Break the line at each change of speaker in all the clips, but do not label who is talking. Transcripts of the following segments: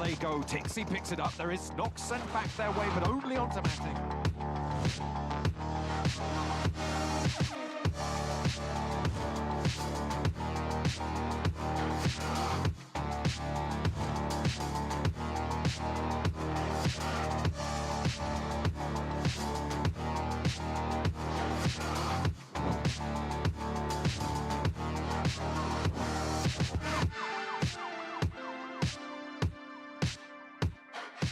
They go. Tixie picks it up. There is Nox sent back their way, but only automatic.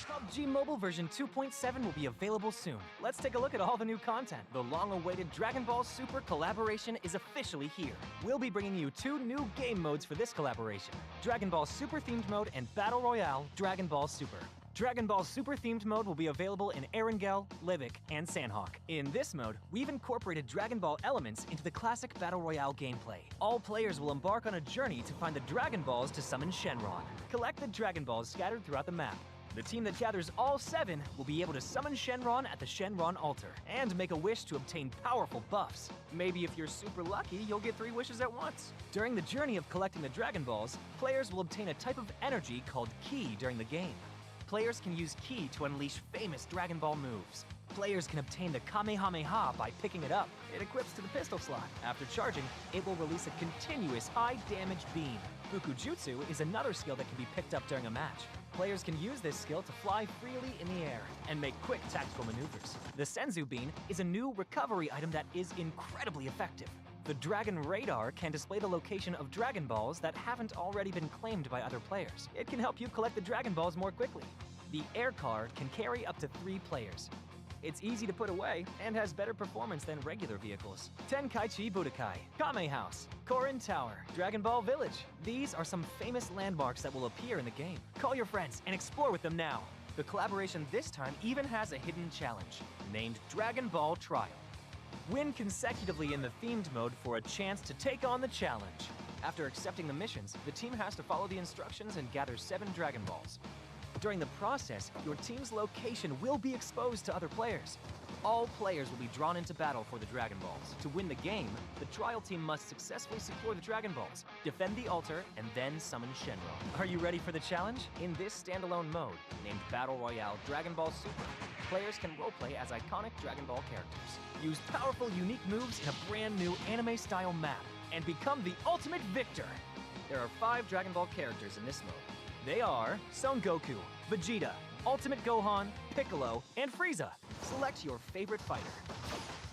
PUBG Mobile version 2.7 will be available soon. Let's take a look at all the new content. The long-awaited Dragon Ball Super collaboration is officially here. We'll be bringing you 2 new game modes for this collaboration: Dragon Ball Super themed mode and Battle Royale Dragon Ball Super. Dragon Ball Super themed mode will be available in Erangel, Livic, and Sandhawk. In this mode, we've incorporated Dragon Ball elements into the classic Battle Royale gameplay. All players will embark on a journey to find the Dragon Balls to summon Shenron. Collect the Dragon Balls scattered throughout the map. The team that gathers all 7 will be able to summon Shenron at the Shenron altar and make a wish to obtain powerful buffs. Maybe if you're super lucky, you'll get 3 wishes at once. During the journey of collecting the Dragon Balls, players will obtain a type of energy called Ki during the game. Players can use Ki to unleash famous Dragon Ball moves. Players can obtain the Kamehameha by picking it up. It equips to the pistol slot. After charging, it will release a continuous high-damage beam. Fukujutsu is another skill that can be picked up during a match. Players can use this skill to fly freely in the air and make quick tactical maneuvers. The Senzu Bean is a new recovery item that is incredibly effective. The Dragon Radar can display the location of Dragon Balls that haven't already been claimed by other players. It can help you collect the Dragon Balls more quickly. The Air Car can carry up to 3 players. It's easy to put away and has better performance than regular vehicles. Tenkaichi Budokai, Kame House, Korin Tower, Dragon Ball Village. These are some famous landmarks that will appear in the game. Call your friends and explore with them now. The collaboration this time even has a hidden challenge, named Dragon Ball Trial. Win consecutively in the themed mode for a chance to take on the challenge. After accepting the missions, the team has to follow the instructions and gather 7 Dragon Balls. During the process, your team's location will be exposed to other players. All players will be drawn into battle for the Dragon Balls. To win the game, the trial team must successfully secure the Dragon Balls, defend the altar, and then summon Shenron. Are you ready for the challenge? In this standalone mode, named Battle Royale Dragon Ball Super, players can roleplay as iconic Dragon Ball characters. Use powerful, unique moves in a brand new anime-style map, and become the ultimate victor. There are 5 Dragon Ball characters in this mode. They are Son Goku, Vegeta, Ultimate Gohan, Piccolo, and Frieza. Select your favorite fighter.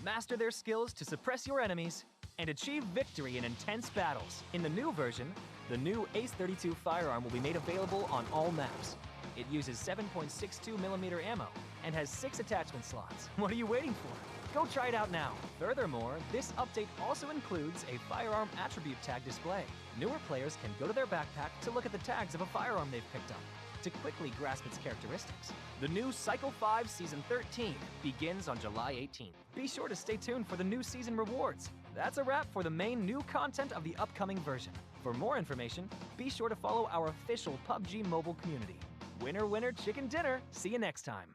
Master their skills to suppress your enemies and achieve victory in intense battles. In the new version, the new Ace 32 firearm will be made available on all maps. It uses 7.62mm ammo and has 6 attachment slots. What are you waiting for? Go try it out now. Furthermore, this update also includes a firearm attribute tag display. Newer players can go to their backpack to look at the tags of a firearm they've picked up to quickly grasp its characteristics. The new Cycle 5 Season 13 begins on July 18th. Be sure to stay tuned for the new season rewards. That's a wrap for the main new content of the upcoming version. For more information, be sure to follow our official PUBG Mobile community. Winner, winner, chicken dinner. See you next time.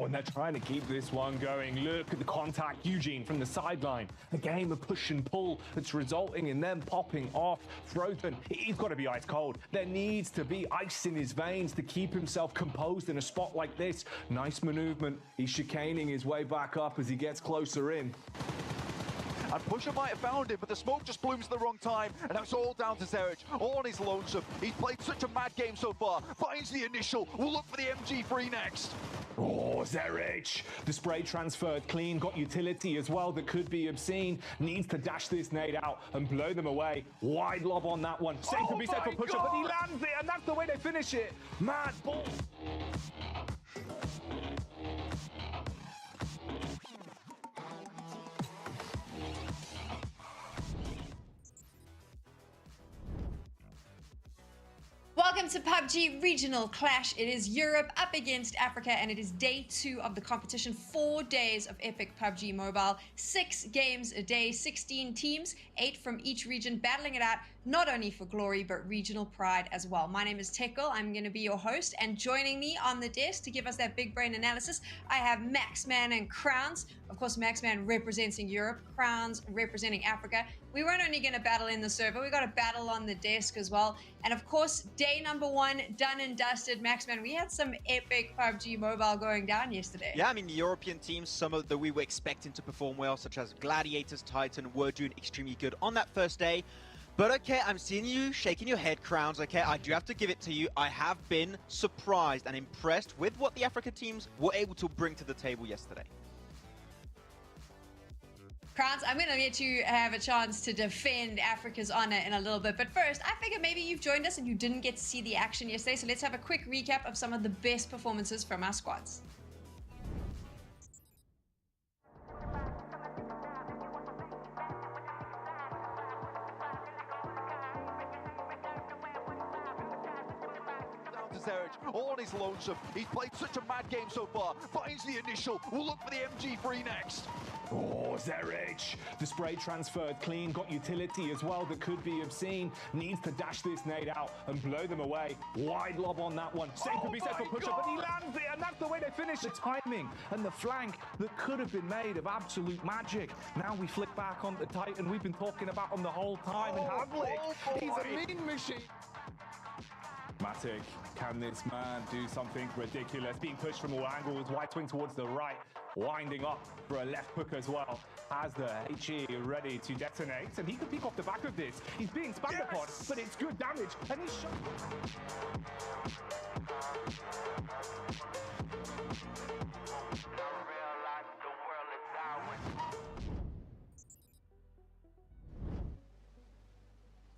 and they're trying to keep this one going. Look at the contact, Eugene, from the sideline. A game of push and pull that's resulting in them popping off. Frozen, he's got to be ice cold. There needs to be ice in his veins to keep himself composed in a spot like this. Nice maneuvement. He's chicaning his way back up as he gets closer in.
And Pusher might have found him, but the smoke just blooms at the wrong time, and that's all down to Zerich, all on his lonesome. He's played such a mad game so far, finds the initial, we'll look for the MG3 next.
Oh, Zerich! The spray transferred clean, got utility as well that could be obscene. Needs to dash this nade out and blow them away. Wide lob on that one. Same could be said for Pusher, but he lands it, and that's the way they finish it. MADBULLS!
Welcome to PUBG Regional Clash. It is Europe up against Africa, and it is day 2 of the competition. 4 days of epic PUBG Mobile. 6 games a day, 16 teams, 8 from each region, battling it out, not only for glory, but regional pride as well. My name is Tekel. I'm going to be your host, and joining me on the desk to give us that big brain analysis, I have Maxman and Crowns. Of course, Maxman representing Europe, Crowns representing Africa. We weren't only going to battle in the server, we got a battle on the desk as well. And of course, day number 1, done and dusted. Maxman, we had some epic PUBG Mobile going down yesterday.
Yeah, I mean, the European teams, some of that we were expecting to perform well, such as Gladiators, Titan, were doing extremely good on that first day. But okay, I'm seeing you shaking your head, Crowns. Okay, I do have to give it to you. I have been surprised and impressed with what the Africa teams were able to bring to the table yesterday.
Crowns, I'm going to let you have a chance to defend Africa's honor in a little bit. But first, I figure maybe you've joined us and you didn't get to see the action yesterday. So let's have a quick recap of some of the best performances from our squads.
Zerich, all on his lonesome. He's played such a mad game so far, finds the initial, we'll look for the MG3 next.
Oh, Zerich! The spray transferred clean, got utility as well that could be obscene. Needs to dash this nade out and blow them away. Wide lob on that one. Same could be said for Pusher, but he lands it, and that's the way they finish. The timing and the flank that could have been made of absolute magic. Now we flick back on the Titan we've been talking about him the whole time, and Havlik, he's a mean machine. Matic, can this man do something ridiculous? Being pushed from all angles, wide swing towards the right, winding up for a left hook as well. Has the HE ready to detonate, and he could peek off the back of this. He's being spammed upon, but it's good damage, and he's shot.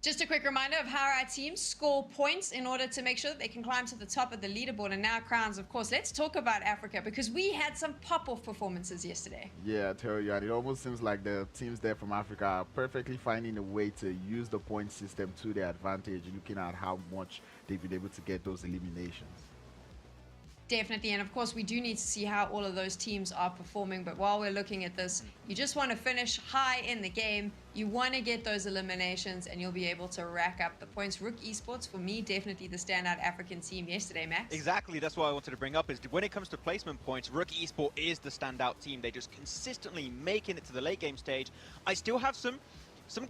Just a quick reminder of how our teams score points in order to make sure that they can climb to the top of the leaderboard. And now, Crowns, of course, let's talk about Africa, because we had some pop-off performances yesterday.
Yeah, I tell you, and it almost seems like the teams there from Africa are perfectly finding a way to use the point system to their advantage, looking at how much they've been able to get those eliminations.
Definitely, and of course we do need to see how all of those teams are performing, but while we're looking at this, you just want to finish high in the game. You want to get those eliminations and you'll be able to rack up the points. Rook Esports, for me, definitely the standout African team yesterday, Max.
Exactly, that's what I wanted to bring up, is when it comes to placement points, Rook Esports is the standout team. They just consistently making it to the late game stage. I still have some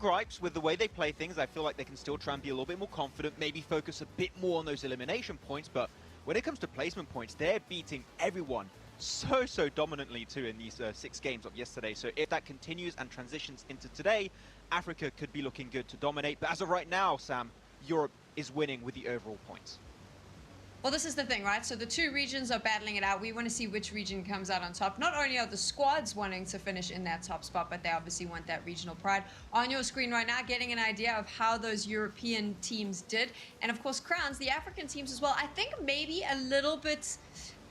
gripes with the way they play things. I feel like they can still try and be a little bit more confident, maybe focus a bit more on those elimination points, but when it comes to placement points, they're beating everyone so dominantly too in these 6 games of yesterday. So if that continues and transitions into today, Africa could be looking good to dominate. But as of right now, Sam, Europe is winning with the overall points.
Well, this is the thing, right? So the 2 regions are battling it out. We want to see which region comes out on top. Not only are the squads wanting to finish in that top spot, but they obviously want that regional pride. On your screen right now, getting an idea of how those European teams did. And of course, Crowns, the African teams as well. I think maybe a little bit...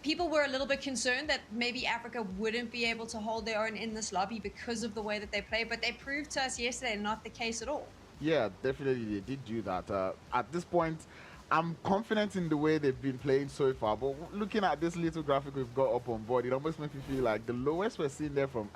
People were a little bit concerned that maybe Africa wouldn't be able to hold their own in this lobby because of the way that they play, but they proved to us yesterday not the case at all.
Yeah, definitely they did do that. At this point, I'm confident in the way they've been playing so far, but looking at this little graphic we've got up on board, it almost makes me feel like the lowest we're seeing there from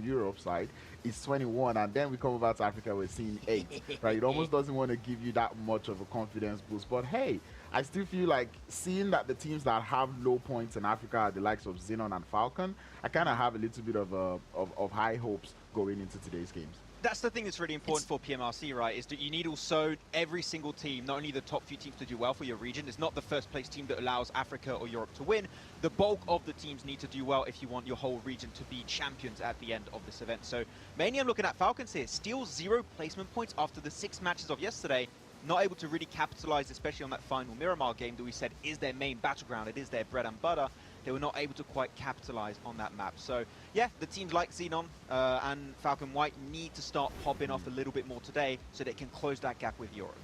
Europe side is 21, and then we come over to Africa, we're seeing 8, right? It almost doesn't want to give you that much of a confidence boost. But hey, I still feel like seeing that the teams that have low points in Africa are the likes of Xenon and Falcon, I kind of have a little bit of high hopes going into today's games.
That's the thing that's really important for PMRC, right, is that you need also every single team, not only the top few teams to do well for your region. It's not the first place team that allows Africa or Europe to win. The bulk of the teams need to do well if you want your whole region to be champions at the end of this event. So mainly I'm looking at Falcons here. Still 0 placement points after the 6 matches of yesterday. Not able to really capitalize, especially on that final Miramar game that we said is their main battleground. It is their bread and butter. They were not able to quite capitalize on that map. So yeah, the teams like Xenon and Falcon White need to start popping off a little bit more today so they can close that gap with Europe.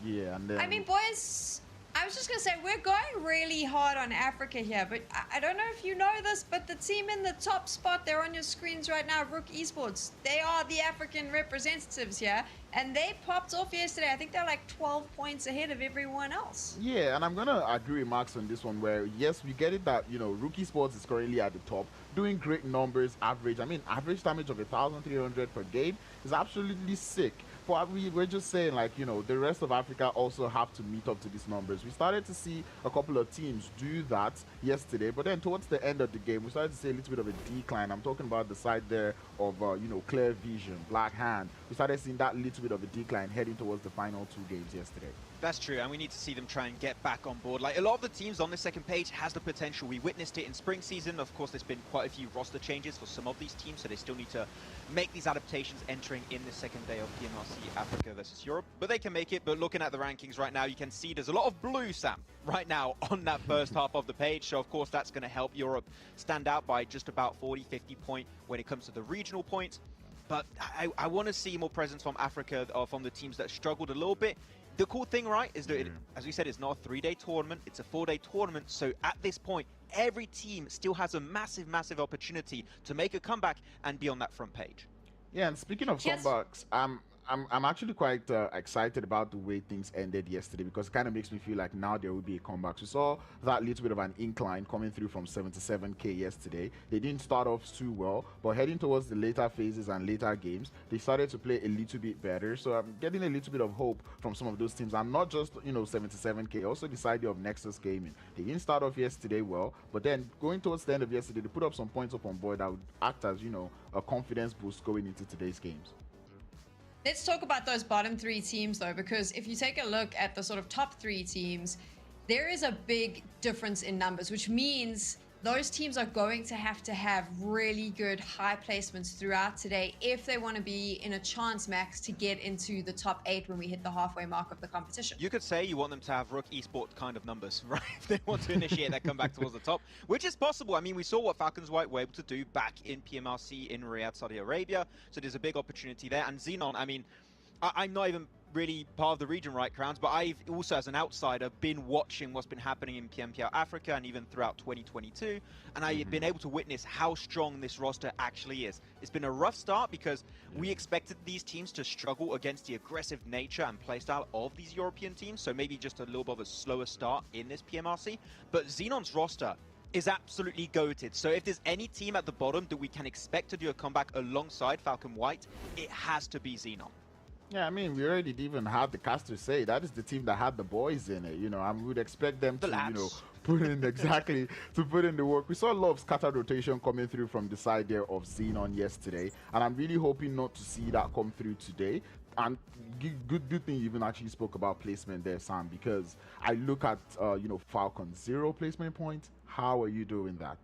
Yeah, and then...
I mean, boys, I was just going to say, we're going really hard on Africa here, but I don't know if you know this, but the team in the top spot there on your screens right now, Rook Esports, they are the African representatives here, and they popped off yesterday. I think they're like 12 points ahead of everyone else.
Yeah, and I'm going to agree with Max on this one where, yes, we get it that, you know, Rook Esports is currently at the top, doing great numbers, average damage of 1,300 per game is absolutely sick. But we're just saying, like, you know, the rest of Africa also have to meet up to these numbers. We started to see a couple of teams do that yesterday, but then towards the end of the game, we started to see a little bit of a decline. I'm talking about the side there of, you know, Clear Vision, Black Hand. We started seeing that little bit of a decline heading towards the final 2 games yesterday.
That's true, and we need to see them try and get back on board. Like, a lot of the teams on this second page has the potential. We witnessed it in spring season. Of course, there's been quite a few roster changes for some of these teams, so they still need to make these adaptations entering in the second day of PMRC Africa versus Europe. But they can make it. But looking at the rankings right now, you can see there's a lot of blue, Sam, right now on that first half of the page. So, of course, that's going to help Europe stand out by just about 40, 50 points when it comes to the regional points. But I want to see more presence from Africa, from the teams that struggled a little bit. The cool thing, right, is that, as we said, it's not a 3-day tournament. It's a 4-day tournament. So at this point, every team still has a massive, massive opportunity to make a comeback and be on that front page.
Yeah, and speaking of comebacks, I'm actually quite excited about the way things ended yesterday because it kind of makes me feel like now there will be a comeback. We saw that little bit of an incline coming through from 77k yesterday. They didn't start off too well, but heading towards the later phases and later games, they started to play a little bit better. So I'm getting a little bit of hope from some of those teams. And not just, you know, 77k, also the side of Nexus Gaming. They didn't start off yesterday well, but then going towards the end of yesterday, they put up some points up on board that would act as, you know, a confidence boost going into today's games.
Let's talk about those bottom 3 teams, though, because if you take a look at the sort of top 3 teams, there is a big difference in numbers, which means those teams are going to have really good high placements throughout today if they want to be in a chance, Max, to get into the top 8 when we hit the halfway mark of the competition.
You could say you want them to have Rook Esports kind of numbers, right? If they want to initiate that comeback towards the top, which is possible. I mean, we saw what Falcons White were able to do back in PMRC in Riyadh, Saudi Arabia. So there's a big opportunity there. And Xenon, I mean, I'm not even really part of the region, right, Crowns, but I've also, as an outsider, been watching what's been happening in PMPL Africa and even throughout 2022, and I've been able to witness how strong this roster actually is. It's been a rough start because we expected these teams to struggle against the aggressive nature and playstyle of these European teams, so maybe just a little bit of a slower start in this PMRC, but Xenon's roster is absolutely goated. So if there's any team at the bottom that we can expect to do a comeback alongside Falcon White, it has to be Xenon.
Yeah, I mean, we already even had the caster say that is the team that had the boys in it. You know, we would expect them to, you know, put in to put in the work. We saw a lot of scattered rotation coming through from the side there of Xenon yesterday, and I'm really hoping not to see that come through today. And good thing you even actually spoke about placement there, Sam, because I look at you know, Falcon 0 placement points. How are you doing that?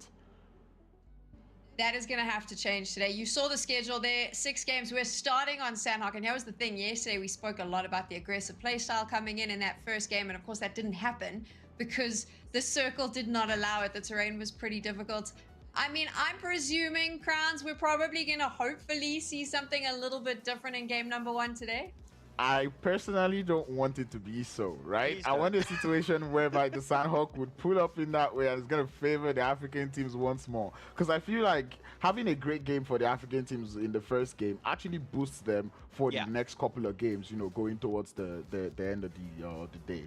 That is going to have to change today. You saw the schedule there, 6 games. We're starting on Sandhawk, and here was the thing. Yesterday, we spoke a lot about the aggressive playstyle coming in that first game, and of course, that didn't happen because the circle did not allow it. The terrain was pretty difficult. I mean, I'm presuming, Crowns, we're probably going to hopefully see something a little bit different in game number 1 today.
I personally don't want it to be so, right? I want a situation whereby the Sandhawk would pull up in that way and it's going to favor the African teams once more. Because I feel like having a great game for the African teams in the first game actually boosts them for the next couple of games, you know, going towards the end of the day.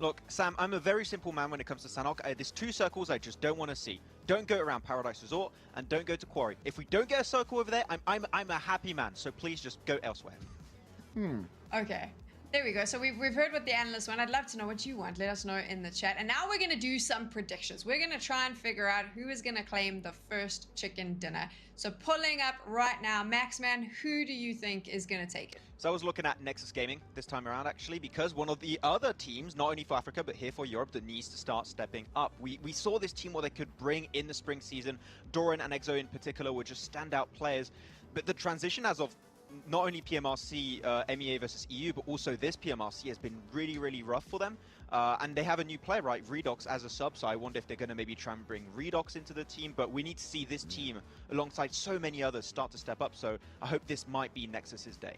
Look, Sam, I'm a very simple man when it comes to Sanhok. There's 2 circles I just don't want to see. Don't go around Paradise Resort and don't go to Quarry. If we don't get a circle over there, I'm a happy man. So please just go elsewhere.
Okay. There we go. So we've heard what the analysts want. I'd love to know what you want. Let us know in the chat. And now we're going to do some predictions. We're going to try and figure out who is going to claim the first chicken dinner. So pulling up right now, Maxman, who do you think is going to take it?
So I was looking at Nexus Gaming this time around, actually, because one of the other teams, not only for Africa, but here for Europe, that needs to start stepping up. We saw this team what they could bring in the spring season. Doran and Exo in particular were just standout players. But the transition as of not only PMRC MEA versus EU, but also this PMRC has been really, really rough for them. And they have a new player, right? Redox as a sub, so I wonder if they're going to maybe try and bring Redox into the team. But we need to see this team, alongside so many others, start to step up. So I hope this might be Nexus's day.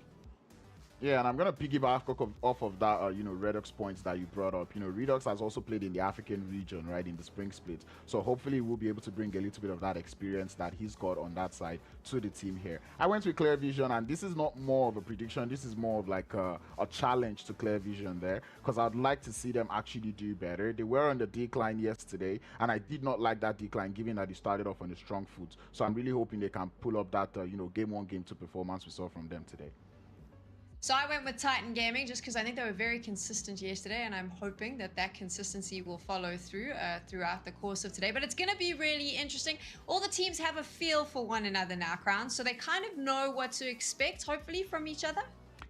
Yeah, and I'm going to piggyback off of that, Redox points that you brought up. Redox has also played in the African region, right, in the spring split. So hopefully we'll be able to bring a little bit of that experience that he's got on that side to the team here. I went with Clear Vision, and this is not more of a prediction. This is more of like a challenge to Clear Vision there, because I'd like to see them actually do better. They were on the decline yesterday, and I did not like that decline, given that they started off on a strong foot. So I'm really hoping they can pull up that, game 1, game 2 performance we saw from them today.
So I went with Titan Gaming just because I think they were very consistent yesterday, and I'm hoping that that consistency will follow through throughout the course of today. But it's going to be really interesting. All the teams have a feel for one another now, Crown, so they kind of know what to expect, hopefully, from each other.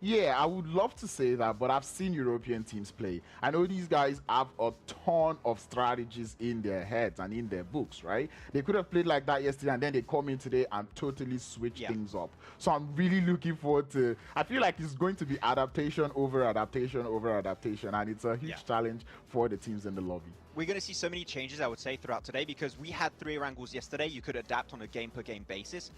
Yeah, I would love to say that, but I've seen European teams play. I know these guys have a ton of strategies in their heads and in their books, right? They could have played like that yesterday, and then they come in today and totally switch things up. So I'm really looking forward to... I feel like it's going to be adaptation over adaptation over adaptation, and it's a huge challenge for the teams in the lobby.
We're going to see so many changes, I would say, throughout today, because we had 3 wrangles yesterday. You could adapt on a game-per-game basis.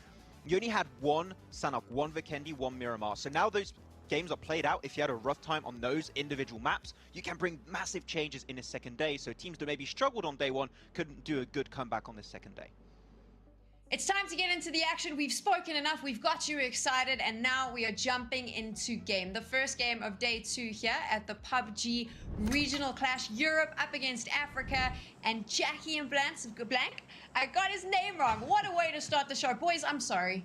You only had 1 Sanhok, 1 Vikendi, 1 Miramar. So now those games are played out. If you had a rough time on those individual maps, you can bring massive changes in a second day. So teams that maybe struggled on day 1 couldn't do a good comeback on this second day.
It's time to get into the action. We've spoken enough. We've got you excited. And now we are jumping into game. The first game of day 2 here at the PUBG Regional Clash. Europe up against Africa. And Jackie and Blank. I got his name wrong. What a way to start the show. Boys, I'm sorry.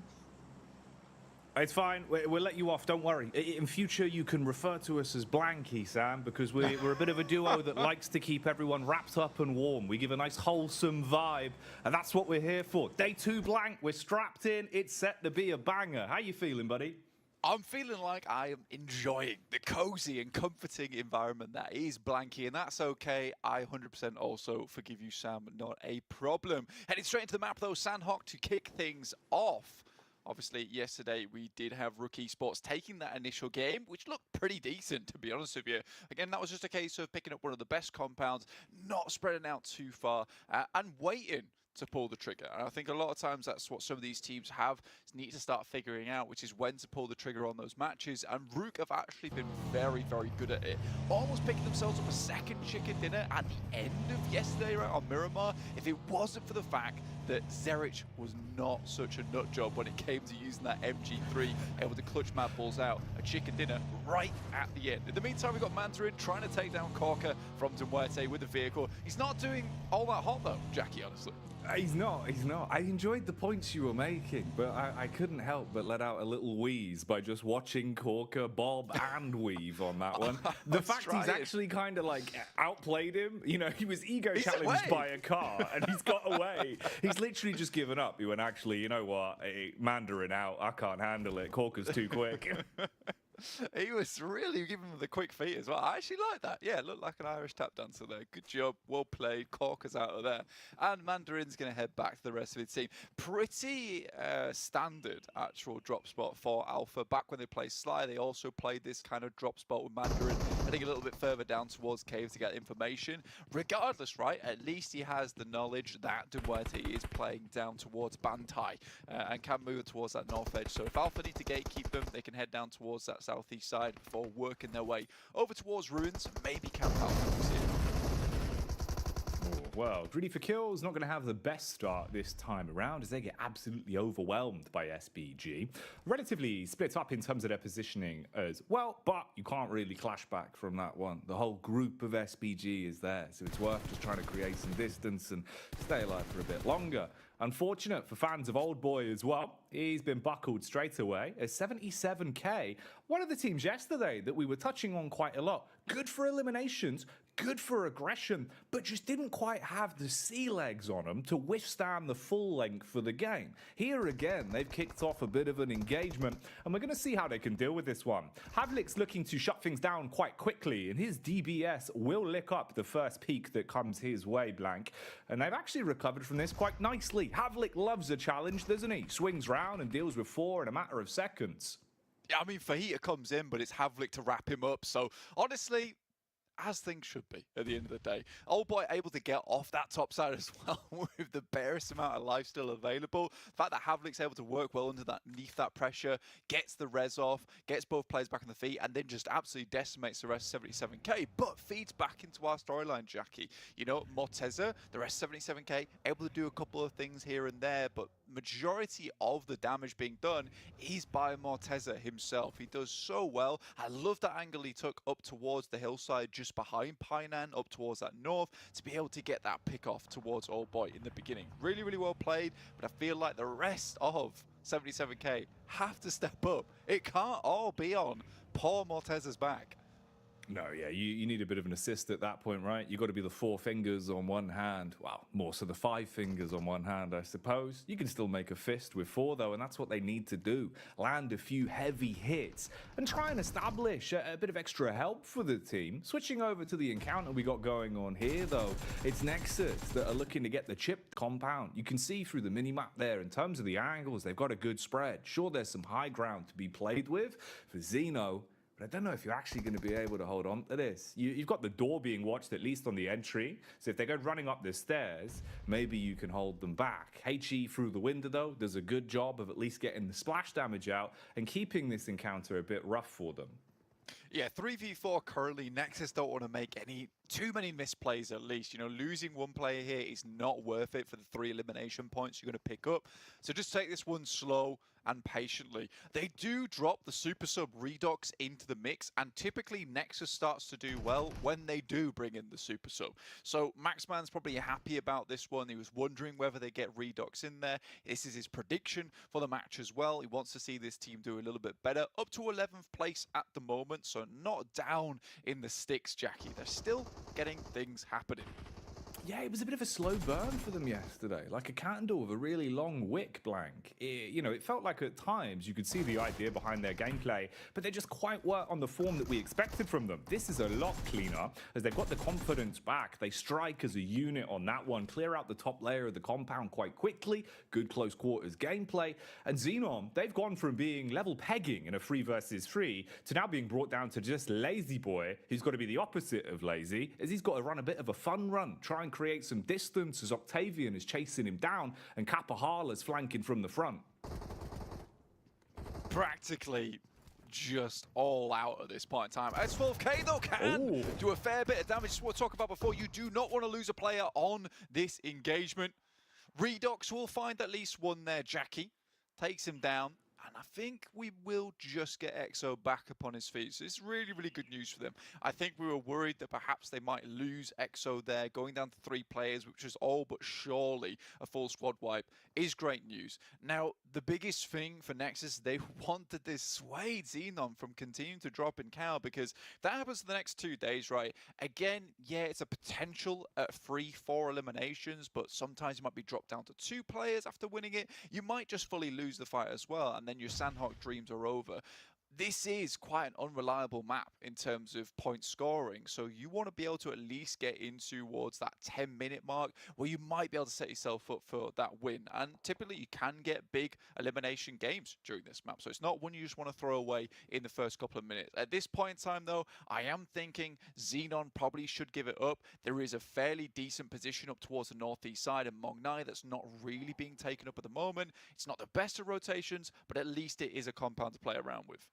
It's fine. We'll let you off. Don't worry. In future, you can refer to us as Blanky, Sam, because we're a bit of a duo that likes to keep everyone wrapped up and warm. We give a nice wholesome vibe, and that's what we're here for. Day 2 Blank. We're strapped in. It's set to be a banger. How you feeling, buddy?
I'm feeling like I am enjoying the cozy and comforting environment that is Blanky, and that's okay. I 100% also forgive you, Sam. Not a problem. Heading straight into the map, though, Sanhok to kick things off. Obviously, yesterday we did have Rook Esports taking that initial game, which looked pretty decent, to be honest with you. Again, that was just a case of picking up one of the best compounds, not spreading out too far, and waiting to pull the trigger. And I think a lot of times that's what some of these teams need to start figuring out, which is when to pull the trigger on those matches. And Rook have actually been very, very good at it. Almost picking themselves up a second chicken dinner at the end of yesterday, right, on Miramar. If it wasn't for the fact that Zerich was not such a nut job when it came to using that MG3, able to clutch MADBULLS out, a chicken dinner right at the end. In the meantime, we've got Mandarin trying to take down Corker from MUERTE with the vehicle. He's not doing all that hot though, Jackie, honestly.
He's not. I enjoyed the points you were making, but I couldn't help but let out a little wheeze by just watching Corker bob and weave on that one. The fact he's actually kind of like outplayed him, he was ego challenged by a car and he's got away. He's literally just given up. He went, actually, you know what? Mandarin out. I can't handle it. Corker's too quick.
He was really giving him the quick feet as well. I actually like that. Yeah, looked like an Irish tap dancer there. Good job. Well played. Corker's out of there. And Mandarin's going to head back to the rest of his team. Pretty standard actual drop spot for Alpha. Back when they played Sly, they also played this kind of drop spot with Mandarin, heading a little bit further down towards Cave to get information. Regardless, right, at least he has the knowledge that MUERTE is playing down towards Bantai and can move towards that north edge. So if Alpha need to gatekeep them, they can head down towards that southeast side before working their way over towards Ruins, maybe camp out.
well. Greedy for Kills not going to have the best start this time around as they get absolutely overwhelmed by SBG. Relatively split up in terms of their positioning as well, but you can't really clash back from that one. The whole group of SBG is there, so it's worth just trying to create some distance and stay alive for a bit longer. Unfortunate for fans of Old Boy as well. He's been buckled straight away as 77k. One of the teams yesterday that we were touching on quite a lot. Good for eliminations, good for aggression, but just didn't quite have the sea legs on them to withstand the full length of the game. Here again, they've kicked off a bit of an engagement, and we're going to see how they can deal with this one. Havlik's looking to shut things down quite quickly, and his DBS will lick up the first peak that comes his way, Blank. And they've actually recovered from this quite nicely. Havlik loves a challenge, doesn't he? Swings round and deals with 4 in a matter of seconds.
Yeah, I mean, Fajita comes in, but it's Havlik to wrap him up. So, honestly, as things should be at the end of the day. Old Boy able to get off that top side as well with the barest amount of life still available. The fact that Havlik's able to work well underneath that pressure, gets the res off, gets both players back on the feet, and then just absolutely decimates the rest 77k, but feeds back into our storyline, Jackie. You know, Morteza, the rest 77k, able to do a couple of things here and there, but majority of the damage being done is by Morteza himself. He does so well. I love that angle he took up towards the hillside just behind Painan, up towards that north, to be able to get that pick off towards Old Boy in the beginning. Really, really well played, but I feel like the rest of 77k have to step up. It can't all be on poor Morteza's back.
No, yeah, you need a bit of an assist at that point, right? You've got to be the 4 fingers on one hand. Well, more so the 5 fingers on one hand, I suppose. You can still make a fist with 4, though, and that's what they need to do. Land a few heavy hits and try and establish a bit of extra help for the team. Switching over to the encounter we got going on here, though, it's Nexus that are looking to get the chipped compound. You can see through the minimap there, in terms of the angles, they've got a good spread. Sure, there's some high ground to be played with for Xeno, but I don't know if you're actually going to be able to hold on to this. You've got the door being watched, at least on the entry. So if they go running up the stairs, maybe you can hold them back. HE through the window, though, does a good job of at least getting the splash damage out and keeping this encounter a bit rough for them.
Yeah, 3v4 currently. Nexus don't want to make too many misplays at least. You know, losing one player here is not worth it for the 3 elimination points you're going to pick up. So just take this one slow and patiently. They do drop the super sub Redox into the mix, and typically Nexus starts to do well when they do bring in the super sub. So Maxman's probably happy about this one. He was wondering whether they get Redox in there. This is his prediction for the match as well. He wants to see this team do a little bit better. Up to 11th place at the moment, so not down in the sticks, Jackie. They're still getting things happening.
Yeah, it was a bit of a slow burn for them yesterday, like a candle with a really long wick, Blank. It felt like at times you could see the idea behind their gameplay, but they just quite weren't on the form that we expected from them. This is a lot cleaner, as they've got the confidence back. They strike as a unit on that one, clear out the top layer of the compound quite quickly, good close quarters gameplay, and Xenon, they've gone from being level pegging in a 3 versus 3 to now being brought down to just Lazy Boy, who's got to be the opposite of lazy, as he's got to run a bit of a fun run, try and create some distance as Octavian is chasing him down and Kapahala's flanking from the front.
Practically just all out at this point in time. S12K though can do a fair bit of damage. This is what we'll talk about before. You do not want to lose a player on this engagement. Redox will find at least one there. Jackie takes him down. And I think we will just get EXO back upon his feet. So it's really, really good news for them. I think we were worried that perhaps they might lose EXO there. Going down to 3 players, which is all but surely a full squad wipe, is great news. Now, the biggest thing for Nexus, they want to dissuade Xenon from continuing to drop in Cal, because if that happens in the next 2 days, right? Again, yeah, it's a potential at 3-4 eliminations, but sometimes you might be dropped down to 2 players after winning it. You might just fully lose the fight as well, and then your Sandhawk dreams are over. This is quite an unreliable map in terms of point scoring, so you want to be able to at least get in towards that 10-minute mark where you might be able to set yourself up for that win. And typically you can get big elimination games during this map, so it's not one you just want to throw away in the first couple of minutes. At this point in time though, I am thinking Xenon probably should give it up. There is a fairly decent position up towards the northeast side of Mongnai that's not really being taken up at the moment. It's not the best of rotations, but at least it is a compound to play around with.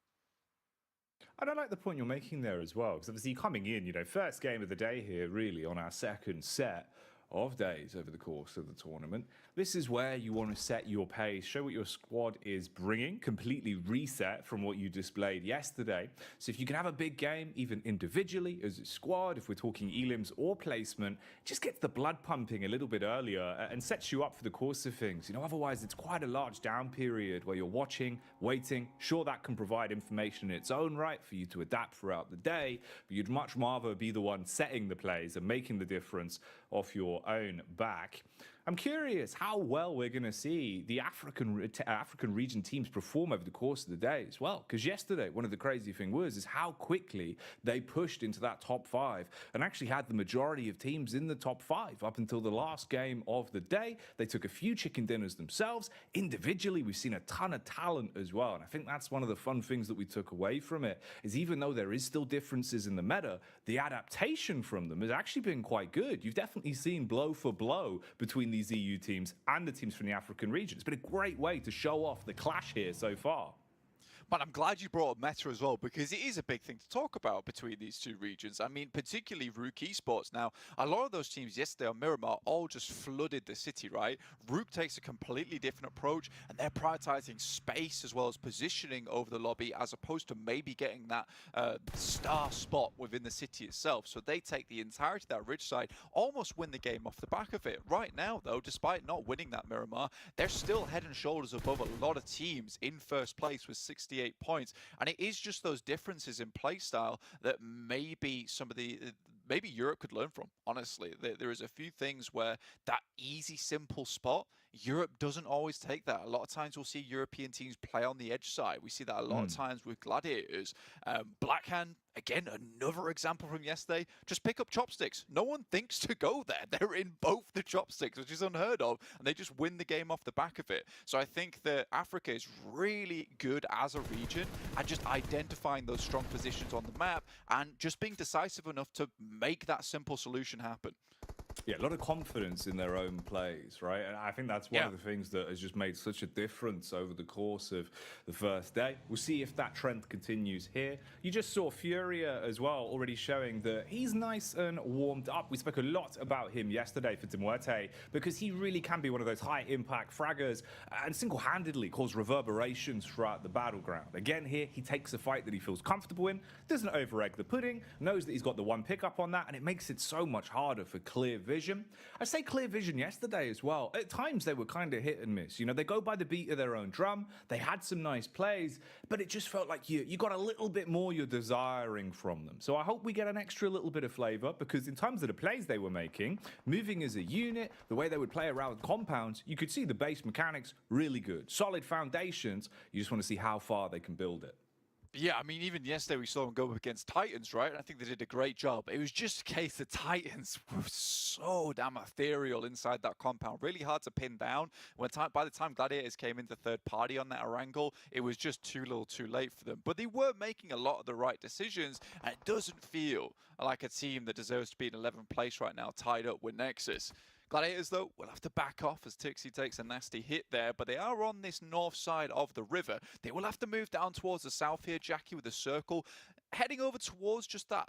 And I like the point you're making there as well, because obviously coming in, first game of the day here, really, on our second set. of days over the course of the tournament. This is where you want to set your pace, show what your squad is bringing, completely reset from what you displayed yesterday. So if you can have a big game, even individually as a squad, if we're talking elims or placement, just gets the blood pumping a little bit earlier and sets you up for the course of things. You know, otherwise it's quite a large down period where you're watching, waiting. Sure, that can provide information in its own right for you to adapt throughout the day, but you'd much rather be the one setting the plays and making the difference off your own back. I'm curious how well we're going to see the African region teams perform over the course of the day as well. Because yesterday, one of the crazy things is how quickly they pushed into that top 5 and actually had the majority of teams in the top 5 up until the last game of the day. They took a few chicken dinners themselves. Individually, we've seen a ton of talent as well. And I think that's one of the fun things that we took away from it, is even though there is still differences in the meta, the adaptation from them has actually been quite good. You've definitely seen blow for blow between these EU teams and the teams from the African region. It's been a great way to show off the clash here so far.
But I'm glad you brought up meta as well, because it is a big thing to talk about between these two regions. I mean, particularly Rook Esports. Now, a lot of those teams yesterday on Miramar all just flooded the city, right? Rook takes a completely different approach, and they're prioritizing space as well as positioning over the lobby, as opposed to maybe getting that star spot within the city itself. So they take the entirety of that ridge side, almost win the game off the back of it. Right now, though, despite not winning that Miramar, they're still head and shoulders above a lot of teams in first place with 68 points, and it is just those differences in play style that maybe maybe Europe could learn from. Honestly, there is a few things where that easy, simple spot, Europe doesn't always take that. A lot of times we'll see European teams play on the edge side. We see that a lot of times with Gladiators. Blackhand, again, another example from yesterday, just pick up chopsticks. No one thinks to go there. They're in both the chopsticks, which is unheard of, and they just win the game off the back of it. So I think that Africa is really good as a region at just identifying those strong positions on the map and just being decisive enough to make that simple solution happen.
Yeah, a lot of confidence in their own plays, right? And I think that's one of the things that has just made such a difference over the course of the first day. We'll see if that trend continues here. You just saw Furia as well, already showing that he's nice and warmed up. We spoke a lot about him yesterday for MUERTE, because he really can be one of those high-impact fraggers and single-handedly cause reverberations throughout the battleground. Again, here, he takes a fight that he feels comfortable in, doesn't over-egg the pudding, knows that he's got the one pickup on that, and it makes it so much harder for clear vision. I say clear vision yesterday as well. At times they were kind of hit and miss. You know, they go by the beat of their own drum. They had some nice plays, but it just felt like you got a little bit more you're desiring from them. So I hope we get an extra little bit of flavor, because in terms of the plays they were making, moving as a unit, the way they would play around compounds, you could see the base mechanics really good. Solid foundations. You just want to see how far they can build it.
Yeah, I mean, even yesterday we saw them go up against Titans, right? I think they did a great job. It was just a case that Titans were so damn ethereal inside that compound. Really hard to pin down. By the time Gladiators came into third party on that Erangel, it was just too little too late for them. But they were making a lot of the right decisions, and it doesn't feel like a team that deserves to be in 11th place right now, tied up with NEXUS. Gladiators, though, will have to back off as Tixie takes a nasty hit there, but they are on this north side of the river. They will have to move down towards the south here, Jackie, with a circle, heading over towards just that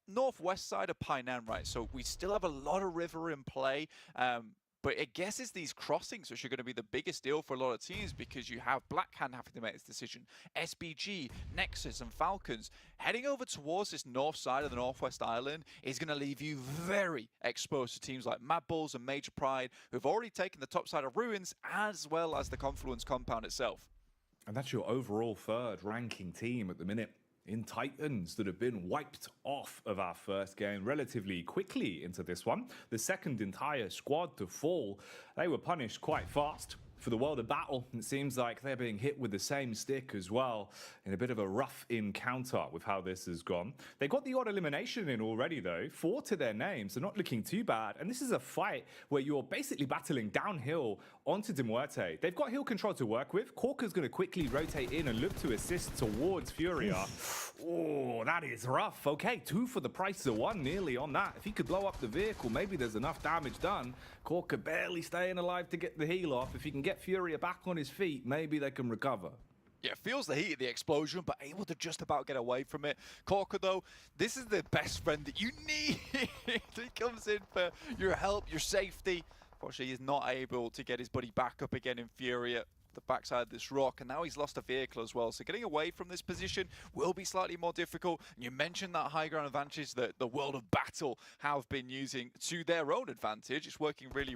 northwest side of Painan, right? So we still have a lot of river in play. But I guess it's these crossings which are going to be the biggest deal for a lot of teams, because you have Blackhand having to make this decision, SBG, NEXUS, and Falcons. Heading over towards this north side of the Northwest Island is going to leave you very exposed to teams like MADBULLS and Major Pride, who've already taken the top side of Ruins, as well as the Confluence compound itself.
And that's your overall third ranking team at the minute in Titans, that have been wiped off of our first game relatively quickly into this one. The second entire squad to fall. They were punished quite fast for the world of battle. It seems like they're being hit with the same stick as well, in a bit of a rough encounter with how this has gone. They got the odd elimination in already though, 4 to their names, so not looking too bad. And this is a fight where you're basically battling downhill onto MUERTE. They've got hill control to work with. Corker's going to quickly rotate in and look to assist towards Furia. Oh, that is rough. Okay, 2 for the price of 1 nearly on that. If he could blow up the vehicle, maybe there's enough damage done. Corker barely staying alive to get the heal off. If he can get Furia back on his feet, maybe they can recover.
Yeah, feels the heat of the explosion, but able to just about get away from it. Corker, though, this is the best friend that you need. He comes in for your help, your safety. Unfortunately, he's not able to get his buddy back up again in Fury at the backside of this rock, and now he's lost a vehicle as well. So getting away from this position will be slightly more difficult. And you mentioned that high ground advantage that the World of Battle have been using to their own advantage. It's working really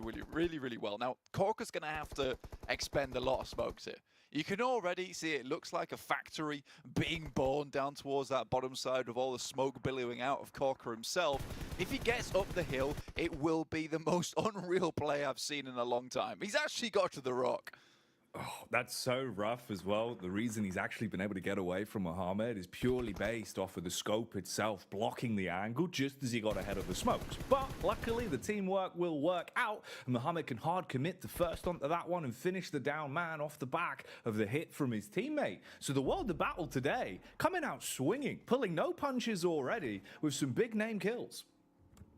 well. Now, Corker's going to have to expend a lot of smokes here. You can already see it looks like a factory being born down towards that bottom side with all the smoke billowing out of Corker himself. If he gets up the hill, it will be the most unreal play I've seen in a long time. He's actually got to the rock.
Oh, that's so rough as well. The reason he's actually been able to get away from Mohamed is purely based off of the scope itself blocking the angle just as he got ahead of the smokes. But luckily, the teamwork will work out, and Mohamed can hard commit the first onto that one and finish the down man off the back of the hit from his teammate. So the World of Battle today coming out swinging, pulling no punches already with some big name kills.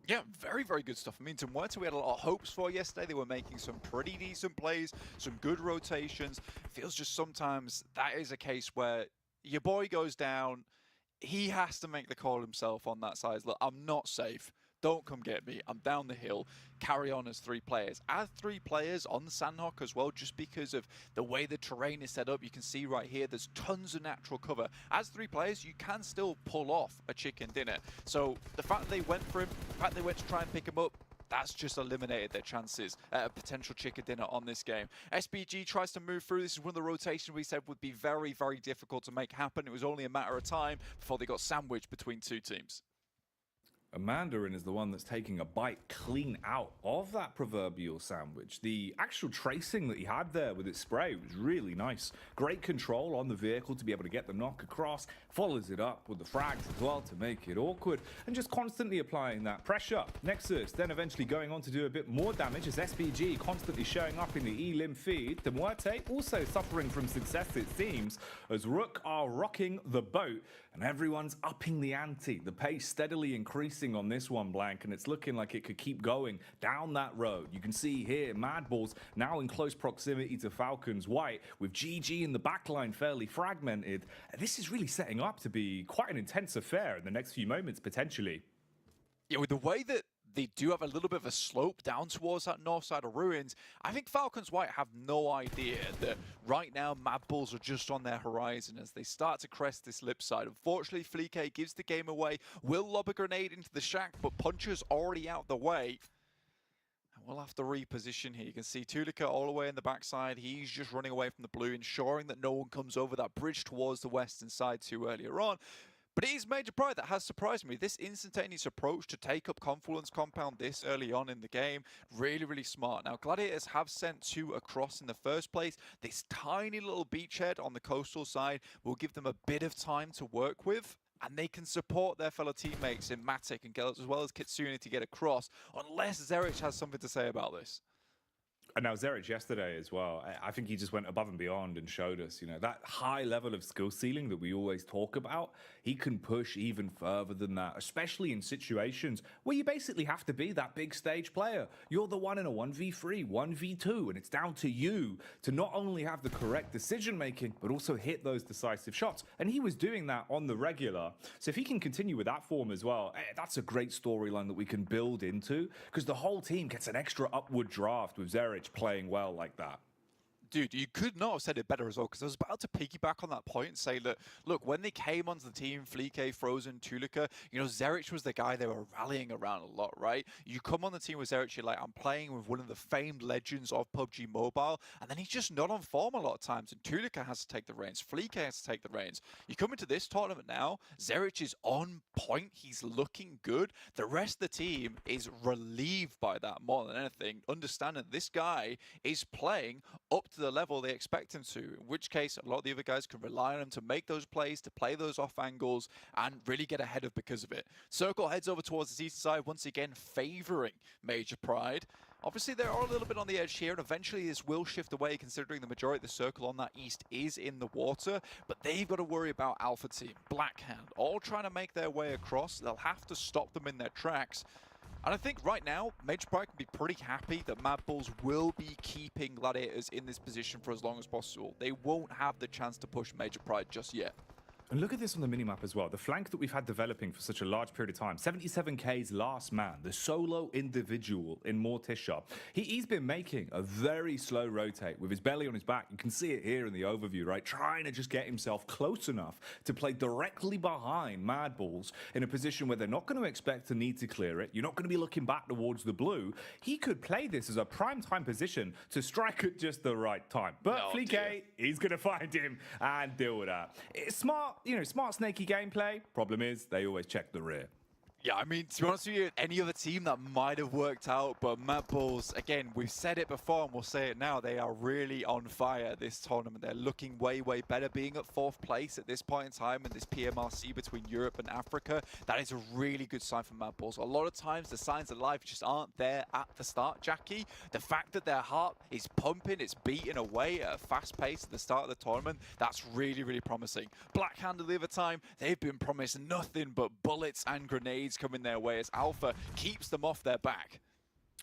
Yeah, very good stuff. I mean, to MUERTE we had a lot of hopes for yesterday. They were making some pretty decent plays, some good rotations. It feels just sometimes that is a case where your boy goes down, he has to make the call himself on that side. Look, I'm not safe. Don't come get me. I'm down the hill. Carry on as 3 players. Add 3 players on the Sandhawk as well, just because of the way the terrain is set up. You can see right here, there's tons of natural cover. As 3 players, you can still pull off a chicken dinner. So the fact that they went for him, the fact they went to try and pick him up, that's just eliminated their chances at a potential chicken dinner on this game. SBG tries to move through. This is one of the rotations we said would be very difficult to make happen. It was only a matter of time before they got sandwiched between 2 teams.
Mandarin is the one that's taking a bite clean out of that proverbial sandwich. The actual tracing that he had there with its spray was really nice. Great control on the vehicle to be able to get the knock across, follows it up with the frags as well to make it awkward, and just constantly applying that pressure. Nexus then eventually going on to do a bit more damage as SBG constantly showing up in the elim feed. The MUERTE also suffering from success, it seems, as Rook are rocking the boat, and everyone's upping the ante. The pace steadily increasing on this one, Blank, and it's looking like it could keep going down that road. You can see here MADBULLS now in close proximity to Falcons White, with GG in the backline fairly fragmented. This is really setting up to be quite an intense affair in the next few moments, potentially.
Yeah, with the way that they do have a little bit of a slope down towards that north side of ruins, I think Falcons White have no idea that right now MADBULLS are just on their horizon as they start to crest this lip side. Unfortunately, Fleek gives the game away, will lob a grenade into the shack, but Puncher's already out the way. And we'll have to reposition here. You can see Tulika all the way in the backside. He's just running away from the blue, ensuring that no one comes over that bridge towards the western side too earlier on. But it is Major Pride that has surprised me. This instantaneous approach to take up Confluence Compound this early on in the game, really smart. Now, Gladiators have sent 2 across in the first place. This tiny little beachhead on the coastal side will give them a bit of time to work with, and they can support their fellow teammates in Matic and as well as Kitsune to get across, unless Zerich has something to say about this.
And now Zerich yesterday as well, I think he just went above and beyond and showed us, you know, that high level of skill ceiling that we always talk about. He can push even further than that, especially in situations where you basically have to be that big stage player. You're the one in a 1v3, 1v2, and it's down to you to not only have the correct decision making, but also hit those decisive shots. And he was doing that on the regular. So if he can continue with that form as well, that's a great storyline that we can build into, because the whole team gets an extra upward draft with Zerich playing well like that.
Dude, you could not have said it better as well, because I was about to piggyback on that point and say that, look, when they came onto the team, Fleek, Frozen, Tulika, you know, Zerich was the guy they were rallying around a lot, right? You come on the team with Zerich, you're like, I'm playing with one of the famed legends of PUBG Mobile, and then he's just not on form a lot of times, and Tulika has to take the reins, Fleek has to take the reins. You come into this tournament now, Zerich is on point, he's looking good. The rest of the team is relieved by that more than anything, understanding this guy is playing up to the level they expect him to, in which case a lot of the other guys can rely on him to make those plays, to play those off angles, and really get ahead of because of it. Circle heads over towards the east side, once again favoring Major Pride. Obviously, they're all a little bit on the edge here, and eventually this will shift away, considering the majority of the circle on that east is in the water. But they've got to worry about Alpha Team, Blackhand, all trying to make their way across. They'll have to stop them in their tracks. And I think right now, Major Pride can be pretty happy that MADBULLS will be keeping Gladiators in this position for as long as possible. They won't have the chance to push Major Pride just yet.
And look at this on the minimap as well. The flank that we've had developing for such a large period of time. 77k's last man, the solo individual in MUERTE. He's been making a very slow rotate with his belly on his back. You can see it here in the overview, right? Trying to just get himself close enough to play directly behind MADBULLS in a position where they're not going to expect to need to clear it. You're not going to be looking back towards the blue. He could play this as a prime time position to strike at just the right time. But Flique, he's going to find him and deal with that. It's smart. Smart snaky gameplay. Problem is, they always check the rear.
Yeah, I mean, to be honest with you, any other team that might have worked out, but MADBULLS, again, we've said it before and we'll say it now, they are really on fire this tournament. They're looking way, way better. Being at 4th place at this point in time in this PMRC between Europe and Africa, that is a really good sign for MADBULLS. A lot of times, the signs of life just aren't there at the start, Jackie. The fact that their heart is pumping, it's beating away at a fast pace at the start of the tournament, that's really, really promising. Blackhand the other time, they've been promised nothing but bullets and grenades coming their way as Alpha keeps them off their back.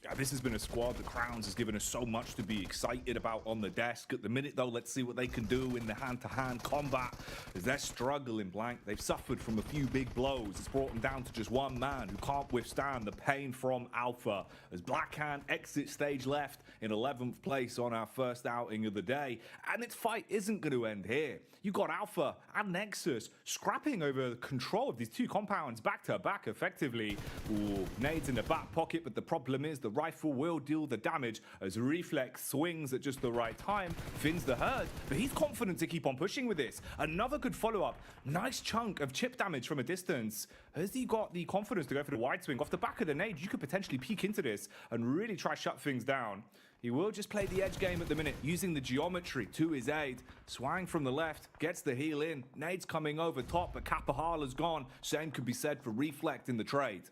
Yeah, this has been a squad that Crowns has given us so much to be excited about on the desk. At the minute, though, let's see what they can do in the hand-to-hand combat as they're struggling blank. They've suffered from a few big blows. It's brought them down to just one man who can't withstand the pain from Alpha as Blackhand exits stage left in 11th place on our first outing of the day. And its fight isn't going to end here. You've got Alpha and Nexus scrapping over the control of these two compounds back-to-back effectively. Ooh, nades in the back pocket, but the problem is the rifle will deal the damage as Reflex swings at just the right time, fins the herd, but he's confident to keep on pushing with this. Another good follow-up. Nice chunk of chip damage from a distance. Has he got the confidence to go for the wide swing? Off the back of the nade, you could potentially peek into this and really try shut things down. He will just play the edge game at the minute, using the geometry to his aid. Swang from the left, gets the heal in. Nade's coming over top, but Kapahala's gone. Same could be said for Reflect in the trade.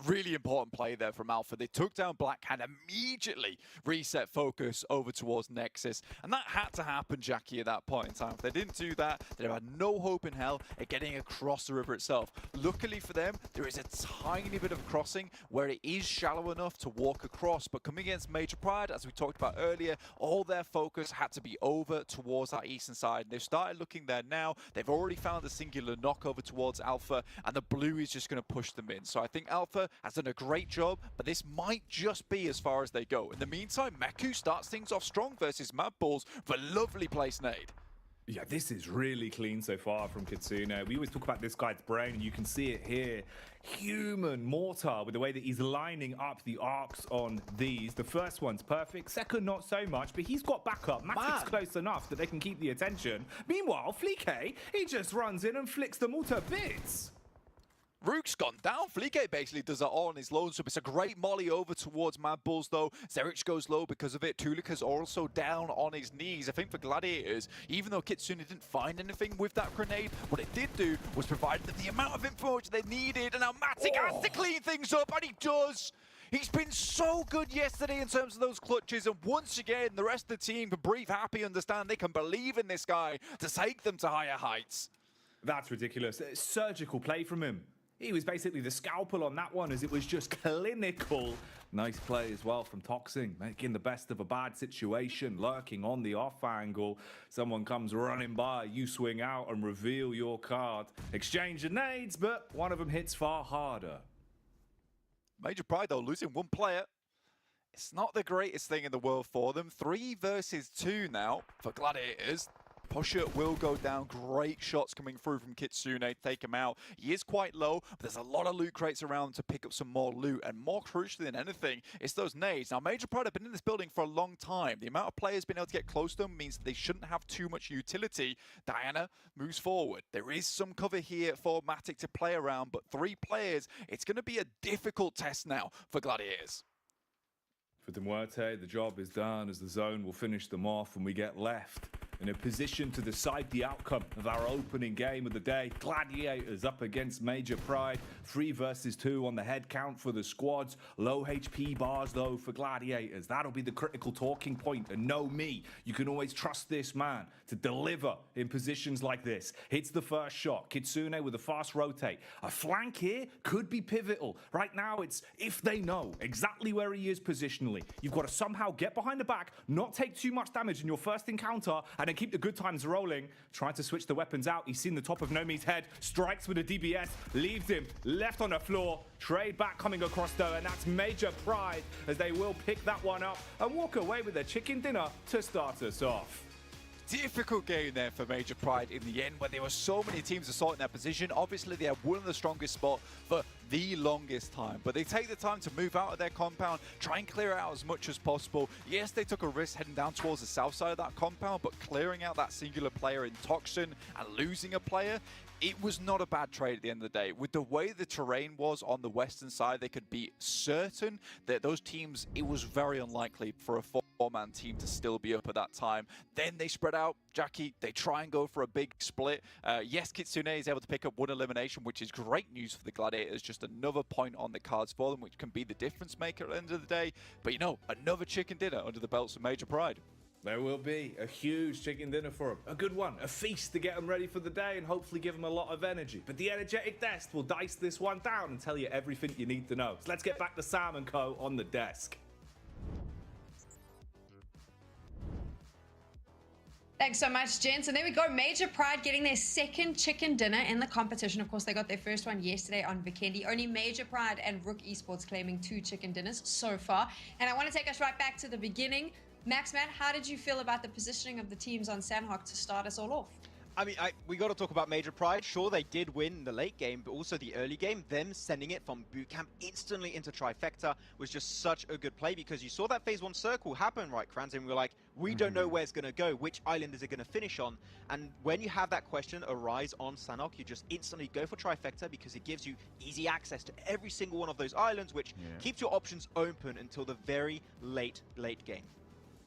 Really important play there from Alpha. They took down Blackhand, immediately reset focus over towards Nexus. And that had to happen, Jackie, at that point in time. If they didn't do that, they'd have no hope in hell at getting across the river itself. Luckily for them, there is a tiny bit of crossing where it is shallow enough to walk across. But coming against Major Pride, as we talked about earlier, all their focus had to be over towards that eastern side. They've started looking there now. They've already found the singular knock over towards Alpha, and the blue is just going to push them in. So I think Alpha has done a great job, but this might just be as far as they go. In the meantime, Meku starts things off strong versus MADBULLS for a lovely place nade.
Yeah, this is really clean so far from Kitsune. We always talk about this guy's brain, and you can see it here. Human mortar with the way that he's lining up the arcs on these. The first one's perfect, second not so much, but he's got backup. Matic's close enough that they can keep the attention. Meanwhile, Flique, he just runs in and flicks them all to bits.
Rook's gone down. Flique basically does that all on his lonesome. It's a great molly over towards MADBULLS, though. Zerich goes low because of it. Tulika's also down on his knees. I think for Gladiators, even though Kitsune didn't find anything with that grenade, what it did do was provide them the amount of info which they needed, and now Matic has to clean things up, and he does. He's been so good yesterday in terms of those clutches, and once again, the rest of the team can breathe happy, understand they can believe in this guy to take them to higher heights.
That's ridiculous. Surgical play from him. He was basically the scalpel on that one, as it was just clinical. Nice play as well from Toxing, making the best of a bad situation, lurking on the off angle. Someone comes running by, you swing out and reveal your card. Exchange of nades, but one of them hits far harder.
Major Pride, though, losing one player. It's not the greatest thing in the world for them. 3 versus 2 now for Gladiators. Pusher will go down. Great shots coming through from Kitsune to take him out. He is quite low, but there's a lot of loot crates around to pick up some more loot. And more crucially than anything, it's those nades. Now, Major Pride have been in this building for a long time. The amount of players being able to get close to them means that they shouldn't have too much utility. Diana moves forward. There is some cover here for Matic to play around, but 3 players, it's going to be a difficult test now for Gladiators.
For the MUERTE, the job is done as the zone will finish them off, and we get left in a position to decide the outcome of our opening game of the day. Gladiators up against Major Pride. 3 versus 2 on the head count for the squads. Low HP bars though for Gladiators. That'll be the critical talking point. And know me, you can always trust this man to deliver in positions like this. Hits the first shot. Kitsune with a fast rotate. A flank here could be pivotal. Right now it's if they know exactly where he is positionally. You've got to somehow get behind the back, not take too much damage in your first encounter, and then keep the good times rolling. Trying to switch the weapons out. He's seen the top of Nomi's head. Strikes with a DBS. Leaves him left on the floor. Trade back coming across though, and that's Major Pride as they will pick that one up and walk away with their chicken dinner to start us off.
Difficult game there for Major Pride in the end, where there were so many teams assaulting their position. Obviously, they have one of the strongest spot for the longest time, but they take the time to move out of their compound, try and clear out as much as possible. Yes, they took a risk heading down towards the south side of that compound, but clearing out that singular player in Toxin and losing a player, it was not a bad trade at the end of the day. With the way the terrain was on the western side, they could be certain that those teams, it was very unlikely for a four-man team to still be up at that time. Then they spread out. Jackie, they try and go for a big split. Yes, Kitsune is able to pick up 1 elimination, which is great news for the Gladiators. Just another point on the cards for them, which can be the difference maker at the end of the day. But you know, another chicken dinner under the belts of Major Pride.
There will be a huge chicken dinner for them. A good one, a feast to get them ready for the day and hopefully give them a lot of energy. But the energetic desk will dice this one down and tell you everything you need to know. So let's get back to Sam and Co on the desk.
Thanks so much, gents. And there we go. Major Pride getting their second chicken dinner in the competition. Of course, they got their first one yesterday on Vikendi. Only Major Pride and Rook Esports claiming 2 chicken dinners so far. And I want to take us right back to the beginning. Max, man, how did you feel about the positioning of the teams on Sandhawk to start us all off?
I mean, we got to talk about Major Pride. Sure, they did win the late game, but also the early game. Them sending it from boot camp instantly into Trifecta was just such a good play, because you saw that phase 1 circle happen, right, Kranz? And we were like, we don't know where it's going to go. Which island is it going to finish on? And when you have that question arise on Sandhawk, you just instantly go for Trifecta, because it gives you easy access to every single one of those islands, which keeps your options open until the very late game.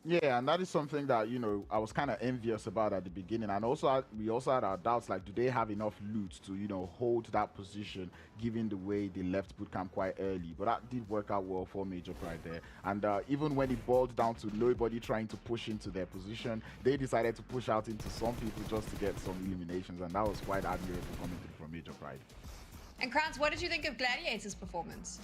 Yeah, and that is something that, you know, I was kind of envious about at the beginning. And also, we also had our doubts, like, do they have enough loot to, you know, hold that position, given the way they left bootcamp quite early. But that did work out well for Major Pride there. And even when it boiled down to nobody trying to push into their position, they decided to push out into some people just to get some eliminations. And that was quite admirable coming through from Major Pride.
And Kranz, what did you think of Gladiators' performance?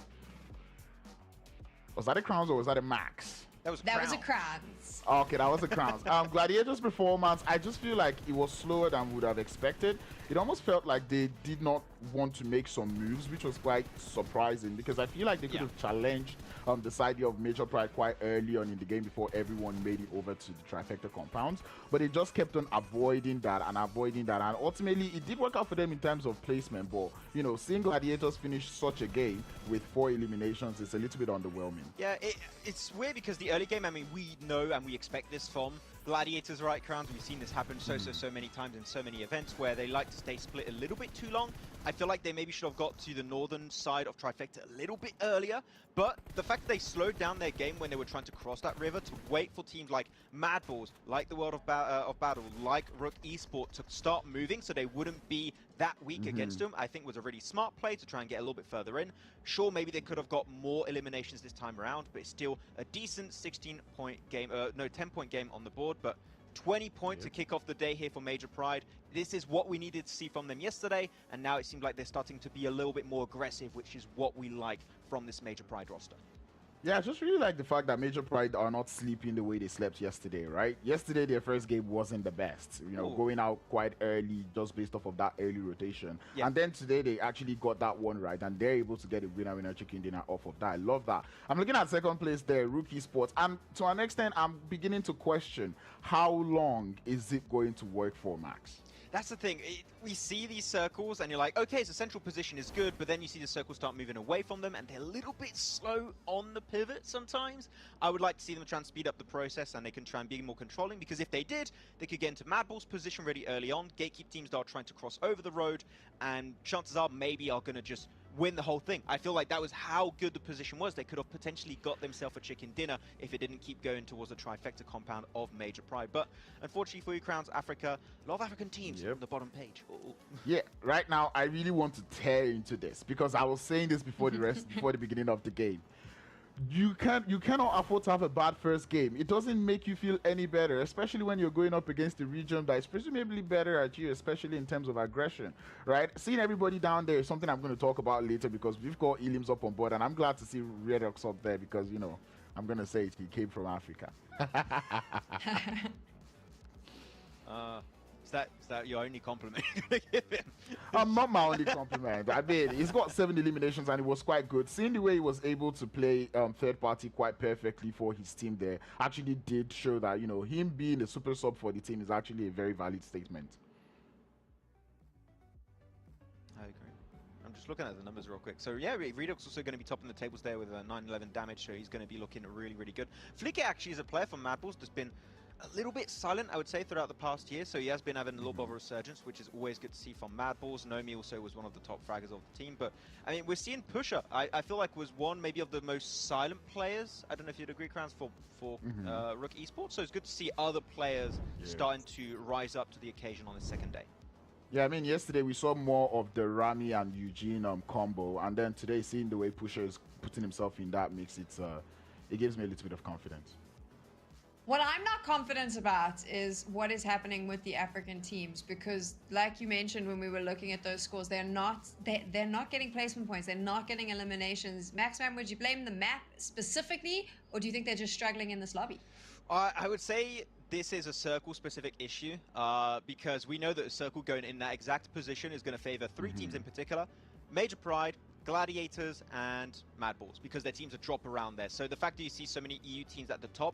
Was that a Crowns or was that a Max?
That was a Kranz.
Okay, that was a Crowns. Gladiators' performance, I just feel like it was slower than we would have expected. It almost felt like they did not want to make some moves, which was quite surprising, because I feel like they could have challenged the side of Major Pride quite early on in the game before everyone made it over to the Trifecta compounds. But they just kept on avoiding that, and ultimately it did work out for them in terms of placement. But, you know, seeing Gladiators finish such a game with 4 eliminations is a little bit underwhelming.
Yeah, it's weird, because the early game, I mean, we know and we expect this from Gladiators, right, Crowns? We've seen this happen so many times in so many events where they like to stay split a little bit too long. I feel like they maybe should have got to the northern side of Trifecta a little bit earlier, but the fact that they slowed down their game when they were trying to cross that river to wait for teams like MADBULLS, like the World of Battle, like Rook Esports to start moving so they wouldn't be that weak against them, I think was a really smart play to try and get a little bit further in. Sure, maybe they could have got more eliminations this time around, but it's still a decent 16-point game, 10-point game on the board, but 20 points to kick off the day here for Major Pride. This is what we needed to see from them yesterday, and now it seems like they're starting to be a little bit more aggressive, which is what we like from this Major Pride roster.
Yeah, I just really like the fact that Major Pride are not sleeping the way they slept yesterday, right? Yesterday, their first game wasn't the best, you know, going out quite early just based off of that early rotation. Yeah. And then today, they actually got that one right, and they're able to get a winner chicken dinner off of that. I love that. I'm looking at second place there, Rook Esports, and to an extent, I'm beginning to question how long is it going to work for, Max?
That's the thing. We see these circles and you're like, okay, so central position is good, but then you see the circles start moving away from them and they're a little bit slow on the pivot sometimes. I would like to see them try and speed up the process and they can try and be more controlling, because if they did, they could get into MADBULLS position really early on. Gatekeep teams that are trying to cross over the road, and chances are maybe are going to just win the whole thing. I feel like that was how good the position was. They could have potentially got themselves a chicken dinner if it didn't keep going towards the trifecta compound of Major Pride. But unfortunately for you, Crowns Africa, a lot of African teams on the bottom page. Ooh.
Yeah, right now I really want to tear into this because I was saying this before before the beginning of the game. You cannot afford to have a bad first game. It doesn't make you feel any better, especially when you're going up against a region that is presumably better at you, especially in terms of aggression, right? Seeing everybody down there is something I'm going to talk about later because we've got Elim's up on board, and I'm glad to see Redox up there because, you know, I'm going to say it, he came from Africa.
Is that your only compliment you're going to give him?
Not my only compliment. I mean, he's got 7 eliminations and it was quite good. Seeing the way he was able to play third party quite perfectly for his team there actually did show that, you know, him being a super sub for the team is actually a very valid statement.
I agree. I'm just looking at the numbers real quick. So yeah, Redox also going to be topping the tables there with 911 damage, so he's going to be looking really, really good. Flicker actually is a player from MADBULLS that's been a little bit silent, I would say, throughout the past year. So he has been having a little bit of a resurgence, which is always good to see from MADBULLS. Nomi also was one of the top fraggers of the team. But, I mean, we're seeing Pusher. I feel like was one maybe of the most silent players. I don't know if you'd agree, Crowns, for Rook Esports. So it's good to see other players starting to rise up to the occasion on the second day.
Yeah, I mean, yesterday we saw more of the Rami and Eugene combo. And then today, seeing the way Pusher is putting himself in that mix, it gives me a little bit of confidence.
What I'm not confident about is what is happening with the African teams, because like you mentioned when we were looking at those scores, they're not getting placement points, they're not getting eliminations. Maxman, would you blame the map specifically, or do you think they're just struggling in this lobby?
I would say this is a circle specific issue because we know that a circle going in that exact position is going to favor 3 teams in particular: Major Pride, Gladiators, and MADBULLS, because their teams are drop around there. So the fact that you see so many EU teams at the top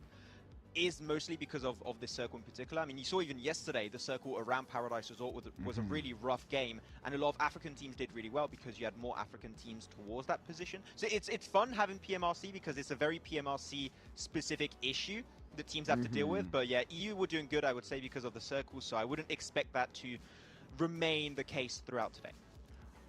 is mostly because of this circle in particular. I mean, you saw even yesterday, the circle around Paradise Resort was a really rough game, and a lot of African teams did really well because you had more African teams towards that position. So it's fun having PMRC because it's a very PMRC specific issue that teams have to deal with. But yeah, EU were doing good, I would say, because of the circle, so I wouldn't expect that to remain the case throughout today.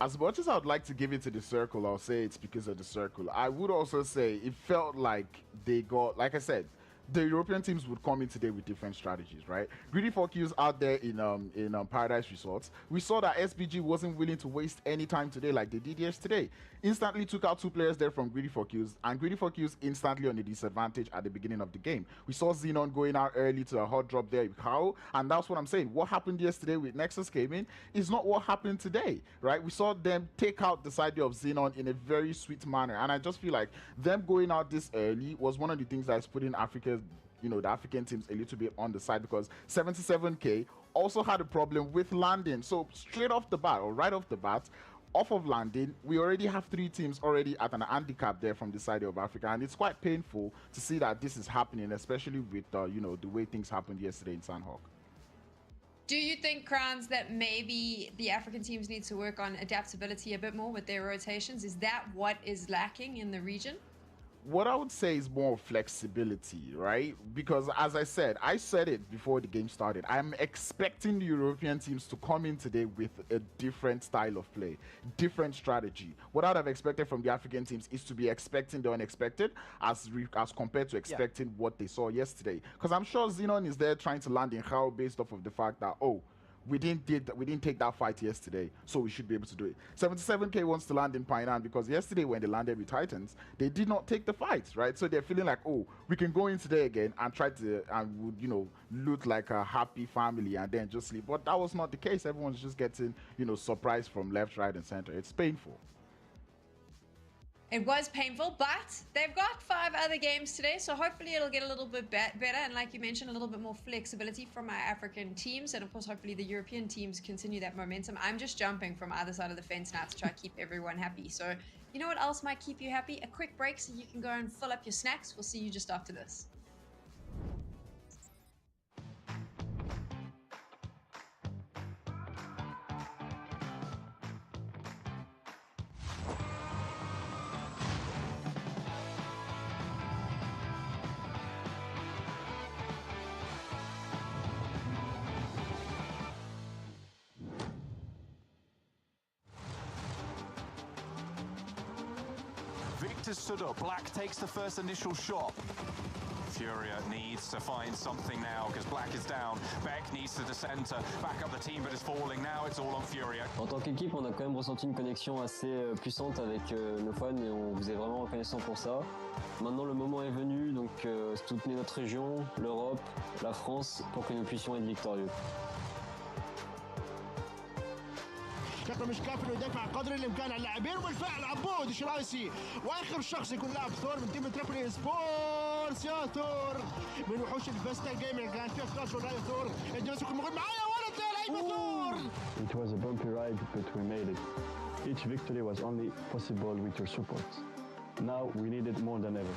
As much as I would like to give it to the circle, I'll say it's because of the circle. I would also say it felt like they got, like I said, the European teams would come in today with different strategies, right? Greedy for Qs out there in Paradise Resorts. We saw that SBG wasn't willing to waste any time today like they did yesterday. Instantly took out 2 players there from Greedy for Qs, and Greedy for Qs instantly on a disadvantage at the beginning of the game. We saw Xenon going out early to a hot drop there with How, and that's what I'm saying. What happened yesterday with Nexus came in is not what happened today, right? We saw them take out the side of Xenon in a very sweet manner, and I just feel like them going out this early was one of the things that's putting Africa's, you know, the African teams a little bit on the side, because 77K also had a problem with landing. So straight off the bat, or right off the bat, off of landing, we already have 3 teams already at an handicap there from the side of Africa, and it's quite painful to see that this is happening, especially with you know, the way things happened yesterday in Sandhawk.
Do you think, Crowns, that maybe the African teams need to work on adaptability a bit more with their rotations? Is that what is lacking in the region?
What I would say is more flexibility, right? Because as I said it before the game started, I'm expecting the European teams to come in today with a different style of play, different strategy. What I'd have expected from the African teams is to be expecting the unexpected as compared to expecting what they saw yesterday. Because I'm sure Xenon is there trying to land in How based off of the fact that, oh, we didn't take that fight yesterday, so we should be able to do it. 77K wants to land in Painan because yesterday when they landed with Titans, they did not take the fight, right? So they're feeling like, oh, we can go in today again and try to, and would, you know, look like a happy family and then just sleep. But that was not the case. Everyone's just getting, you know, surprised from left, right, and center. It's painful.
It was painful, but they've got 5 other games today, so hopefully it'll get a little bit better, and like you mentioned, a little bit more flexibility from our African teams, and of course hopefully the European teams continue that momentum. I'm just jumping from either side of the fence now to try to keep everyone happy. So you know what else might keep you happy? A quick break so you can go and fill up your snacks. We'll see you just after this.
Gladiators stood up. Black takes the first initial shot. Furia needs to find something now because Black is down. Beck needs to descend to back up the team, but is falling now. It's all on Furia.
En tant qu'équipe, on a quand même ressenti une connexion assez puissante avec nos fans et on vous est vraiment reconnaissant pour ça. Maintenant, le moment est venu, donc soutenez notre région, l'Europe, la France, pour que nous puissions être victorieux.
شكله مش كافي انه يدافع قدر الامكان عن اللاعبين وبالفعل عبود شراسي واخر شخص يكون لاعب ثور من تيم تريبل سبورتس يا ثور من وحوش الفيستا جيمنج كان فيها كلاش ورايا ثور الجلسه يكون موجود معايا ولد لعيبه ثور.
It was a bumpy ride, but we made it. Each victory was only possible with your support. Now we need it more than ever.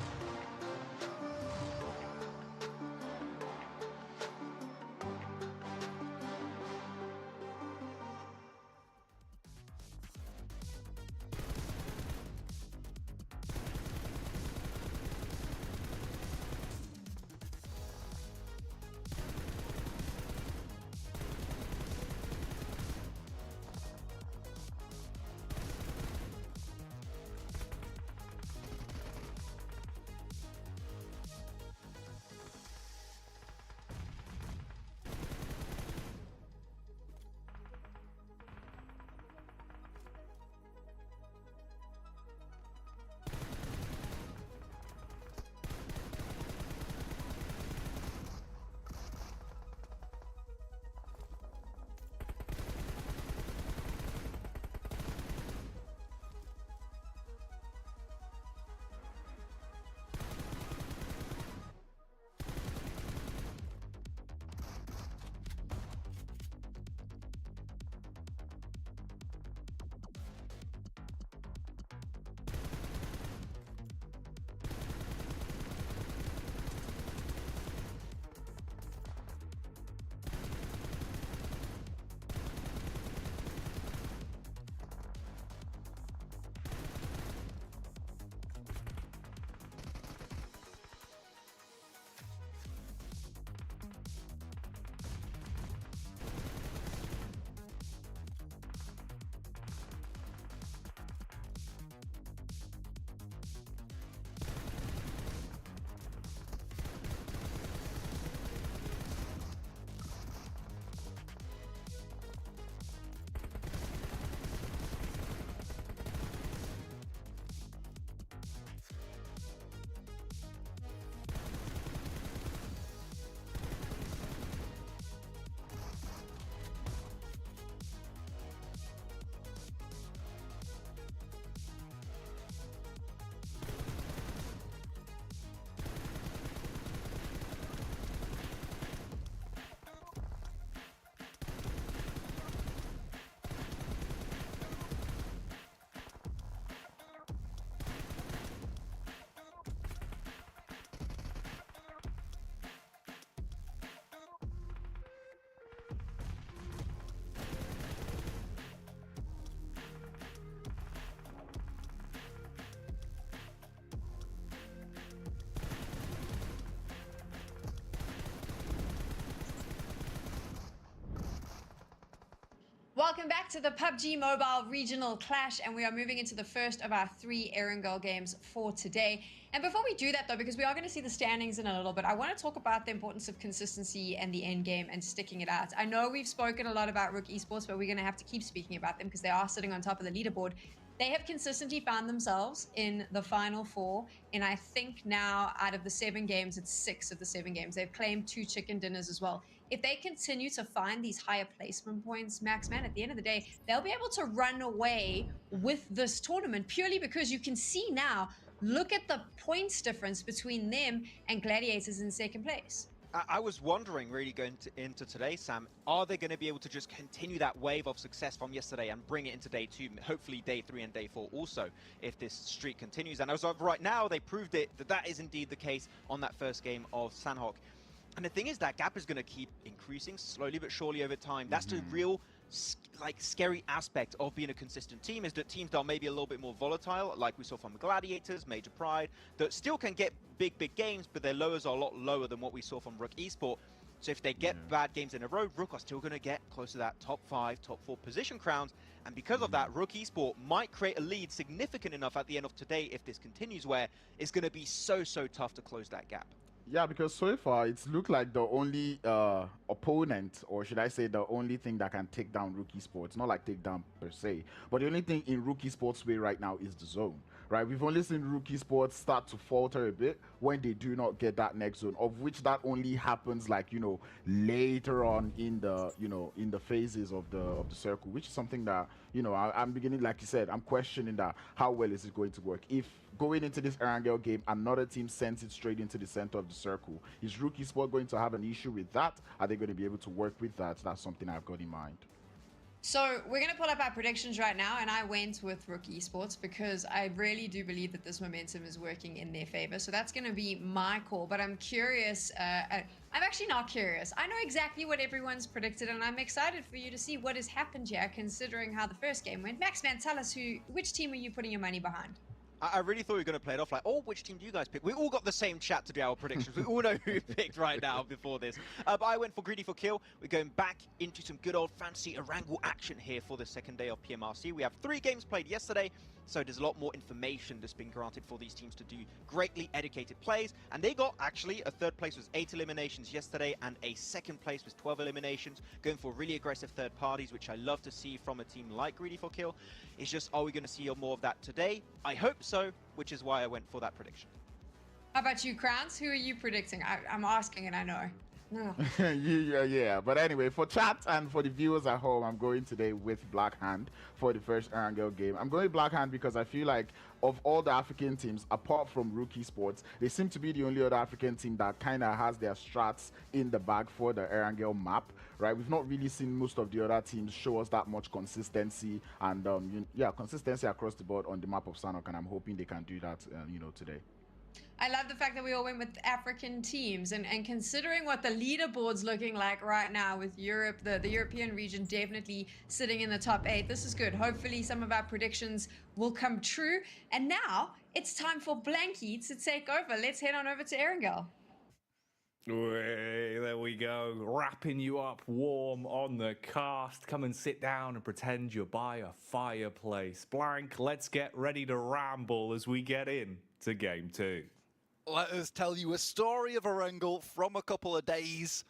Welcome back to the PUBG Mobile Regional Clash, and we are moving into the first of our 3 Erangel games for today. And before we do that though, because we are going to see the standings in a little bit, I want to talk about the importance of consistency and the end game and sticking it out. I know we've spoken a lot about Rook Esports, but we're going to have to keep speaking about them because they are sitting on top of the leaderboard. They have consistently found themselves in the final 4, and I think now out of the 7 games, it's 6 of the 7 games. They've claimed 2 chicken dinners as well. If they continue to find these higher placement points, Max, man, at the end of the day, they'll be able to run away with this tournament purely because you can see now, look at the points difference between them and Gladiators in second place.
I was wondering, really going into today, Sam, are they going to be able to just continue that wave of success from yesterday and bring it into day 2, hopefully day 3 and day 4 also, if this streak continues? And as of right now, they proved it that is indeed the case on that first game of Sanhok. And the thing is, that gap is going to keep increasing slowly but surely over time. That's the real scary aspect of being a consistent team, is that teams that are maybe a little bit more volatile, like we saw from Gladiators, Major Pride, that still can get big games, but their lowers are a lot lower than what we saw from Rook Esports. So if they get bad games in a row, Rook are still going to get close to that top 5, top 4 position crowns. And because of that, Rook Esports might create a lead significant enough at the end of today if this continues, where it's going to be so tough to close that gap.
Yeah, because so far it's looked like the only opponent, or should I say the only thing that can take down Rook Esports, not like take down per se, but the only thing in Rook Esports' way right now is the zone, right? We've only seen Rook Esports start to falter a bit when they do not get that next zone, of which that only happens like, you know, later on in the, you know, in the phases of the circle, which is something that, you know, I'm beginning, like you said, I'm questioning that how well is it going to work. If going into this Erangel game, another team sends it straight into the center of the circle, is Rook Esports going to have an issue with that? Are they going to be able to work with that? That's something I've got in mind.
So we're going to pull up our predictions right now, and I went with Rook Esports because I really do believe that this momentum is working in their favor. So that's going to be my call, but I'm curious. I'm actually not curious. I know exactly what everyone's predicted, and I'm excited for you to see what has happened here, considering how the first game went. Maxman, tell us which team are you putting your money behind?
I really thought we were going to play it off like, oh, which team do you guys pick? We all got the same chat to do our predictions. We all know who we picked right now before this. But I went for Greedy for Kill. We're going back into some good old fancy Erangel action here for the second day of PMRC. We have 3 games played yesterday, so there's a lot more information that's been granted for these teams to do greatly educated plays. And they got actually a 3rd place was 8 eliminations yesterday, and a 2nd place was 12 eliminations, going for really aggressive third parties, which I love to see from a team like Greedy for Kill. It's just, are we going to see more of that today? I hope so, which is why I went for that prediction.
How about you, Crowns? Who are you predicting? I'm asking, and I know. No.
yeah. But anyway, for chat and for the viewers at home, I'm going today with Black Hand for the first Erangel game. I'm going with Black Hand because I feel like of all the African teams, apart from Rook Esports, they seem to be the only other African team that kind of has their strats in the bag for the Erangel map, right? We've not really seen most of the other teams show us that much consistency and, consistency across the board on the map of Sanhok, and I'm hoping they can do that, today.
I love the fact that we all went with African teams, and considering what the leaderboard's looking like right now with Europe, the European region definitely sitting in the top 8. This is good. Hopefully some of our predictions will come true. And now it's time for Blanky to take over. Let's head on over to Erangel.
There we go, wrapping you up warm on the cast. Come and sit down and pretend you're by a fireplace. Blank, let's get ready to ramble as we get in to game 2.
Let us tell you a story of Erangel from a couple of days.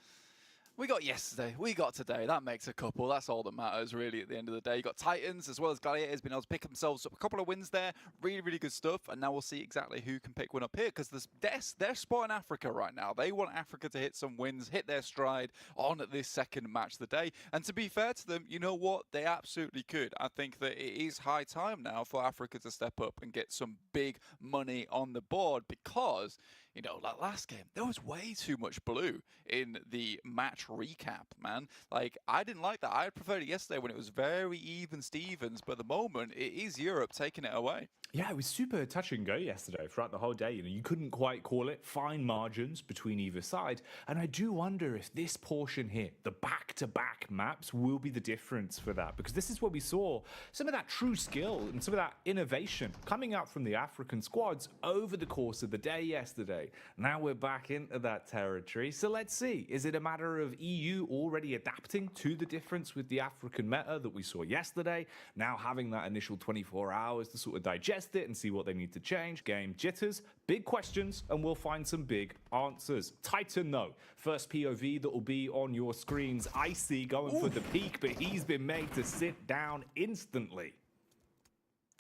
We got yesterday, we got today. That makes a couple. That's all that matters, really, at the end of the day. You got Titans as well as Gladiators being able to pick themselves up a couple of wins there. Really, really good stuff. And now we'll see exactly who can pick one up here, because they're spotting Africa right now. They want Africa to hit some wins, hit their stride on this second match of the day. And to be fair to them, you know what? They absolutely could. I think that it is high time now for Africa to step up and get some big money on the board, because, you know, that last game, there was way too much blue in the match recap, man. Like, I didn't like that. I preferred it yesterday when it was very even Stevens, but at the moment, it is Europe taking it away.
Yeah, it was super touch and go yesterday throughout the whole day. You know, you couldn't quite call it. Fine margins between either side. And I do wonder if this portion here, the back-to-back maps, will be the difference for that. Because this is where we saw some of that true skill and some of that innovation coming out from the African squads over the course of the day yesterday. Now we're back into that territory. So let's see. Is it a matter of EU already adapting to the difference with the African meta that we saw yesterday? Now having that initial 24 hours to sort of digest it and see what they need to change. Game jitters, big questions, and we'll find some big answers. Titan, though, first POV that will be on your screens. Icy going for the peak, but he's been made to sit down instantly.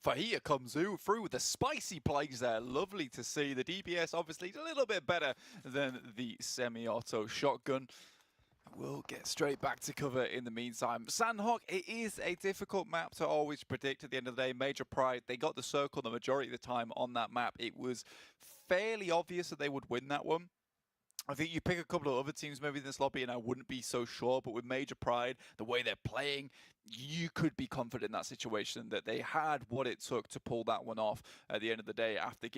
Fahia comes through with the spicy plays there. Lovely to see. The DPS obviously a little bit better than the semi-auto shotgun. We'll get straight back to cover in the meantime. Sanhok, it is a difficult map to always predict at the end of the day. Major Pride, they got the circle the majority of the time on that map. It was fairly obvious that they would win that one. I think you pick a couple of other teams maybe in this lobby and I wouldn't be so sure, but with Major Pride, the way they're playing, you could be confident in that situation that they had what it took to pull that one off at the end of the day after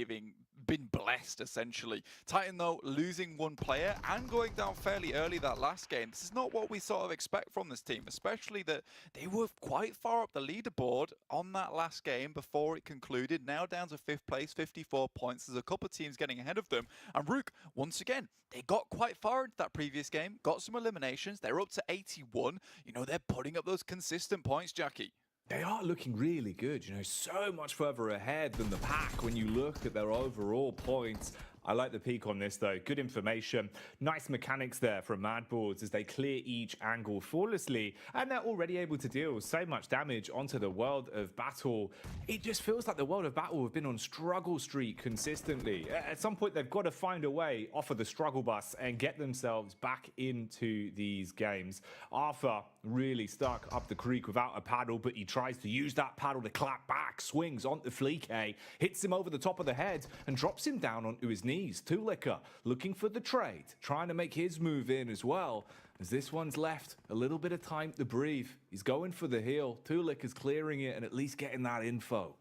been blessed, essentially. Titan, though, losing one player and going down fairly early that last game. This is not what we sort of expect from this team, especially that they were quite far up the leaderboard on that last game before it concluded. Now down to 5th place, 54 points. There's a couple of teams getting ahead of them. And Rook, once again, they got quite far into that previous game, got some eliminations. They're up to 81. You know, they're putting up those consistent points, Jackie.
They are looking really good, you know, so much further ahead than the pack when you look at their overall points. I like the peak on this, though. Good information. Nice mechanics there from MADBULLS as they clear each angle flawlessly, and they're already able to deal so much damage onto the World of Battle. It just feels like the World of Battle have been on struggle streak consistently. At some point, they've got to find a way off of the struggle bus and get themselves back into these games. Arthur really stuck up the creek without a paddle, but he tries to use that paddle to clap back, swings onto Fleek, hits him over the top of the head, and drops him down onto his knees. Tulica looking for the trade, trying to make his move in as well, as this one's left a little bit of time to breathe. He's going for the heal. Tulica's clearing it and at least getting that info.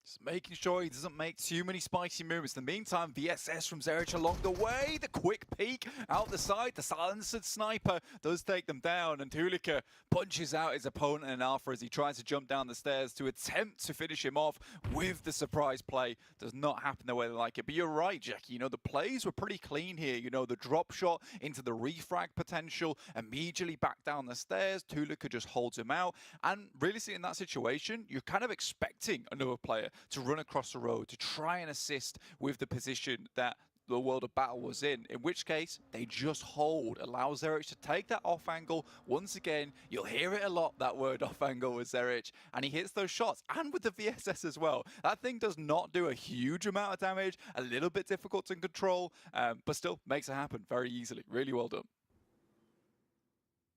Just making sure he doesn't make too many spicy movements. In the meantime, VSS from Zerich along the way. The quick peek out the side. The silenced sniper does take them down. And Tulica punches out his opponent in Alpha as he tries to jump down the stairs to attempt to finish him off with the surprise play. Does not happen the way they like it. But you're right, Jackie. You know, the plays were pretty clean here. You know, the drop shot into the refrag potential. Immediately back down the stairs. Tulica just holds him out. And really, in that situation, you're kind of expecting another player to run across the road, to try and assist with the position that the World of Battle was in which case they just hold, allows Zerich to take that off angle. Once again, you'll hear it a lot, that word off angle with Zerich, and he hits those shots, and with the VSS as well. That thing does not do a huge amount of damage, a little bit difficult to control, but still makes it happen very easily. Really well done.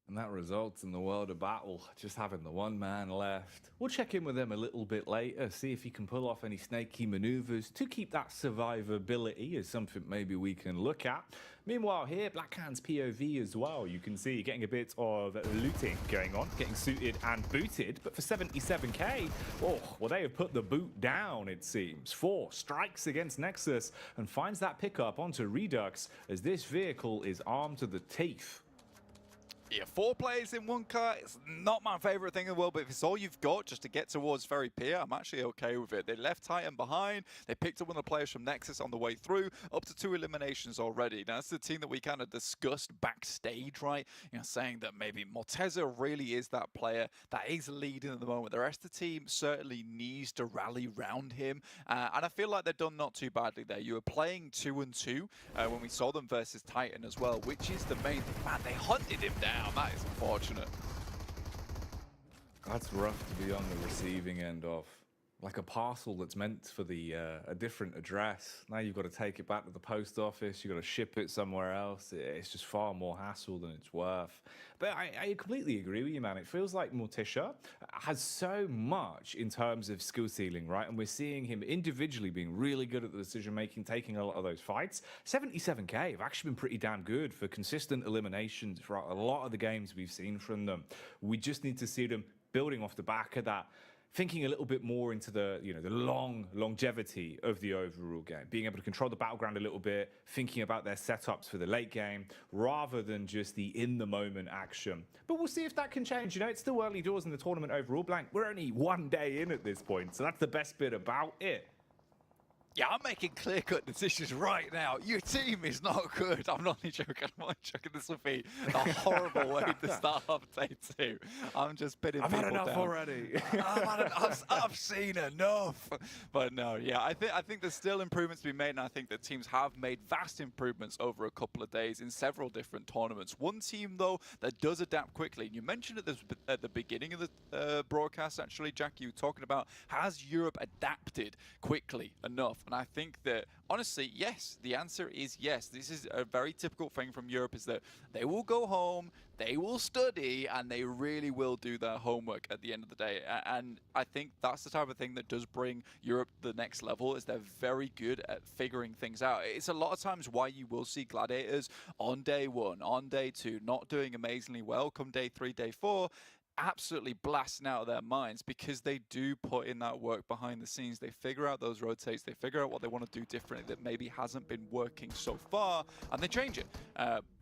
And that results in the World of Battle just having the one man left. We'll check in with him a little bit later, see if he can pull off any snaky maneuvers to keep that survivability as something maybe we can look at. Meanwhile here, Blackhand's POV as well. You can see getting a bit of looting going on, getting suited and booted. But for 77k, oh, well, they have put the boot down, it seems. 4 strikes against Nexus and finds that pickup onto Redux as this vehicle is armed to the teeth.
Yeah, 4 players in one car, it's not my favorite thing in the world, but if it's all you've got just to get towards Ferry Pier, I'm actually okay with it. They left Titan behind, they picked up one of the players from Nexus on the way through, up to 2 eliminations already. Now, that's the team that we kind of discussed backstage, right? You know, saying that maybe Morteza really is that player that is leading at the moment. The rest of the team certainly needs to rally round him, and I feel like they've done not too badly there. You were playing 2-2 when we saw them versus Titan as well, which is the main thing. Man, they hunted him down. That is unfortunate.
That's rough to be on the receiving end of. Like a parcel that's meant for the a different address. Now you've got to take it back to the post office. You've got to ship it somewhere else. It's just far more hassle than it's worth. But I completely agree with you, man. It feels like Morticia has so much in terms of skill ceiling, right? And we're seeing him individually being really good at the decision making, taking a lot of those fights. 77k have actually been pretty damn good for consistent eliminations throughout a lot of the games we've seen from them. We just need to see them building off the back of that, thinking a little bit more into the, you know, the longevity of the overall game, being able to control the battleground a little bit, thinking about their setups for the late game, rather than just the in-the-moment action. But we'll see if that can change. You know, it's still early doors in the tournament overall, Blank. We're only 1 day in at this point, so that's the best bit about it.
Yeah, I'm making clear-cut decisions right now. Your team is not good. I'm not only joking. I'm not joking. This will be a horrible way to start off day 2. I'm just pitting people down.
I've had enough already.
I've seen enough. But no, yeah, I think there's still improvements to be made, and I think that teams have made vast improvements over a couple of days in several different tournaments. One team, though, that does adapt quickly, and you mentioned it at the beginning of the broadcast, actually, Jack, you were talking about, has Europe adapted quickly enough? And I think that, honestly, yes, the answer is yes. This is a very typical thing from Europe, is that they will go home, they will study, and they really will do their homework at the end of the day. And I think that's the type of thing that does bring Europe to the next level, is they're very good at figuring things out. It's a lot of times why you will see Gladiators on day 1, on day 2, not doing amazingly well. Come day 3, day 4, absolutely blasting out of their minds because they do put in that work behind the scenes. They figure out those rotates, they figure out what they want to do differently that maybe hasn't been working so far, and they change it.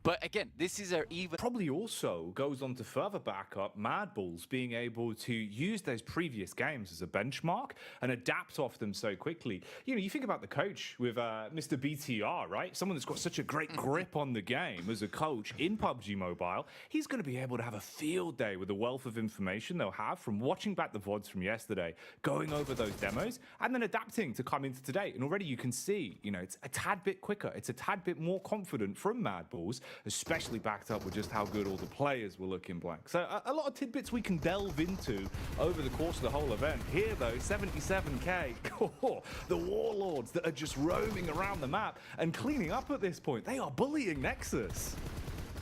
But again, this is even
probably also goes on to further back up MADBULLS being able to use those previous games as a benchmark and adapt off them so quickly. You know, you think about the coach with Mr. BTR, right? Someone that's got such a great grip on the game as a coach in PUBG Mobile. He's going to be able to have a field day with the wealth of information they'll have from watching back the VODs from yesterday, going over those demos, and then adapting to come into today. And already you can see, you know, it's a tad bit quicker. It's a tad bit more confident from MADBULLS, especially backed up with just how good all the players were looking, Blank. So a lot of tidbits we can delve into over the course of the whole event. Here, though, 77k. The warlords that are just roaming around the map and cleaning up at this point. They are bullying NEXUS.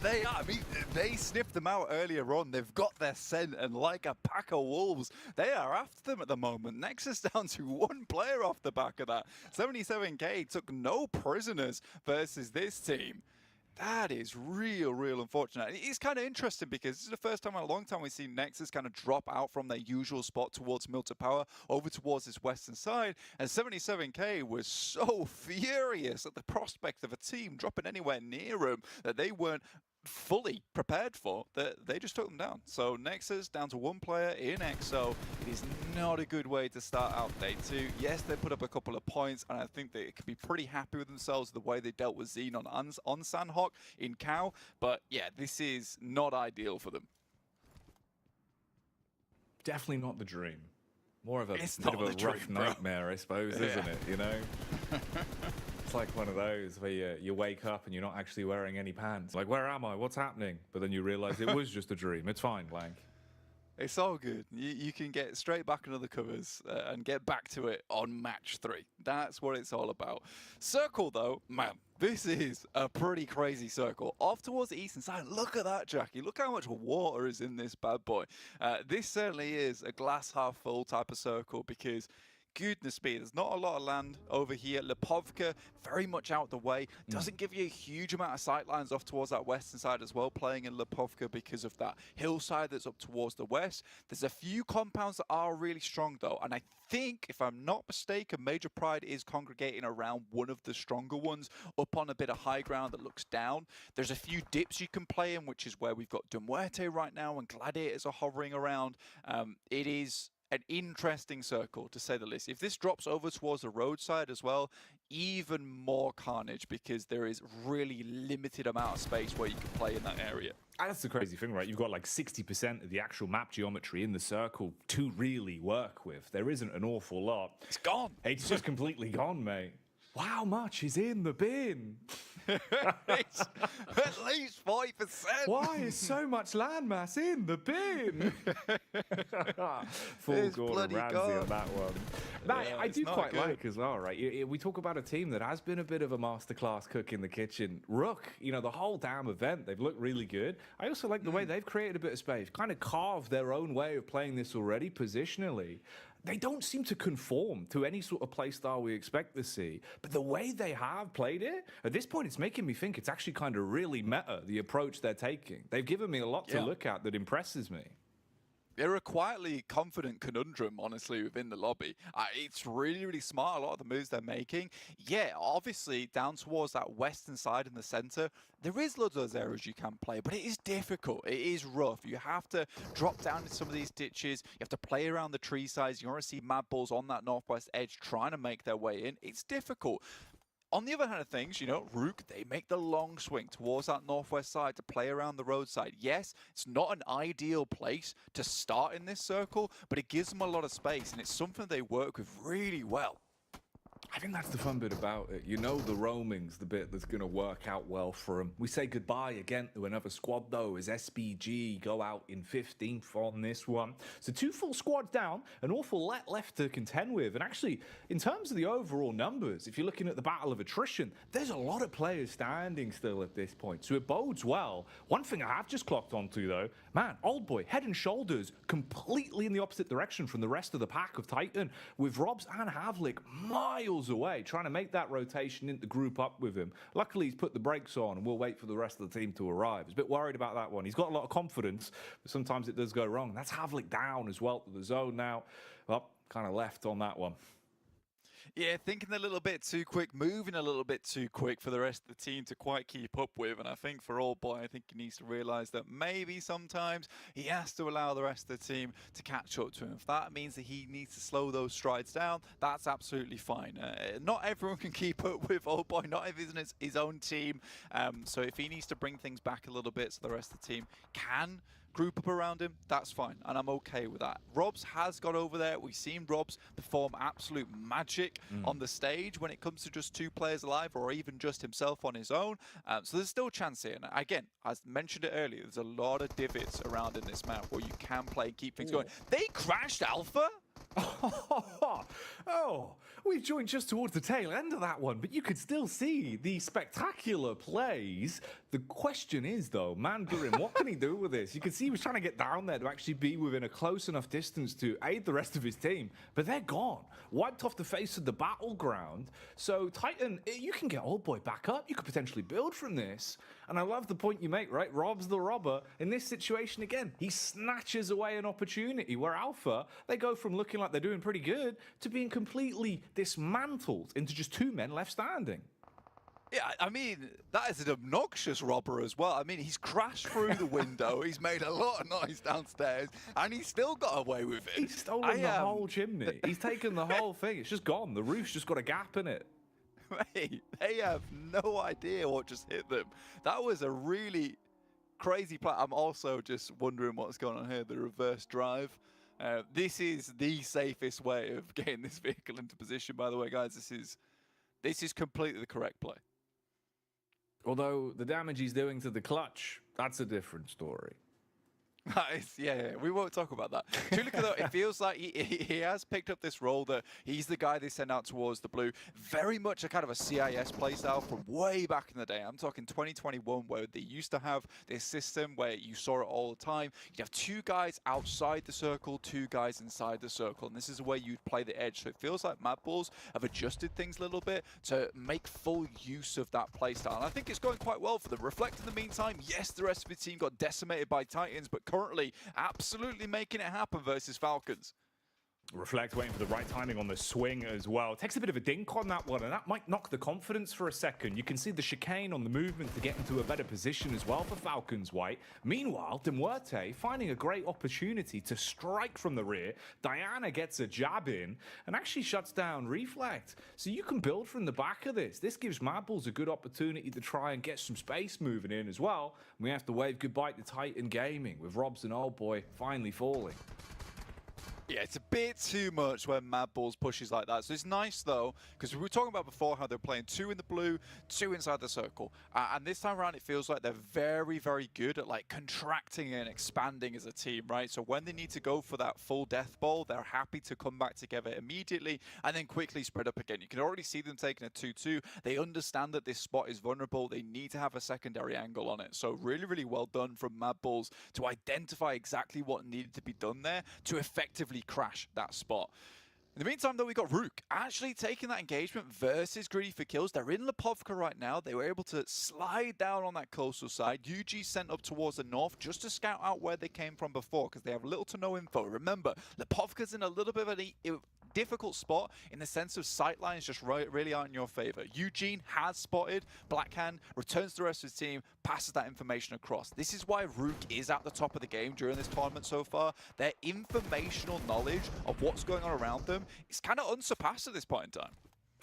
They are. I mean, they sniffed them out earlier on. They've got their scent, and like a pack of wolves, they are after them at the moment. NEXUS down to one player off the back of that. 77k took no prisoners versus this team. That is real unfortunate. It's kind of interesting because this is the first time in a long time we've seen NEXUS kind of drop out from their usual spot towards MUERTE Power over towards this western side. And 77k was so furious at the prospect of a team dropping anywhere near them that they weren't fully prepared for, that they just took them down. So NEXUS down to one player in EXO. It is not a good way to start out day 2. Yes, they put up a couple of points, and I think they could be pretty happy with themselves the way they dealt with Xenon on Sandhawk in Cow. But yeah, this is not ideal for them.
Definitely not the dream. More of a bit of a rough nightmare, I suppose, isn't it? You know? It's like one of those where you wake up and you're not actually wearing any pants. Like, where am I? What's happening? But then you realize it was just a dream. It's fine, Blank.
It's all good. You can get straight back under the covers and get back to it on match 3. That's what it's all about. Circle, though, man, this is a pretty crazy circle. Off towards the eastern side, look at that, Jackie. Look how much water is in this bad boy. This certainly is a glass half full type of circle because goodness me, there's not a lot of land over here. Lipovka, very much out the way. Doesn't give you a huge amount of sight lines off towards that western side as well, playing in Lipovka because of that hillside that's up towards the west. There's a few compounds that are really strong, though, and I think, if I'm not mistaken, Major Pride is congregating around one of the stronger ones up on a bit of high ground that looks down. There's a few dips you can play in, which is where we've got MUERTE right now, and Gladiators are hovering around. It is an interesting circle, to say the least. If this drops over towards the roadside as well, even more carnage because there is really limited amount of space where you can play in that area.
And that's the crazy thing, right? You've got like 60% of the actual map geometry in the circle to really work with. There isn't an awful lot.
It's gone.
It's just completely gone, mate. How much is in the bin?
It's at least 5%.
Why is so much landmass in the bin? Full Gordon Ramsay on that one. That I do quite like as well, right? We talk about a team that has been a bit of a masterclass cook in the kitchen. Rook, you know, the whole damn event, they've looked really good. I also like the way they've created a bit of space, kind of carved their own way of playing this already positionally. They don't seem to conform to any sort of play style we expect to see, but the way they have played it, at this point, it's making me think it's actually kind of really meta, the approach they're taking. They've given me a lot to look at that impresses me.
They're a quietly confident conundrum, honestly, within the lobby. It's really smart, a lot of the moves they're making. Yeah, obviously, down towards that western side in the center, there is loads of those areas you can play, but it is difficult. It is rough. You have to drop down into some of these ditches. You have to play around the tree sides. You want to see MADBULLS on that northwest edge trying to make their way in. It's difficult. On the other hand of things, you know, Rook, they make the long swing towards that northwest side to play around the roadside. Yes, it's not an ideal place to start in this circle, but it gives them a lot of space, and it's something they work with really well.
I think that's the fun bit about it. You know, the roaming's the bit that's going to work out well for them. We say goodbye again to another squad, though, as SBG go out in 15th on this one. So 2 full squads down, an awful lot left to contend with. And actually, in terms of the overall numbers, if you're looking at the battle of attrition, there's a lot of players standing still at this point. So it bodes well. One thing I have just clocked onto, though, man, Old Boy, head and shoulders completely in the opposite direction from the rest of the pack of Titan, with Robs and Havlik miles miles away, trying to make that rotation into group up with him. Luckily, he's put the brakes on, and we'll wait for the rest of the team to arrive. I was a bit worried about that one. He's got a lot of confidence, but sometimes it does go wrong. That's Havlik down as well to the zone now. Well, kind of left on that one.
Yeah, thinking a little bit too quick, moving a little bit too quick for the rest of the team to quite keep up with. And I think for Old Boy, I think he needs to realise that maybe sometimes he has to allow the rest of the team to catch up to him. If that means that he needs to slow those strides down, that's absolutely fine. Not everyone can keep up with Old Boy, not even his own team. So if he needs to bring things back a little bit so the rest of the team can group up around him, that's fine, and I'm okay with that. Robs has got over there. We've seen Robs perform absolute magic on the stage when it comes to just 2 players alive, or even just himself on his own. So there's still a chance here. And again, as mentioned it earlier, there's a lot of divots around in this map where you can play and keep things going. They crashed Alpha?
Oh, we've joined just towards the tail end of that one, but you could still see the spectacular plays. The question is, though, Mandarin, what can he do with this? You can see he was trying to get down there to actually be within a close enough distance to aid the rest of his team, but they're gone. Wiped off the face of the battleground. So, Titan, you can get Old Boy back up. You could potentially build from this. And I love the point you make, right? Rob's the robber. In this situation, again, he snatches away an opportunity where Alpha, they go from looking like they're doing pretty good to being completely dismantled into just 2 men left standing.
Yeah, I mean, that is an obnoxious robber as well. I mean, he's crashed through the window, he's made a lot of noise downstairs, and he's still got away with it.
He's stolen the whole chimney. He's taken the whole thing. It's just gone. The roof's just got a gap in it.
Mate, they have no idea what just hit them. That was a really crazy play. I'm also just wondering what's going on here. The reverse drive. This is the safest way of getting this vehicle into position, by the way, guys. This is completely the correct play.
Although the damage he's doing to the clutch, that's a different story.
Yeah, we won't talk about that. Tulika, though, it feels like he has picked up this role that he's the guy they send out towards the blue. Very much a kind of a CIS playstyle from way back in the day. I'm talking 2021, where they used to have this system where you saw it all the time. You'd have 2 guys outside the circle, 2 guys inside the circle, and this is where you'd play the edge. So it feels like MADBULLS have adjusted things a little bit to make full use of that playstyle. And I think it's going quite well for them. Reflect in the meantime, yes, the rest of the team got decimated by Titans, but currently absolutely making it happen versus Falcons.
Reflect waiting for the right timing on the swing as well. Takes a bit of a dink on that one, and that might knock the confidence for a second. You can see the chicane on the movement to get into a better position as well for Falcons White. Meanwhile, MUERTE finding a great opportunity to strike from the rear. Diana gets a jab in and actually shuts down Reflect. So you can build from the back of this. This gives MADBULLS a good opportunity to try and get some space moving in as well. We have to wave goodbye to Titan Gaming with Robs and Old Boy finally falling.
Yeah, it's a bit too much when MADBULLS pushes like that. So it's nice, though, because we were talking about before how they're playing 2 in the blue, 2 inside the circle. And this time around, it feels like they're very, very good at, like, contracting and expanding as a team, right? So when they need to go for that full death ball, they're happy to come back together immediately and then quickly spread up again. You can already see them taking a 2-2. They understand that this spot is vulnerable. They need to have a secondary angle on it. So really, really well done from MADBULLS to identify exactly what needed to be done there to effectively crash that spot. In the meantime, though, we got Rook actually taking that engagement versus Greedy for kills. They're in Lipovka right now. They were able to slide down on that coastal side. UG sent up towards the north just to scout out where they came from before, because they have little to no info. Remember, Lipovka's in a little bit of a difficult spot in the sense of sight lines just really aren't in your favor. Eugene has spotted Blackhand, returns to the rest of his team, passes that information across. This is why Rook is at the top of the game during this tournament so far. Their informational knowledge of what's going on around them is kind of unsurpassed at this point in time.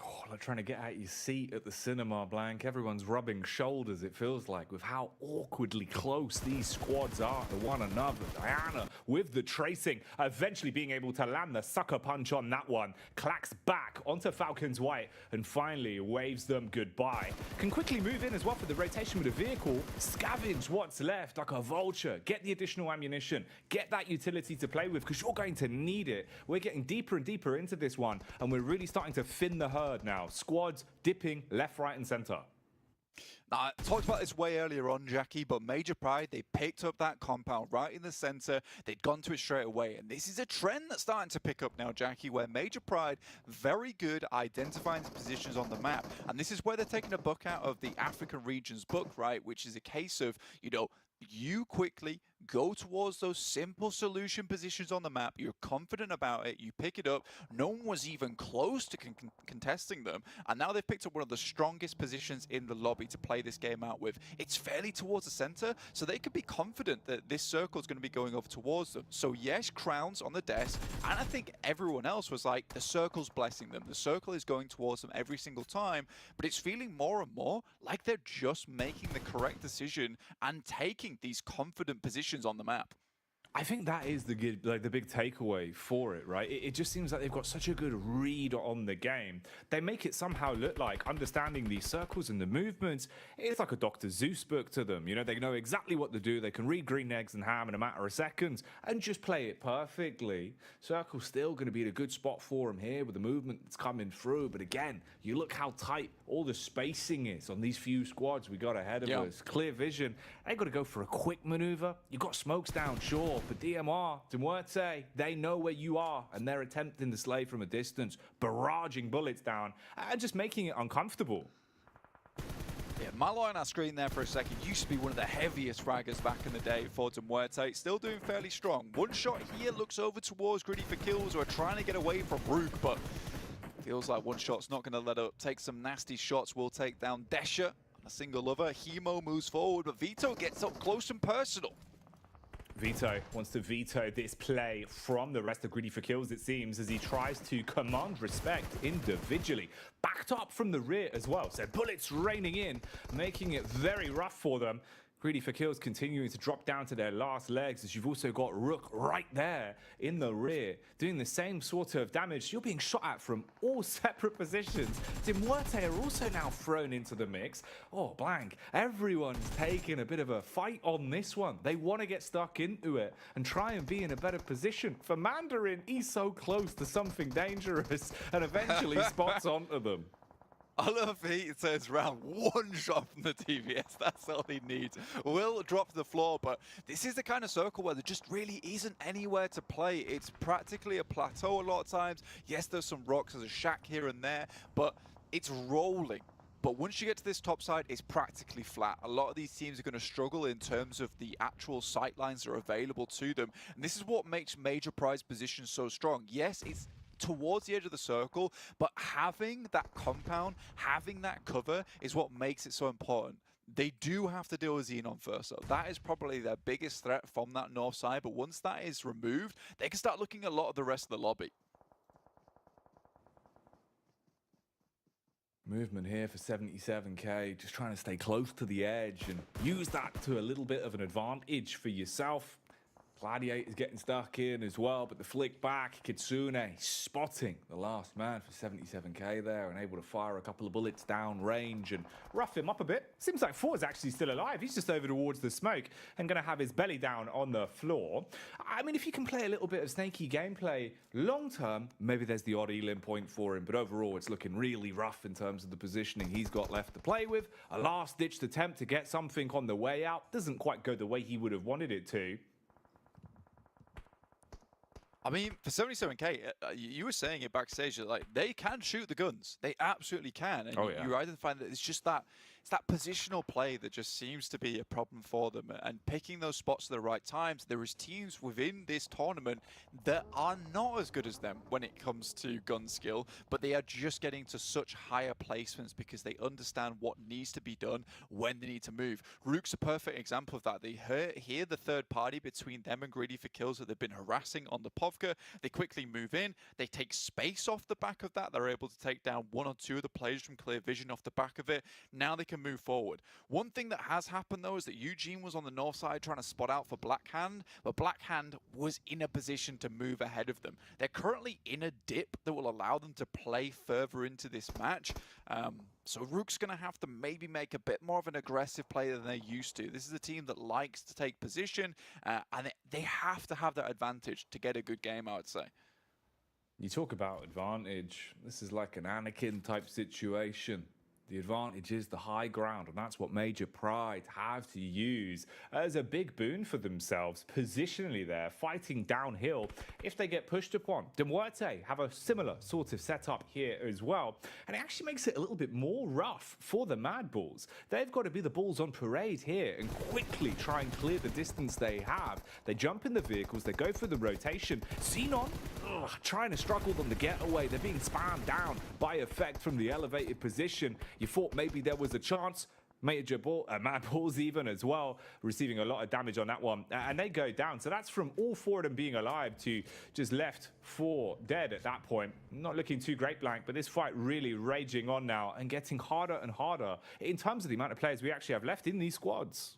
Oh, like trying to get out your seat at the cinema, Blank. Everyone's rubbing shoulders, it feels like, with how awkwardly close these squads are to one another. Diana with the tracing, eventually being able to land the sucker punch on that one. Clacks back onto Falcons White and finally waves them goodbye. Can quickly move in as well for the rotation with the vehicle. Scavenge what's left like a vulture. Get the additional ammunition. Get that utility to play with, because you're going to need it. We're getting deeper and deeper into this one, and we're really starting to thin the herd now. Squads dipping left, right, and center.
I talked about this way earlier on, Jackie, but Major Pride, they picked up that compound right in the center. They'd gone to it straight away. And this is a trend that's starting to pick up now, Jackie, where Major Pride, very good identifying positions on the map. And this is where they're taking a book out of the African regions book, right? Which is a case of, you know, you quickly go towards those simple solution positions on the map. You're confident about it. You pick it up. No one was even close to contesting them. And now they've picked up one of the strongest positions in the lobby to play this game out with. It's fairly towards the center, so they could be confident that this circle is going to be going over towards them. So yes, crowns on the desk. And I think everyone else was like, the circle's blessing them. The circle is going towards them every single time. But it's feeling more and more like they're just making the correct decision and taking these confident positions on the map.
I think that is the good, the big takeaway for it, right? It just seems like they've got such a good read on the game. They make it somehow look like understanding these circles and the movements, it's like a Dr. Zeus book to them. You know, they know exactly what to do. They can read green eggs and ham in a matter of seconds and just play it perfectly. Circle's still going to be in a good spot for them here with the movement that's coming through. But again, you look how tight all the spacing is on these few squads we got ahead of us. Clear vision. They got to go for a quick maneuver. You got smokes down, sure. For DMR, MUERTE, they know where you are, and they're attempting to slay from a distance, barraging bullets down, and just making it uncomfortable.
Yeah, Malo on our screen there for a second used to be one of the heaviest fraggers back in the day for MUERTE. Still doing fairly strong. One shot here looks over towards Greedy for Kills, who are trying to get away from Rook, but feels like one shot's not going to let up. Take some nasty shots. Will take down Desha. A single lover. Hemo moves forward, but Vito gets up close and personal.
Vito wants to veto this play from the rest of Greedy for Kills, it seems, as he tries to command respect individually. Backed up from the rear as well, so bullets raining in, making it very rough for them. Greedy for Kills continuing to drop down to their last legs, as you've also got Rook right there in the rear, doing the same sort of damage. You're being shot at from all separate positions. MUERTE are also now thrown into the mix. Oh, blank. Everyone's taking a bit of a fight on this one. They want to get stuck into it and try and be in a better position. For Mandarin, he's so close to something dangerous and eventually spots onto them.
I love he turns around, one shot from the TVS, that's all he needs. Will drop to the floor, but this is the kind of circle where there just really isn't anywhere to play. It's practically a plateau a lot of times. Yes, there's some rocks, there's a shack here and there, but it's rolling. But once you get to this top side, it's practically flat. A lot of these teams are going to struggle in terms of the actual sight lines that are available to them. And this is what makes Major Prize positions so strong. Yes, it's towards the edge of the circle, but having that compound, having that cover is what makes it so important. They do have to deal with Xenon first, so that is probably their biggest threat from that north side, but once that is removed, they can start looking at a lot of the rest of the lobby.
Movement here for 77k, just trying to stay close to the edge and use that to a little bit of an advantage for yourself. Gladiator's getting stuck in as well, but the flick back, Kitsune spotting the last man for 77k there and able to fire a couple of bullets down range and rough him up a bit. Seems like Four's actually still alive. He's just over towards the smoke and going to have his belly down on the floor. I mean, if you can play a little bit of snaky gameplay long term, maybe there's the odd elim point for him, but overall it's looking really rough in terms of the positioning he's got left to play with. A last-ditched attempt to get something on the way out. Doesn't quite go the way he would have wanted it to.
I mean, for 77k, you were saying it backstage that like they can shoot the guns. They absolutely can. And you identify that it's just that positional play that just seems to be a problem for them. And picking those spots at the right times, there is teams within this tournament that are not as good as them when it comes to gun skill, but they are just getting to such higher placements because they understand what needs to be done when they need to move. Rook's a perfect example of that. They hear the third party between them and Greedy for Kills that they've been harassing on the Povka. They quickly move in. They take space off the back of that. They're able to take down one or two of the players from Clear Vision off the back of it. Now they can move forward. One thing that has happened though is that Eugene was on the north side trying to spot out for Blackhand, but Blackhand was in a position to move ahead of them. They're currently in a dip that will allow them to play further into this match. So Rook's going to have to maybe make a bit more of an aggressive play than they're used to. This is a team that likes to take position, and they have to have that advantage to get a good game, I would say.
You talk about advantage. This is like an Anakin type situation. The advantage is the high ground, and that's what Major Pride have to use as a big boon for themselves, positionally there, fighting downhill if they get pushed upon. MUERTE have a similar sort of setup here as well, and it actually makes it a little bit more rough for the MADBULLS. They've got to be the balls on parade here and quickly try and clear the distance they have. They jump in the vehicles, they go for the rotation. Xenon, trying to struggle on the getaway. They're being spammed down by effect from the elevated position. You thought maybe there was a chance. MADBULLS even as well, receiving a lot of damage on that one, and they go down. So that's from all four of them being alive to just left for dead at that point. Not looking too great, Blank, but this fight really raging on now and getting harder and harder in terms of the amount of players we actually have left in these squads.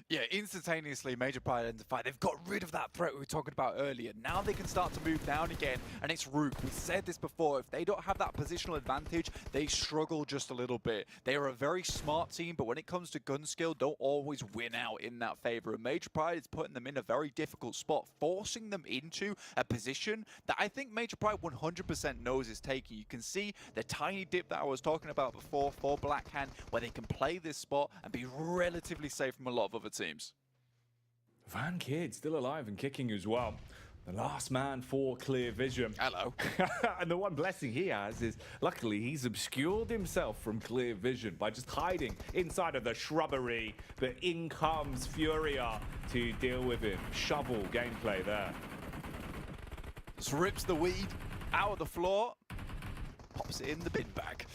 Yeah, instantaneously, Major Pride identified. They've got rid of that threat we were talking about earlier. Now they can start to move down again, and it's Rook. We said this before. If they don't have that positional advantage, they struggle just a little bit. They are a very smart team, but when it comes to gun skill, don't always win out in that favor. And Major Pride is putting them in a very difficult spot, forcing them into a position that I think Major Pride 100% knows is taking. You can see the tiny dip that I was talking about before for Blackhand, where they can play this spot and be relatively safe from a lot of other teams.
Van Kid still alive and kicking as well. The last man for Clear Vision.
Hello.
And the one blessing he has is, luckily, he's obscured himself from Clear Vision by just hiding inside of the shrubbery. But in comes Furia to deal with him. Shovel gameplay there.
Just rips the weed out of the floor, pops it in the bin bag.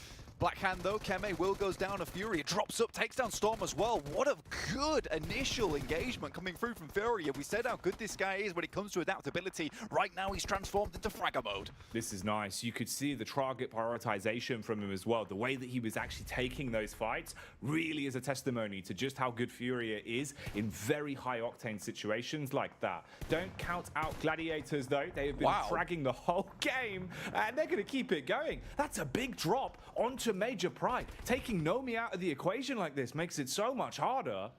Blackhand though, Keme will goes down to Furia, drops up, takes down Storm as well. What a good initial engagement coming through from Furia. We said how good this guy is when it comes to adaptability. Right now he's transformed into Fragger mode.
This is nice. You could see the target prioritization from him as well. The way that he was actually taking those fights really is a testimony to just how good Furia is in very high octane situations like that. Don't count out Gladiators though. They have been fragging the whole game and they're going to keep it going. That's a big drop onto Major Pride. Taking Nomi out of the equation like this makes it so much harder.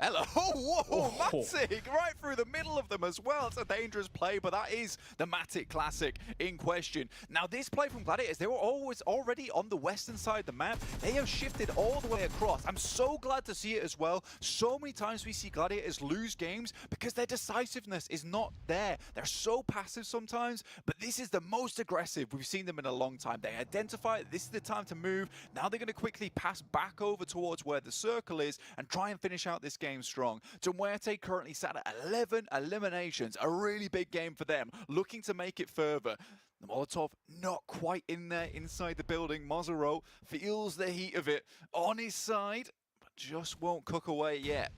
Hello, whoa, Matic, right through the middle of them as well. It's a dangerous play, but that is the Matic Classic in question. Now, this play from Gladiators, they were always already on the western side of the map. They have shifted all the way across. I'm so glad to see it as well. So many times we see Gladiators lose games because their decisiveness is not there. They're so passive sometimes, but this is the most aggressive we've seen them in a long time. They identify this is the time to move. Now they're going to quickly pass back over towards where the circle is and try and finish out this game strong. MUERTE currently sat at 11 eliminations, a really big game for them, looking to make it further. The Molotov not quite in there inside the building. Mozero feels the heat of it on his side, but just won't cook away yet.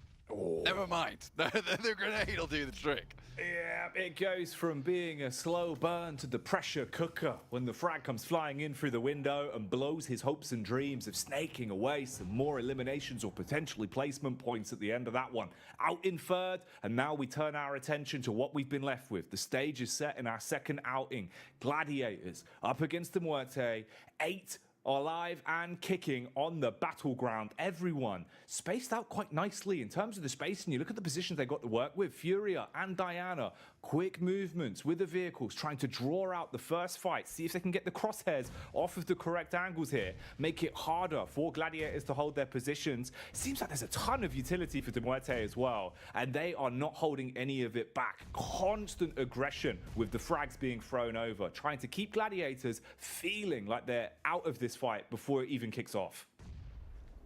Never mind. The grenade will do the trick.
Yeah, it goes from being a slow burn to the pressure cooker when the frag comes flying in through the window and blows his hopes and dreams of snaking away some more eliminations or potentially placement points at the end of that one. Out in third, and now we turn our attention to what we've been left with. The stage is set in our second outing. Gladiators up against the MUERTE, 8 alive and kicking on the battleground. Everyone spaced out quite nicely in terms of the spacing. You look at the positions they got to work with. Furia and Diana, quick movements with the vehicles, trying to draw out the first fight, see if they can get the crosshairs off of the correct angles here, make it harder for Gladiators to hold their positions. Seems like there's a ton of utility for MUERTE as well, and they are not holding any of it back. Constant aggression with the frags being thrown over, trying to keep Gladiators feeling like they're out of this fight before it even kicks off.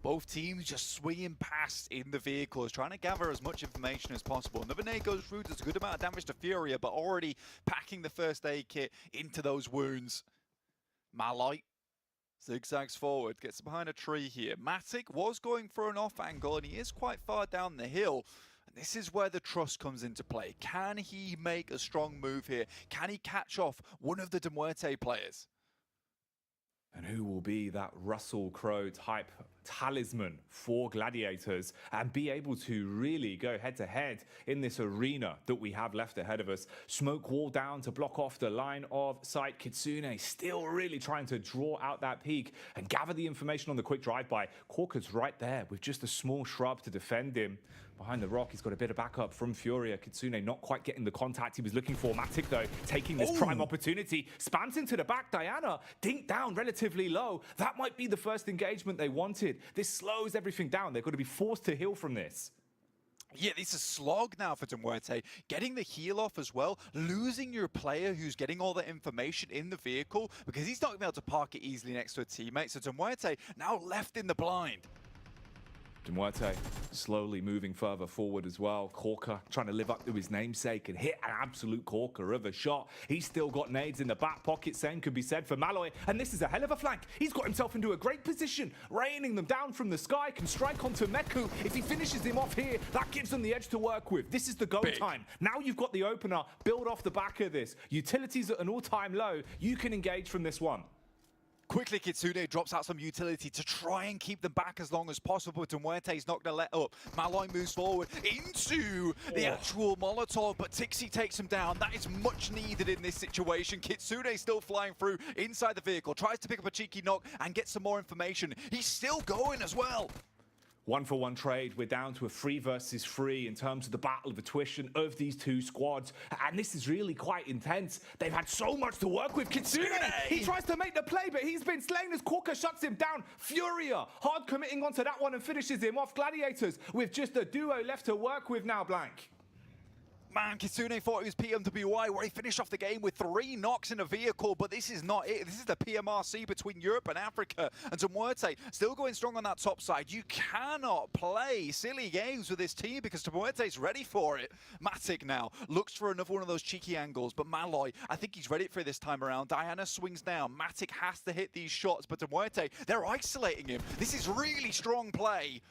Both teams just swinging past in the vehicles, trying to gather as much information as possible. Another nade goes through, does a good amount of damage to Furia, but already packing the first aid kit into those wounds. Malite zigzags forward, gets behind a tree here. Matic was going for an off angle, and he is quite far down the hill. And this is where the trust comes into play. Can he make a strong move here? Can he catch off one of the MUERTE players?
And who will be that Russell Crowe type talisman for Gladiators and be able to really go head-to-head in this arena that we have left ahead of us. Smoke wall down to block off the line of sight. Kitsune still really trying to draw out that peak and gather the information on the quick drive-by. Corker's right there with just a small shrub to defend him. Behind the rock, he's got a bit of backup from Furia. Kitsune not quite getting the contact he was looking for. Matic, though, taking this prime opportunity. Spams into the back. Diana dinked down relatively low. That might be the first engagement they wanted. This slows everything down. They're going to be forced to heal from this.
Yeah, it's a slog now for MUERTE. Getting the heal off as well, losing your player who's getting all the information in the vehicle because he's not going to be able to park it easily next to a teammate. So MUERTE now left in the blind.
MUERTE slowly moving further forward as well. Corker trying to live up to his namesake and hit an absolute corker of a shot. He's still got nades in the back pocket. Same could be said for Malloy. And this is a hell of a flank. He's got himself into a great position. Raining them down from the sky. Can strike onto Meku. If he finishes him off here, that gives them the edge to work with. This is the go time. Now you've got the opener. Build off the back of this. Utilities at an all-time low. You can engage from this one.
Quickly, Kitsune drops out some utility to try and keep them back as long as possible, but MUERTE's not going to let up. Malloy moves forward into the actual Molotov, but Tixi takes him down. That is much needed in this situation. Kitsune still flying through inside the vehicle, tries to pick up a cheeky knock and get some more information. He's still going as well.
1-for-1 trade. We're down to a 3 versus 3 in terms of the battle of attrition of these two squads. And this is really quite intense. They've had so much to work with. Kitsune, he tries to make the play, but he's been slain as Corker shuts him down. Furia, hard committing onto that one and finishes him off. Gladiators with just a duo left to work with now, Blank.
Man, Kitsune thought it was PMWI where he finished off the game with 3 knocks in a vehicle, but this is not it. This is the PMRC between Europe and Africa. And MUERTE still going strong on that top side. You cannot play silly games with this team because MUERTE's ready for it. Matic now looks for another one of those cheeky angles, but Malloy, I think he's ready for it this time around. Diana swings down. Matic has to hit these shots, but MUERTE, they're isolating him. This is really strong play.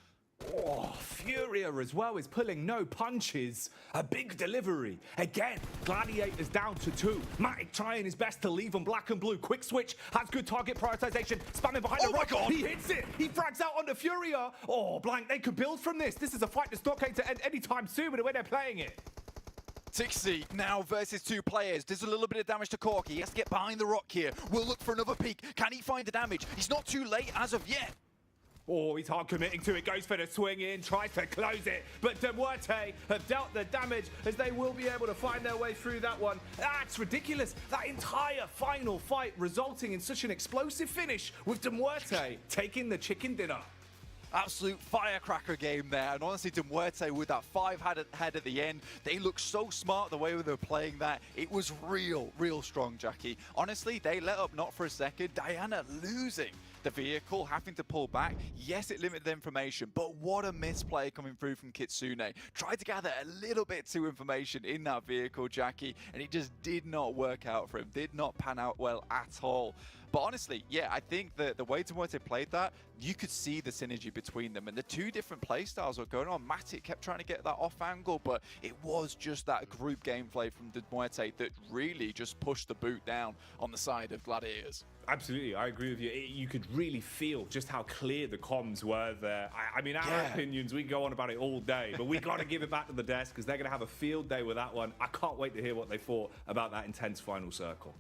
Oh, Furia as well is pulling no punches. A big delivery. Again, Gladiators down to 2. Matic trying his best to leave them black and blue. Quick switch, has good target prioritization. Spamming behind the rock. He hits it. He frags out onto Furia. Oh, Blank, they could build from this. This is a fight that's not going to end anytime soon with the way they're playing it.
Tixi now versus 2 players. Does a little bit of damage to Corky. He has to get behind the rock here. We'll look for another peek. Can he find the damage? He's not too late as of yet.
Oh, he's hard committing to it, goes for the swing in, tries to close it, but MUERTE have dealt the damage as they will be able to find their way through that one. That's ridiculous. That entire final fight resulting in such an explosive finish with MUERTE taking the chicken dinner.
Absolute firecracker game there, and honestly, MUERTE with that 5 head at the end, they look so smart the way they were playing that. It was real strong, Jackie. Honestly, they let up not for a second. Diana losing the vehicle, having to pull back. Yes, it limited the information, but what a misplay coming through from Kitsune. Tried to gather a little bit too information in that vehicle, Jackie, and it just did not work out for him. Did not pan out well at all. But honestly, yeah, I think that the way MUERTE played that, you could see the synergy between them. And the 2 different play styles were going on. Matic kept trying to get that off angle, but it was just that group gameplay from MUERTE that really just pushed the boot down on the side of Gladiators.
Absolutely, I agree with you. You could really feel just how clear the comms were there. I mean, our opinions, we can go on about it all day, but we got to give it back to the desk because they're going to have a field day with that one. I can't wait to hear what they thought about that intense final circle.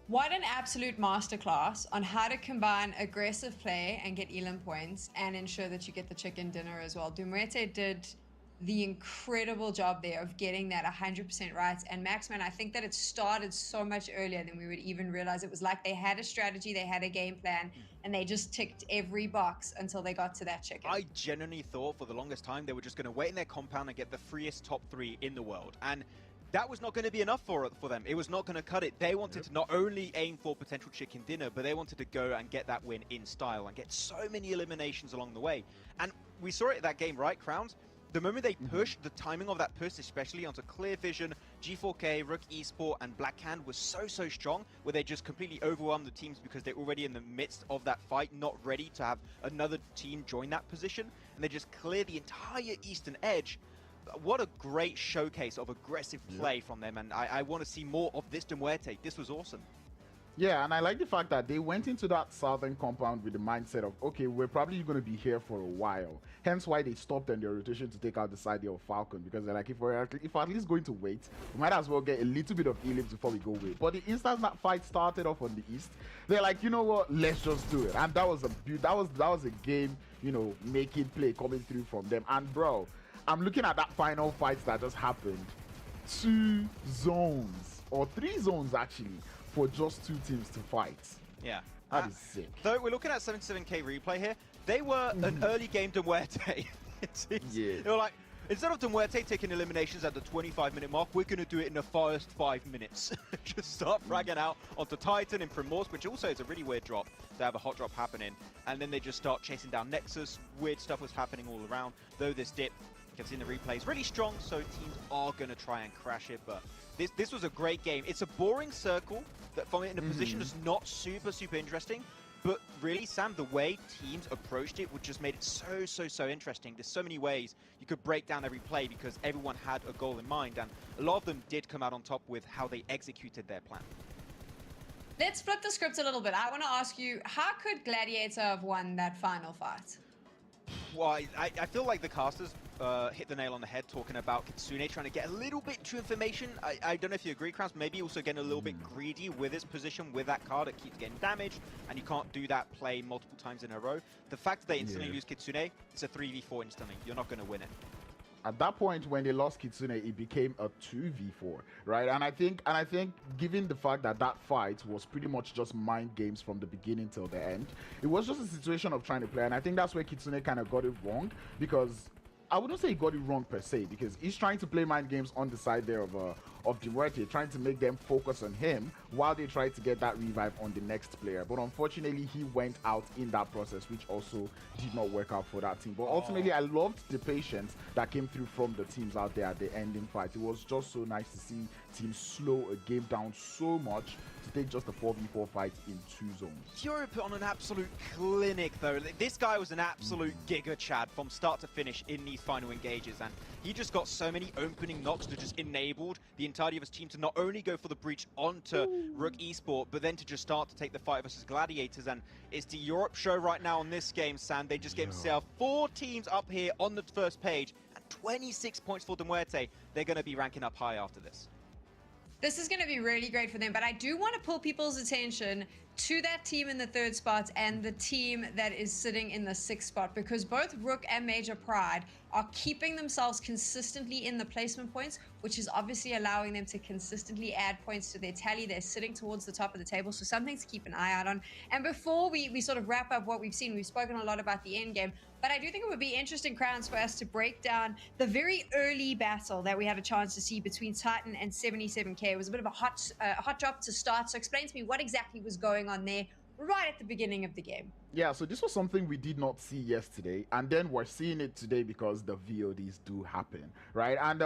What an absolute masterclass on how to combine aggressive play and get elim points and ensure that you get the chicken dinner as well. MUERTE did the incredible job there of getting that 100% right. And Maxman, I think that it started so much earlier than we would even realize. It was like they had a strategy, they had a game plan, and they just ticked every box until they got to that chicken.
I genuinely thought for the longest time they were just going to wait in their compound and get the freest top 3 in the world. And that was not going to be enough for them. It was not going to cut it. They wanted to not only aim for potential chicken dinner, but they wanted to go and get that win in style and get so many eliminations along the way. And we saw it at that game, right, Crowns? The moment they pushed, the timing of that push, especially onto Clear Vision, G4K, Rook Esports, and Black Hand was so strong, where they just completely overwhelmed the teams because they're already in the midst of that fight, not ready to have another team join that position, and they just clear the entire eastern edge. What a great showcase of aggressive play from them, and I want to see more of this MUERTE. This was awesome.
Yeah, and I like the fact that they went into that southern compound with the mindset of, okay, we're probably going to be here for a while. Hence why they stopped on their rotation to take out the side there of Falcon, because they're like, if we're at least going to wait, we might as well get a little bit of elims before we go away. But the instant that fight started off on the east, they're like, you know what, let's just do it. And that was a game, you know, making play coming through from them. And bro, I'm looking at that final fight that just happened. 2 zones, or 3 zones actually, for just 2 teams to fight.
Yeah.
That is sick.
Though we're looking at 77k replay here, they were an early game MUERTE.
Yeah.
They were like, instead of MUERTE taking eliminations at the 25-minute mark, we're going to do it in the first 5 minutes. Just start fragging out onto Titan and Primorse, which also is a really weird drop to have a hot drop happening. And then they just start chasing down NEXUS. Weird stuff was happening all around. Though this dip, you can see in the replays, really strong, so teams are going to try and crash it. But this was a great game. It's a boring circle that from it in a position that's not super interesting. But really, Sam, the way teams approached it, which just made it so interesting. There's so many ways you could break down every play because everyone had a goal in mind, and a lot of them did come out on top with how they executed their plan.
Let's flip the script a little bit. I want to ask you, how could Gladiator have won that final fight?
Well, I feel like the casters hit the nail on the head talking about Kitsune trying to get a little bit too information. I don't know if you agree, Krams, maybe also getting a little bit greedy with his position with that card. It keeps getting damaged, and you can't do that play multiple times in a row. The fact that they instantly lose Kitsune, it's a 3v4 instantly. You're not going to win it.
At that point, when they lost Kitsune, it became a 2v4, right? And I think, given the fact that that fight was pretty much just mind games from the beginning till the end, it was just a situation of trying to play. And I think that's where Kitsune kind of got it wrong, because I wouldn't say he got it wrong per se, because he's trying to play mind games on the side there of MUERTE, trying to make them focus on him while they try to get that revive on the next player. But unfortunately, he went out in that process, which also did not work out for that team. But ultimately, I loved the patience that came through from the teams out there at the ending fight. It was just so nice to see teams slow a game down so much to take just a 4v4 fight in 2 zones.
Fury put on an absolute clinic, though. This guy was an absolute Giga Chad from start to finish in these final engages, and he just got so many opening knocks that just enabled the entirety of his team to not only go for the breach onto Rook Esport, but then to just start to take the fight versus Gladiators. And it's the Europe show right now on this game, Sam. They just gave themselves 4 teams up here on the first page, and 26 points for MUERTE. They're going to be ranking up high after this.
This is going to be really great for them, but I do want to pull people's attention to that team in the 3rd spot and the team that is sitting in the 6th spot, because both Rook and Major Pride are keeping themselves consistently in the placement points, which is obviously allowing them to consistently add points to their tally. They're sitting towards the top of the table, so something to keep an eye out on. And before we sort of wrap up what we've seen, we've spoken a lot about the end game, but I do think it would be interesting, Crowns, for us to break down the very early battle that we had a chance to see between Titan and 77k. It was a bit of a hot drop to start, so explain to me what exactly was going on there right at the beginning of the game.
Yeah, so this was something we did not see yesterday, and then we're seeing it today because the VODs do happen, right? And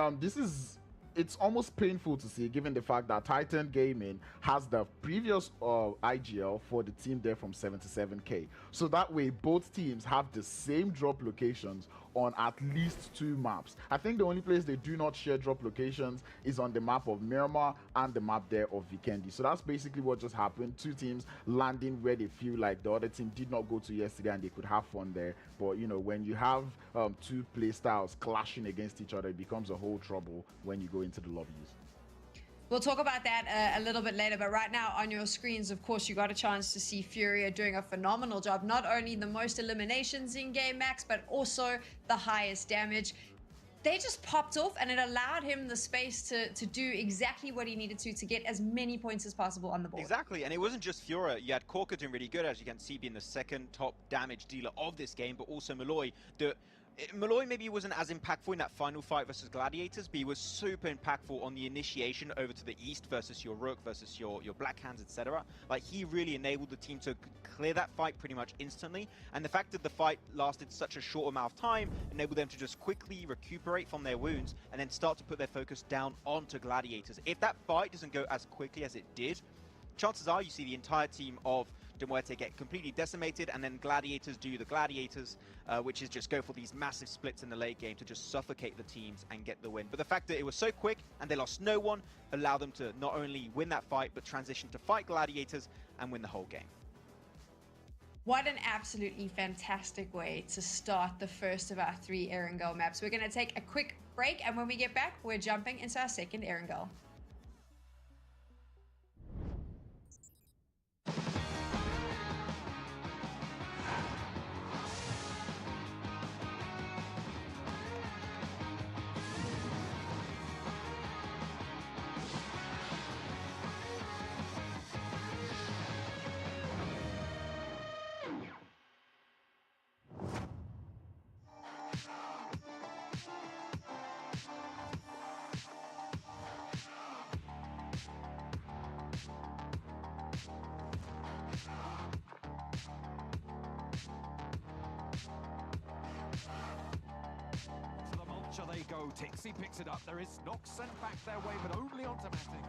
it's almost painful to see, given the fact that Titan Gaming has the previous IGL for the team there from 77k. So that way, both teams have the same drop locations on at least 2 maps. I think the only place they do not share drop locations is on the map of Miramar and the map there of Vikendi. So that's basically what just happened. 2 teams landing where they feel like the other team did not go to yesterday, and they could have fun there. But you know, when you have 2 play styles clashing against each other, it becomes a whole trouble when you go into the lobbies.
We'll talk about that a little bit later, but right now on your screens, of course, you got a chance to see Furia doing a phenomenal job. Not only the most eliminations in game, Max, but also the highest damage. They just popped off, and it allowed him the space to do exactly what he needed to get as many points as possible on the board.
Exactly, and it wasn't just Furia. You had Corker doing really good, as you can see, being the 2nd top damage dealer of this game, but also Malloy. Malloy maybe wasn't as impactful in that final fight versus Gladiators, but he was super impactful on the initiation over to the east versus your Rook, versus your Black Hands, etc. Like, he really enabled the team to clear that fight pretty much instantly, and the fact that the fight lasted such a short amount of time enabled them to just quickly recuperate from their wounds and then start to put their focus down onto Gladiators. If that fight doesn't go as quickly as it did, chances are you see the entire team of MUERTE get completely decimated, and then Gladiators do the Gladiators, which is just go for these massive splits in the late game to just suffocate the teams and get the win. But the fact that it was so quick and they lost no one allowed them to not only win that fight, but transition to fight Gladiators and win the whole game.
What an absolutely fantastic way to start the first of our 3 Erangel maps. We're going to take a quick break, and when we get back, we're jumping into our second Erangel.
They go. Tixie picks it up. There is Nox sent back their way, but only on Automatic.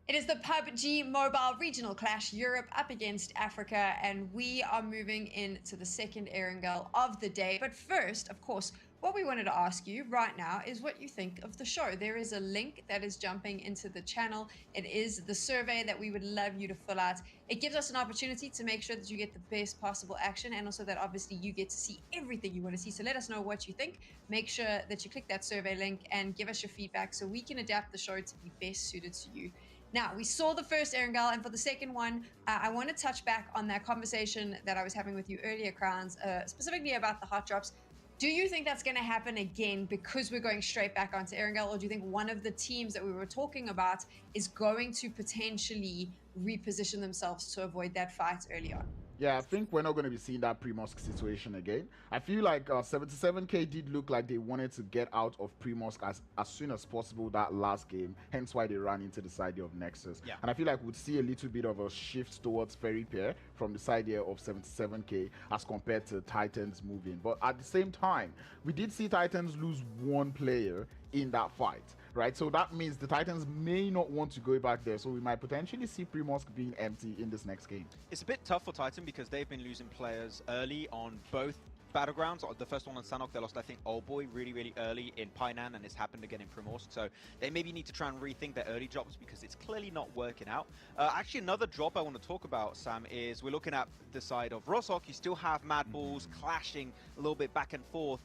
It is the PUBG Mobile Regional Clash, Europe up against Africa, and we are moving into the second Erangel of the day. But first, of course, what we wanted to ask you right now is what you think of the show. There is a link that is jumping into the channel. It is the survey that we would love you to fill out. It gives us an opportunity to make sure that you get the best possible action, and also that obviously you get to see everything you want to see. So let us know what you think. Make sure that you click that survey link and give us your feedback so we can adapt the show to be best suited to you. Now, we saw the first Erangel, and for the second one, I want to touch back on that conversation that I was having with you earlier, Crowns, specifically about the hot drops. Do you think that's going to happen again because we're going straight back onto Erangel, or do you think one of the teams that we were talking about is going to potentially reposition themselves to avoid that fight early on?
Yeah, I think we're not going to be seeing that Primorsk situation again. I feel like 77K did look like they wanted to get out of Primorsk as soon as possible that last game, hence why they ran into the side here of Nexus.
Yeah.
And I feel like we'd see a little bit of a shift towards Ferry Pair from the side here of 77K as compared to Titans moving. But at the same time, we did see Titans lose one player in that fight, right? So that means the Titans may not want to go back there. So we might potentially see Primorsk being empty in this next game.
It's a bit tough for Titan because they've been losing players early on both battlegrounds. The first one on Sanok, they lost, I think, Old Boy really early in Painan, and it's happened again in Primorsk. So they maybe need to try and rethink their early drops because it's clearly not working out. Actually, another drop I want to talk about, Sam, is we're looking at the side of Rosoc. You still have MADBULLS clashing a little bit back and forth.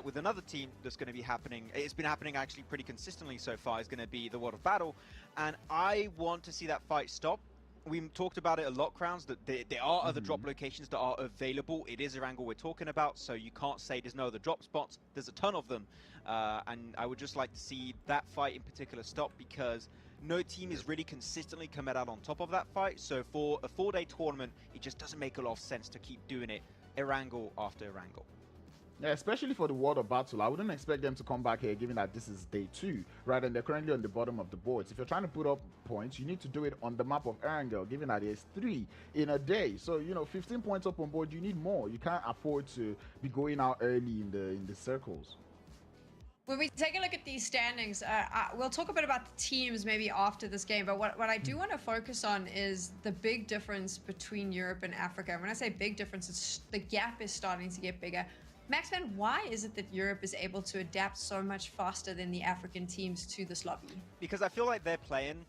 With another team that's going to be happening. It's been happening actually pretty consistently so far. Is going to be the World of Battle, and I want to see that fight stop. we talked about it a lot, Crowns, that there are other drop locations that are available. It is Erangel we're talking about, so you can't say there's no other drop spots. There's a ton of them. And I would just like to see that fight in particular stop, because no team is really consistently coming out on top of that fight. So for a 4-day tournament, it just doesn't make a lot of sense to keep doing it Erangel after Erangel.
Yeah, especially for the World of Battle, I wouldn't expect them to come back here, given that this is day 2, right? And they're currently on the bottom of the boards. If you're trying to put up points, you need to do it on the map of Erangel, given that there's 3 in a day. So, you know, 15 points up on board, you need more. You can't afford to be going out early in the circles.
When we take a look at these standings, we'll talk a bit about the teams maybe after this game, but what I do want to focus on is the big difference between Europe and Africa. And when I say big difference, it's the gap is starting to get bigger. Maxman, why is it that Europe is able to adapt so much faster than the African teams to this lobby?
Because I feel like they're playing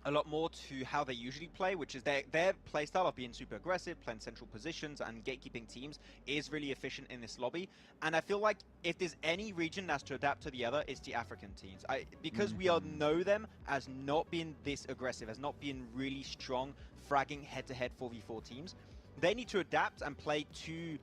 a lot more to how they usually play, which is their play style of being super aggressive, playing central positions and gatekeeping teams is really efficient in this lobby. And I feel like if there's any region that's to adapt to the other, it's the African teams. Because we all know them as not being this aggressive, as not being really strong, fragging head-to-head 4v4 teams, they need to adapt and play to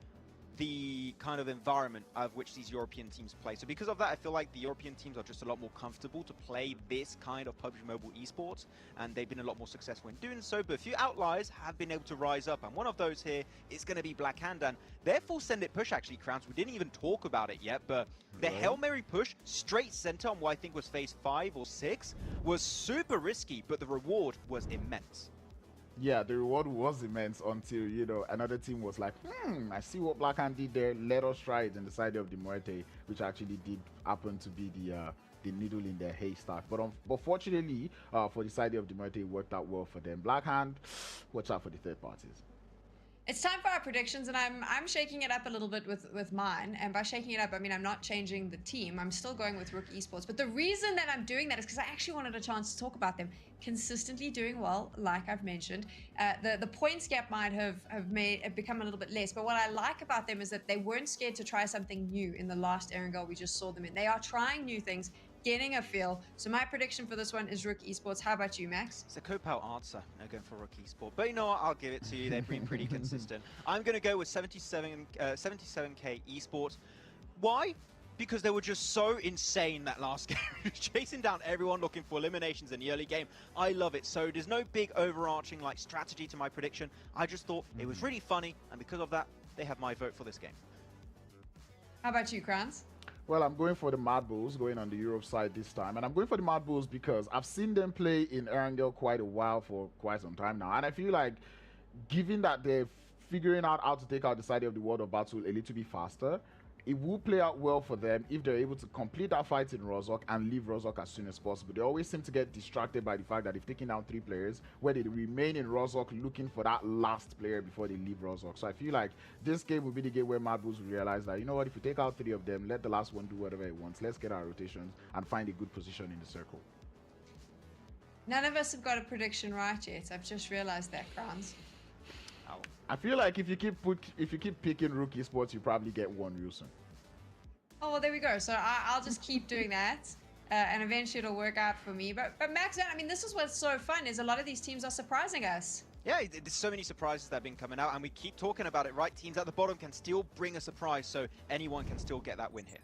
the kind of environment of which these European teams play. So because of that, I feel like the European teams are just a lot more comfortable to play this kind of PUBG Mobile esports, and they've been a lot more successful in doing so. But a few outliers have been able to rise up, and one of those here is going to be Black Hand, and their full send it push, actually, Crowns, we didn't even talk about it yet, but the Hail Mary push straight center on what I think was phase 5 or 6 was super risky, but the reward was immense.
Yeah, the reward was immense until, you know, another team was like, I see what Black Hand did there. Let us try it. And the side of the MUERTE, which actually did happen to be the needle in their haystack. But fortunately, for the side of the MUERTE, it worked out well for them. Black Hand, watch out for the third parties.
It's time for our predictions, and I'm shaking it up a little bit with mine. And by shaking it up, I mean I'm not changing the team. I'm still going with Rook Esports. But the reason that I'm doing that is because I actually wanted a chance to talk about them consistently doing well, like I've mentioned. The points gap might have become a little bit less, but what I like about them is that they weren't scared to try something new in the last Erangel we just saw them in. They are trying new things, getting a feel. So my prediction for this one is Rook Esports. How about you, Max?
It's a cop-out answer, no going for Rook Esports. But you know what, I'll give it to you. They've been pretty consistent. I'm going to go with 77k Esports. Why? Because they were just so insane that last game. Chasing down everyone, looking for eliminations in the early game. I love it. So there's no big overarching like strategy to my prediction. I just thought it was really funny, and because of that, they have my vote for this game.
How about you, Kranz?
Well, I'm going for the MADBULLS, going on the Europe side this time. And I'm going for the MADBULLS because I've seen them play in Erangel quite a while, for quite some time now. And I feel like, given that they're figuring out how to take out the side of the World of Battle a little bit faster, it will play out well for them if they're able to complete that fight in Rozhok and leave Rozhok as soon as possible. They always seem to get distracted by the fact that they've taken down 3 players, where they remain in Rozhok looking for that last player before they leave Rozhok. So I feel like this game will be the game where MADBULLS will realize that, you know what, if we take out 3 of them, let the last one do whatever it wants. Let's get our rotations and find a good position in the circle.
None of us have got a prediction right yet. I've just realized that, Kranz.
I feel like if you keep picking Rook Esports, you probably get one real soon.
Oh, well, there we go. So I'll just keep doing that, and eventually it'll work out for me. But Max, I mean, this is what's so fun, is a lot of these teams are surprising us.
Yeah, there's so many surprises that have been coming out, and we keep talking about it, right? Teams at the bottom can still bring a surprise, so anyone can still get that win here.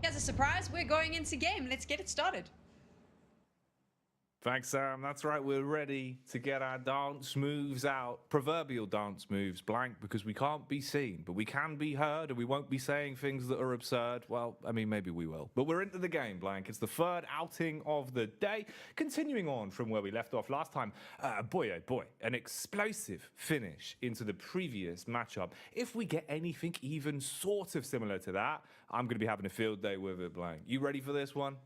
Here's a surprise. We're going into game. Let's get it started.
Thanks, Sam. That's right. We're ready to get our dance moves out. Proverbial dance moves, blank, because we can't be seen, but we can be heard, and we won't be saying things that are absurd. Well, I mean, maybe we will. But we're into the game, blank. It's the third outing of the day. Continuing on from where we left off last time, boy, oh boy, an explosive finish into the previous matchup. If we get anything even sort of similar to that, I'm going to be having a field day with it, blank. You ready for this one?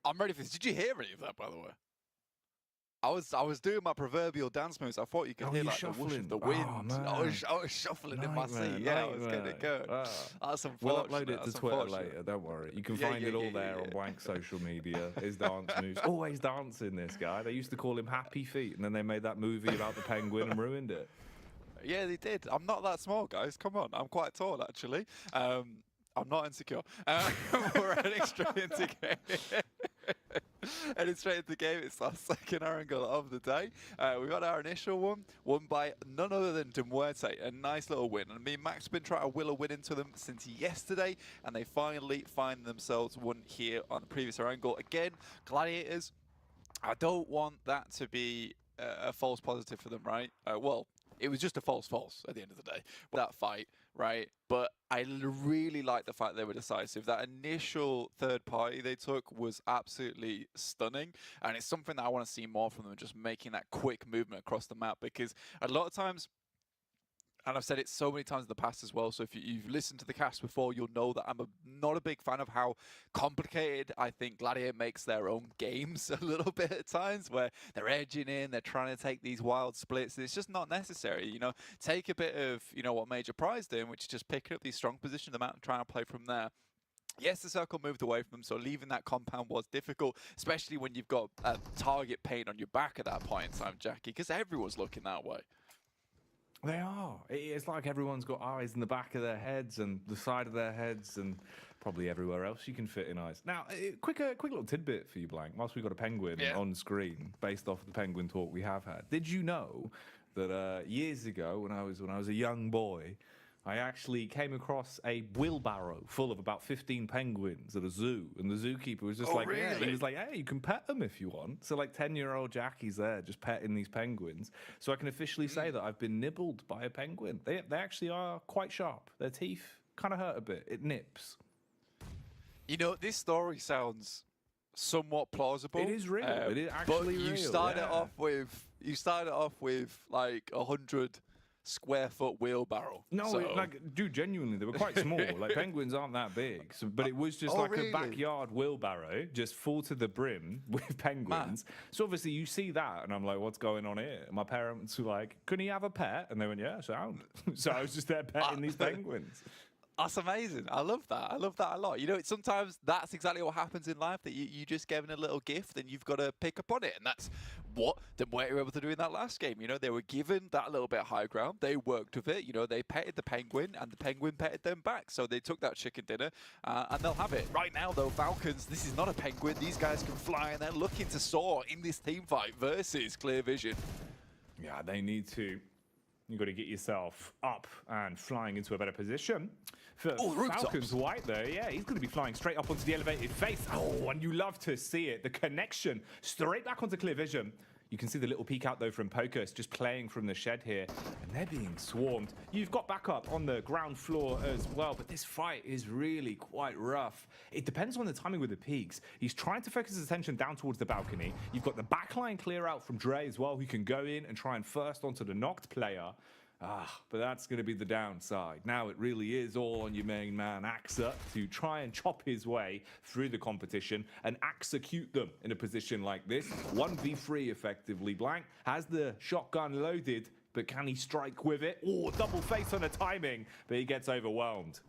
I'm ready for this. Did you hear any of that, by the way? I was doing my proverbial dance moves. I thought you could hear like the whoosh of the wind. I was shuffling in my seat. Yeah, I was getting it going. That's unfortunate.
We'll upload it to Twitter later. Don't worry. You can find it all there on blank social media. His dance moves. Always dancing, this guy. They used to call him Happy Feet, and then they made that movie about the penguin and ruined it.
Yeah, they did. I'm not that small, guys. Come on. I'm quite tall, actually. I'm not insecure. We're heading straight into game. Heading straight into the game, it's our second angle of the day. We got our initial one, won by none other than MUERTE. A nice little win. And me and Max have been trying to will a win into them since yesterday, and they finally find themselves one here on the previous angle. Again, Gladiators, I don't want that to be a false positive for them, right? Well, it was just a false at the end of the day, that fight, right? But I really like the fact they were decisive. That initial third party they took was absolutely stunning, and it's something that I want to see more from them, just making that quick movement across the map, because a lot of times, and I've said it so many times in the past as well, so if you've listened to the cast before, you'll know that I'm not a big fan of how complicated I think Gladiator makes their own games a little bit at times, where they're edging in, they're trying to take these wild splits, and it's just not necessary. You know, take a bit of, you know, what Major Prize doing, which is just picking up these strong positions of the map and trying to play from there. Yes, the circle moved away from them, so leaving that compound was difficult, especially when you've got a target paint on your back at that point in time, Jackie, because everyone's looking that way.
They are. It's like everyone's got eyes in the back of their heads and the side of their heads and probably everywhere else you can fit in eyes. Now, quick little tidbit for you, Blank, whilst we've got a penguin on screen based off of the penguin talk we have had. Did you know that years ago, when I was a young boy, I actually came across a wheelbarrow full of about 15 penguins at a zoo, and the zookeeper was just like, yeah, he was like, hey, you can pet them if you want. So like 10-year-old Jackie's there just petting these penguins. So I can officially say that I've been nibbled by a penguin. They actually are quite sharp. Their teeth kind of hurt a bit. It nips.
You know, this story sounds somewhat plausible.
It is real. It is actually real.
But you started off with like 100 square foot wheelbarrow.
No,
so.
like, dude, genuinely, they were quite small. Like, penguins aren't that big. So, but it was just a backyard wheelbarrow, just full to the brim with penguins. Man. So obviously you see that, and I'm like, what's going on here? And my parents were like, can he have a pet? And they went, yeah, sound. So I was just there petting these penguins.
That's amazing. I love that. I love that a lot. You know, sometimes that's exactly what happens in life, that you just given a little gift and you've got to pick up on it. And that's what they were able to do in that last game. You know, they were given that little bit of high ground. They worked with it. You know, they petted the penguin and the penguin petted them back. So they took that chicken dinner and they'll have it. Right now, though, Falcons, this is not a penguin. These guys can fly and they're looking to soar in this team fight versus Clear Vision.
Yeah, they need to. You've got to get yourself up and flying into a better position. For Falcons White, though, yeah, he's going to be flying straight up onto the elevated face. Oh, and you love to see it. The connection straight back onto Clear Vision. You can see the little peek out, though, from Pocus just playing from the shed here. And they're being swarmed. You've got backup on the ground floor as well, but this fight is really quite rough. It depends on the timing with the peaks. He's trying to focus his attention down towards the balcony. You've got the backline clear out from Dre as well, who can go in and try and first onto the knocked player. But that's going to be the downside. Now it really is all on your main man, Axa, to try and chop his way through the competition and execute them in a position like this. 1v3 effectively. Blank has the shotgun loaded, but can he strike with it? Oh, double face on the timing, but he gets overwhelmed.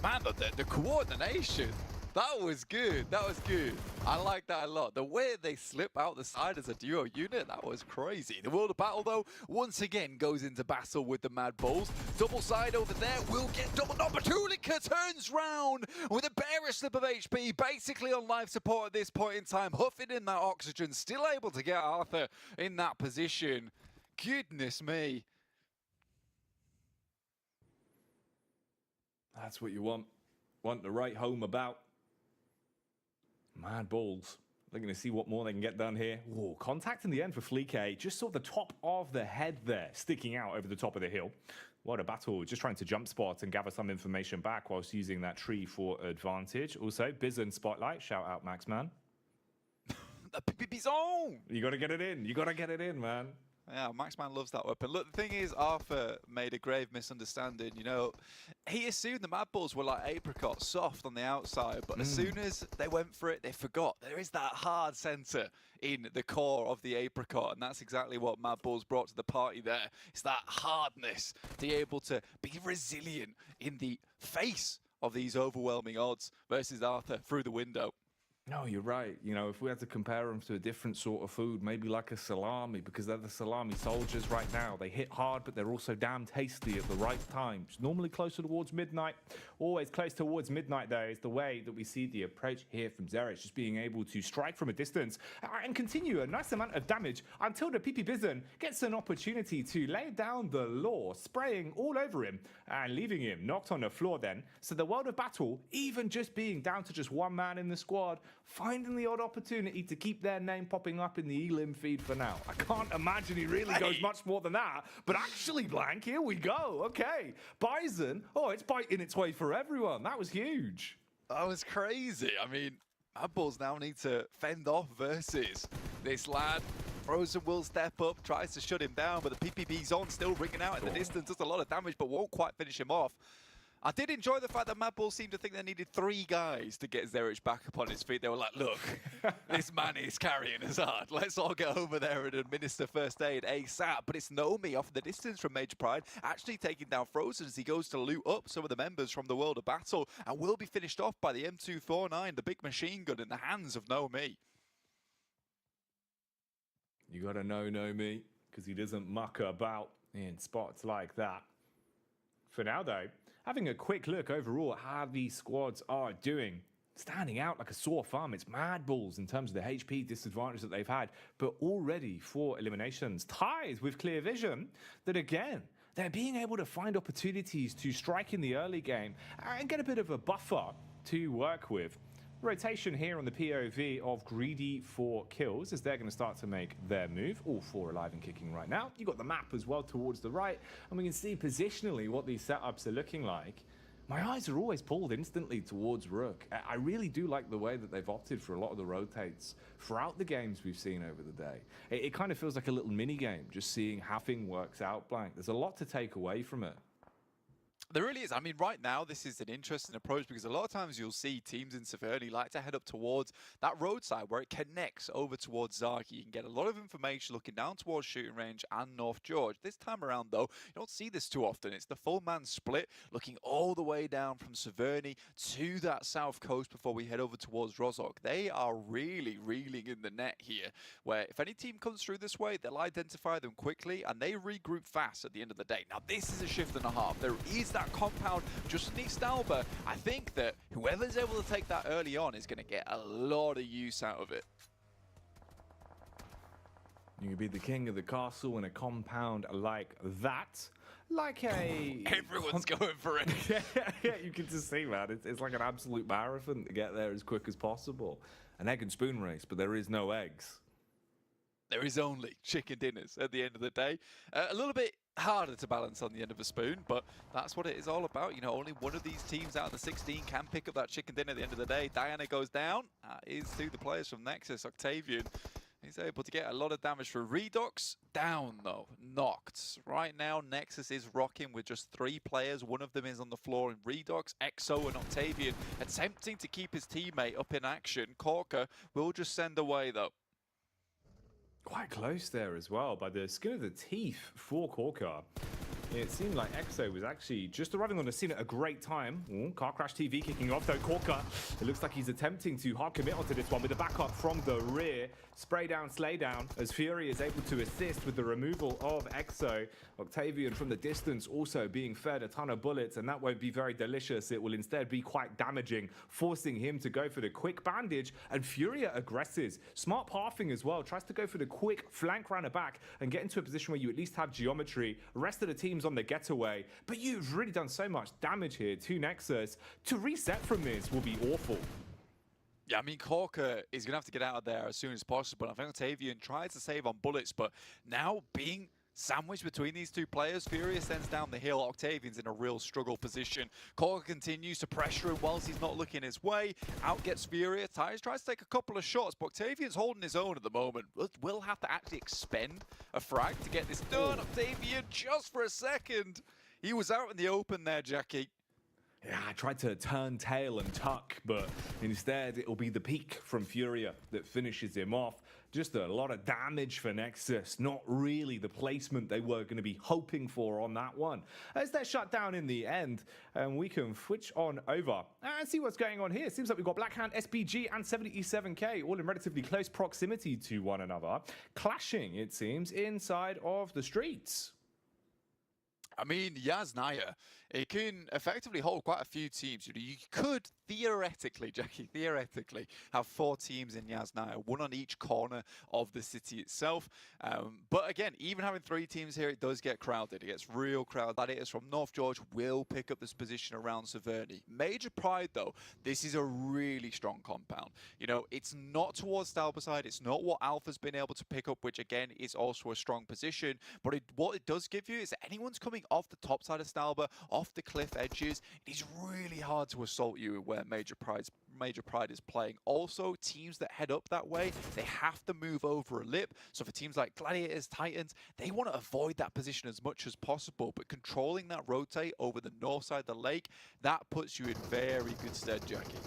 Man, the coordination. That was good. That was good. I like that a lot. The way they slip out the side as a duo unit, that was crazy. The World of Battle, though, once again goes into battle with the MADBULLS. Double side over there will get double. No, but Tulika turns round with a bare slip of HP, basically on life support at this point in time, huffing in that oxygen, still able to get Arthur in that position. Goodness me.
That's what you want. Want to write home about. MADBULLS. They're going to see what more they can get done here. Whoa, contact in the end for Fleek. Just saw the top of the head there, sticking out over the top of the hill. What a battle. Just trying to jump spot and gather some information back whilst using that tree for advantage. Also, Bizen Spotlight. Shout out, Maxman.
The Bison!
You got to get it in. You got to get it in, man.
Yeah, Maxman loves that weapon. Look, the thing is, Arthur made a grave misunderstanding. You know, he assumed the MADBULLS were like apricots, soft on the outside, but as soon as they went for it, they forgot. There is that hard center in the core of the apricot, and that's exactly what MADBULLS brought to the party there. It's that hardness, to be able to be resilient in the face of these overwhelming odds versus Arthur through the window.
No, you're right. You know, if we had to compare them to a different sort of food, maybe like a salami, because they're the salami soldiers right now. They hit hard, but they're also damn tasty at the right times. Normally closer towards midnight. Always close towards midnight, though, is the way that we see the approach here from Zerich, just being able to strike from a distance and continue a nice amount of damage until the PP Bizen gets an opportunity to lay down the law, spraying all over him and leaving him knocked on the floor then. So the world of battle, even just being down to just one man in the squad, finding the odd opportunity to keep their name popping up in the elim feed for now. I can't imagine he really goes much more than that, but actually, Blank, here we go. Okay, Bison, oh, it's biting its way for everyone. That was huge.
That was crazy. I mean, MADBULLS now need to fend off versus this lad. Frozen will step up, tries to shut him down, but the PPB's on, still ringing out in the distance, does a lot of damage, but won't quite finish him off. I did enjoy the fact that MADBULLS seemed to think they needed 3 guys to get Zerich back up on his feet. They were like, look, this man is carrying us hard. Let's all get over there and administer first aid ASAP. But it's Nomi off the distance from Major Pride, actually taking down Frozen as he goes to loot up some of the members from the world of battle and will be finished off by the M249, the big machine gun in the hands of Nomi.
You gotta know Nomi, because he doesn't muck about in spots like that. For now, though, having a quick look overall at how these squads are doing. Standing out like a sore thumb, it's MADBULLS in terms of the HP disadvantage that they've had, but already 4 eliminations. Ties with clear vision that, again, they're being able to find opportunities to strike in the early game and get a bit of a buffer to work with. Rotation here on the POV of Greedy for kills as they're going to start to make their move. All 4 alive and kicking right now. You've got the map as well towards the right, and we can see positionally what these setups are looking like. My eyes are always pulled instantly towards Rook. I really do like the way that they've opted for a lot of the rotates throughout the games we've seen over the day. It kind of feels like a little mini game, just seeing how things works out, Blank. There's a lot to take away from it.
There really is. I mean, right now, this is an interesting approach because a lot of times you'll see teams in Severny like to head up towards that roadside where it connects over towards Zaki. You can get a lot of information looking down towards Shooting Range and North George. This time around, though, you don't see this too often. It's the full man split looking all the way down from Severny to that south coast before we head over towards Rozhok. They are really reeling in the net here, where if any team comes through this way, they'll identify them quickly and they regroup fast at the end of the day. Now, this is a shift and a half. There is that compound just near Stalber. I think that whoever's able to take that early on is going to get a lot of use out of it.
You can be the king of the castle in a compound like that. Like a...
Everyone's going for it.
Yeah, you can just see, man. It's like an absolute marathon to get there as quick as possible. An egg and spoon race, but there is no eggs.
There is only chicken dinners at the end of the day. A little bit harder to balance on the end of a spoon, but that's what it is all about. You know, only one of these teams out of the 16 can pick up that chicken dinner at the end of the day. Diana goes down. That is to the players from Nexus. Octavian is able to get a lot of damage for Redux. Down, though. Knocked. Right now, Nexus is rocking with just 3 players. One of them is on the floor in Redux. Exo and Octavian attempting to keep his teammate up in action. Corker will just send away, though.
Quite close there as well, by the skin of the teeth for Corker. It seemed like Exo was actually just arriving on the scene at a great time. Ooh, car crash TV kicking off though. Corker, it looks like he's attempting to hard commit onto this one with the backup from the rear. Spray down, slay down, as Fury is able to assist with the removal of Exo. Octavian from the distance also being fed a ton of bullets, and that won't be very delicious. It will instead be quite damaging, forcing him to go for the quick bandage, and Furia aggresses. Smart pathing as well, tries to go for the quick flank round the back and get into a position where you at least have geometry. The rest of the team's on the getaway, but you've really done so much damage here to Nexus. To reset from this will be awful.
Yeah, I mean, Corker is going to have to get out of there as soon as possible. I think Octavian tries to save on bullets, but now being sandwiched between these 2 players, Furious sends down the hill. Octavian's in a real struggle position. Corker continues to pressure him whilst he's not looking his way. Out gets Furious. Tyres tries to take a couple of shots, but Octavian's holding his own at the moment. Will have to actually expend a frag to get this done. Octavian, just for a second. He was out in the open there, Jackie.
Yeah, I tried to turn tail and tuck, but instead it'll be the peak from Furia that finishes him off. Just a lot of damage for Nexus, not really the placement they were going to be hoping for on that one. As they're shut down in the end, and we can switch on over and see what's going on here. Seems like we've got Blackhand, SPG, and 77K all in relatively close proximity to one another, clashing, it seems, inside of the streets.
I mean, Yasnaya, it can effectively hold quite a few teams. You know, you could theoretically, Jackie, theoretically, have 4 teams in Yasnaya, 1 on each corner of the city itself. But again, even having 3 teams here, it does get crowded. It gets real crowded. Gladiators from North George will pick up this position around Severny. Major Pride, though, this is a really strong compound. You know, it's not towards Stalber side. It's not what Alpha's been able to pick up, which again is also a strong position. But what it does give you is that anyone's coming off the top side of Stalber, off the cliff edges, it is really hard to assault you where Major Pride is playing. Also, teams that head up that way, they have to move over a lip. So for teams like Gladiators, Titans, they want to avoid that position as much as possible. But controlling that rotate over the north side of the lake, that puts you in very good stead, Jackie.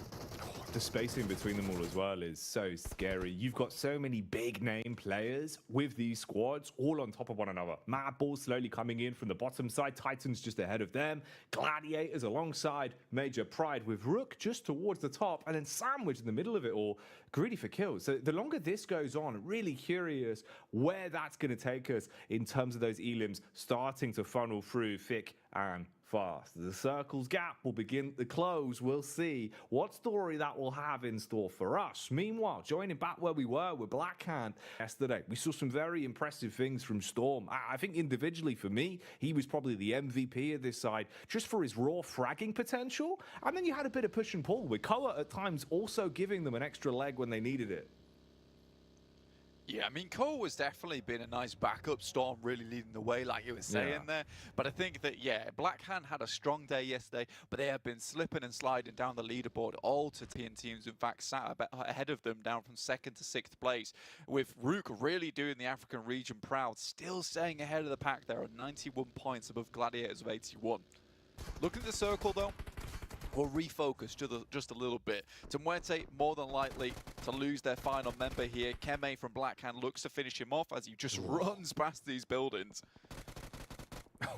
The spacing between them all as well is so scary. You've got so many big name players with these squads all on top of one another. MADBULLS slowly coming in from the bottom side, Titans just ahead of them, Gladiators alongside Major Pride with Rook just towards the top, and then sandwiched in the middle of it all, greedy for kills. So the longer this goes on, really curious where that's going to take us in terms of those elims starting to funnel through thick and fast. The circle's gap will begin to close. We'll see what story that will have in store for us. Meanwhile, joining back where we were with Blackhand yesterday, we saw some very impressive things from Storm. I think individually for me, he was probably the MVP of this side just for his raw fragging potential. And then you had a bit of push and pull with Koa at times also giving them an extra leg when they needed it.
Yeah, I mean, Cole has definitely been a nice backup. Storm really leading the way, like you were saying there. But I think that, yeah, Blackhand had a strong day yesterday, but they have been slipping and sliding down the leaderboard. All to teams, in fact, sat ahead of them, down from 2nd to 6th place. With Rook really doing the African region proud, still staying ahead of the pack there at 91 points above Gladiators of 81. Look at the circle, though. We'll refocus just a little bit. MUERTE more than likely to lose their final member here. Keme from Blackhand looks to finish him off as he just runs past these buildings.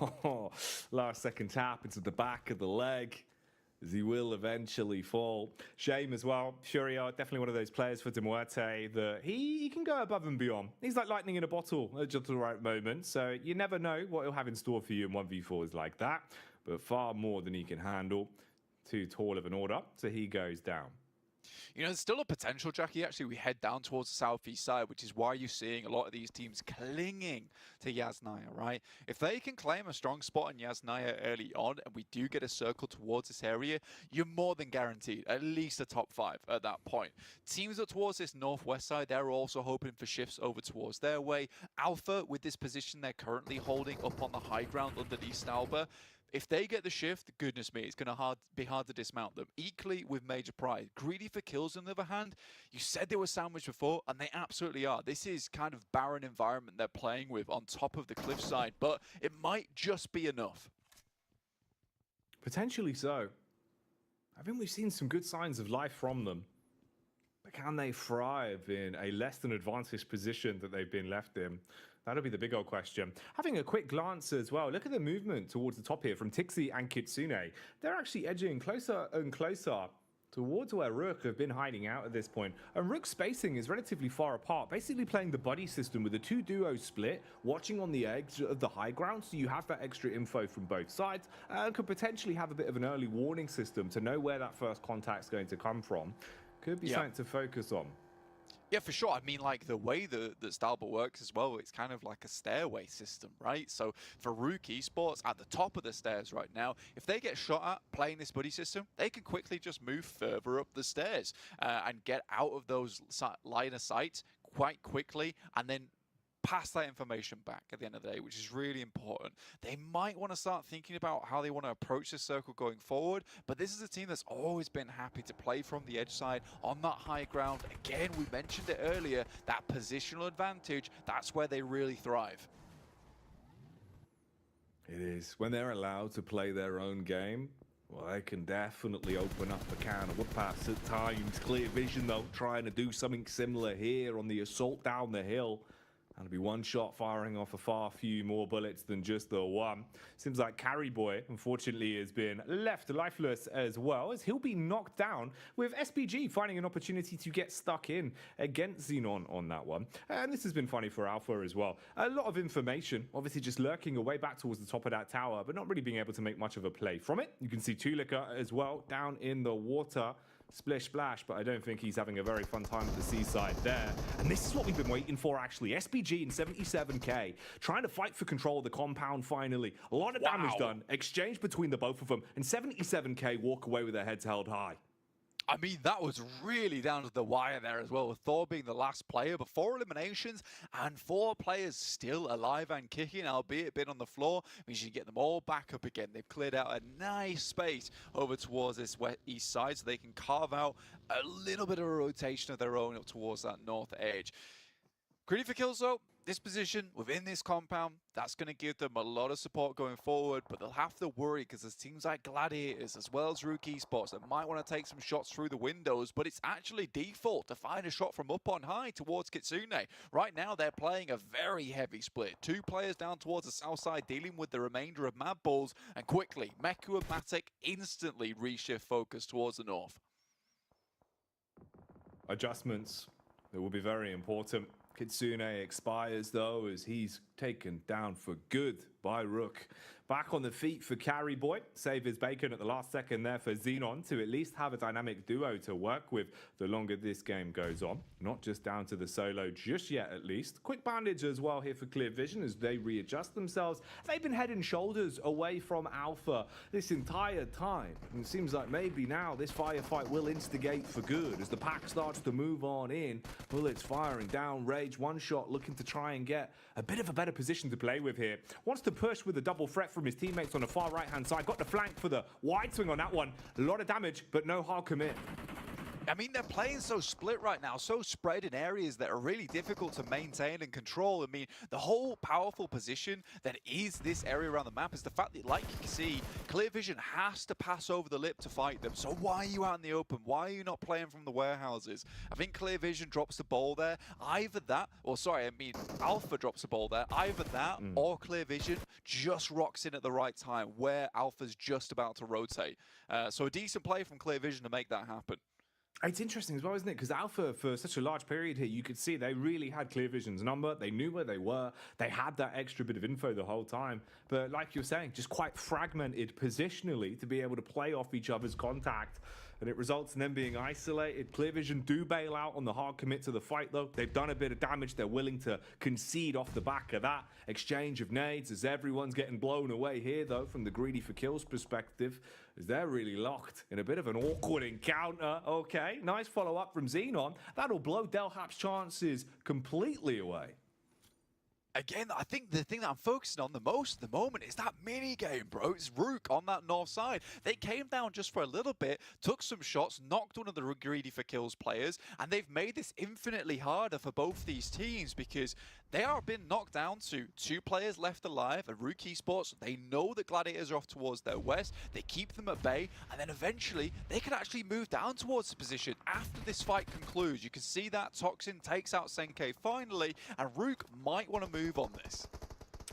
Oh, last second tap into the back of the leg as he will eventually fall. Shame as well. Furia, definitely one of those players for MUERTE that he can go above and beyond. He's like lightning in a bottle at just the right moment. So you never know what he'll have in store for you in 1v4s like that. But far more than he can handle. Too tall of an order, so he goes down.
You know, there's still a potential, Jackie. Actually, we head down towards the southeast side, which is why you're seeing a lot of these teams clinging to Yasnaya, right? If they can claim a strong spot in Yasnaya early on, and we do get a circle towards this area, you're more than guaranteed at least a top 5 at that point. Teams up towards this northwest side, they're also hoping for shifts over towards their way. Alpha, with this position they're currently holding up on the high ground underneath Stalber, if they get the shift, goodness me, it's going to be hard to dismount them. Equally with Major Pride. Greedy for kills, on the other hand, you said they were sandwiched before, and they absolutely are. This is kind of barren environment they're playing with on top of the cliffside, but it might just be enough.
Potentially so. I think we've seen some good signs of life from them. But can they thrive in a less than advantaged position that they've been left in? That'll be the big old question. Having a quick glance as well, look at the movement towards the top here from Tixi and Kitsune. They're actually edging closer and closer towards where Rook have been hiding out at this point. And Rook's spacing is relatively far apart, basically playing the buddy system with a 2 duo split, watching on the edge of the high ground, so you have that extra info from both sides, and could potentially have a bit of an early warning system to know where that first contact's going to come from. Could be something to focus on.
Yeah, for sure. I mean, like, the way that Stalber works as well, it's kind of like a stairway system, right? So for Rook Esports, at the top of the stairs right now, if they get shot at playing this buddy system, they can quickly just move further up the stairs and get out of those line of sight quite quickly, and then pass that information back at the end of the day, which is really important. They might want to start thinking about how they want to approach this circle going forward, but this is a team that's always been happy to play from the edge side on that high ground. Again, we mentioned it earlier, that positional advantage, that's where they really thrive.
It is. When they're allowed to play their own game, Well, they can definitely open up a can of whoop-ass at times. Clear Vision, though, trying to do something similar here on the assault down the hill. That'll be one shot firing off a far few more bullets than just the one. Seems like Carry Boy, unfortunately, has been left lifeless as well, as he'll be knocked down, with SPG finding an opportunity to get stuck in against Xenon on that one. And this has been funny for Alpha as well. A lot of information, obviously just lurking away back towards the top of that tower, but not really being able to make much of a play from it. You can see Tulika as well down in the water. Splish splash, but I don't think he's having a very fun time at the seaside there. And this is what we've been waiting for, actually. SPG and 77k trying to fight for control of the compound finally. A lot of damage done, exchange between the both of them, and 77k walk away with their heads held high.
I mean, that was really down to the wire there as well, with Thor being the last player, but 4 eliminations and 4 players still alive and kicking, albeit been on the floor. Means you get them all back up again. They've cleared out a nice space over towards this east side, so they can carve out a little bit of a rotation of their own up towards that north edge. Greedy for kills, though. This position within this compound, that's going to give them a lot of support going forward, but they'll have to worry because there's teams like Gladiators as well as Rook Esports that might want to take some shots through the windows, but it's actually default to find a shot from up on high towards Kitsune. Right now, they're playing a very heavy split. 2 players down towards the south side dealing with the remainder of MADBULLS, and quickly, Meku and Matic instantly reshift focus towards the north.
Adjustments that will be very important. Kitsune expires, though, as he's taken down for good by Rook. Back on the feet for Carry Boy. Save his bacon at the last second there for Xenon to at least have a dynamic duo to work with the longer this game goes on. Not just down to the solo just yet, at least. Quick bandage as well here for Clear Vision as they readjust themselves. They've been head and shoulders away from Alpha this entire time. And it seems like maybe now this firefight will instigate for good as the pack starts to move on in. Bullets firing down, Rage one shot looking to try and get a bit of a better position to play with here. Wants to push with a double threat from his teammates on the far right-hand side. Got the flank for the wide swing on that one. A lot of damage, but no hard commit.
I mean, they're playing so split right now, so spread in areas that are really difficult to maintain and control. I mean, the whole powerful position that is this area around the map is the fact that, like you can see, Clear Vision has to pass over the lip to fight them. So why are you out in the open? Why are you not playing from the warehouses? I think Clear Vision drops the ball there. Either that, or sorry, I mean, Alpha drops the ball there. Either that or Clear Vision just rocks in at the right time where Alpha's just about to rotate. So a decent play from Clear Vision to make that happen.
It's interesting as well, isn't it? Because Alpha, for such a large period here, you could see they really had Clear Vision's number. They knew where they were. They had that extra bit of info the whole time. But like you're saying, just quite fragmented positionally to be able to play off each other's contact. And it results in them being isolated. Clear Vision do bail out on the hard commit to the fight, though. They've done a bit of damage. They're willing to concede off the back of that exchange of nades as everyone's getting blown away here, though, from the Greedy for Kills perspective, as they're really locked in a bit of an awkward encounter. Okay, nice follow-up from Xenon. That'll blow Delhap's chances completely away.
Again, I think the thing that I'm focusing on the most at the moment is that mini game, bro. It's Rook on that north side. They came down just for a little bit, took some shots, knocked one of the Greedy for Kills players, and they've made this infinitely harder for both these teams because they are being knocked down to 2 players left alive. And Rook Esports, they know that Gladiators are off towards their west. They keep them at bay, and then eventually they can actually move down towards the position after this fight concludes. You can see that Toxin takes out Senke finally, and Rook might want to move on this.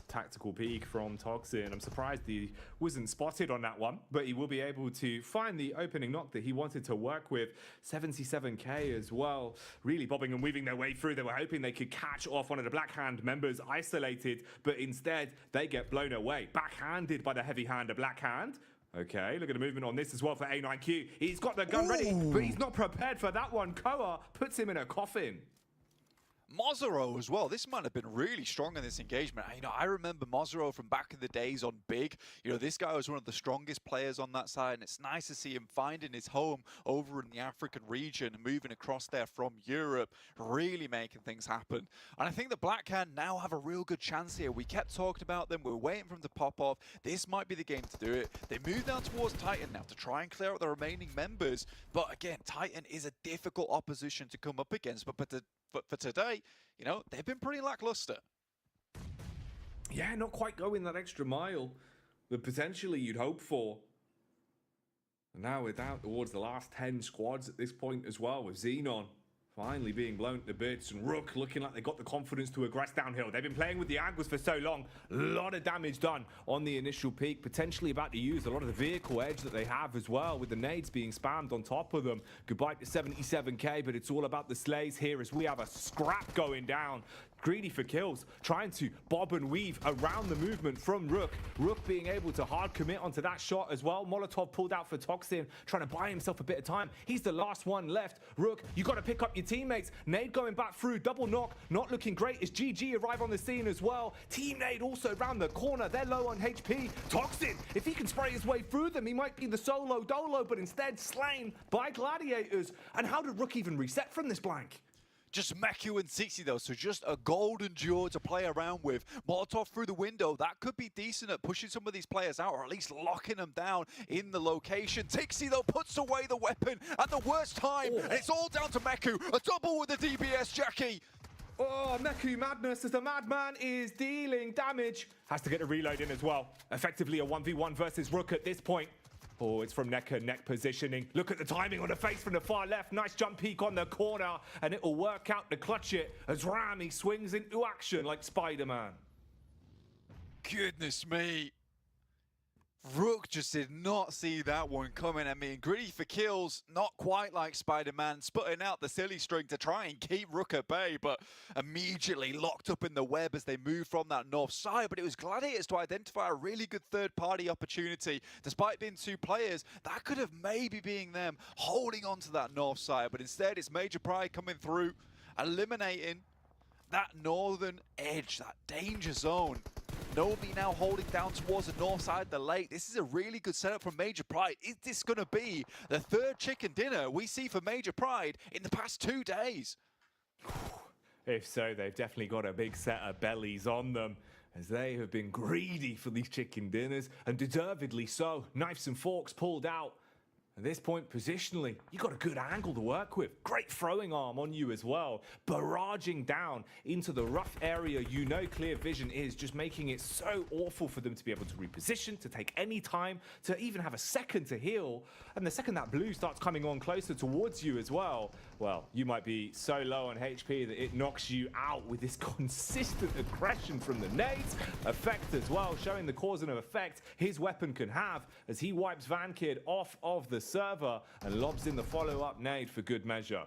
Tactical peek from Toxin. I'm surprised he wasn't spotted on that one, but he will be able to find the opening knock that he wanted to work with. 77k as well, really bobbing and weaving their way through. They were hoping they could catch off one of the Blackhand members isolated, but instead they get blown away, backhanded by the heavy hand of Blackhand. Okay, look at the movement on this as well for A9Q. He's got the gun ready, but he's not prepared for that one. Koa puts him in a coffin.
Mozero as well. This might have been really strong in this engagement. You know, I remember Mozero from back in the days on Big. You know, this guy was one of the strongest players on that side, and it's nice to see him finding his home over in the African region, moving across there from Europe, really making things happen. And I think the Blackhand now have a real good chance here. We kept talking about them. We're waiting for them to pop off. This might be the game to do it. They move down towards Titan now to try and clear out the remaining members. But again, Titan is a difficult opposition to come up against. But for today, you know, they've been pretty lackluster.
Yeah, not quite going that extra mile that potentially you'd hope for. Now we're down towards the last 10 squads at this point as well, with Xenon finally being blown to bits and Rook looking like they got the confidence to aggress downhill. They've been playing with the angles for so long. A lot of damage done on the initial peak, potentially about to use a lot of the vehicle edge that they have as well, with the nades being spammed on top of them. Goodbye to 77k, but it's all about the slays here as we have a scrap going down. Greedy for kills, trying to bob and weave around the movement from Rook. Rook being able to hard commit onto that shot as well. Molotov pulled out for Toxin, trying to buy himself a bit of time. He's the last one left. Rook, you got to pick up your teammates. Nade going back through, double knock, not looking great as GG arrive on the scene as well. Team Nade also around the corner. They're low on HP. Toxin, if he can spray his way through them, he might be the solo dolo, but instead slain by Gladiators. And how did Rook even reset from this blank?
Just Meku and 60 though, so just a golden duo to play around with. Molotov through the window, that could be decent at pushing some of these players out, or at least locking them down in the location. Tixi though puts away the weapon at the worst time, and it's all down to Meku. A double with the DBS, Jackie.
Oh, Meku madness as the madman is dealing damage. Has to get a reload in as well. Effectively a 1v1 versus Rook at this point. Oh, it's from neck and neck positioning. Look at the timing on the face from the far left. Nice jump peek on the corner, and it'll work out to clutch it as Rami swings into action like Spider-Man.
Goodness me. Rook just did not see that one coming. I mean, greedy for kills, not quite like Spider-Man, sputting out the silly string to try and keep Rook at bay, but immediately locked up in the web as they move from that north side. But it was Gladiators to identify a really good third-party opportunity. Despite being two players, that could have maybe been them holding on to that north side, but instead it's Major Pride coming through, eliminating that northern edge, that danger zone. Nobi now holding down towards the north side of the lake. This is a really good setup from Major Pride. Is this going to be the third chicken dinner we see for Major Pride in the past 2 days?
If so, they've definitely got a big set of bellies on them, as they have been greedy for these chicken dinners, and deservedly so. Knives and forks pulled out. At this point, positionally, you got a good angle to work with. Great throwing arm on you as well. Barraging down into the rough area, you know clear vision is, just making it so awful for them to be able to reposition, to take any time, to even have a second to heal. And the second that blue starts coming on closer towards you as well, well, you might be so low on HP that it knocks you out with this consistent aggression from the nades. Effect as well, showing the cause and effect his weapon can have as he wipes Vankid off of the server and lobs in the follow-up nade for good measure.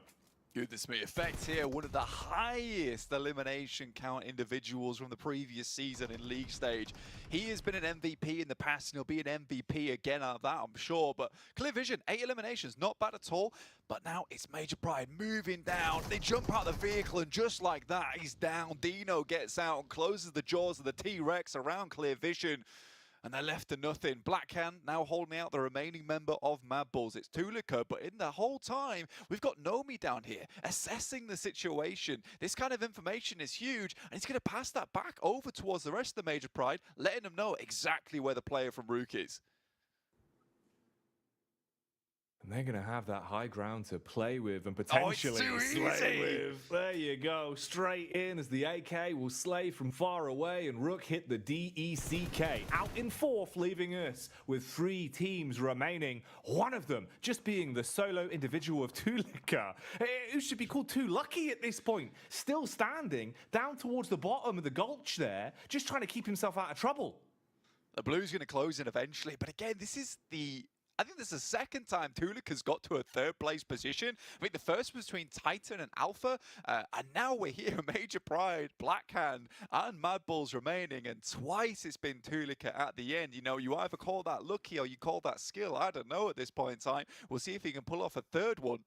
Goodness me, Effect here, one of the highest elimination count individuals from the previous season in league stage. He has been an MVP in the past and he'll be an MVP again out of that, I'm sure. But clear vision, 8 eliminations, not bad at all. But now it's Major Pride moving down. They jump out of the vehicle and just like that, he's down. Dino gets out and closes the jaws of the T-Rex around clear vision. And they're left to nothing. Blackhand now holding out the remaining member of MADBULLS. It's Tulika, but in the whole time, we've got Nomi down here assessing the situation. This kind of information is huge, and he's going to pass that back over towards the rest of the Major Pride, letting them know exactly where the player from Rook is.
And they're going to have that high ground to play with and potentially slay with. There you go. Straight in as the AK will slay from far away, and Rook hit the DECK. Out in 4th, leaving us with 3 teams remaining. One of them just being the solo individual of Tulika, who should be called Too Lucky at this point. Still standing down towards the bottom of the gulch there, just trying to keep himself out of trouble.
The blue's going to close in eventually, but again, this is I think this is the second time Tulika's got to a 3rd place position. I think the first was between Titan and Alpha, and now we're here, Major Pride, Blackhand, and MADBULLS remaining, and twice it's been Tulika at the end. You know, you either call that lucky or you call that skill. I don't know at this point in time. We'll see if he can pull off a 3rd one.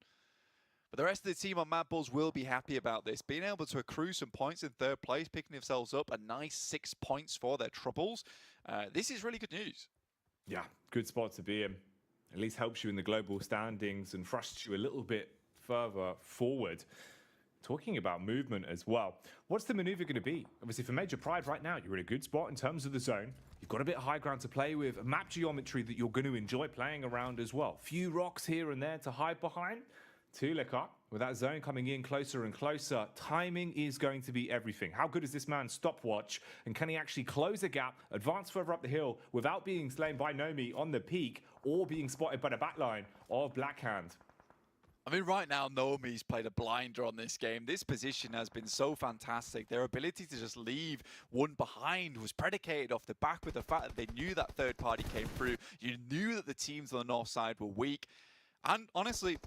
But the rest of the team on MADBULLS will be happy about this. Being able to accrue some points in 3rd place, picking themselves up a nice 6 points for their troubles. This is really good news.
Yeah, good spot to be in. At least helps you in the global standings and thrusts you a little bit further forward. Talking about movement as well, what's the maneuver going to be? Obviously for Major Pride right now, you're in a good spot in terms of the zone. You've got a bit of high ground to play with, a map geometry that you're going to enjoy playing around as well. Few rocks here and there to hide behind. Tulika, with that zone coming in closer and closer, timing is going to be everything. How good is this man's stopwatch? And can he actually close a gap, advance further up the hill without being slain by Nomi on the peak?
or being spotted by the backline of Blackhand.
I mean, right now, Nomi's played a blinder on this game. This position has been so fantastic. Their ability to just leave one behind was predicated off the back with the fact that they knew that third party came through. You knew that the teams on the north side were weak. And honestly,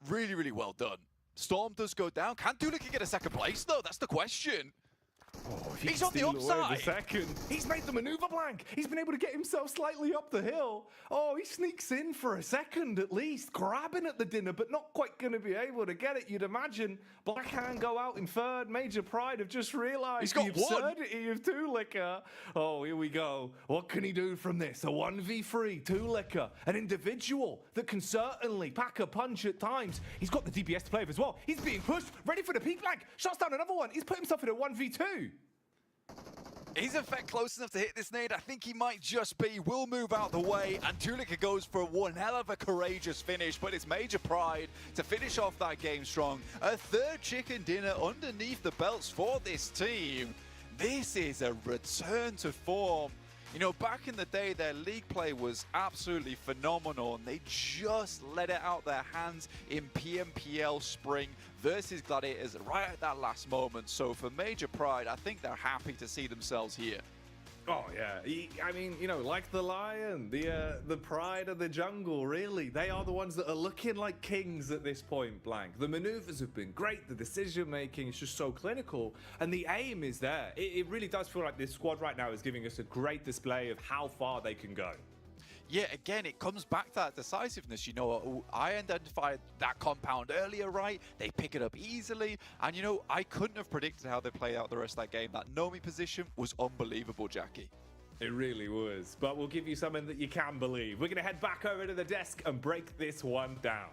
really, really well done. Storm does go down. Can Dulika get a second place, though? That's the question.
Oh,
he's on the upside.
He's made the maneuver, Blank. He's been able to get himself slightly up the hill. Oh, he sneaks in for a second at least, grabbing at the dinner, but not quite going to be able to get it, you'd imagine. Blackhand go out in third. Major Pride have just realised the absurdity of Dulika. Oh, here we go. What can he do from this? A 1v3, Dulika, an individual that can certainly pack a punch at times. He's got the DBS to play with as well. He's being pushed, ready for the peak Blank. Shuts down another one. He's put himself in a 1v2.
Is in fact close enough to hit this nade? I think he might just be. Will move out the way, and Dulika goes for one hell of a courageous finish, but it's Major Pride to finish off that game strong. A third chicken dinner underneath the belts for this team. This is a return to form. You know, back in the day, their league play was absolutely phenomenal, and they just let it out their hands in PMPL Spring versus Gladiators right at that last moment. So for Major Pride, I think they're happy to see themselves here.
Oh, yeah. I mean, you know, like the lion, the pride of the jungle, really. They are the ones that are looking like kings at this point, Blank. The maneuvers have been great. The decision-making is just so clinical. And the aim is there. It really does feel like this squad right now is giving us a great display of how far they can go.
Yeah, again, it comes back to that decisiveness. You know, I identified that compound earlier, right? They pick it up easily. And, you know, I couldn't have predicted how they play out the rest of that game. That Nomi position was unbelievable, Jackie.
It really was. But we'll give you something that you can believe. We're going to head back over to the desk and break this one down.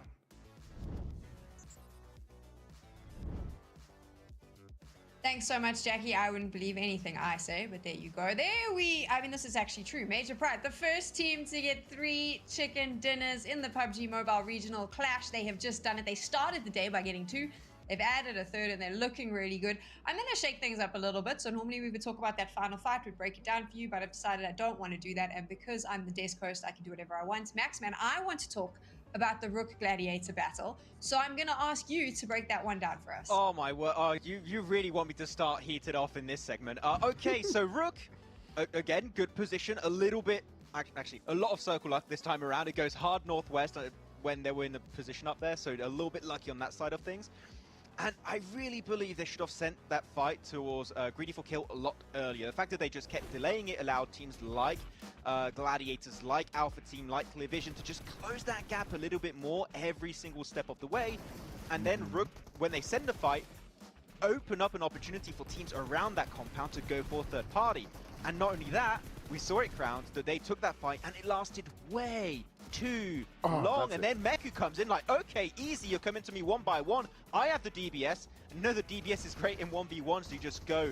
Thanks so much, Jackie. I wouldn't believe anything I say, but there you go. I mean, this is actually true. Major Pride, the first team to get 3 chicken dinners in the PUBG Mobile Regional Clash. They have just done it. They started the day by getting 2. They've added a 3rd, and they're looking really good. I'm going to shake things up a little bit. So normally we would talk about that final fight. We'd break it down for you, but I've decided I don't want to do that. And because I'm the desk host, I can do whatever I want. Max, man, I want to talk about the Rook Gladiator battle. So I'm going to ask you to break that one down for us.
Oh my word, you really want me to start heated off in this segment. Okay, so Rook, again, good position, a little bit, actually, a lot of circle luck this time around. It goes hard northwest when they were in the position up there, so a little bit lucky on that side of things. And I really believe they should have sent that fight towards Greedy for Kill a lot earlier. The fact that they just kept delaying it allowed teams like Gladiators, like Alpha Team, like Clear Vision to just close that gap a little bit more every single step of the way. And then Rook, when they send the fight, open up an opportunity for teams around that compound to go for third party. And not only that, we saw it, Crowns, that they took that fight and it lasted way too long. And then Meku comes in like, okay, easy, you're coming to me one by one. I have the DBS. I know the DBS is great in 1v1, so you just go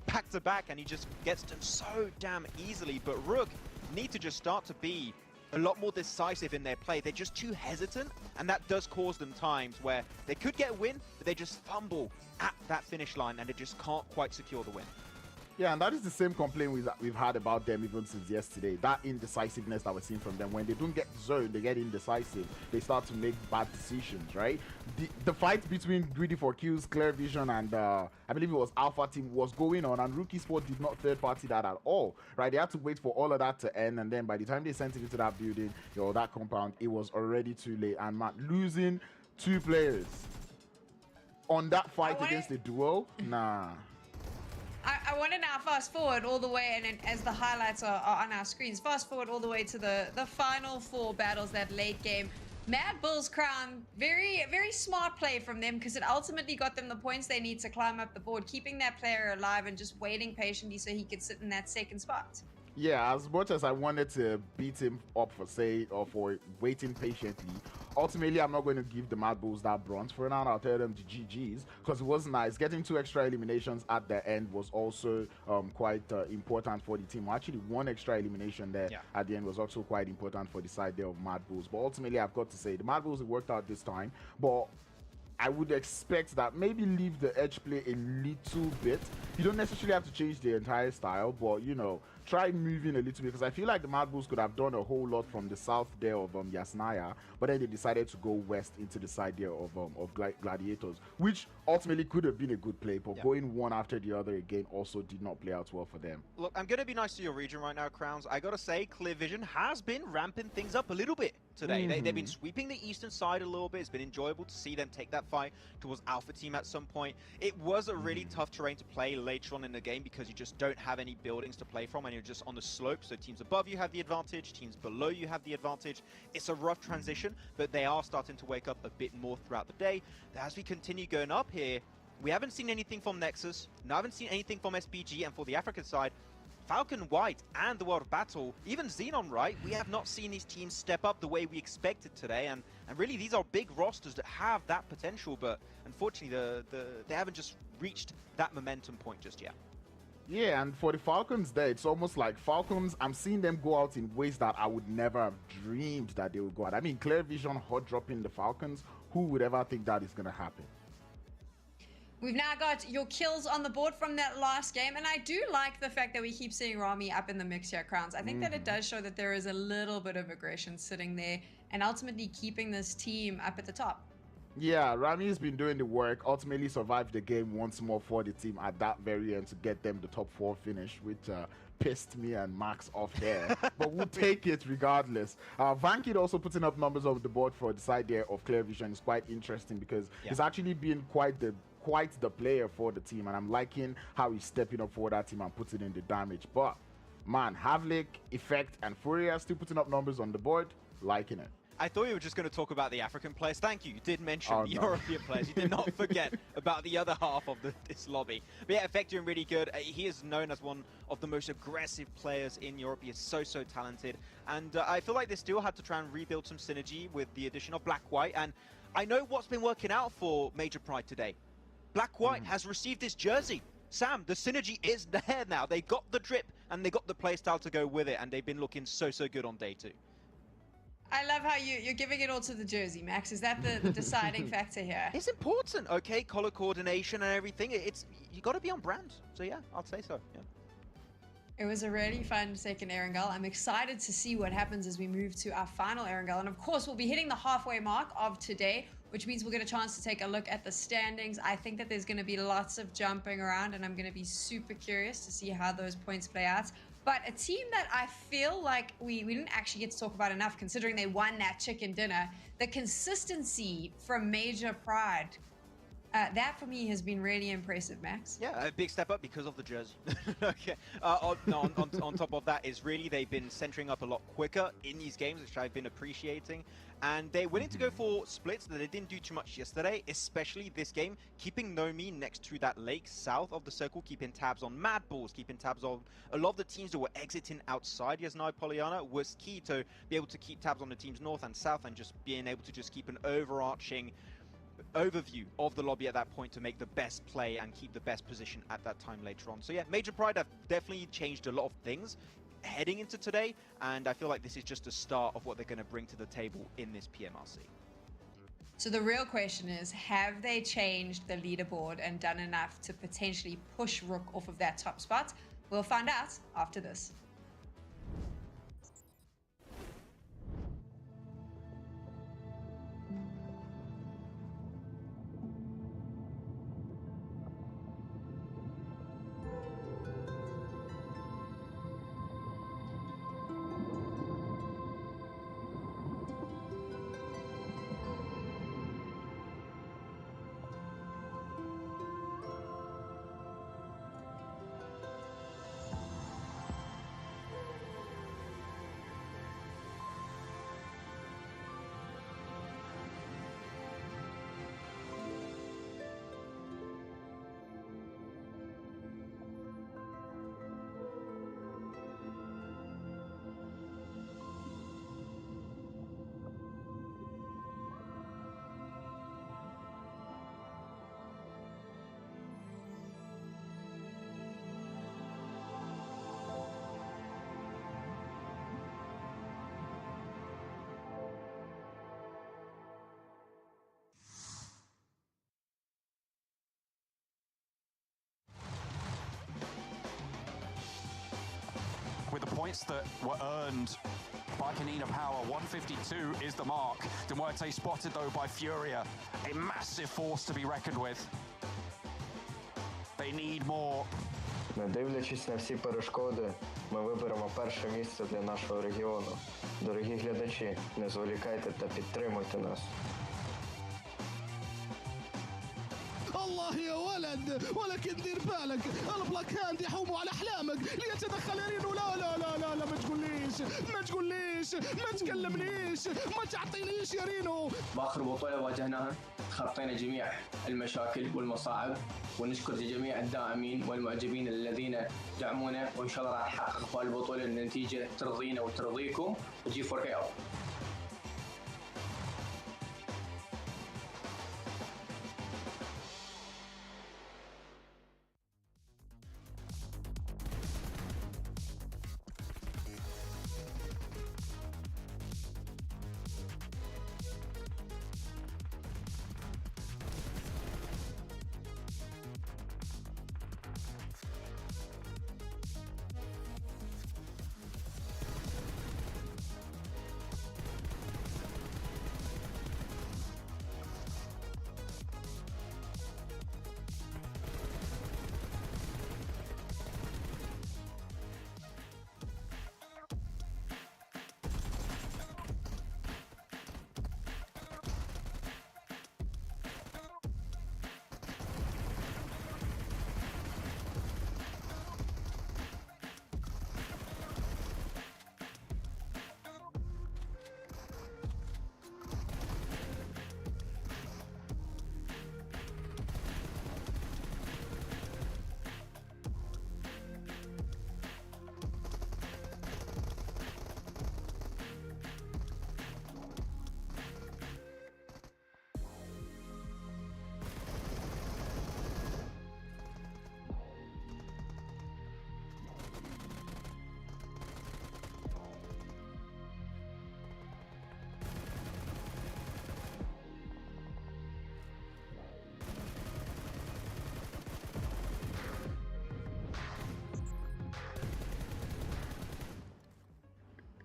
back to back and he just gets done so damn easily. But Rook need to just start to be a lot more decisive in their play. They're just too hesitant, and that does cause them times where they could get a win, but they just fumble at that finish line and they just can't quite secure the win.
Yeah, and that is the same complaint we've had about them even since yesterday. That indecisiveness that we're seeing from them. When they don't get zoned, they get indecisive. They start to make bad decisions, right? The fight between Greedy for Kills, Clear Vision, and I believe it was Alpha Team was going on, and Rookie Sport did not third-party that at all, right? They had to wait for all of that to end, and then by the time they sent it into that building, or that compound, it was already too late. And Matt, losing 2 players on that fight against the duo, nah.
I want to now fast forward all the way, and as the highlights are on our screens, fast forward all the way to the final 4 battles, that late game. MADBULLS crown, very, very smart play from them, because it ultimately got them the points they need to climb up the board, keeping that player alive and just waiting patiently so he could sit in that second spot.
Yeah, as much as I wanted to beat him up for waiting patiently, ultimately I'm not going to give the MADBULLS that bronze. For now, I'll tell them the GGs, because it was nice. Getting 2 extra eliminations at the end was also quite important for the team. Actually, 1 extra elimination there at the end was also quite important for the side there of MADBULLS. But ultimately, I've got to say, the MADBULLS, it worked out this time. But I would expect that maybe leave the edge play a little bit. You don't necessarily have to change the entire style, but, you know, try moving a little bit, because I feel like the MADBULLS could have done a whole lot from the south there of Yasnaya, but then they decided to go west into the side there of Gladiators, which ultimately could have been a good play, but going one after the other again also did not play out well for them.
Look, I'm going to be nice to your region right now, Crowns. I got to say, Clear Vision has been ramping things up a little bit today. They've been sweeping the eastern side a little bit. It's been enjoyable to see them take that fight towards Alpha Team at some point. It was a really tough terrain to play later on in the game because you just don't have any buildings to play from and you're just on the slope. So teams above you have the advantage, teams below you have the advantage. It's a rough transition, but they are starting to wake up a bit more throughout the day. As we continue going up here, we haven't seen anything from NEXUS, I haven't seen anything from SBG, and for the African side, Falcon White and the World of Battle, even Xenon, right? We have not seen these teams step up the way we expected today, and really these are big rosters that have that potential, but unfortunately they haven't just reached that momentum point just yet.
Yeah, and for the Falcons there, it's almost like Falcons, I'm seeing them go out in ways that I would never have dreamed that they would go out. I mean, Clear Vision hot dropping the Falcons, who would ever think that is going to happen?
We've now got your kills on the board from that last game, and I do like the fact that we keep seeing Rami up in the mix here, Crowns. I think that it does show that there is a little bit of aggression sitting there and ultimately keeping this team up at the top.
Yeah, Rami's been doing the work, ultimately survived the game once more for the team at that very end to get them the top 4 finish, which pissed me and Max off there. But we'll take it regardless. Vankid also putting up numbers on the board for the side there of Clear Vision is quite interesting because he's actually been quite the player for the team, and I'm liking how he's stepping up for that team and putting in the damage. But man, Havlik, Effect, and Furia still putting up numbers on the board, liking it.
I thought you were just going to talk about the African players. Thank you. You did mention the European players. You did not forget about the other half of this lobby. But yeah, Effect doing really good. He is known as one of the most aggressive players in Europe. He is so talented. And I feel like they still had to try and rebuild some synergy with the addition of Black White. And I know what's been working out for Major Pride today. Black White has received his jersey. Sam, the synergy is there now. They got the drip and they got the playstyle to go with it. And they've been looking so good on day 2.
I love how you're giving it all to the jersey, Max. Is that the deciding factor here?
It's important, okay? Color coordination and everything. You got to be on brand. So yeah, I'll say so. Yeah.
It was a really fun second Erangel. I'm excited to see what happens as we move to our final Erangel. And of course, we'll be hitting the halfway mark of today, which means we'll get a chance to take a look at the standings. I think that there's going to be lots of jumping around, and I'm going to be super curious to see how those points play out. But a team that I feel like we didn't actually get to talk about enough, considering they won that chicken dinner, the consistency from Major Pride. That for me has been really impressive, Max.
Yeah, a big step up because of the jersey. Okay. On top of that is really they've been centering up a lot quicker in these games, which I've been appreciating. And they're willing to go for splits that they didn't do too much yesterday, especially this game, keeping Nomi next to that lake south of the circle, keeping tabs on MADBULLS, keeping tabs on a lot of the teams that were exiting outside Yasnaya Polyana was key to be able to keep tabs on the teams north and south and just being able to just keep an overarching overview of the lobby at that point to make the best play and keep the best position at that time later on. So yeah, Major Pride have definitely changed a lot of things heading into today, and I feel like this is just a start of what they're going to bring to the table in this PMRC.
So the real question is, have they changed the leaderboard and done enough to potentially push Rook off of that top spot? We'll find out after this.
points that were earned by Canina Power. 152 is the mark. MUERTE spotted though by Furia. A massive force to be reckoned with. They need more.
Не дивлячись на всі перешкоди, ми виберемо перше місце для нашого регіону. Дорогі глядачі, не зволікайте та підтримуйте нас.
الله يا ولد، ولكن دير بالك البلاك هاند يحوموا على احلامك ليتدخل رينو. لا لا لا لا لا، ما تقوليش ما تقوليش ما تكلمنيش ما تعطينيش يا رينو.
باخر بطولة واجهناها تخطينا جميع المشاكل والمصاعب، ونشكر جميع الداعمين والمعجبين الذين دعمونا، وان شاء الله راح نحقق في البطولة النتيجة ترضينا وترضيكم وتجي فور كي اوت.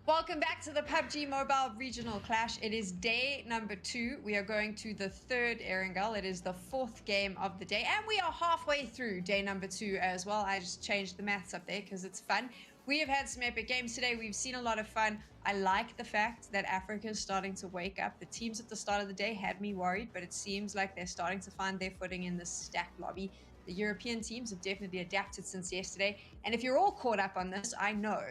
Welcome back to the PUBG Mobile Regional Clash. It is day number 2. We are going to the third Erangel. It is the 4th game of the day. And we are halfway through day number 2 as well. I just changed the maths up there because it's fun. We have had some epic games today. We've seen a lot of fun. I like the fact that Africa is starting to wake up. The teams at the start of the day had me worried, but it seems like they're starting to find their footing in this stacked lobby. The European teams have definitely adapted since yesterday. And if you're all caught up on this, I know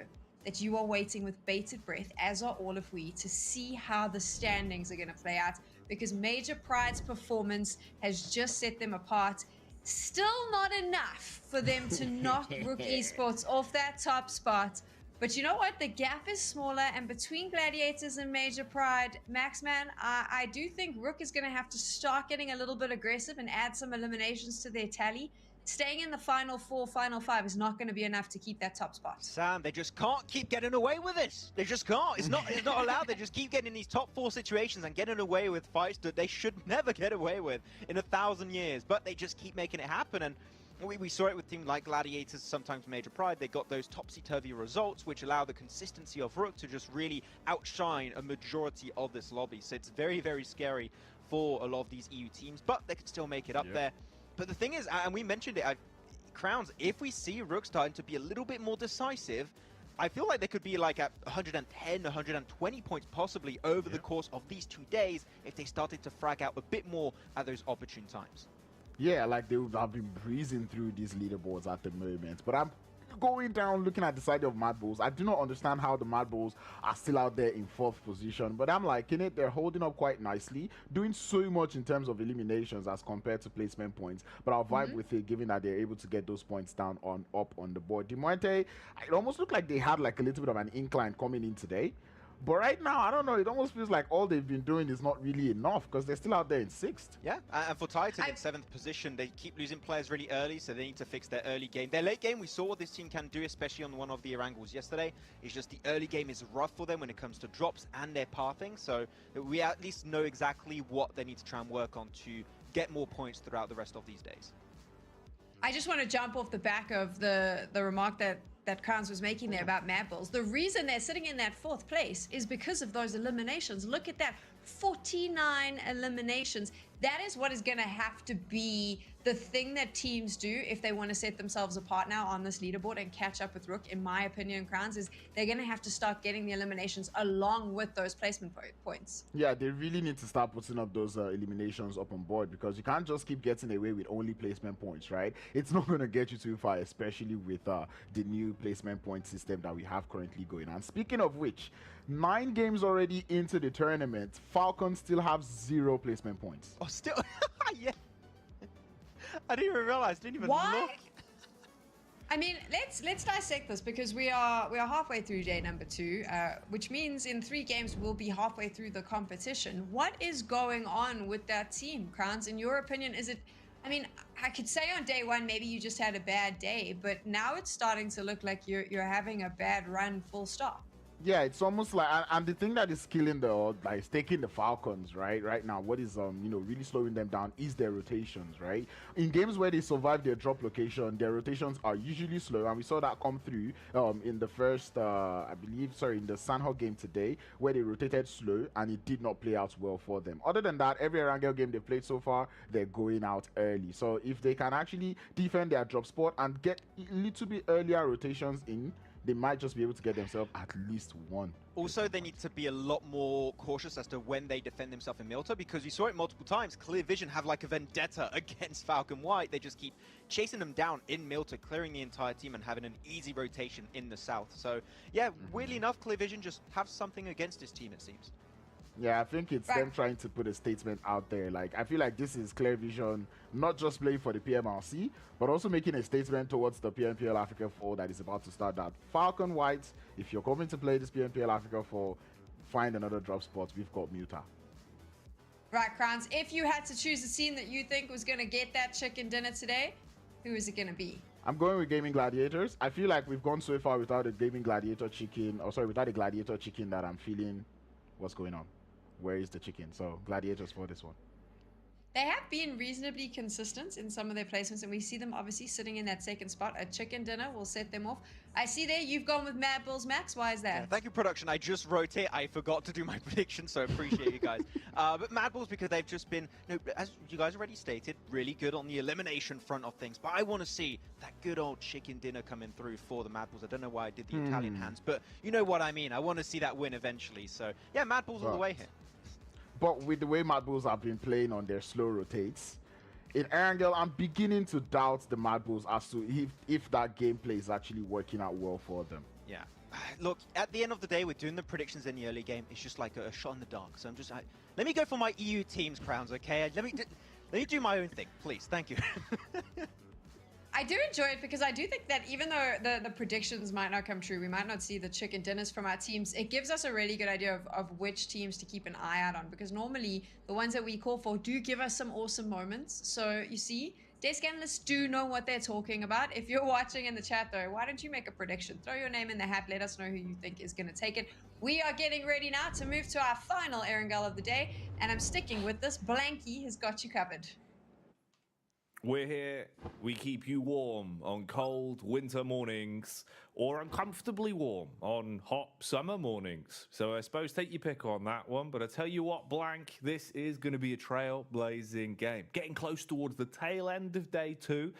that you are waiting with bated breath, as are all of we, to see how the standings are going to play out, because Major Pride's performance has just set them apart. Still not enough for them to knock Rook Esports off that top spot. But you know what? The gap is smaller, and between Gladiators and Major Pride, Maxman, I do think Rook is going to have to start getting a little bit aggressive and add some eliminations to their tally. Staying in the final 4, final 5 is not going to be enough to keep that top spot.
Sam, they just can't keep getting away with this. They just can't. It's not allowed. They just keep getting in these top 4 situations and getting away with fights that they should never get away with in 1,000 years. But they just keep making it happen. And we saw it with teams like Gladiators, sometimes Major Pride. They got those topsy-turvy results, which allow the consistency of Rook to just really outshine a majority of this lobby. So it's very, very scary for a lot of these EU teams, but they can still make it up there. But the thing is, and we mentioned it, Crowns, if we see Rook starting to be a little bit more decisive, I feel like they could be like at 110, 120 points possibly over the course of these 2 days if they started to frag out a bit more at those opportune times.
Yeah, like they would have been breezing through these leaderboards at the moment. But I'm going down looking at the side of MADBULLS. I do not understand how the MADBULLS are still out there in 4th position, but I'm liking it. They're holding up quite nicely, doing so much in terms of eliminations as compared to placement points, but I'll vibe with it given that they're able to get those points down up on the board. MUERTE, it almost looked like they had like a little bit of an incline coming in today. But right now, I don't know, it almost feels like all they've been doing is not really enough because they're still out there in 6th.
Yeah, and for Tide to get 7th position, they keep losing players really early, so they need to fix their early game. Their late game, we saw what this team can do, especially on one of the Erangels yesterday. It's just the early game is rough for them when it comes to drops and their pathing, so we at least know exactly what they need to try and work on to get more points throughout the rest of these days.
I just want to jump off the back of the remark that that Kranz was making there about MADBULLS. The reason they're sitting in that 4th place is because of those eliminations. Look at that, 49 eliminations. That is what is going to have to be the thing that teams do if they want to set themselves apart now on this leaderboard and catch up with Rook, in my opinion, Kranz, is they're going to have to start getting the eliminations along with those placement points.
Yeah, they really need to start putting up those eliminations up on board, because you can't just keep getting away with only placement points, right? It's not going to get you too far, especially with the new placement point system that we have currently going. And speaking of which, 9 games already into the tournament, Falcons still have 0 placement points.
Oh, still? Yeah. I didn't even realize. Didn't even look.
I mean, let's dissect this, because we are halfway through day number 2, which means in 3 games we'll be halfway through the competition. What is going on with that team, Kranz? In your opinion, is it? I mean, I could say on day 1 maybe you just had a bad day, but now it's starting to look like you're having a bad run, full stop.
Yeah, it's almost like, and the thing that is killing is taking the Falcons right now, what is really slowing them down is their rotations, right? In games where they survive their drop location, their rotations are usually slow, and we saw that come through in the first in the Sanhok game today, where they rotated slow and it did not play out well for them. Other than that, every Erangel game they played so far, they're going out early. So if they can actually defend their drop spot and get a little bit earlier rotations in, they might just be able to get themselves at least 1.
Also, they need to be a lot more cautious as to when they defend themselves in MUERTE, because you saw it multiple times. Clear Vision have like a vendetta against Falcon White. They just keep chasing them down in MUERTE, clearing the entire team and having an easy rotation in the south. So yeah, weirdly enough, Clear Vision just have something against this team, it seems.
Yeah, I think it's them trying to put a statement out there. Like, I feel like this is Clear Vision not just playing for the PMRC, but also making a statement towards the PMPL Africa 4 that is about to start. That Falcon White, if you're coming to play this PMPL Africa 4, find another drop spot. We've got MUERTE.
Right, Kranz, if you had to choose a team that you think was going to get that chicken dinner today, who is it going to be?
I'm going with Gaming Gladiators. I feel like we've gone so far without a Gaming Gladiator chicken, without a Gladiator chicken, that I'm feeling what's going on. Where is the chicken? So Gladiators for this one.
They have been reasonably consistent in some of their placements, and we see them obviously sitting in that 2nd spot. A chicken dinner will set them off. I see there you've gone with MADBULLS, Max. Why is that?
Yeah, thank you, production. I just wrote it. I forgot to do my prediction, so I appreciate you guys. But MADBULLS, because they've just been, as you guys already stated, really good on the elimination front of things. But I want to see that good old chicken dinner coming through for the MADBULLS. I don't know why I did the Italian hands, but you know what I mean. I want to see that win eventually. So yeah, MADBULLS all the way here.
But with the way MADBULLS have been playing on their slow rotates, in Erangel, I'm beginning to doubt the MADBULLS as to if that gameplay is actually working out well for them.
Yeah. Look, at the end of the day, we're doing the predictions in the early game. It's just like a shot in the dark. So I'm just let me go for my EU teams crowns, okay? Let me do my own thing, please. Thank you.
I do enjoy it, because I do think that even though the predictions might not come true, we might not see the chicken dinners from our teams, it gives us a really good idea of which teams to keep an eye out on, because normally the ones that we call for do give us some awesome moments. So you see, desk analysts do know what they're talking about. If you're watching in the chat though, why don't you make a prediction? Throw your name in the hat, let us know who you think is going to take it. We are getting ready now to move to our final Erangel of the day, and I'm sticking with this. Blanky has got you covered.
We're here, we keep you warm on cold winter mornings, or uncomfortably warm on hot summer mornings. So I suppose take your pick on that one, but I tell you what, Blank, this is going to be a trailblazing game. Getting close towards the tail end of day 2,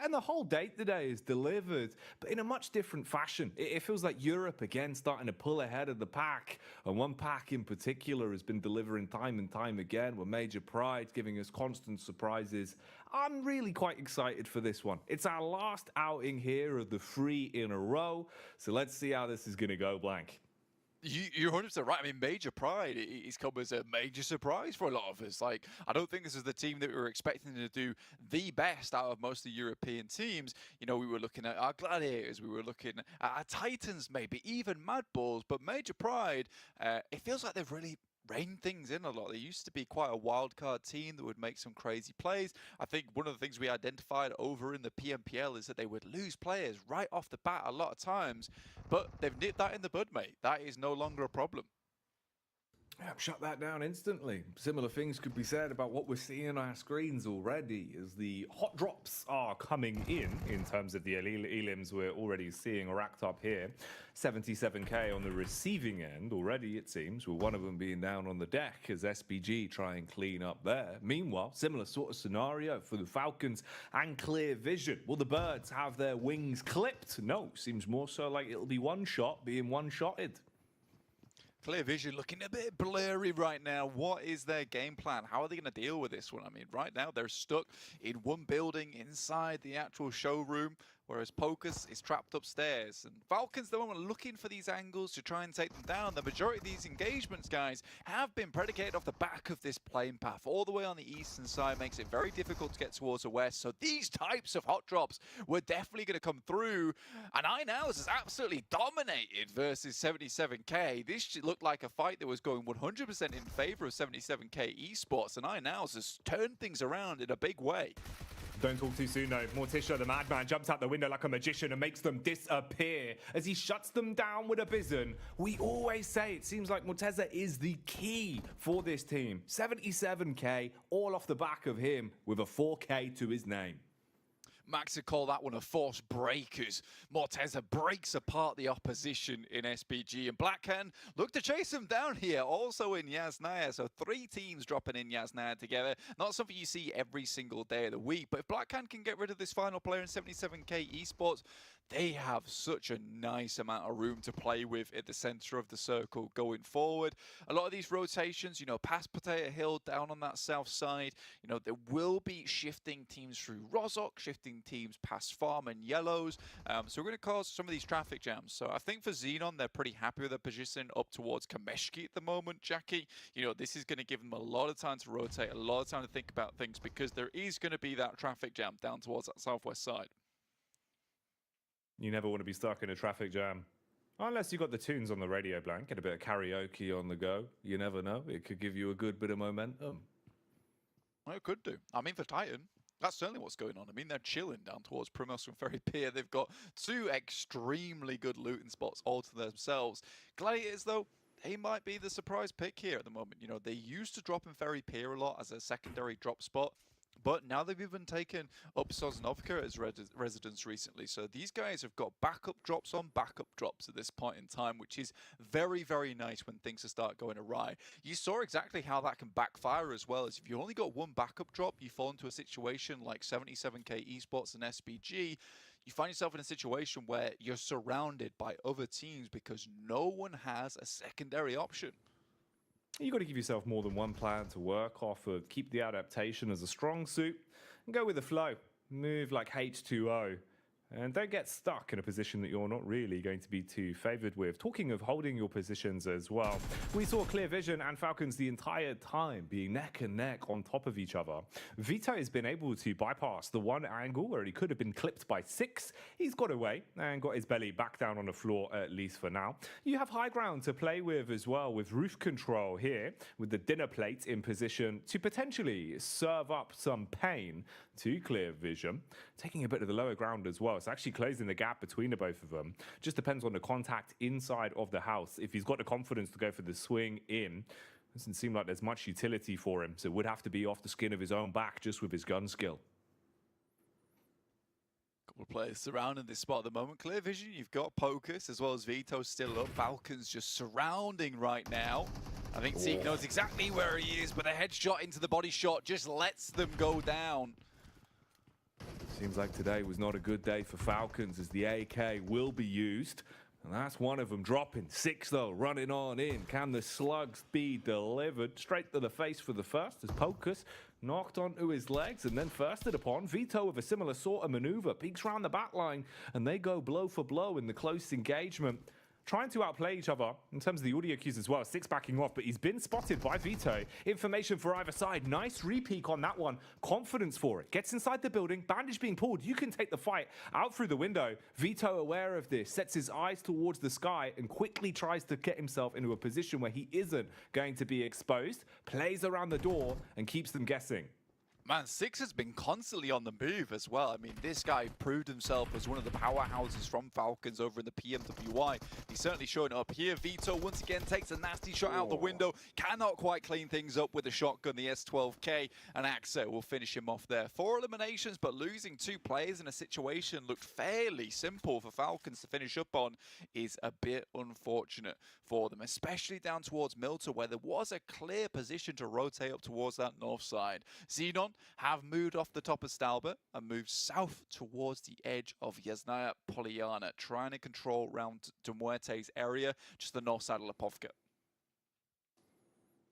and the whole date today is delivered, but in a much different fashion. It feels like Europe again starting to pull ahead of the pack, and one pack in particular has been delivering time and time again, with Major Pride giving us constant surprises. I'm really quite excited for this one. It's our last outing here of the 3 in a row, so let's see how this is going to go, Blank.
You're 100% right. I mean, Major Pride is come as a major surprise for a lot of us. Like, I don't think this is the team that we were expecting to do the best out of most of the European teams. You know, we were looking at our Gladiators, we were looking at our Titans, maybe even MADBULLS, but Major Pride, it feels like they've really reined things in a lot. They used to be quite a wild card team that would make some crazy plays. I think one of the things we identified over in the PMPL is that they would lose players right off the bat a lot of times, but they've nipped that in the bud, mate. That is no longer a problem.
Yeah, shut that down instantly. Similar things could be said about what we're seeing on our screens already as the hot drops are coming in terms of the elims we're already seeing racked up here. 77k on the receiving end already, it seems, with one of them being down on the deck as SBG try and clean up there. Meanwhile, similar sort of scenario for the Falcons and Clear Vision. Will the Birds have their wings clipped? No, seems more so like it'll be one shot being one-shotted.
Clear Vision looking a bit blurry right now. What is their game plan? How are they going to deal with this one? I mean, right now they're stuck in one building inside the actual showroom, whereas Pocus is trapped upstairs. And Falcons, though, are looking for these angles to try and take them down. The majority of these engagements, guys, have been predicated off the back of this plane path. All the way on the eastern side makes it very difficult to get towards the west. So these types of hot drops were definitely going to come through. And iNows has absolutely dominated versus 77k. This looked like a fight that was going 100% in favor of 77k Esports. And iNows has turned things around in a big way.
Don't talk too soon though. Morticia, the madman, jumps out the window like a magician and makes them disappear as he shuts them down with a bison. We always say it seems like Morteza is the key for this team. 77k, all off the back of him with a 4k to his name.
Max would call that one a force breakers. Morteza breaks apart the opposition in SBG, and Blackhan look to chase him down here, also in Yasnaya. So 3 teams dropping in Yasnaya together. Not something you see every single day of the week, but if Blackhan can get rid of this final player in 77k Esports, they have such a nice amount of room to play with at the center of the circle going forward. A lot of these rotations, you know, past Potato Hill, down on that south side, you know, there will be shifting teams through Rozhok, shifting teams past Farm and Yellows. So we're going to cause some of these traffic jams. So I think for Xenon, they're pretty happy with their position up towards Kameshki at the moment, Jackie. You know, this is going to give them a lot of time to rotate, a lot of time to think about things, because there is going to be that traffic jam down towards that southwest side.
You never want to be stuck in a traffic jam. Unless you got the tunes on the radio blank, get a bit of karaoke on the go. You never know. It could give you a good bit of momentum.
Well, it could do. I mean, for Titan, that's certainly what's going on. I mean, they're chilling down towards Primos and Ferry Pier. They've got 2 extremely good looting spots all to themselves. Gladiators, though, they might be the surprise pick here at the moment. You know, they used to drop in Ferry Pier a lot as a secondary drop spot, but now they've even taken up Sosnovka as residence recently. So these guys have got backup drops on backup drops at this point in time, which is very, very nice when things start going awry. You saw exactly how that can backfire as well, as if you only got one backup drop, you fall into a situation like 77k Esports and SBG. You find yourself in a situation where you're surrounded by other teams because no one has a secondary option.
You got to give yourself more than one plan to work off of. Keep the adaptation as a strong suit and go with the flow. Move like H2O. And don't get stuck in a position that you're not really going to be too favored with. Talking of holding your positions as well, we saw Clear Vision and Falcons the entire time being neck and neck on top of each other. Vito has been able to bypass the one angle where he could have been clipped by 6. He's got away and got his belly back down on the floor, at least for now. You have high ground to play with as well, with roof control here, with the dinner plate in position to potentially serve up some pain to Clear Vision. Taking a bit of the lower ground as well. It's actually closing the gap between the both of them. Just depends on the contact inside of the house. If he's got the confidence to go for the swing in, doesn't seem like there's much utility for him. So it would have to be off the skin of his own back just with his gun skill.
Couple of players surrounding this spot at the moment. Clear Vision, you've got Pocus as well as Vito still up. Falcons just surrounding right now. I think Zeke knows exactly where he is, but a headshot into the body shot just lets them go down.
Seems like today was not a good day for Falcons as the AK will be used. And that's one of them dropping. 6 though, running on in. Can the slugs be delivered? Straight to the face for the first as Pocus knocked onto his legs and then firsted upon. Vito with a similar sort of maneuver. Peeks round the back line and they go blow for blow in the close engagement. Trying to outplay each other in terms of the audio cues as well. 6 backing off, but he's been spotted by Vito. Information for either side. Nice re-peek on that one. Confidence for it. Gets inside the building. Bandage being pulled. You can take the fight out through the window. Vito aware of this. Sets his eyes towards the sky and quickly tries to get himself into a position where he isn't going to be exposed. Plays around the door and keeps them guessing.
Man, Six has been constantly on the move as well. I mean, this guy proved himself as one of the powerhouses from Falcons over in the PMWI. He's certainly showing up here. Vito once again takes a nasty shot out the window. Cannot quite clean things up with a shotgun, the S12K, and Axa will finish him off there. 4 eliminations, but losing 2 players in a situation looked fairly simple for Falcons to finish up on is a bit unfortunate for them, especially down towards Milta, where there was a clear position to rotate up towards that north side. Xenon have moved off the top of Stalbert and moved south towards the edge of Yasnaya Poliana, trying to control around MUERTE's area, just the north side of Lipovka.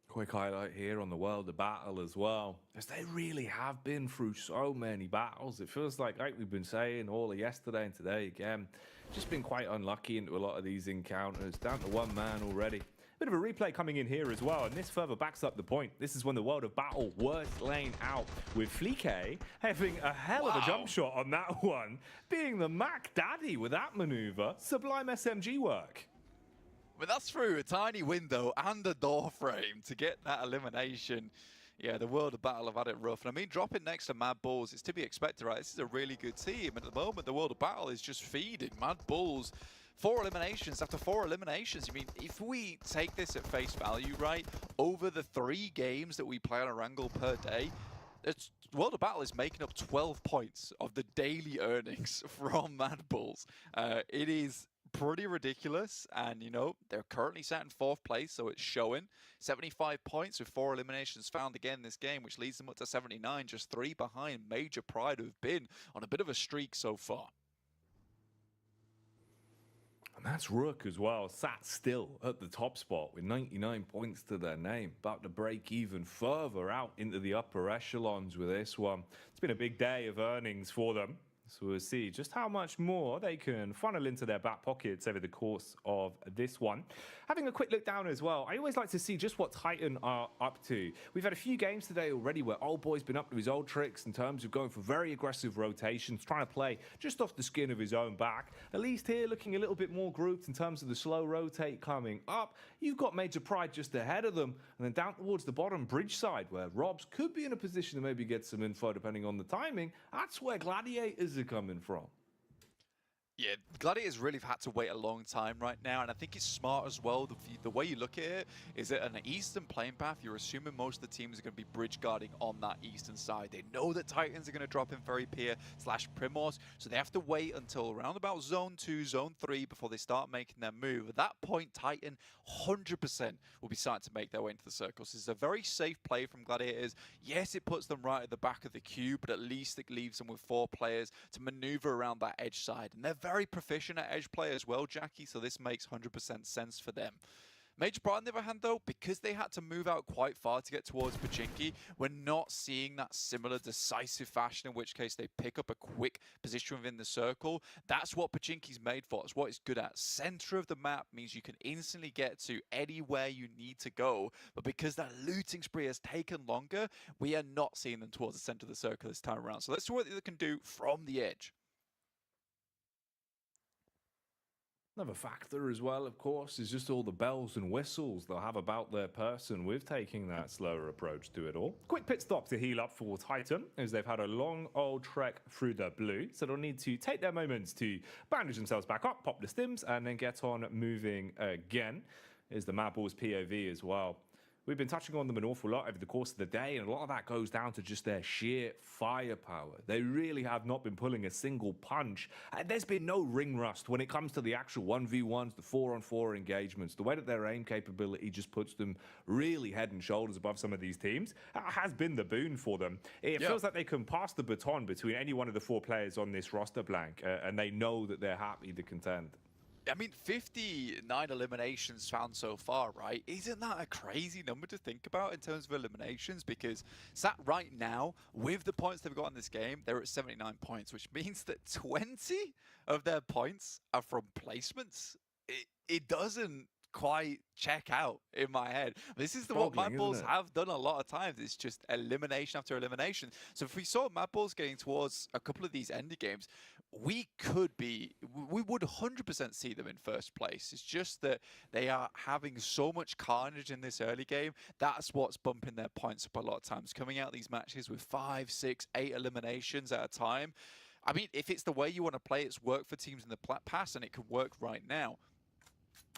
Quick highlight here on the World of Battle as well, as they really have been through so many battles. It feels like we've been saying all of yesterday and today again, just been quite unlucky into a lot of these encounters, down to 1 man already. Bit of a replay coming in here as well, and this further backs up the point. This is when the World of Battle worst lane out, with Flique having a hell of a jump shot on that one, being the Mac Daddy with that maneuver. Sublime SMG work.
But that's through a tiny window and a door frame to get that elimination. Yeah, the World of Battle have had it rough. And I mean, dropping next to MADBULLS, it's to be expected, right? This is a really good team. And at the moment, the World of Battle is just feeding MADBULLS. 4 eliminations after 4 eliminations. I mean, if we take this at face value, right, over the 3 games that we play on a wrangle per day, World of Battle is making up 12 points of the daily earnings from MADBULLS. It is pretty ridiculous, and you know, they're currently sat in 4th place, so it's showing 75 points with 4 eliminations found again this game, which leads them up to 79, just 3 behind Major Pride, who've been on a bit of a streak so far.
And that's Rook as well, sat still at the top spot with 99 points to their name. About to break even further out into the upper echelons with this one. It's been a big day of earnings for them. So we'll see just how much more they can funnel into their back pockets over the course of this one. Having a quick look down as well, I always like to see just what Titan are up to. We've had a few games today already where Old Boy's been up to his old tricks in terms of going for very aggressive rotations, trying to play just off the skin of his own back. At least here looking a little bit more grouped in terms of the slow rotate coming up. You've got Major Pride just ahead of them, and then down towards the bottom bridge side where Robs could be in a position to maybe get some info depending on the timing. That's where Gladiators are coming from.
Yeah, Gladiators really have had to wait a long time right now, and I think it's smart as well. The way you look at it is that an eastern playing path, you're assuming most of the teams are going to be bridge guarding on that eastern side. They know that Titans are going to drop in Ferry Pier / Primos, so they have to wait until around about Zone 2, Zone 3 before they start making their move. At that point, Titan 100% will be starting to make their way into the circles. This is a very safe play from Gladiators. Yes, it puts them right at the back of the queue, but at least it leaves them with 4 players to maneuver around that edge side, and they're very proficient at edge play as well, Jackie, so this makes 100% sense for them. Major Pride, on the other hand, though, because they had to move out quite far to get towards Pachinki, we're not seeing that similar decisive fashion, in which case they pick up a quick position within the circle. That's what Pachinki's made for. It's what it's good at. Center of the map means you can instantly get to anywhere you need to go, but because that looting spree has taken longer, we are not seeing them towards the center of the circle this time around. So let's see what they can do from the edge.
Another factor as well, of course, is just all the bells and whistles they'll have about their person with taking that slower approach to it all. Quick pit stop to heal up for Titan, as they've had a long old trek through the blue, so they'll need to take their moments to bandage themselves back up, pop the stims, and then get on moving again. Is the MADBULLS POV as well. We've been touching on them an awful lot over the course of the day, and a lot of that goes down to just their sheer firepower. They really have not been pulling a single punch, and there's been no ring rust when it comes to the actual 1v1s, the 4-on-4 engagements. The way that their aim capability just puts them really head and shoulders above some of these teams has been the boon for them. It feels like they can pass the baton between any one of the 4 players on this roster blank, and they know that they're happy to contend.
I mean, 59 eliminations found so far, right? Isn't that a crazy number to think about in terms of eliminations? Because sat right now, with the points they've got in this game, they're at 79 points, which means that 20 of their points are from placements. It doesn't quite check out in my head. This is what MADBULLS have done a lot of times. It's just elimination after elimination. So if we saw MADBULLS getting towards a couple of these ending games, we would 100% see them in first place. It's just that they are having so much carnage in this early game. That's what's bumping their points up a lot of times. Coming out these matches with 5, 6, 8 eliminations at a time. I mean, if it's the way you want to play, it's worked for teams in the past, and it can work right now.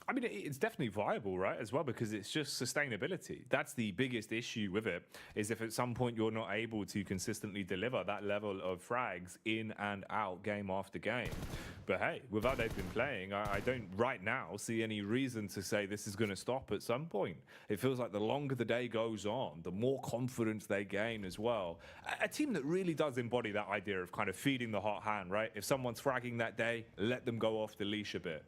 I mean, it's definitely viable, right, as well, because it's just sustainability. That's the biggest issue with it, is if at some point you're not able to consistently deliver that level of frags in and out game after game. But hey, with how they've been playing, I don't right now see any reason to say this is going to stop at some point. It feels like the longer the day goes on, the more confidence they gain as well. A team that really does embody that idea of kind of feeding the hot hand, right? If someone's fragging that day, let them go off the leash a bit.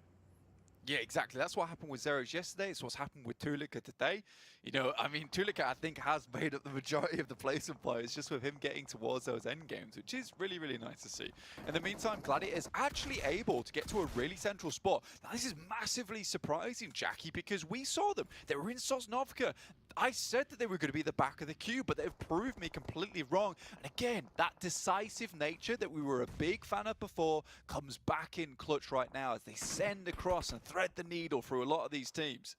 Yeah, exactly. That's what happened with Zero's yesterday. It's what's happened with Tulika today. You know, I mean, Tulika, I think, has made up the majority of the placement players just with him getting towards those end games, which is really, really nice to see. In the meantime, Gladiators actually able to get to a really central spot. Now, this is massively surprising, Jackie, because we saw them. They were in Sosnovka. I said that they were going to be the back of the queue, but they've proved me completely wrong. And again, that decisive nature that we were a big fan of before comes back in clutch right now as they send across and thread the needle through a lot of these teams.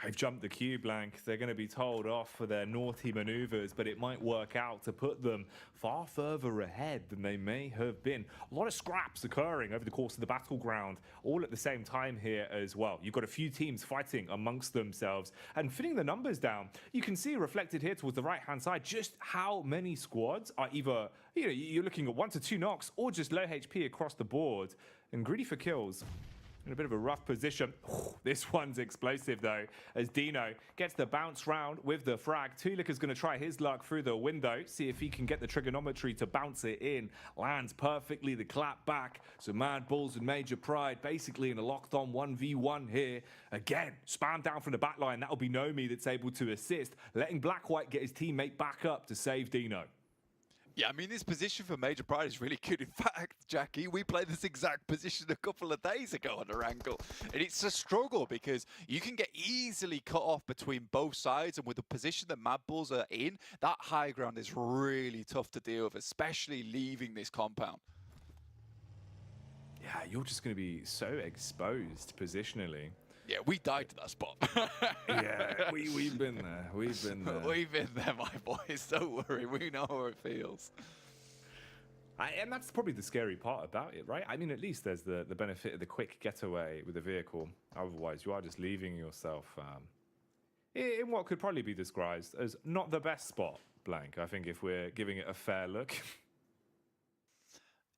They've jumped the queue, Blank. They're going to be told off for their naughty maneuvers, but it might work out to put them far further ahead than they may have been. A lot of scraps occurring over the course of the battleground, all at the same time here as well. You've got a few teams fighting amongst themselves and fitting the numbers down. You can see reflected here towards the right-hand side just how many squads are either, you know, you're looking at 1 to 2 knocks or just low HP across the board and greedy for kills. In a bit of a rough position. This one's explosive though, as Dino gets the bounce round with the frag. Tulika's going to try his luck through the window, see if he can get the trigonometry to bounce it in. Lands perfectly, the clap back. So MADBULLS and Major Pride basically in a locked on 1v1 here. Again, spam down from the back line. That'll be Nomi that's able to assist, letting Black-White get his teammate back up to save Dino.
Yeah, I mean, this position for Major Pride is really good. In fact, Jackie, we played this exact position a couple of days ago on Erangel. And it's a struggle because you can get easily cut off between both sides. And with the position that MADBULLS are in, that high ground is really tough to deal with, especially leaving this compound.
Yeah, you're just going to be so exposed positionally.
Yeah, we died to that spot.
Yeah, we've been there. We've been there.
We've been there, my boys. Don't worry. We know how it feels.
And that's probably the scary part about it, right? I mean, at least there's the benefit of the quick getaway with the vehicle. Otherwise, you are just leaving yourself in what could probably be described as not the best spot, Blank. I think if we're giving it a fair look.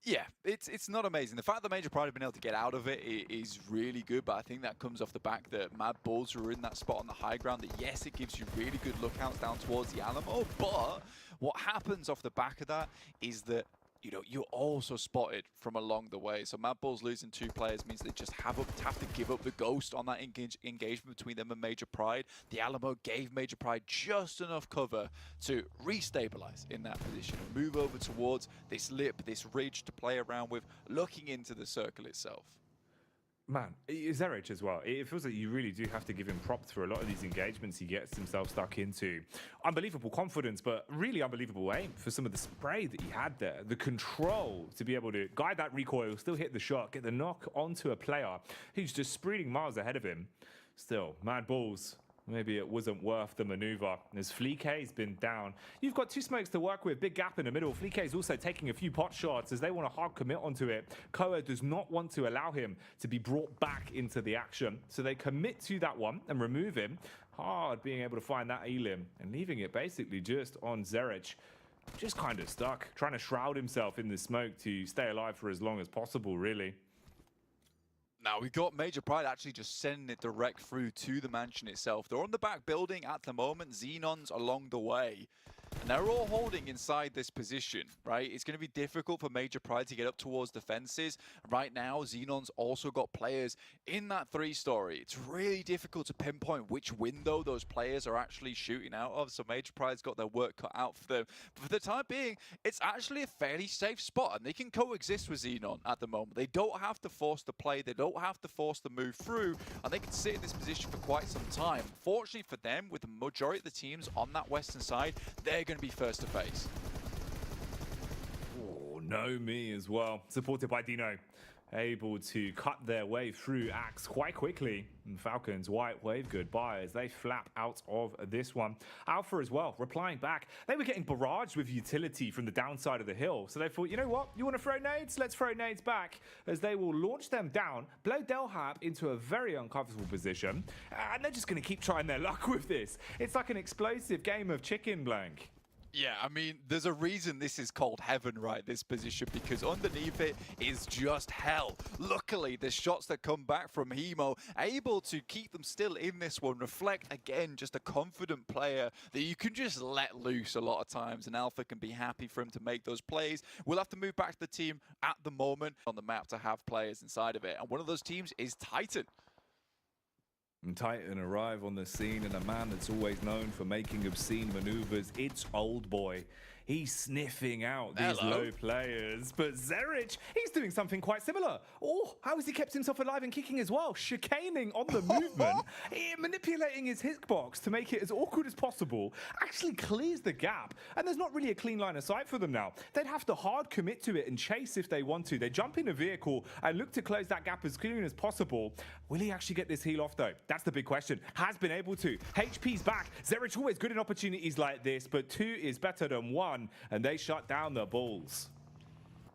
Yeah, it's not amazing. The fact that Major Pride have been able to get out of it is really good, but I think that comes off the back that MADBULLS are in that spot on the high ground, that yes, it gives you really good lookouts down towards the Alamo, but what happens off the back of that is that, you know, you're also spotted from along the way. So MADBULLS losing 2 players means they just have to give up the ghost on that engagement between them and Major Pride. The Alamo gave Major Pride just enough cover to restabilize in that position and move over towards this lip, this ridge to play around with, looking into the circle itself.
Man, Zerich as well. It feels like you really do have to give him props for a lot of these engagements he gets himself stuck into. Unbelievable confidence, but really unbelievable aim for some of the spray that he had there. The control to be able to guide that recoil, still hit the shot, get the knock onto a player who's just speeding miles ahead of him. Still, MADBULLS. Maybe it wasn't worth the maneuver as Fleek's been down. You've got 2 smokes to work with, big gap in the middle. Fleek's also taking a few pot shots as they want to hard commit onto it. Koa does not want to allow him to be brought back into the action. So they commit to that one and remove him. Hard being able to find that Elim and leaving it basically just on Zerich. Just kind of stuck, trying to shroud himself in the smoke to stay alive for as long as possible, really.
Now, we've got Major Pride actually just sending it direct through to the mansion itself. They're on the back building at the moment. Xenon's along the way. And they're all holding inside this position, right? It's going to be difficult for Major Pride to get up towards the fences. Right now, Xenon's also got players in that 3-story. It's really difficult to pinpoint which window those players are actually shooting out of. So Major Pride's got their work cut out for them. But for the time being, it's actually a fairly safe spot. And they can coexist with Xenon at the moment. They don't have to force the play. They don't have to force the move through. And they can sit in this position for quite some time. Fortunately for them, with the majority of the teams on that western side, they're going to be first to face.
Oh, Know Me as well, supported by Dino. Able to cut their way through Axe quite quickly. And Falcons, white wave goodbye as they flap out of this one. Alpha as well, replying back. They were getting barraged with utility from the downside of the hill. So they thought, you know what? You want to throw nades? Let's throw nades back. As they will launch them down, blow Delhab into a very uncomfortable position. And they're just going to keep trying their luck with this. It's like an explosive game of chicken blank.
Yeah, I mean, there's a reason this is called heaven, right, this position, because underneath it is just hell. Luckily, the shots that come back from Hemo, able to keep them still in this one, reflect, again, just a confident player that you can just let loose a lot of times, and Alpha can be happy for him to make those plays. We'll have to move back to the team at the moment on the map to have players inside of it, and one of those teams is Titan.
And Titan arrive on the scene, and a man that's always known for making obscene maneuvers, it's Old Boy. He's sniffing out these low players, but Zerich, he's doing something quite similar. Oh, how has he kept himself alive and kicking as well? Chicaning on the movement, manipulating his hitbox to make it as awkward as possible, actually clears the gap, and there's not really a clean line of sight for them now. They'd have to hard commit to it and chase if they want to. They jump in a vehicle and look to close that gap as clean as possible. Will he actually get this heal off though? That's the big question. Has been able to. HP's back. Zerich always good in opportunities like this, but 2 is better than 1. And they shut down the Bulls.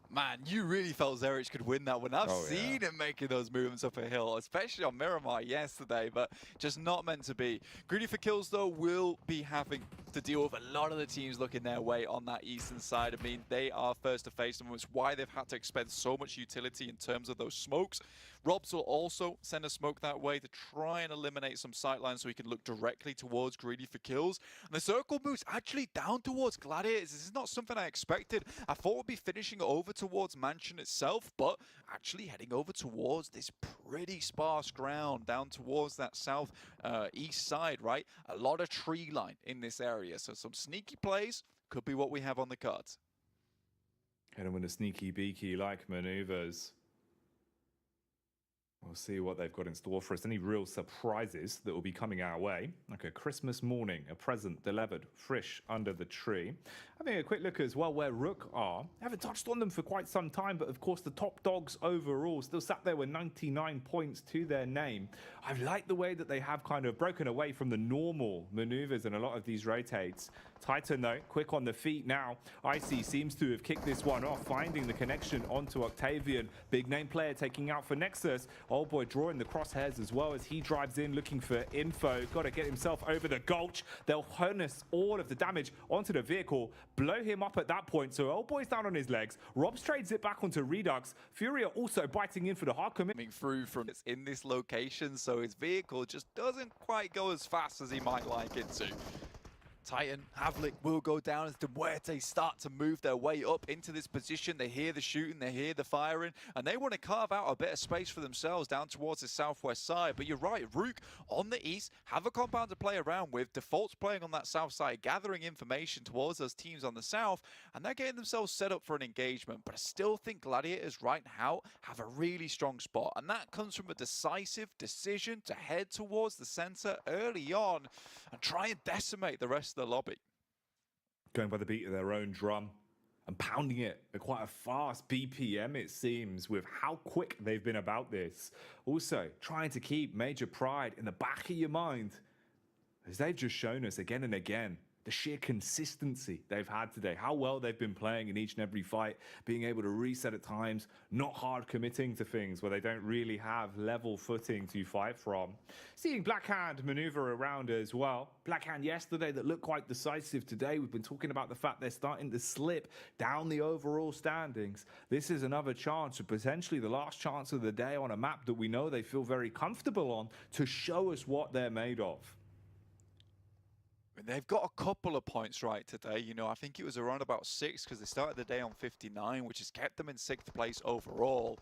Man, you really felt Zerich could win that one. I've seen him making those movements up a hill, especially on Miramar yesterday, but just not meant to be. Greedy for Kills, though, will be having to deal with a lot of the teams looking their way on that eastern side. I mean, they are first to face them. It's why they've had to expend so much utility in terms of those smokes. Robs will also send a smoke that way to try and eliminate some sightlines so he can look directly towards Greedy for Kills. And the circle moves actually down towards Gladiators. This is not something I expected. I thought we'd be finishing over towards Mansion itself, but actually heading over towards this pretty sparse ground down towards that south east side, right? A lot of tree line in this area, so some sneaky plays could be what we have on the cards.
Heading with the sneaky beaky like maneuvers. We'll see what they've got in store for us. Any real surprises that will be coming our way. Like a Christmas morning, a present delivered fresh under the tree. Having a quick look as well where Rook are. Haven't touched on them for quite some time, but of course the top dogs overall still sat there with 99 points to their name. I like the way that they have kind of broken away from the normal maneuvers in a lot of these rotates. Titan though, quick on the feet now. Icy seems to have kicked this one off, finding the connection onto Octavian. Big name player taking out for NEXUS. Old Boy drawing the crosshairs as well as he drives in looking for info. Got to get himself over the gulch. They'll harness all of the damage onto the vehicle, blow him up at that point. So Old Boy's down on his legs. Robs trades it back onto Redux. Furia also biting in for the hard commit.
Coming through from in this location, so his vehicle just doesn't quite go as fast as he might like it to. Titan, Havlik will go down as the MUERTE start to move their way up into this position. They hear the shooting, they hear the firing, and they want to carve out a bit of space for themselves down towards the southwest side. But you're right, Rook on the east have a compound to play around with. Default's playing on that south side, gathering information towards those teams on the south, and they're getting themselves set up for an engagement. But I still think Gladiators right now have a really strong spot, and that comes from a decisive decision to head towards the center early on and try and decimate the rest of the lobby.
Going by the beat of their own drum and pounding it at quite a fast BPM, it seems, with how quick they've been about this. Also, trying to keep Major Pride in the back of your mind, as they've just shown us again and again the sheer consistency they've had today, how well they've been playing in each and every fight, being able to reset at times, not hard committing to things where they don't really have level footing to fight from. Seeing Blackhand maneuver around as well. Blackhand yesterday that looked quite decisive today. We've been talking about the fact they're starting to slip down the overall standings. This is another chance, potentially the last chance of the day on a map that we know they feel very comfortable on, to show us what they're made of.
They've got a couple of points right today. You know, I think it was around about 6 because they started the day on 59, which has kept them in 6th place overall.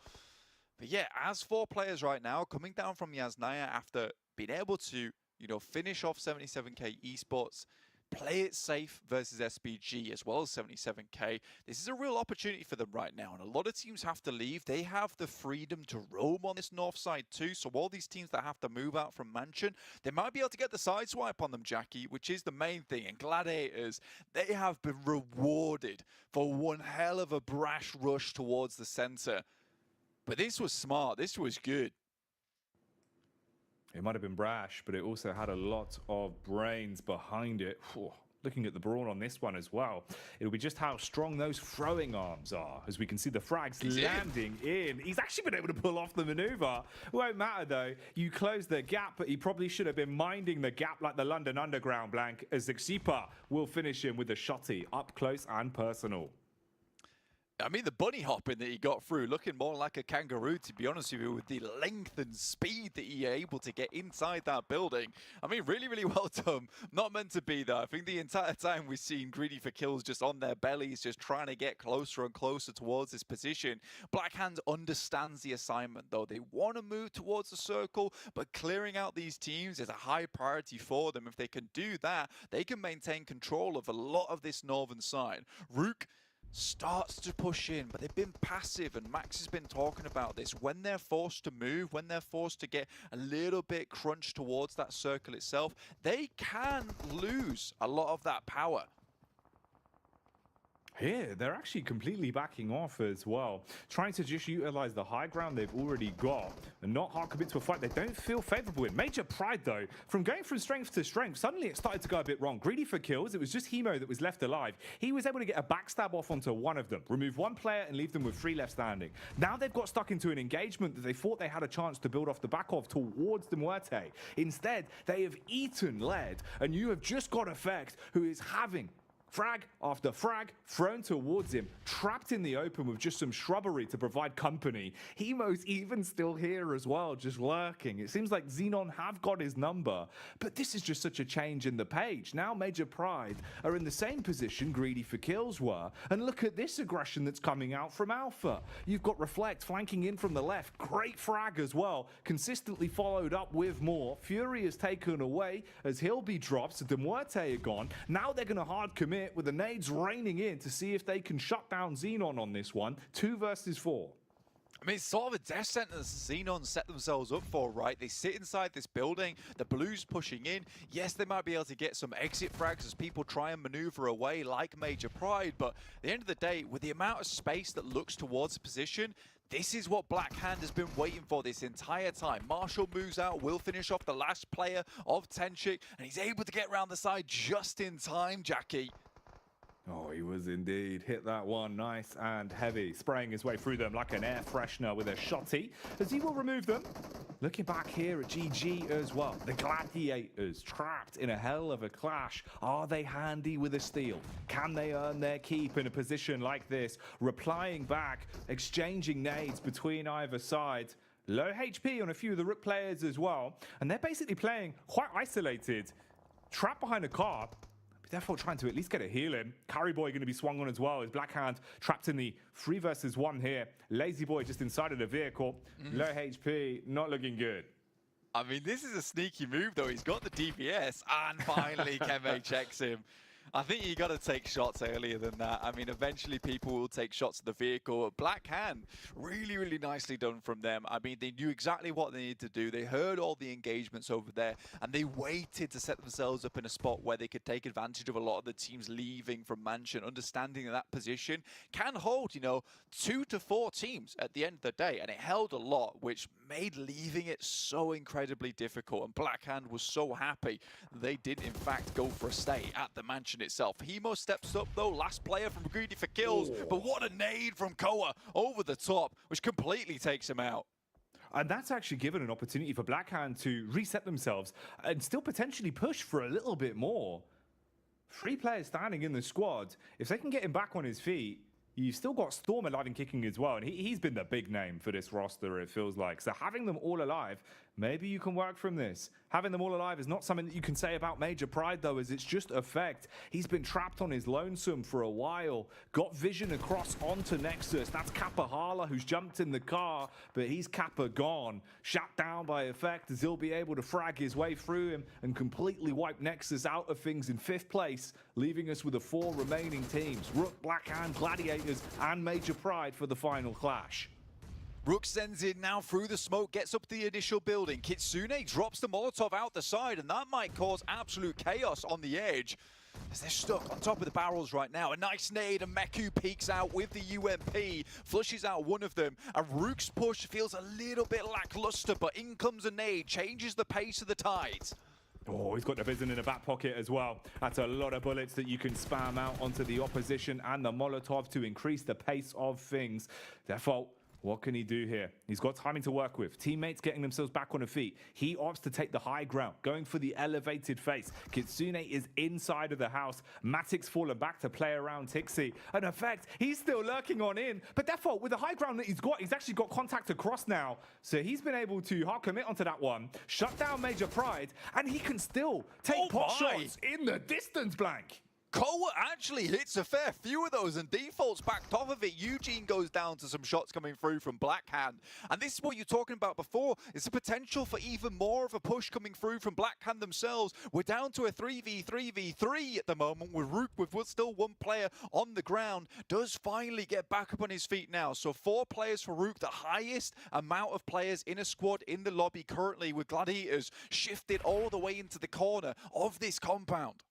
But yeah, as 4 players right now, coming down from Yasnaya after being able to, you know, finish off 77k Esports, play it safe versus SBG as well as 77k. This is a real opportunity for them right now, and a lot of teams have to leave. They have the freedom to roam on this north side too, so all these teams that have to move out from Mansion, they might be able to get the side swipe on them, Jackie, which is the main thing. And Gladiators, they have been rewarded for one hell of a brash rush towards the center. But this was smart. This was good.
It might have been brash, but it also had a lot of brains behind it. Whew. Looking at the brawn on this one as well, it'll be just how strong those throwing arms are. As we can see the frags landing in. He's actually been able to pull off the maneuver. Won't matter though. You close the gap, but he probably should have been minding the gap like the London Underground, Blank, as Xipa will finish him with a shotty up close and personal.
I mean, the bunny hopping that he got through, looking more like a kangaroo, to be honest with you, with the length and speed that he able to get inside that building. I mean, really, really well done. Not meant to be, though. I think the entire time we've seen Greedy for Kills just on their bellies, just trying to get closer and closer towards this position. Blackhand understands the assignment, though. They want to move towards the circle, but clearing out these teams is a high priority for them. If they can do that, they can maintain control of a lot of this northern side. Rook starts to push in, but they've been passive, and Max has been talking about this. When they're forced to move, when they're forced to get a little bit crunched towards that circle itself, they can lose a lot of that power.
Here, they're actually completely backing off as well, trying to just utilize the high ground they've already got and not hard commit to a fight they don't feel favorable in. Major Pride, though, from going from strength to strength, suddenly it started to go a bit wrong. Greedy for kills, it was just Hemo that was left alive. He was able to get a backstab off onto one of them, remove one player and leave them with 3 left standing. Now they've got stuck into an engagement that they thought they had a chance to build off the back of towards the MUERTE. Instead, they have eaten lead, and you have just got Effect, who is having frag after frag thrown towards him, trapped in the open with just some shrubbery to provide company. Hemo's even still here as well, just lurking. It seems like Xenon have got his number, but this is just such a change in the page. Now Major Pride are in the same position Greedy for Kills were, and look at this aggression that's coming out from Alpha. You've got Reflect flanking in from the left, great frag as well, consistently followed up with more. Fury is taken away as he'll be dropped, so the MUERTE are gone. Now they're going to hard commit with the nades raining in to see if they can shut down Xenon on this one. 2 versus 4.
I mean, it's sort of a death sentence Xenon set themselves up for, right? They sit inside this building, the Blues pushing in. Yes, they might be able to get some exit frags as people try and maneuver away like Major Pride, but at the end of the day, with the amount of space that looks towards the position, this is what Blackhand has been waiting for this entire time. Marshall moves out, will finish off the last player of Tenchik, and he's able to get around the side just in time, Jackie.
Oh, he was indeed. Hit that one nice and heavy, spraying his way through them like an air freshener with a shotty, as he will remove them. Looking back here at GG as well. The Gladiators trapped in a hell of a clash. Are they handy with a steal? Can they earn their keep in a position like this? Replying back, exchanging nades between either side. Low HP on a few of the Rook players as well. And they're basically playing quite isolated. Trapped behind a car. Therefore trying to at least get a heal in. Carry Boy going to be swung on as well as Blackhand trapped in the 3 versus 1 here. Lazy Boy just inside of the vehicle. Low HP, not looking good.
I mean, this is a sneaky move though. He's got the DPS and finally Keme checks him. I think you got to take shots earlier than that. I mean, eventually people will take shots at the vehicle. Blackhand, really, really nicely done from them. I mean, they knew exactly what they needed to do. They heard all the engagements over there, and they waited to set themselves up in a spot where they could take advantage of a lot of the teams leaving from Mansion, understanding that position can hold, you know, 2 to 4 teams at the end of the day, and it held a lot, which made leaving it so incredibly difficult. And Blackhand was so happy they did, in fact, go for a stay at the Mansion itself. Hemo steps up though, last player from Greedy for Kills, but what a nade from Koa over the top, which completely takes him out.
And that's actually given an opportunity for Blackhand to reset themselves and still potentially push for a little bit more. 3 players standing in the squad. If they can get him back on his feet, you've still got Storm alive and kicking as well, and he's been the big name for this roster, it feels like. So having them all alive Maybe you can work from this. Having them all alive is not something that you can say about Major Pride, though, as it's just effect. He's been trapped on his lonesome for a while. Got vision across onto Nexus. That's Kappa Hala, who's jumped in the car, but he's Kappa gone. Shut down by effect, as he'll be able to frag his way through him and completely wipe Nexus out of things in 5th place, leaving us with the 4 remaining teams. Rook, Blackhand, Gladiators, and Major Pride for the final clash.
Rook sends in now through the smoke, gets up the initial building. Kitsune drops the Molotov out the side, and that might cause absolute chaos on the edge, as they're stuck on top of the barrels right now. A nice nade, and Meku peeks out with the UMP, flushes out one of them, and Rook's push feels a little bit lackluster, but in comes a nade, changes the pace of the tides.
Oh, he's got the Vision in the back pocket as well. That's a lot of bullets that you can spam out onto the opposition and the Molotov to increase the pace of things. Therefore, what can he do here? He's got timing to work with. Teammates getting themselves back on their feet. He opts to take the high ground, going for the elevated face. Kitsune is inside of the house. Matic's fallen back to play around Tixi. In effect, he's still lurking on in. But therefore, with the high ground that he's actually got contact across now. So he's been able to hard commit onto that one, shut down Major Pride, and he can still take pot shots in the distance, Blank.
Koa actually hits a fair few of those and defaults backed off of it. Eugene goes down to some shots coming through from Blackhand. And this is what you're talking about before. It's the potential for even more of a push coming through from Blackhand themselves. We're down to a 3v3v3 at the moment with Rook, with still 1 player on the ground. Does finally get back up on his feet now. So 4 players for Rook, the highest amount of players in a squad in the lobby currently, with Gladiators shifted all the way into the corner of this compound.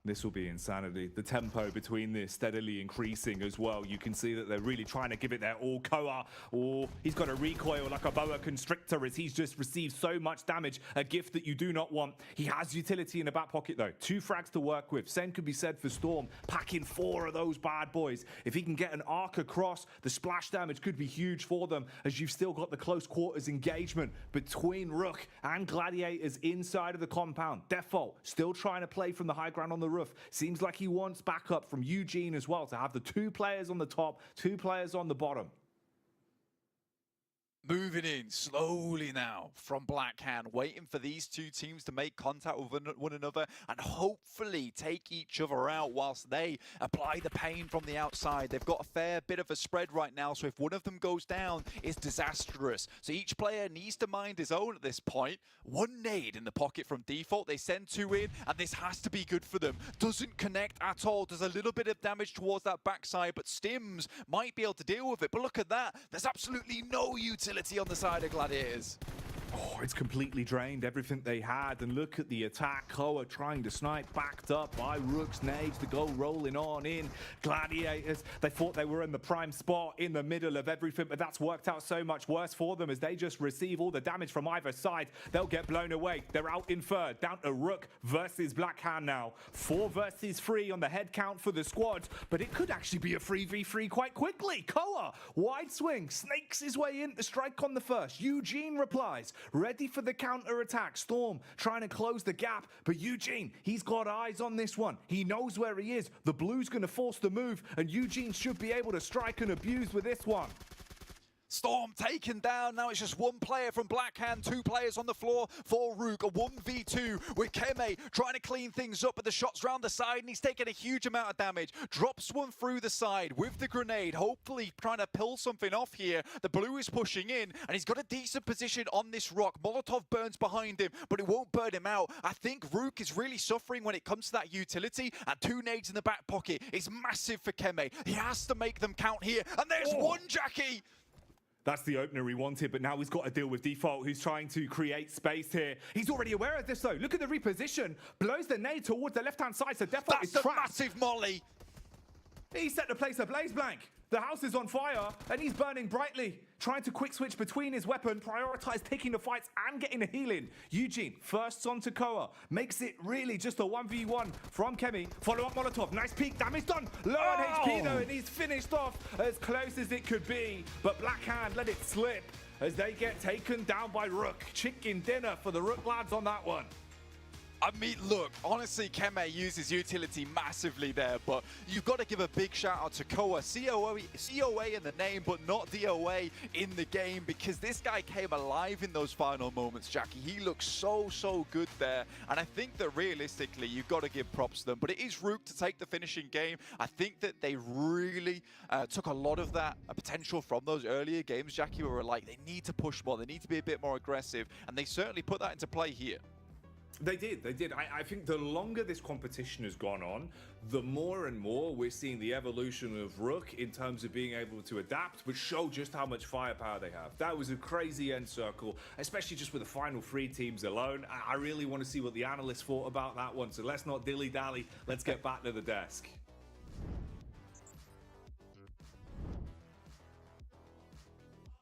This will be insanity. The tempo between this steadily increasing as well. You can see that they're really trying to give it their all. Koa, oh, he's got a recoil like a boa constrictor as he's just received so much damage. A gift that you do not want. He has utility in the back pocket though. 2 frags to work with. Same could be said for Storm. Packing 4 of those bad boys. If he can get an arc across, the splash damage could be huge for them, as you've still got the close quarters engagement between Rook and Gladiators inside of the compound. Default still trying to play from the high ground on the roof. Seems like he wants backup from Eugene as well to have the 2 players on the top, 2 players on the bottom.
Moving in slowly now from Blackhand, waiting for these 2 teams to make contact with one another and hopefully take each other out whilst they apply the pain from the outside. They've got a fair bit of a spread right now, so if one of them goes down, it's disastrous. So each player needs to mind his own at this point. 1 nade in the pocket from default. They send 2 in, and this has to be good for them. Doesn't connect at all. Does a little bit of damage towards that backside, but Stims might be able to deal with it. But look at that. There's absolutely no utility on the side of Gladiators.
Oh, it's completely drained everything they had, and look at the attack. Koa trying to snipe, backed up by Rook's nades to go rolling on in. Gladiators, they thought they were in the prime spot in the middle of everything, but that's worked out so much worse for them as they just receive all the damage from either side. They'll get blown away. They're out in 3rd, down to Rook versus Blackhand now. 4 versus 3 on the head count for the squad, but it could actually be a 3v3 quite quickly. Koa, wide swing, snakes his way in to strike on the first. Eugene replies, ready for the counter attack. Storm trying to close the gap, but Eugene, he's got eyes on this one. He knows where he is. The blue's going to force the move, and Eugene should be able to strike and abuse with this one.
Storm taken down. Now it's just 1 player from Blackhand, 2 players on the floor for Rook. A 1v2 with Keme trying to clean things up, but the shot's round the side and he's taking a huge amount of damage. Drops one through the side with the grenade, hopefully trying to pull something off here. The blue is pushing in and he's got a decent position on this rock. Molotov burns behind him, but it won't burn him out. I think Rook is really suffering when it comes to that utility, and 2 nades in the back pocket is massive for Keme. He has to make them count here, and there's 1, Jackie!
That's the opener he wanted, but now he's got to deal with Default, who's trying to create space here. He's already aware of this, though. Look at the reposition. Blows the nade towards the left-hand side, so Default is trapped.
That's a massive molly.
He set the place ablaze, Blank. The house is on fire, and he's burning brightly. Trying to quick switch between his weapon, prioritize taking the fights and getting the healing. Eugene, first on to Koa. Makes it really just a 1v1 from Kemi. Follow-up Molotov. Nice peek. Damage done. Low on HP, though, and he's finished off as close as it could be. But Blackhand let it slip as they get taken down by Rook. Chicken dinner for the Rook lads on that one.
I mean, look, honestly, Keme uses utility massively there, but you've got to give a big shout out to Koa. COA in the name, but not DOA in the game, because this guy came alive in those final moments, Jackie. He looks so good there, and I think that realistically, you've got to give props to them. But it is Rook to take the finishing game. I think that they really took a lot of that potential from those earlier games, Jackie, where we're like, they need to push more, they need to be a bit more aggressive, and they certainly put that into play here.
They did. I think the longer this competition has gone on, the more and more we're seeing the evolution of Rook in terms of being able to adapt, but show just how much firepower they have. That was a crazy end circle, especially just with the final 3 teams alone. I really want to see what the analysts thought about that one, so let's not dilly-dally. Let's get back to the desk.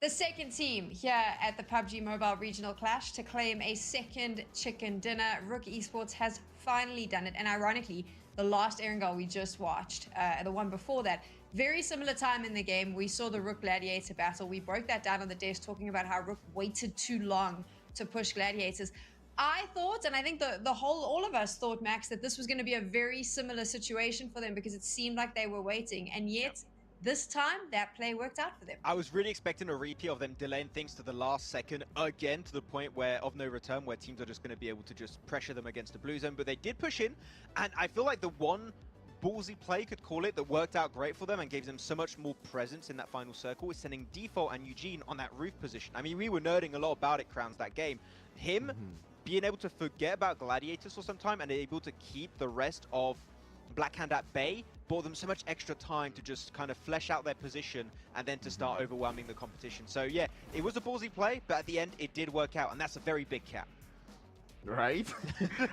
The second team here at the PUBG Mobile Regional Clash to claim a second chicken dinner. Rook Esports has finally done it. And ironically, the last Erangel we just watched, the one before that, very similar time in the game, we saw the Rook Gladiator battle. We broke that down on the desk, talking about how Rook waited too long to push Gladiators. I thought, and I think all of us thought, Max, that this was going to be a very similar situation for them, because it seemed like they were waiting. And yet, this time, that play worked out for them.
I was really expecting a repeat of them delaying things to the last second again, to the point where of no return, where teams are just going to be able to just pressure them against the blue zone. But they did push in, and I feel like the one ballsy play, could call it, that worked out great for them and gave them so much more presence in that final circle is sending Default and Eugene on that roof position. I mean, we were nerding a lot about it, Crowns, that game. Him being able to forget about Gladiators for some time and able to keep the rest of Blackhand at bay bought them so much extra time to just kind of flesh out their position and then to start overwhelming the competition. So yeah, it was a ballsy play, but at the end it did work out, and that's a very big cap.
Right?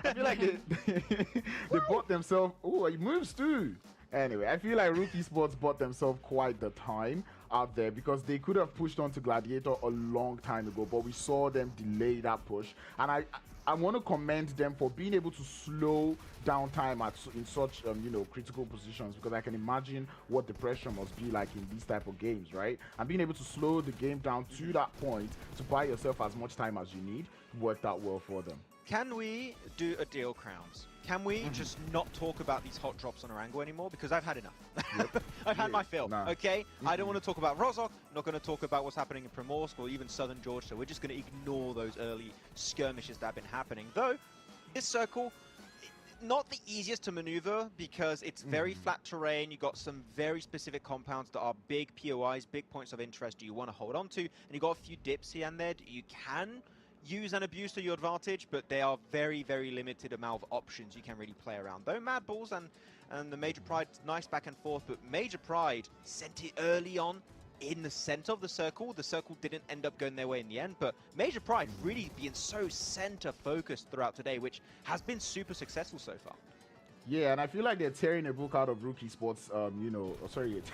I feel like they bought themselves. Oh, he moves too. Anyway, I feel like Rook Esports bought themselves quite the time out there, because they could have pushed on to Gladiator a long time ago, but we saw them delay that push. And I want to commend them for being able to slow down time in such critical positions, because I can imagine what the pressure must be like in these type of games, right? And being able to slow the game down to that point to buy yourself as much time as you need worked out well for them.
Can we do a deal, Crowns? Can we just not talk about these hot drops on Orango anymore? Because I've had enough. Yep. I've had my fill, okay? I don't want to talk about Rozhok, not going to talk about what's happening in Primorsk or even Southern Georgia, so we're just going to ignore those early skirmishes that have been happening. Though, this circle, not the easiest to maneuver, because it's very flat terrain. You got some very specific compounds that are big POIs, big points of interest you want to hold on to, and you got a few dips here and there that you can use and abuse to your advantage, but they are very limited amount of options you can really play around. Though MADBULLS and the Major Pride, nice back and forth, but Major Pride sent it early on in the center of the circle. The circle didn't end up going their way in the end, but Major Pride really being so center focused throughout today, which has been super successful so far.
Yeah, and I feel like they're tearing a book out of Rook Esports,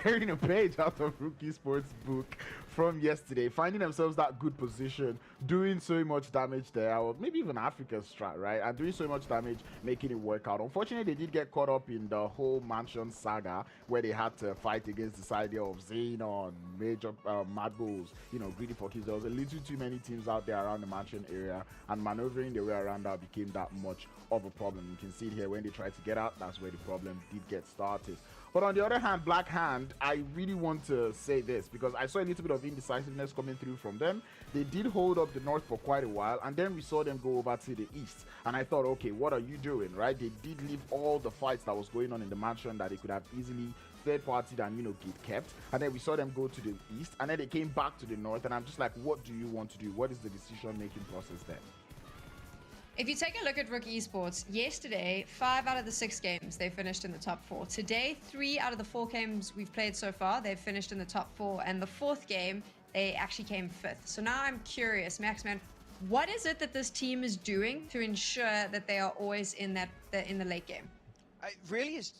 tearing a page out of Rook Esports' book from yesterday, finding themselves that good position, doing so much damage there, or maybe even Africa's strat, right? And doing so much damage, making it work out. Unfortunately, they did get caught up in the whole Mansion saga, where they had to fight against this idea of Xenon, Major MADBULLS, greedy for kills. There was a little too many teams out there around the Mansion area, and maneuvering their way around that became that much of a problem. You can see it here when they tried to get out, that's where the problem did get started. But on the other hand, Black Hand, I really want to say this, because I saw a little bit of indecisiveness coming through from them. They did hold up the north for quite a while, and then we saw them go over to the east. And I thought, okay, what are you doing, right? They did leave all the fights that was going on in the mansion that they could have easily third-partied and, get kept. And then we saw them go to the east, and then they came back to the north, and I'm just like, what do you want to do? What is the decision-making process there?
If you take a look at Rook Esports, yesterday, 5 out of the 6 games, they finished in the top 4. Today, 3 out of the 4 games we've played so far, they've finished in the top 4. And the 4th game, they actually came 5th. So now I'm curious, Maxman, what is it that this team is doing to ensure that they are always in the late game?
It really is.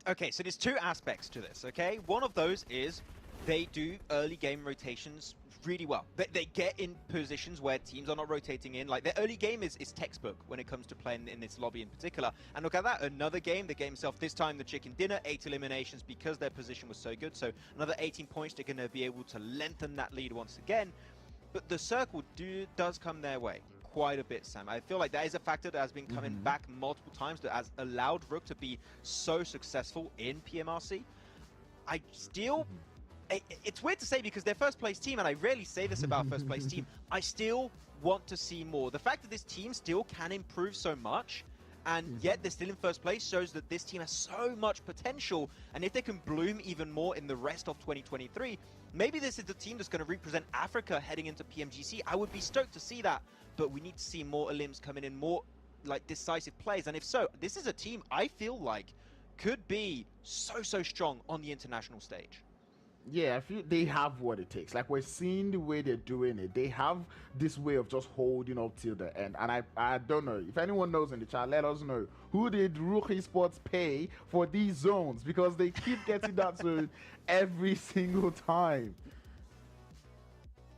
Okay, so there's 2 aspects to this, okay? One of those is they do early game rotations really well. They get in positions where teams are not rotating in. Like, their early game is textbook when it comes to playing in this lobby in particular. And look at that, another game, the game itself, this time the chicken dinner, 8 eliminations because their position was so good. So another 18 points, they're going to be able to lengthen that lead once again. But the circle does come their way quite a bit, Sam. I feel like that is a factor that has been coming back multiple times that has allowed Rook to be so successful in PMRC. I still... It's weird to say because they're first place team, and I rarely say this about first place team. I still want to see more. The fact that this team still can improve so much, and yet they're still in first place, shows that this team has so much potential. And if they can bloom even more in the rest of 2023, maybe this is the team that's going to represent Africa heading into PMGC. I would be stoked to see that, but we need to see more Elims coming in, more like decisive plays. And if so, this is a team I feel like could be so strong on the international stage.
Yeah, I feel they have what it takes. Like, we're seeing the way they're doing it. They have this way of just holding up till the end. And I don't know. If anyone knows in the chat, let us know. Who did Rook Esports pay for these zones? Because they keep getting that zone every single time.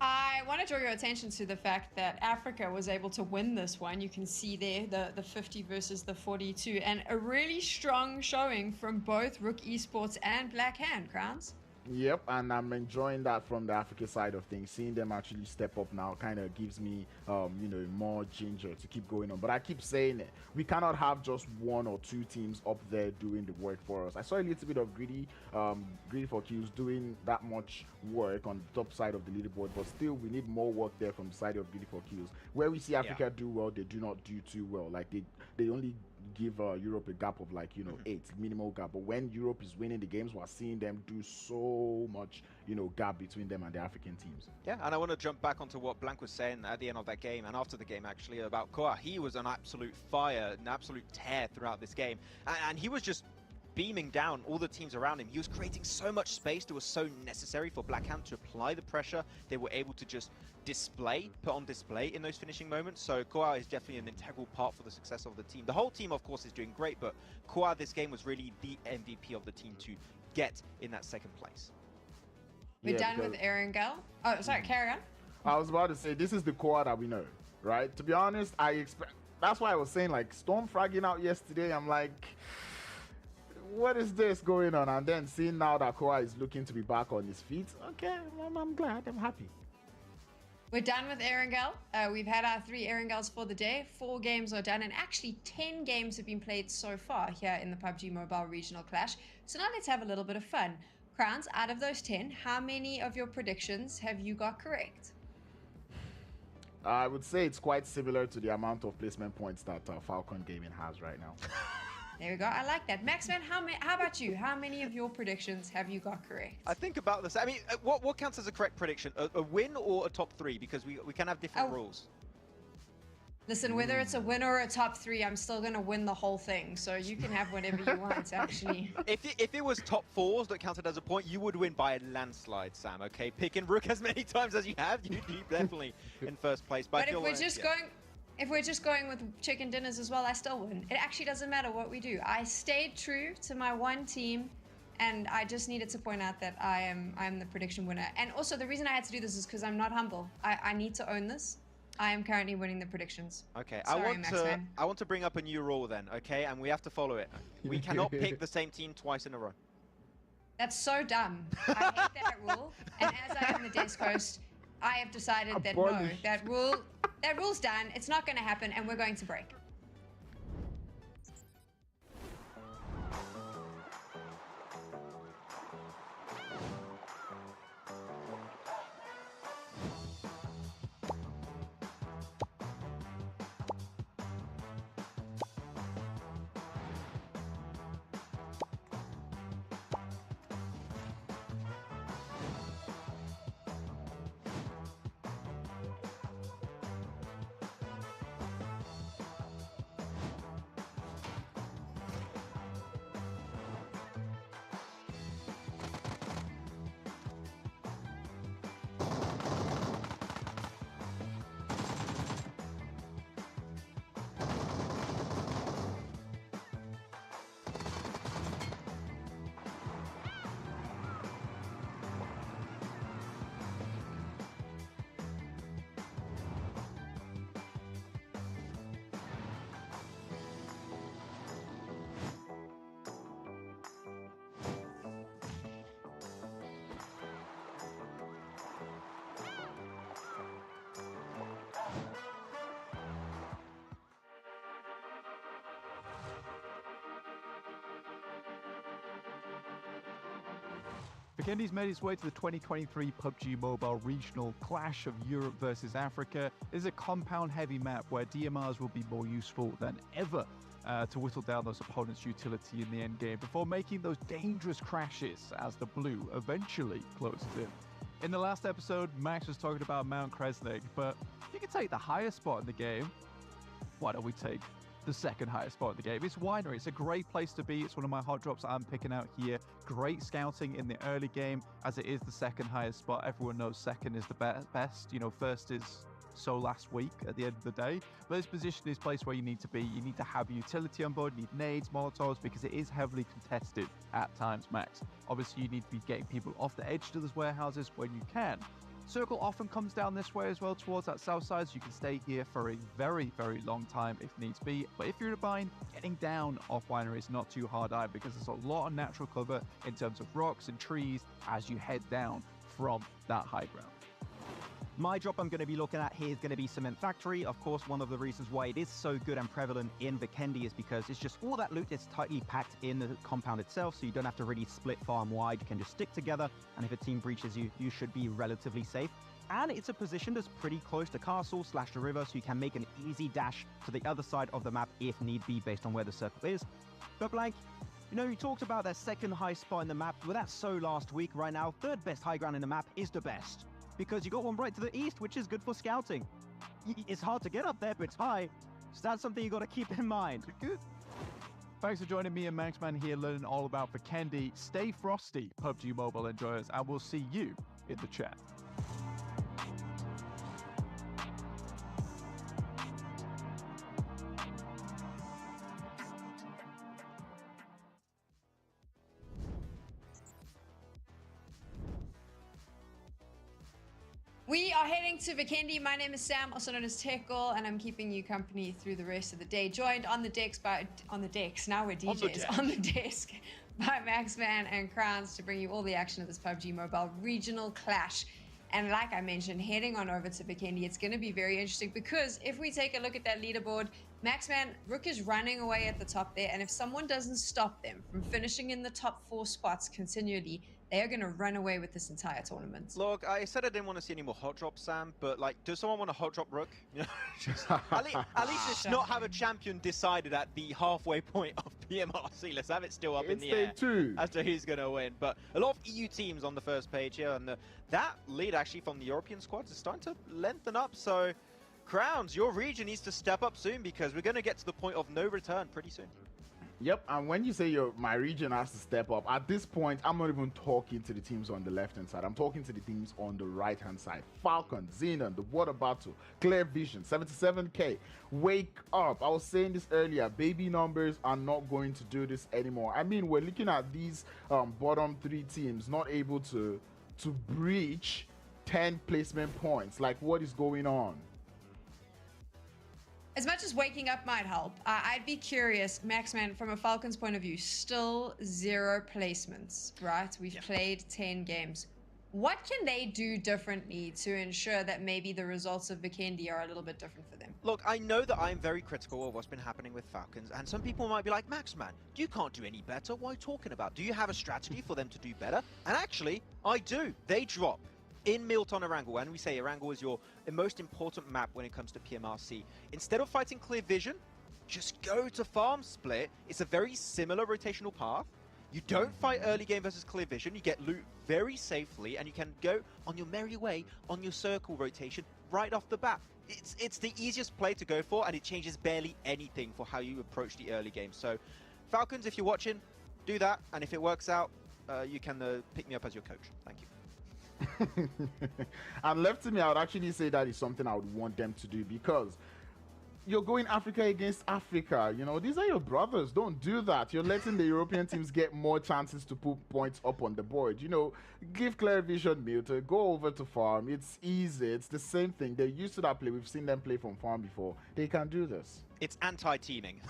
I want to draw your attention to the fact that Africa was able to win this one. You can see there the 50 versus the 42. And a really strong showing from both Rook Esports and Black Hand, Crowns.
Yep, and I'm enjoying that from the Africa side of things. Seeing them actually step up now kind of gives me, you know, more ginger to keep going on. But I keep saying it, we cannot have just one or two teams up there doing the work for us. I saw a little bit of Greedy for Kills doing that much work on the top side of the leaderboard, but still we need more work there from the side of Greedy for Kills. Where we see Africa do well, they do not do too well. Like they only give Europe a gap of, like, you know, 8 minimal gap. But when Europe is winning the games, we're seeing them do so much, you know, gap between them and the African teams.
Yeah, and I want to jump back onto what Blank was saying at the end of that game and after the game, actually, about Koa. He was an absolute fire, an absolute tear throughout this game, and he was just beaming down all the teams around him. He was creating so much space that was so necessary for Black Hand to apply the pressure. They were able to just put on display in those finishing moments. So Koa is definitely an integral part for the success of the team. The whole team, of course, is doing great, but Koa this game was really the MVP of the team to get in that second place.
We're done with Erangel. Oh, sorry, carry on.
I was about to say, this is the Koa that we know, right? To be honest, that's why I was saying, like, Storm fragging out yesterday, I'm like, what is this going on? And then seeing now that Koa is looking to be back on his feet, okay, I'm glad, I'm happy.
We're done with Erangel. We've had our 3 Erangels for the day. 4 games are done, and actually 10 games have been played so far here in the PUBG Mobile Regional Clash. So now let's have a little bit of fun. Crowns, out of those 10, how many of your predictions have you got correct?
I would say it's quite similar to the amount of placement points that Falcon Gaming has right now.
There we go. I like that. Maxman, how about you? How many of your predictions have you got correct?
I think about this. I mean, what counts as a correct prediction? A win or a top 3? Because we can have different rules.
Listen, whether it's a win or a top 3, I'm still going to win the whole thing. So you can have whatever you want, actually.
If it was top 4s that counted as a point, you would win by a landslide, Sam, okay? Pick and Rook as many times as you have, you'd be definitely in first place. But
if we're just going with chicken dinners as well, I still win. It actually doesn't matter what we do. I stayed true to my one team, and I just needed to point out that I'm the prediction winner. And also, the reason I had to do this is because I'm not humble. I need to own this. I am currently winning the predictions.
Okay,
Sorry,
I want to bring up a new rule then, okay? And we have to follow it. We cannot pick the same team twice in a row.
That's so dumb. I hate that rule. And as I am the desk host, I have decided that no, that rule's done. It's not going to happen, and we're going to break.
Vikendi's made its way to the 2023 PUBG Mobile Regional Clash of Europe versus Africa. This is a compound-heavy map where DMRs will be more useful than ever to whittle down those opponents' utility in the endgame before making those dangerous crashes as the blue eventually closes in. In the last episode, Max was talking about Mount Kresnik, but if you can take the highest spot in the game, why don't we take the second highest spot in the game? It's Winery. It's a great place to be. It's one of my hot drops I'm picking out here. Great scouting in the early game, as it is the second highest spot. Everyone knows second is the best. You know, first is so last week at the end of the day. But this position is a place where you need to be. You need to have utility on board. You need nades, molotovs, because it is heavily contested at times, Max. Obviously, you need to be getting people off the edge to those warehouses when you can. Circle often comes down this way as well towards that south side, so you can stay here for a very, very long time if needs be. But if you're in a bind, getting down off Winery is not too hard either, because there's a lot of natural cover in terms of rocks and trees as you head down from that high ground.
My drop I'm going to be looking at here is going to be Cement Factory. Of course, one of the reasons why it is so good and prevalent in Vikendi is because it's just all that loot is tightly packed in the compound itself, so you don't have to really split farm wide. You can just stick together, and if a team breaches you, you should be relatively safe. And it's a position that's pretty close to castle / the river, so you can make an easy dash to the other side of the map if need be based on where the circle is. But Blank, you know, you talked about that second high spot in the map. Well, that's so last week. Right now, third best high ground in the map is the best, because you got one right to the east, which is good for scouting. It's hard to get up there, but it's high. So that's something you got to keep in mind.
Good. Thanks for joining me and Maxman here, learning all about Vikendi. Stay frosty, PUBG Mobile enjoyers, and we'll see you in the chat.
We are heading to Vikendi. My name is Sam, also known as Tekel, and I'm keeping you company through the rest of the day. Joined on the decks by now we're DJs on the desk by Maxman and Crowns to bring you all the action of this PUBG Mobile Regional Clash. And like I mentioned, heading on over to Vikendi, it's going to be very interesting because if we take a look at that leaderboard, Maxman, Rook is running away at the top there, and if someone doesn't stop them from finishing in the top 4 spots continually, they are going to run away with this entire tournament.
Look, I said I didn't want to see any more hot drops, Sam, but like, does someone want to hot drop Rook? You know, at least let's not have a champion decided at the halfway point of PMRC. Let's have it still up in the air as to who's going to win. But a lot of EU teams on the first page here, and that lead actually from the European squads is starting to lengthen up. So, Crowns, your region needs to step up soon because we're going to get to the point of no return pretty soon.
Yep, and when you say my region has to step up, at this point, I'm not even talking to the teams on the left-hand side. I'm talking to the teams on the right-hand side. Falcon, Xenon, the Water Battle, Clear Vision, 77K. Wake up. I was saying this earlier. Baby numbers are not going to do this anymore. I mean, we're looking at these bottom 3 teams not able to breach 10 placement points. Like, what is going on?
As much as waking up might help, I'd be curious, Maxman, from a Falcons point of view, still 0 placements, right? We've played 10 games. What can they do differently to ensure that maybe the results of Vikendi are a little bit different for them?
Look, I know that I'm very critical of what's been happening with Falcons, and some people might be like, Maxman, you can't do any better. What are you talking about? Do you have a strategy for them to do better? And actually, I do. They drop in Milton Erangel, and we say Erangel is your most important map when it comes to PMRC. Instead of fighting Clear Vision, just go to Farm Split. It's a very similar rotational path. You don't fight early game versus Clear Vision. You get loot very safely, and you can go on your merry way on your circle rotation right off the bat. It's the easiest play to go for, and it changes barely anything for how you approach the early game. So, Falcons, if you're watching, do that, and if it works out, you can pick me up as your coach. Thank you.
And left to me, I would actually say that is something I would want them to do, because you're going Africa against Africa. You know, these are your brothers. Don't do that. You're letting the European teams get more chances to put points up on the board. You know, give Clear Vision MUERTE, go over to Farm. It's easy. It's the same thing. They're used to that play. We've seen them play from Farm before. They can do this.
It's anti-teaming.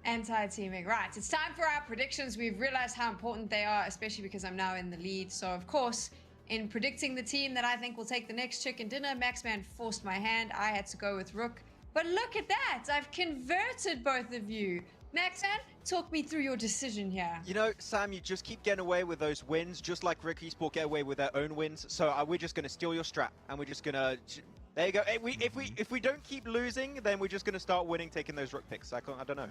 Anti-teaming, right. It's time for our predictions. We've realized how important they are, especially because I'm now in the lead. So, of course, in predicting the team that I think will take the next chicken dinner, Maxman forced my hand. I had to go with Rook. But look at that. I've converted both of you. Maxan, talk me through your decision here.
You know, Sam, you just keep getting away with those wins, just like Rick Esports get away with their own wins. So we're just going to steal your strap, and we're just going to... There you go. If we don't keep losing, then we're just going to start winning, taking those rook picks. I don't know.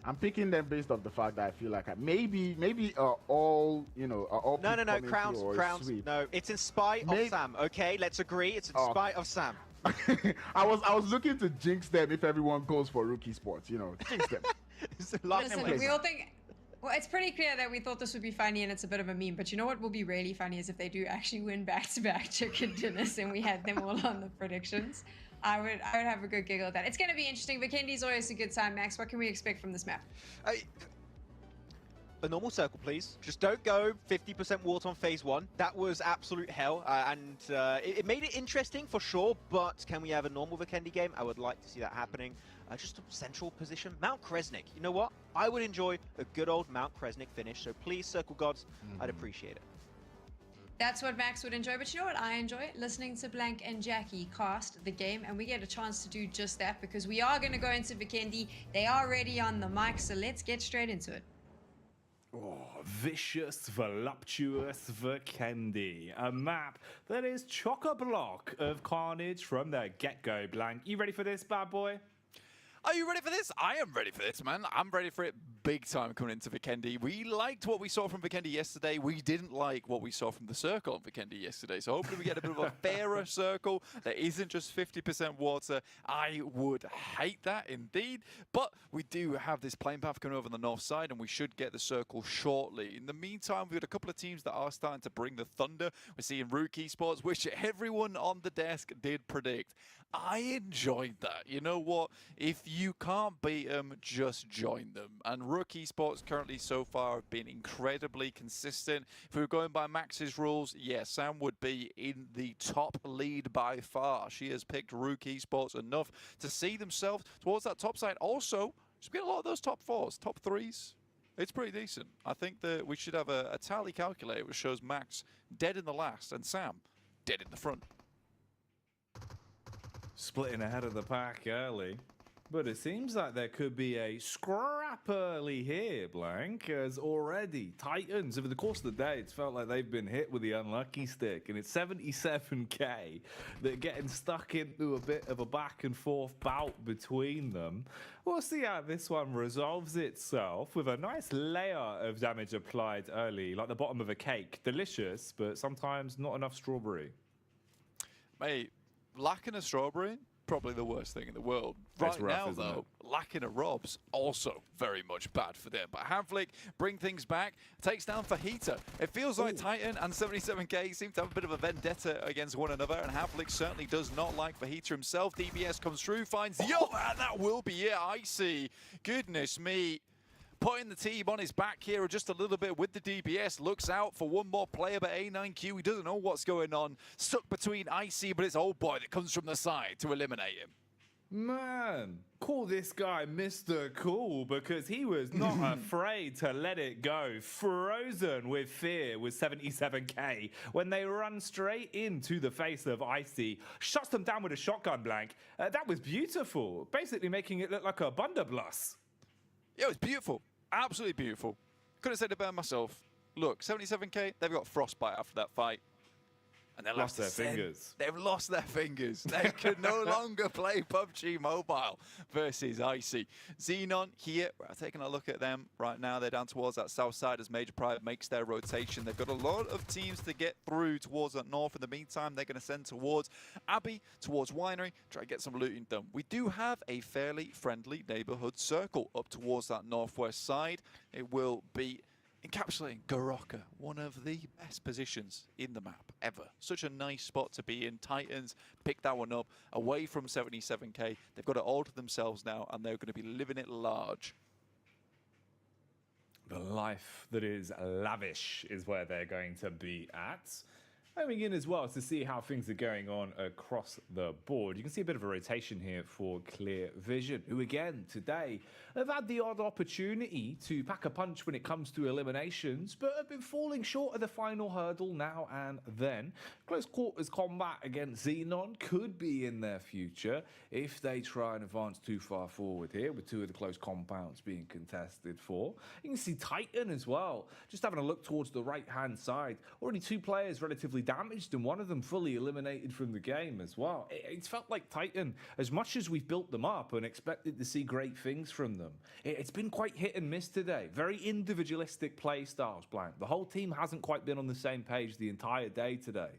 I'm picking them based off the fact that I feel like maybe all
No, crowns. No, it's in spite of Sam. Okay, let's agree. It's in spite of Sam.
I was looking to jinx them if everyone goes for Rookie Sports. Jinx them.
Listen, we all think. Well, it's pretty clear that we thought this would be funny and it's a bit of a meme, but you know what will be really funny is if they do actually win back-to-back chicken dinners and we had them all on the predictions. I would have a good giggle at that. It's going to be interesting. Vikendi's always a good time, Max. What can we expect from this map?
A normal circle, please. Just don't go 50% water on phase 1. That was absolute hell, and it made it interesting for sure, but can we have a normal Vikendi game? I would like to see that happening. Just a central position. Mount Kresnik. You know what? I would enjoy a good old Mount Kresnik finish, so please, Circle Gods, I'd appreciate it.
That's what Max would enjoy, but you know what I enjoy? Listening to Blank and Jackie cast the game, and we get a chance to do just that because we are going to go into Vikendi. They are ready on the mic, so let's get straight into it.
Oh, vicious, voluptuous Vikendi. A map that is chock-a-block of carnage from the get-go, Blank. You ready for this, bad boy?
Are you ready for this? I am ready for this, man. I'm ready for it big time coming into Vikendi. We liked what we saw from Vikendi yesterday. We didn't like what we saw from the circle on Vikendi yesterday. So hopefully we get a bit of a fairer circle that isn't just 50% water. I would hate that indeed. But we do have this plane path coming over on the north side, and we should get the circle shortly. In the meantime, we've got a couple of teams that are starting to bring the thunder. We're seeing Rook Esports, which everyone on the desk did predict. I enjoyed that. You know what? If you can't beat them, just join them. And Rook Esports currently so far have been incredibly consistent. If we were going by Max's rules, yeah, Sam would be in the top lead by far. She has picked Rook Esports enough to see themselves towards that top side. Also, she's got a lot of those top 4s, top 3s. It's pretty decent. I think that we should have a tally calculator which shows Max dead in the last and Sam dead in the front.
Splitting ahead of the pack early. But it seems like there could be a scrap early here, Blank, as already Titans, over the course of the day, it's felt like they've been hit with the unlucky stick, and it's 77k. They're getting stuck into a bit of a back and forth bout between them. We'll see how this one resolves itself with a nice layer of damage applied early, like the bottom of a cake. Delicious, but sometimes not enough strawberry.
Mate, lacking a strawberry? Probably the worst thing in the world. Right now, though, lacking a Rob's also very much bad for them. But Havlik bring things back, takes down Fajita. It feels like Titan and 77k seem to have a bit of a vendetta against one another, and Havlik certainly does not like Fajita himself. DBS comes through, finds and that will be it. Icy. Goodness me. Putting the team on his back here just a little bit with the DBS. Looks out for one more player, but A9Q, he doesn't know what's going on. Stuck between Icy, but it's old boy that comes from the side to eliminate him.
Man, call this guy Mr. Cool, because he was not afraid to let it go. Frozen with fear with 77k when they run straight into the face of Icy. Shuts them down with a shotgun, Blank. That was beautiful. Basically making it look like a blunderbuss.
Yeah, it was beautiful. Absolutely beautiful. Could have said it better myself. Look, 77k, they've got frostbite after that fight. And they've
lost their fingers.
They've lost their fingers. They can no longer play PUBG Mobile versus Icy. Xenon here, we're taking a look at them right now. They're down towards that south side as Major Pride makes their rotation. They've got a lot of teams to get through towards that north. In the meantime, they're going to send towards Abbey, towards Winery, try to get some looting done. We do have a fairly friendly neighborhood circle up towards that northwest side. It will be encapsulating Garoka, one of the best positions in the map ever. Such a nice spot to be in. Titans picked that one up away from 77k. They've got it all to themselves now, and they're going to be living it large.
The life that is lavish is where they're going to be at. Coming in as well to see how things are going on across the board. You can see a bit of a rotation here for Clear Vision, who again today have had the odd opportunity to pack a punch when it comes to eliminations, but have been falling short of the final hurdle now and then. Close quarters combat against Xenon could be in their future if they try and advance too far forward here, with two of the close compounds being contested for. You can see Titan as well, just having a look towards the right-hand side. Already two players relatively damaged and one of them fully eliminated from the game as well. It's felt like Titan, as much as we've built them up and expected to see great things from them, it's been quite hit and miss today. Very individualistic play styles, Blank. The whole team hasn't quite been on the same page the entire day today.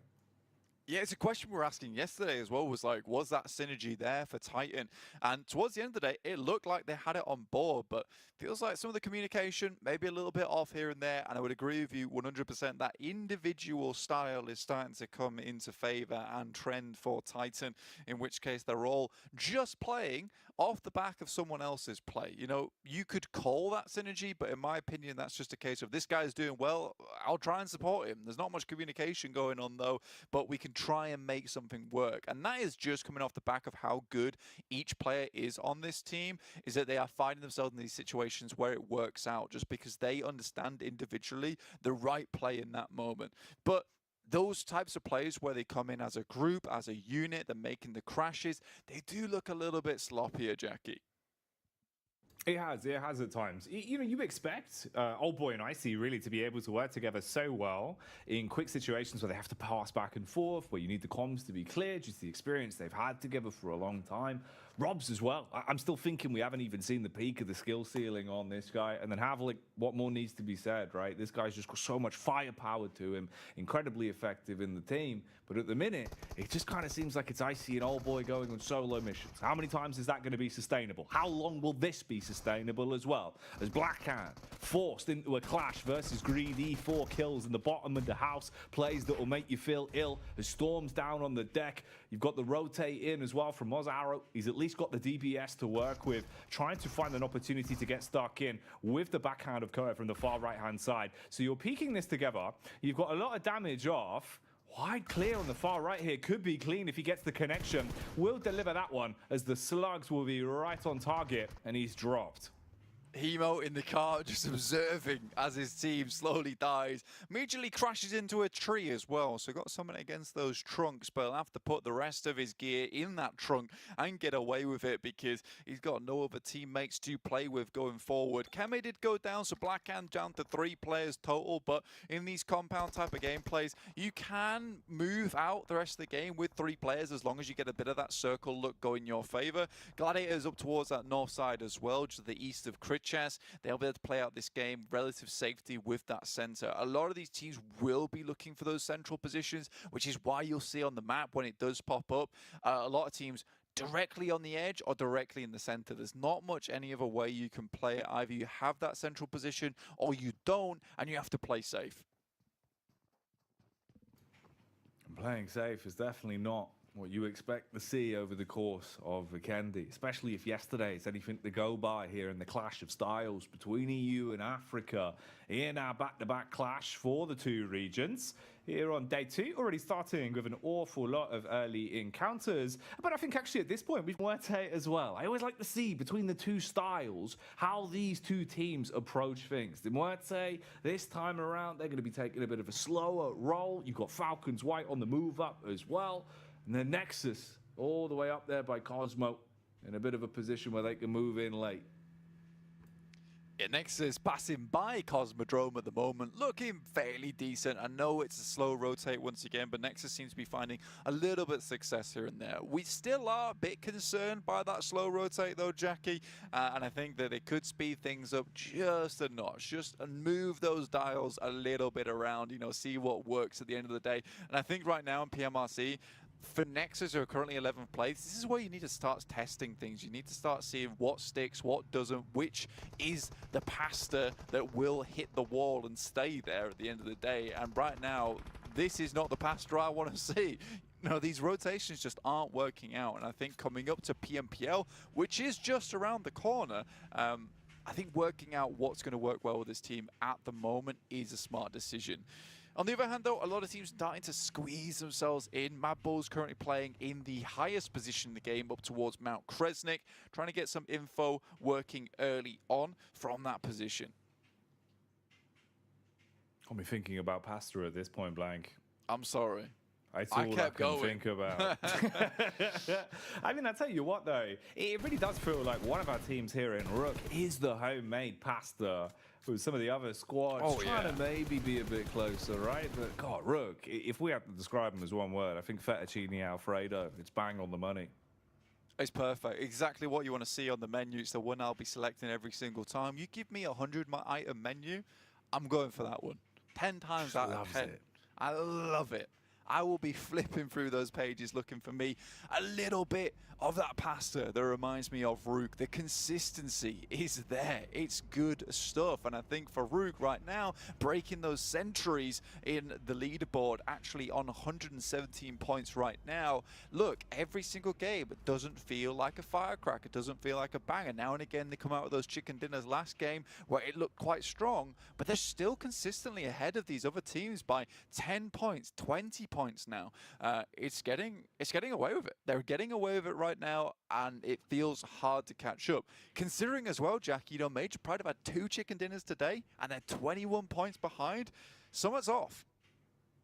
Yeah, it's a question we were asking yesterday as well, was like, was that synergy there for Titan? And towards the end of the day, it looked like they had it on board, but feels like some of the communication maybe a little bit off here and there. And I would agree with you 100% that individual style is starting to come into favor and trend for Titan, in which case they're all just playing off the back of someone else's play. You know, you could call that synergy, but in my opinion, that's just a case of this guy's doing well, I'll try and support him. There's not much communication going on though, but we can try and make something work. And that is just coming off the back of how good each player is on this team, is that they are finding themselves in these situations where it works out just because they understand individually the right play in that moment. But those types of plays where they come in as a group, as a unit, they're making the crashes, they do look a little bit sloppier, Jackie.
It has at times. You know, you expect Old Boy and Icy really to be able to work together so well in quick situations where they have to pass back and forth, where you need the comms to be clear, just the experience they've had together for a long time. Robs as well. I'm still thinking we haven't even seen the peak of the skill ceiling on this guy. And then Havlik, what more needs to be said, right? This guy's just got so much firepower to him, incredibly effective in the team. But at the minute, it just kind of seems like it's Icy and Old Boy going on solo missions. How many times is that going to be sustainable? How long will this be sustainable as well? As Blackhand forced into a clash versus Greedy, 4 kills in the bottom of the house, plays that will make you feel ill. As Storm's down on the deck, you've got the rotate in as well from Mozaro. He's at least got the DPS to work with, trying to find an opportunity to get stuck in with the backhand of Koa from the far right-hand side. So you're peeking this together. You've got a lot of damage off. Wide clear on the far right here. Could be clean if he gets the connection. Will deliver that one as the slugs will be right on target, and he's dropped.
Hemo in the car, just observing as his team slowly dies. Immediately crashes into a tree as well, so got someone against those trunks, but he'll have to put the rest of his gear in that trunk and get away with it because he's got no other teammates to play with going forward. Keme did go down, so Blackhand down to 3 players total, but in these compound type of gameplays, you can move out the rest of the game with 3 players as long as you get a bit of that circle look go in your favor. Gladiators up towards that north side as well, just to the east of Critchess. They'll be able to play out this game, relative safety with that center. A lot of these teams will be looking for those central positions, which is why you'll see on the map when it does pop up, a lot of teams directly on the edge or directly in the center. There's not much any other way you can play it. Either you have that central position or you don't, and you have to play safe.
Playing safe is definitely not what you expect to see over the course of Vikendi, especially if yesterday is anything to go by here in the clash of styles between EU and Africa in our back-to-back clash for the 2 regions. Here on day 2, already starting with an awful lot of early encounters. But I think actually at this point, we've MUERTE as well. I always like to see between the 2 styles how these 2 teams approach things. The MUERTE, this time around, they're going to be taking a bit of a slower roll. You've got Falcons White on the move up as well. And then Nexus, all the way up there by Cosmo, in a bit of a position where they can move in late.
Yeah, Nexus passing by Cosmodrome at the moment, looking fairly decent. I know it's a slow rotate once again, but Nexus seems to be finding a little bit of success here and there. We still are a bit concerned by that slow rotate though, Jackie, and I think that it could speed things up just a notch, just move those dials a little bit around, you know, see what works at the end of the day. And I think right now in PMRC, for Nexus, who are currently 11th place, this is where you need to start testing things. You need to start seeing what sticks, what doesn't, which is the pasta that will hit the wall and stay there at the end of the day. And right now, this is not the pasta I want to see. No, these rotations just aren't working out. And I think coming up to PMPL, which is just around the corner, I think working out what's going to work well with this team at the moment is a smart decision. On the other hand, though, a lot of teams starting to squeeze themselves in. MADBULLS currently playing in the highest position in the game, up towards Mount Kresnik, trying to get some info working early on from that position.
Got me thinking about pasta at this point blank.
I'm sorry.
That's all I can think about. I mean, I tell you what, though, it really does feel like one of our teams here in Rook is the homemade pasta with some of the other squads trying to maybe be a bit closer, right? But, God, Rook, if we have to describe them as one word, I think fettuccine Alfredo, it's bang on the money.
It's perfect. Exactly what you want to see on the menu. It's the one I'll be selecting every single time. You give me a 100-item menu, I'm going for that one. 10 times out of 10. I love it. I will be flipping through those pages looking for me a little bit of that pasta that reminds me of Rook. The consistency is there. It's good stuff. And I think for Rook right now, breaking those centuries in the leaderboard, actually on 117 points right now. Look, every single game doesn't feel like a firecracker. It doesn't feel like a banger. Now and again, they come out with those chicken dinners last game where it looked quite strong, but they're still consistently ahead of these other teams by 10 points, 20 points now. It's getting away with it. They're getting away with it right now, and it feels hard to catch up. Considering as well, Jack, you know, Major Pride have had 2 chicken dinners today, and they're 21 points behind. Something's off.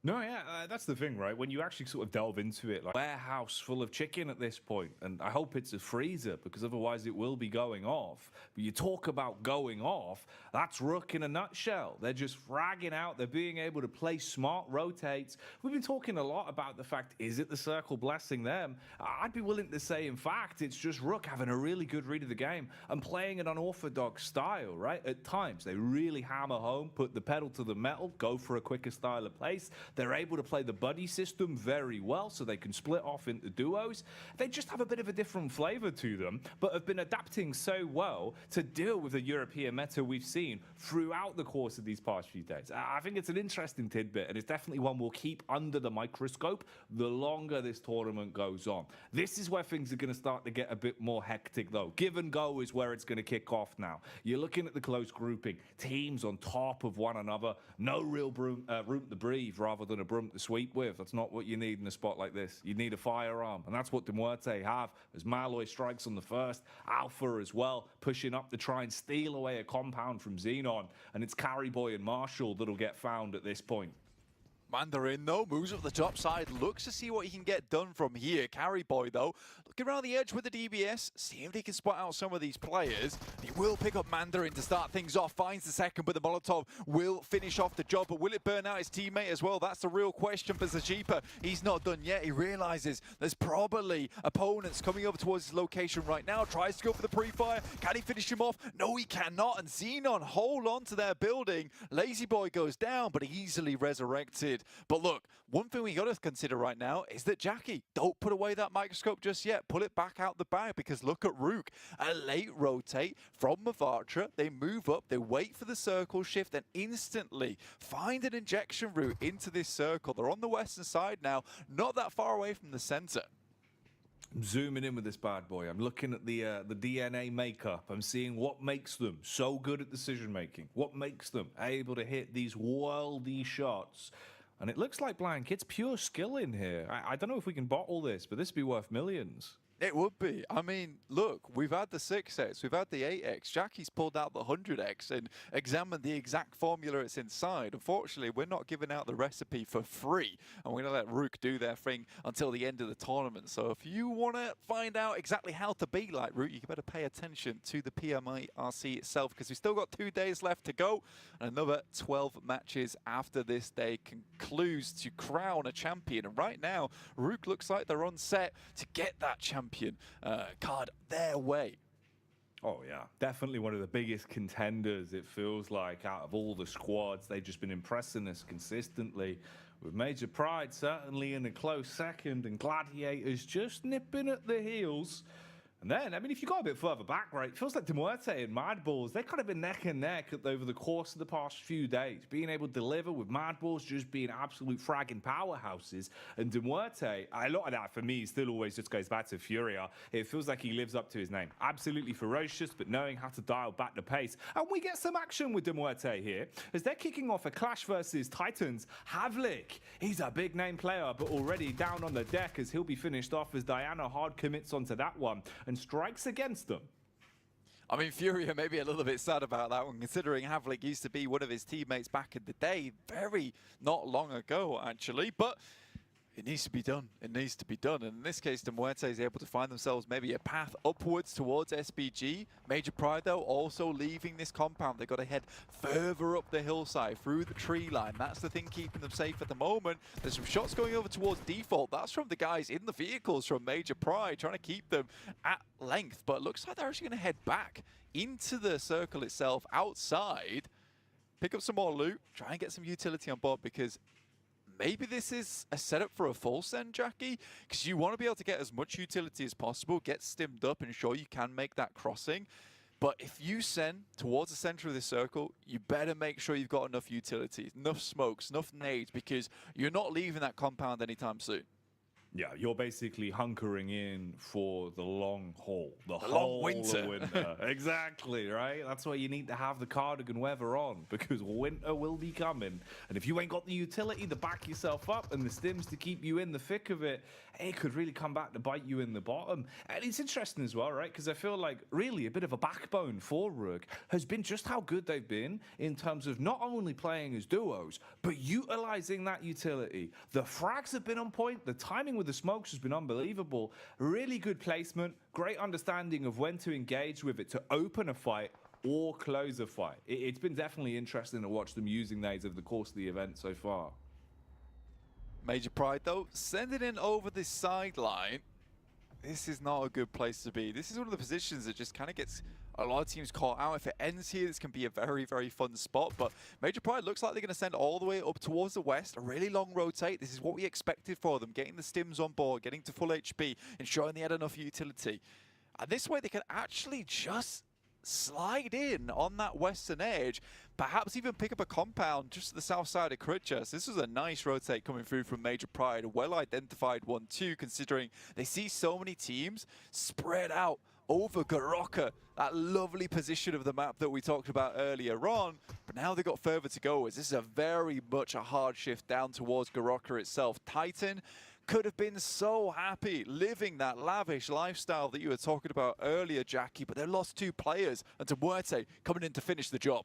No, yeah, that's the thing, right? When you actually sort of delve into it, like warehouse full of chicken at this point, and I hope it's a freezer because otherwise it will be going off. But you talk about going off, that's Rook in a nutshell. They're just fragging out. They're being able to play smart rotates. We've been talking a lot about the fact, is it the circle blessing them? I'd be willing to say, in fact, it's just Rook having a really good read of the game and playing an unorthodox style, right? At times, they really hammer home, put the pedal to the metal, go for a quicker style of place. They're able to play the buddy system very well, so they can split off into duos. They just have a bit of a different flavor to them, but have been adapting so well to deal with the European meta we've seen throughout the course of these past few days. I think it's an interesting tidbit, and it's definitely one we'll keep under the microscope the longer this tournament goes on. This is where things are going to start to get a bit more hectic, though. Give and go is where it's going to kick off now. You're looking at the close grouping, teams on top of one another, no real room to breathe rather than a broom to sweep with. That's not what you need in a spot like this. You need a firearm, and that's what MUERTE have, as Malloy strikes on the first. Alpha as well, pushing up to try and steal away a compound from Xenon, and it's Carryboy and Marshall that'll get found at this point.
Mandarin, though, moves up the top side, looks to see what he can get done from here. Carryboy, though, looking around the edge with the DBS, see if he can spot out some of these players. He will pick up Mandarin to start things off, finds the second, but the Molotov will finish off the job. But will it burn out his teammate as well? That's the real question for Zajipa. He's not done yet. He realizes there's probably opponents coming up towards his location right now. Tries to go for the pre-fire. Can he finish him off? No, he cannot. And Xenon hold on to their building. Lazy Boy goes down, but easily resurrected. But look, one thing we got to consider right now is that Jackie, don't put away that microscope just yet. Pull it back out the bag, because look at Rook. A late rotate from MUERTE. They move up, they wait for the circle shift, and instantly find an injection route into this circle. They're on the western side now, not that far away from the center.
I'm zooming in with this bad boy. I'm looking at the DNA makeup. I'm seeing what makes them so good at decision making. What makes them able to hit these worldy shots. And it looks like, Blank, it's pure skill in here. I don't know if we can bottle this, but this would be worth millions.
It would be. I mean, look, we've had the 6x, we've had the 8x. Jackie's pulled out the 100x and examined the exact formula it's inside. Unfortunately, we're not giving out the recipe for free, and we're going to let Rook do their thing until the end of the tournament. So if you want to find out exactly how to be like Rook, you better pay attention to the PMRC itself, because we've still got 2 days left to go, and another 12 matches after this day concludes to crown a champion. And right now, Rook looks like they're on set to get that champion card their way.
Oh, yeah. Definitely one of the biggest contenders, it feels like, out of all the squads. They've just been impressing us consistently. With Major Pride certainly in a close second, and Gladiators just nipping at the heels. And then, I mean, if you go a bit further back, right, it feels like MUERTE and MADBULLS, they've kind of been neck and neck over the course of the past few days, being able to deliver with MADBULLS just being absolute fragging powerhouses. And MUERTE, a lot of that for me still always just goes back to Furia. It feels like he lives up to his name. Absolutely ferocious, but knowing how to dial back the pace. And we get some action with MUERTE here, as they're kicking off a clash versus Titans. Havlik, he's a big name player, but already down on the deck as he'll be finished off as Diana hard commits onto that one and strikes against them.
I mean, Furia may be a little bit sad about that one, considering Havlik used to be one of his teammates back in the day, very not long ago, actually. But it needs to be done. It needs to be done. And in this case, MUERTE is able to find themselves maybe a path upwards towards SBG. Major Pride, though, also leaving this compound. They've got to head further up the hillside, through the tree line. That's the thing keeping them safe at the moment. There's some shots going over towards default. That's from the guys in the vehicles from Major Pride, trying to keep them at length. But it looks like they're actually going to head back into the circle itself, outside, pick up some more loot, try and get some utility on board, because maybe this is a setup for a full send, Jackie, because you want to be able to get as much utility as possible, get stimmed up, and ensure you can make that crossing. But if you send towards the center of this circle, you better make sure you've got enough utility, enough smokes, enough nades, because you're not leaving that compound anytime soon.
Yeah, you're basically hunkering in for the long haul. The
long winter.
Exactly, right? That's why you need to have the cardigan weather on, because winter will be coming. And if you ain't got the utility to back yourself up and the stims to keep you in the thick of it, it could really come back to bite you in the bottom. And it's interesting as well, right? Because I feel like really a bit of a backbone for Rook has been just how good they've been in terms of not only playing as duos, but utilizing that utility. The frags have been on point. The timing with the smokes has been unbelievable. Really good placement. Great understanding of when to engage with it to open a fight or close a fight. It's been definitely interesting to watch them using those over the course of the event so far.
Major Pride, though, sending in over this sideline. This is not a good place to be. This is one of the positions that just kind of gets a lot of teams caught out. If it ends here, this can be a very, very fun spot. But Major Pride looks like they're going to send all the way up towards the west. A really long rotate. This is what we expected for them. Getting the stims on board, getting to full HP, ensuring they had enough utility. And this way, they can actually just slide in on that western edge, perhaps even pick up a compound just to the south side of Crutchers. This was a nice rotate coming through from Major Pride, a well-identified one too, considering they see so many teams spread out over Garoka, that lovely position of the map that we talked about earlier on. But now they've got further to go, as this is a very much a hard shift down towards Garoka itself. Titan could have been so happy living that lavish lifestyle that you were talking about earlier, Jackie, but they lost 2 players, and MUERTE coming in to finish the job.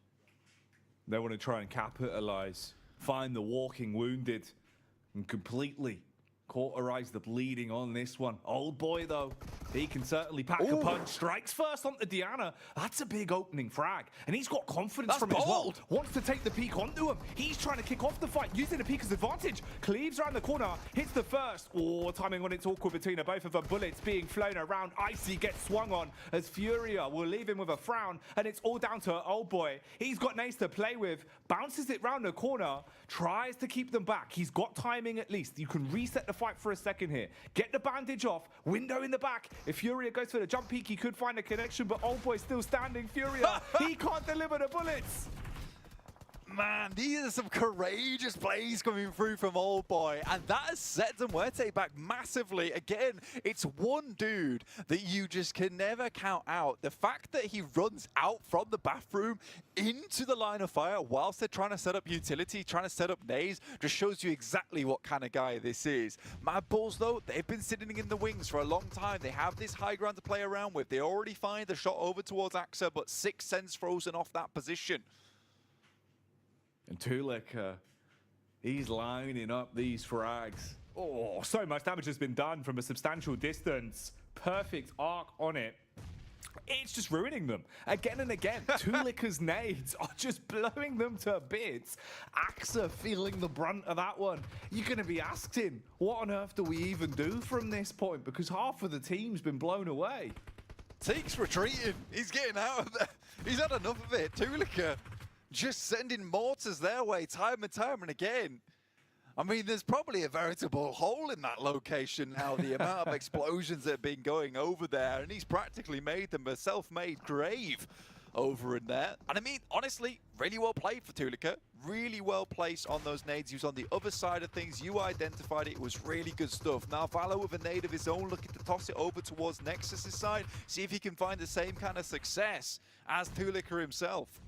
They want to try and capitalize, find the walking wounded, and completely cauterize the bleeding on this one. Old boy, though, he can certainly pack a punch. Strikes first onto Diana. That's a big opening frag. And he's got confidence from it as well. Wants to take the peek onto him. He's trying to kick off the fight, using the peek as advantage. Cleaves around the corner, hits the first. Oh, timing on it's awkward between both of them. Bullets being flown around. Icy gets swung on as Furia will leave him with a frown. And it's all down to old boy. He's got nades to play with. Bounces it round the corner. Tries to keep them back. He's got timing at least. You can reset the fight for a second here. Get the bandage off. Window in the back. If Furia goes for the jump peek, he could find a connection, but old boy's still standing. Furia, he can't deliver the bullets.
Man, these are some courageous plays coming through from Old Boy, and that has set MUERTE back massively. Again, it's one dude that you just can never count out. The fact that he runs out from the bathroom into the line of fire whilst they're trying to set up utility, trying to set up nades, just shows you exactly what kind of guy this is. MADBULLS, though, they've been sitting in the wings for a long time. They have this high ground to play around with. They already find the shot over towards AXA, but 6 cents frozen off that position.
And Tulik, he's lining up these frags. Oh, so much damage has been done from a substantial distance. Perfect arc on it. It's just ruining them again and again. Tulik's nades are just blowing them to bits. AXA feeling the brunt of that one. You're going to be asking, what on earth do we even do from this point? Because half of the team's been blown away.
Teek's retreating. He's getting out of there. He's had enough of it. Tulik just sending mortars their way time and time and again. I mean, there's probably a veritable hole in that location now, the amount of explosions that have been going over there, and he's practically made them a self-made grave over in there. And I mean, honestly, really well played for Tulika. Really well placed on those nades. He was on the other side of things. You identified it. It was really good stuff. Now, Valo with a nade of his own, looking to toss it over towards NEXUS' side. See if he can find the same kind of success as Tulika himself.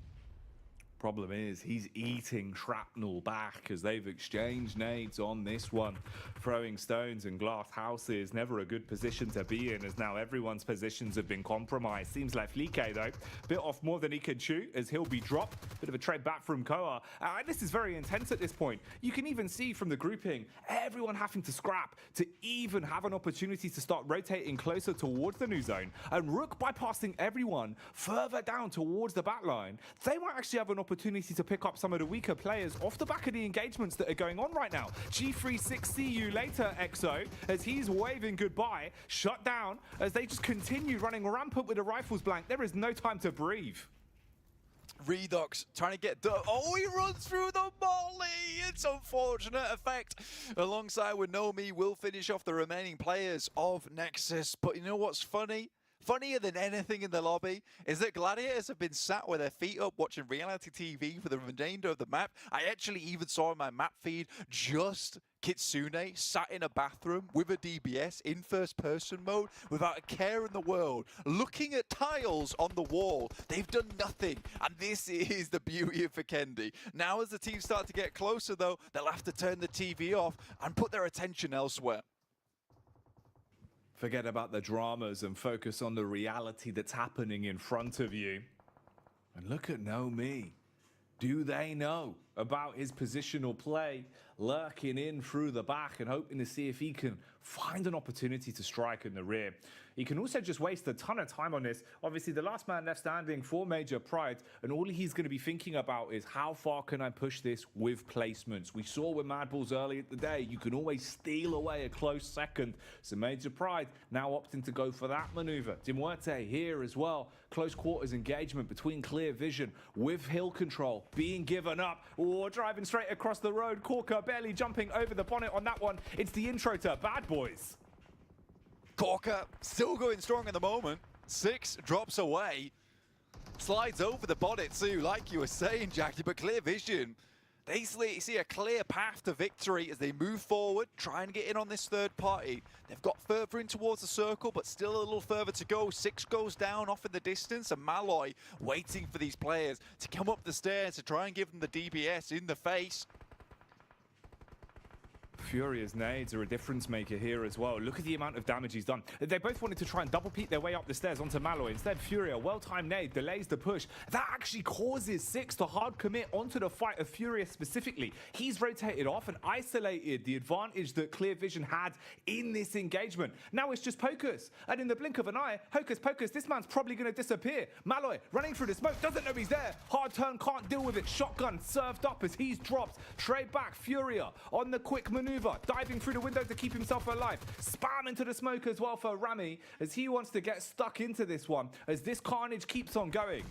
Problem is, he's eating shrapnel back as they've exchanged nades on this one. Throwing stones and glass houses, never a good position to be in, as now everyone's positions have been compromised. Seems like Flique, though, bit off more than he can chew as he'll be dropped. Bit of a trade back from Koa. This is very intense at this point. You can even see from the grouping, everyone having to scrap to even have an opportunity to start rotating closer towards the new zone. And Rook bypassing everyone further down towards the back line. They might actually have an opportunity to pick up some of the weaker players off the back of the engagements that are going on right now. G36, see you later, EXO, as he's waving goodbye. Shut down as they just continue running rampant with the rifles blank. There is no time to breathe.
Redox trying to get done. Oh, he runs through the molly. It's unfortunate effect. Alongside with Nomi, will finish off the remaining players of Nexus. But you know what's funny? Funnier than anything in the lobby is that Gladiators have been sat with their feet up watching reality TV for the remainder of the map. I actually even saw in my map feed just Kitsune sat in a bathroom with a DBS in first person mode without a care in the world, looking at tiles on the wall. They've done nothing, and this is the beauty of Vikendi. Now as the teams start to get closer though, they'll have to turn the TV off and put their attention elsewhere.
Forget about the dramas and focus on the reality that's happening in front of you. And look at Nomi. Do they know about his positional play, lurking in through the back and hoping to see if he can find an opportunity to strike in the rear? He can also just waste a ton of time on this. Obviously, the last man left standing for Major Pride, and all he's going to be thinking about is how far can I push this with placements. We saw with MADBULLS earlier today, you can always steal away a close second. So Major Pride now opting to go for that maneuver. MUERTE here as well. Close quarters engagement between Clear Vision with hill control being given up. Oh, driving straight across the road. Corker barely jumping over the bonnet on that one. It's the intro to Bad Boys.
Corker still going strong at the moment. 6 drops away. Slides over the bonnet too, like you were saying, Jackie, but Clear Vision, they see a clear path to victory as they move forward, try and get in on this third party. They've got further in towards the circle, but still a little further to go. 6 goes down off in the distance, and Malloy waiting for these players to come up the stairs to try and give them the DBS in the face.
Furia's nades are a difference maker here as well. Look at the amount of damage he's done. They both wanted to try and double peek their way up the stairs onto Malloy. Instead, Furia, well-timed nade, delays the push. That actually causes 6 to hard commit onto the fight of Furia specifically. He's rotated off and isolated the advantage that Clear Vision had in this engagement. Now it's just Pocus. And in the blink of an eye, Hocus Pocus, this man's probably going to disappear. Malloy running through the smoke, doesn't know he's there. Hard turn, can't deal with it. Shotgun served up as he's dropped. Trade back, Furia on the quick maneuver. Diving through the window to keep himself alive. Spam into the smoke as well for Rami as he wants to get stuck into this one as this carnage keeps on going.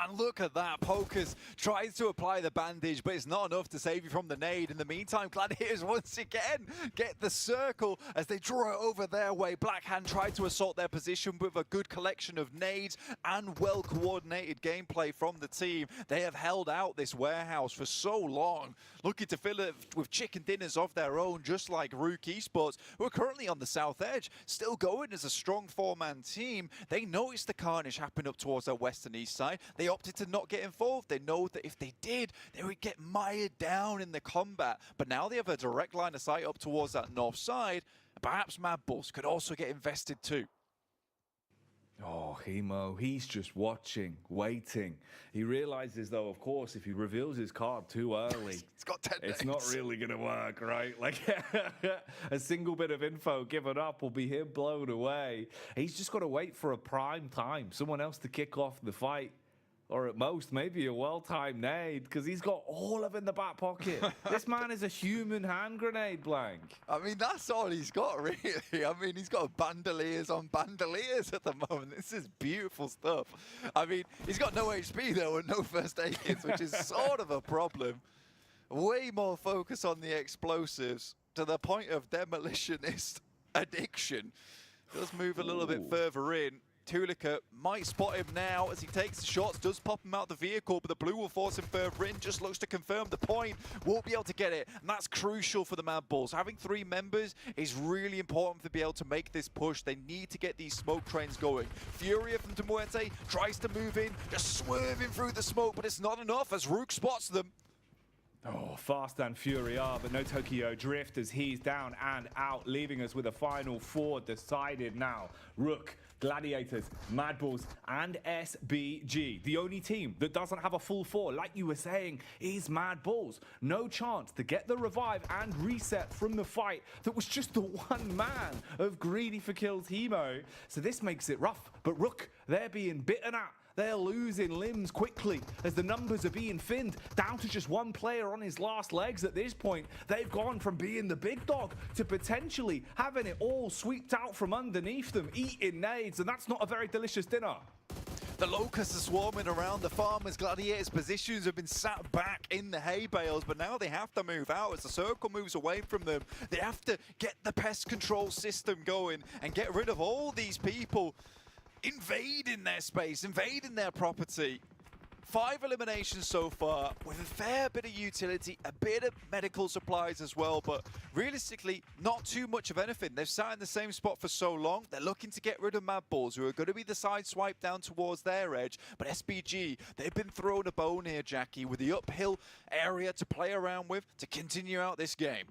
And look at that, Pocus tries to apply the bandage, but it's not enough to save you from the nade. In the meantime, Gladiators once again get the circle as they draw it over their way. Blackhand tried to assault their position with a good collection of nades and well-coordinated gameplay from the team. They have held out this warehouse for so long, looking to fill it with chicken dinners of their own, just like Rook Esports, who are currently on the south edge, still going as a strong 4-man team. They noticed the carnage happen up towards their west and east side. They opted to not get involved. They know that if they did, they would get mired down in the combat. But now they have a direct line of sight up towards that north side. Perhaps MADBULLS could also get invested too.
Oh, Hemo, he's just watching, waiting. He realizes, though, of course, if he reveals his card too early,
it's got 10
it's
names.
not really going to work, right? Like, a single bit of info given up will be him blown away. He's just got to wait for a prime time, someone else to kick off the fight. Or at most, maybe a well-timed nade, because he's got all of it in the back pocket. This man is a human hand grenade, Blank.
I mean, that's all he's got, really. I mean, he's got bandoliers on bandoliers at the moment. This is beautiful stuff. I mean, he's got no HP, though, and no first aid kits, which is sort of a problem. way more focus on the explosives to the point of demolitionist addiction. Does move a little bit further in. Tulika might spot him now as he takes the shots, does pop him out the vehicle, but the blue will force him further in, just looks to confirm the point, won't be able to get it, and that's crucial for the MADBULLS. Having 3 members is really important to be able to make this push. They need to get these smoke trains going. Furia from MUERTE tries to move in, just swerving through the smoke, but it's not enough as Rook spots them.
Oh, fast and Fury are, but no Tokyo Drift as he's down and out, leaving us with a final 4 decided now. Rook, Gladiators, MADBULLS, and SBG. The only team that doesn't have a full 4, like you were saying, is MADBULLS. No chance to get the revive and reset from the fight that was just the one man of Greedy for Kills Hemo. So this makes it rough, but Rook, they're being bitten at. They're losing limbs quickly as the numbers are being thinned down to just one player on his last legs at this point. They've gone from being the big dog to potentially having it all swept out from underneath them, eating nades, and that's not a very delicious dinner.
The locusts are swarming around the farmers. Gladiators' positions have been sat back in the hay bales, but now they have to move out as the circle moves away from them. They have to get the pest control system going and get rid of all these people invading their space, invading their property. 5 eliminations so far, with a fair bit of utility, a bit of medical supplies as well, but realistically, not too much of anything. They've sat in the same spot for so long. They're looking to get rid of MADBULLS, who are going to be the side swipe down towards their edge. But SBG, they've been thrown a bone here, Jackie, with the uphill area to play around with to continue out this game.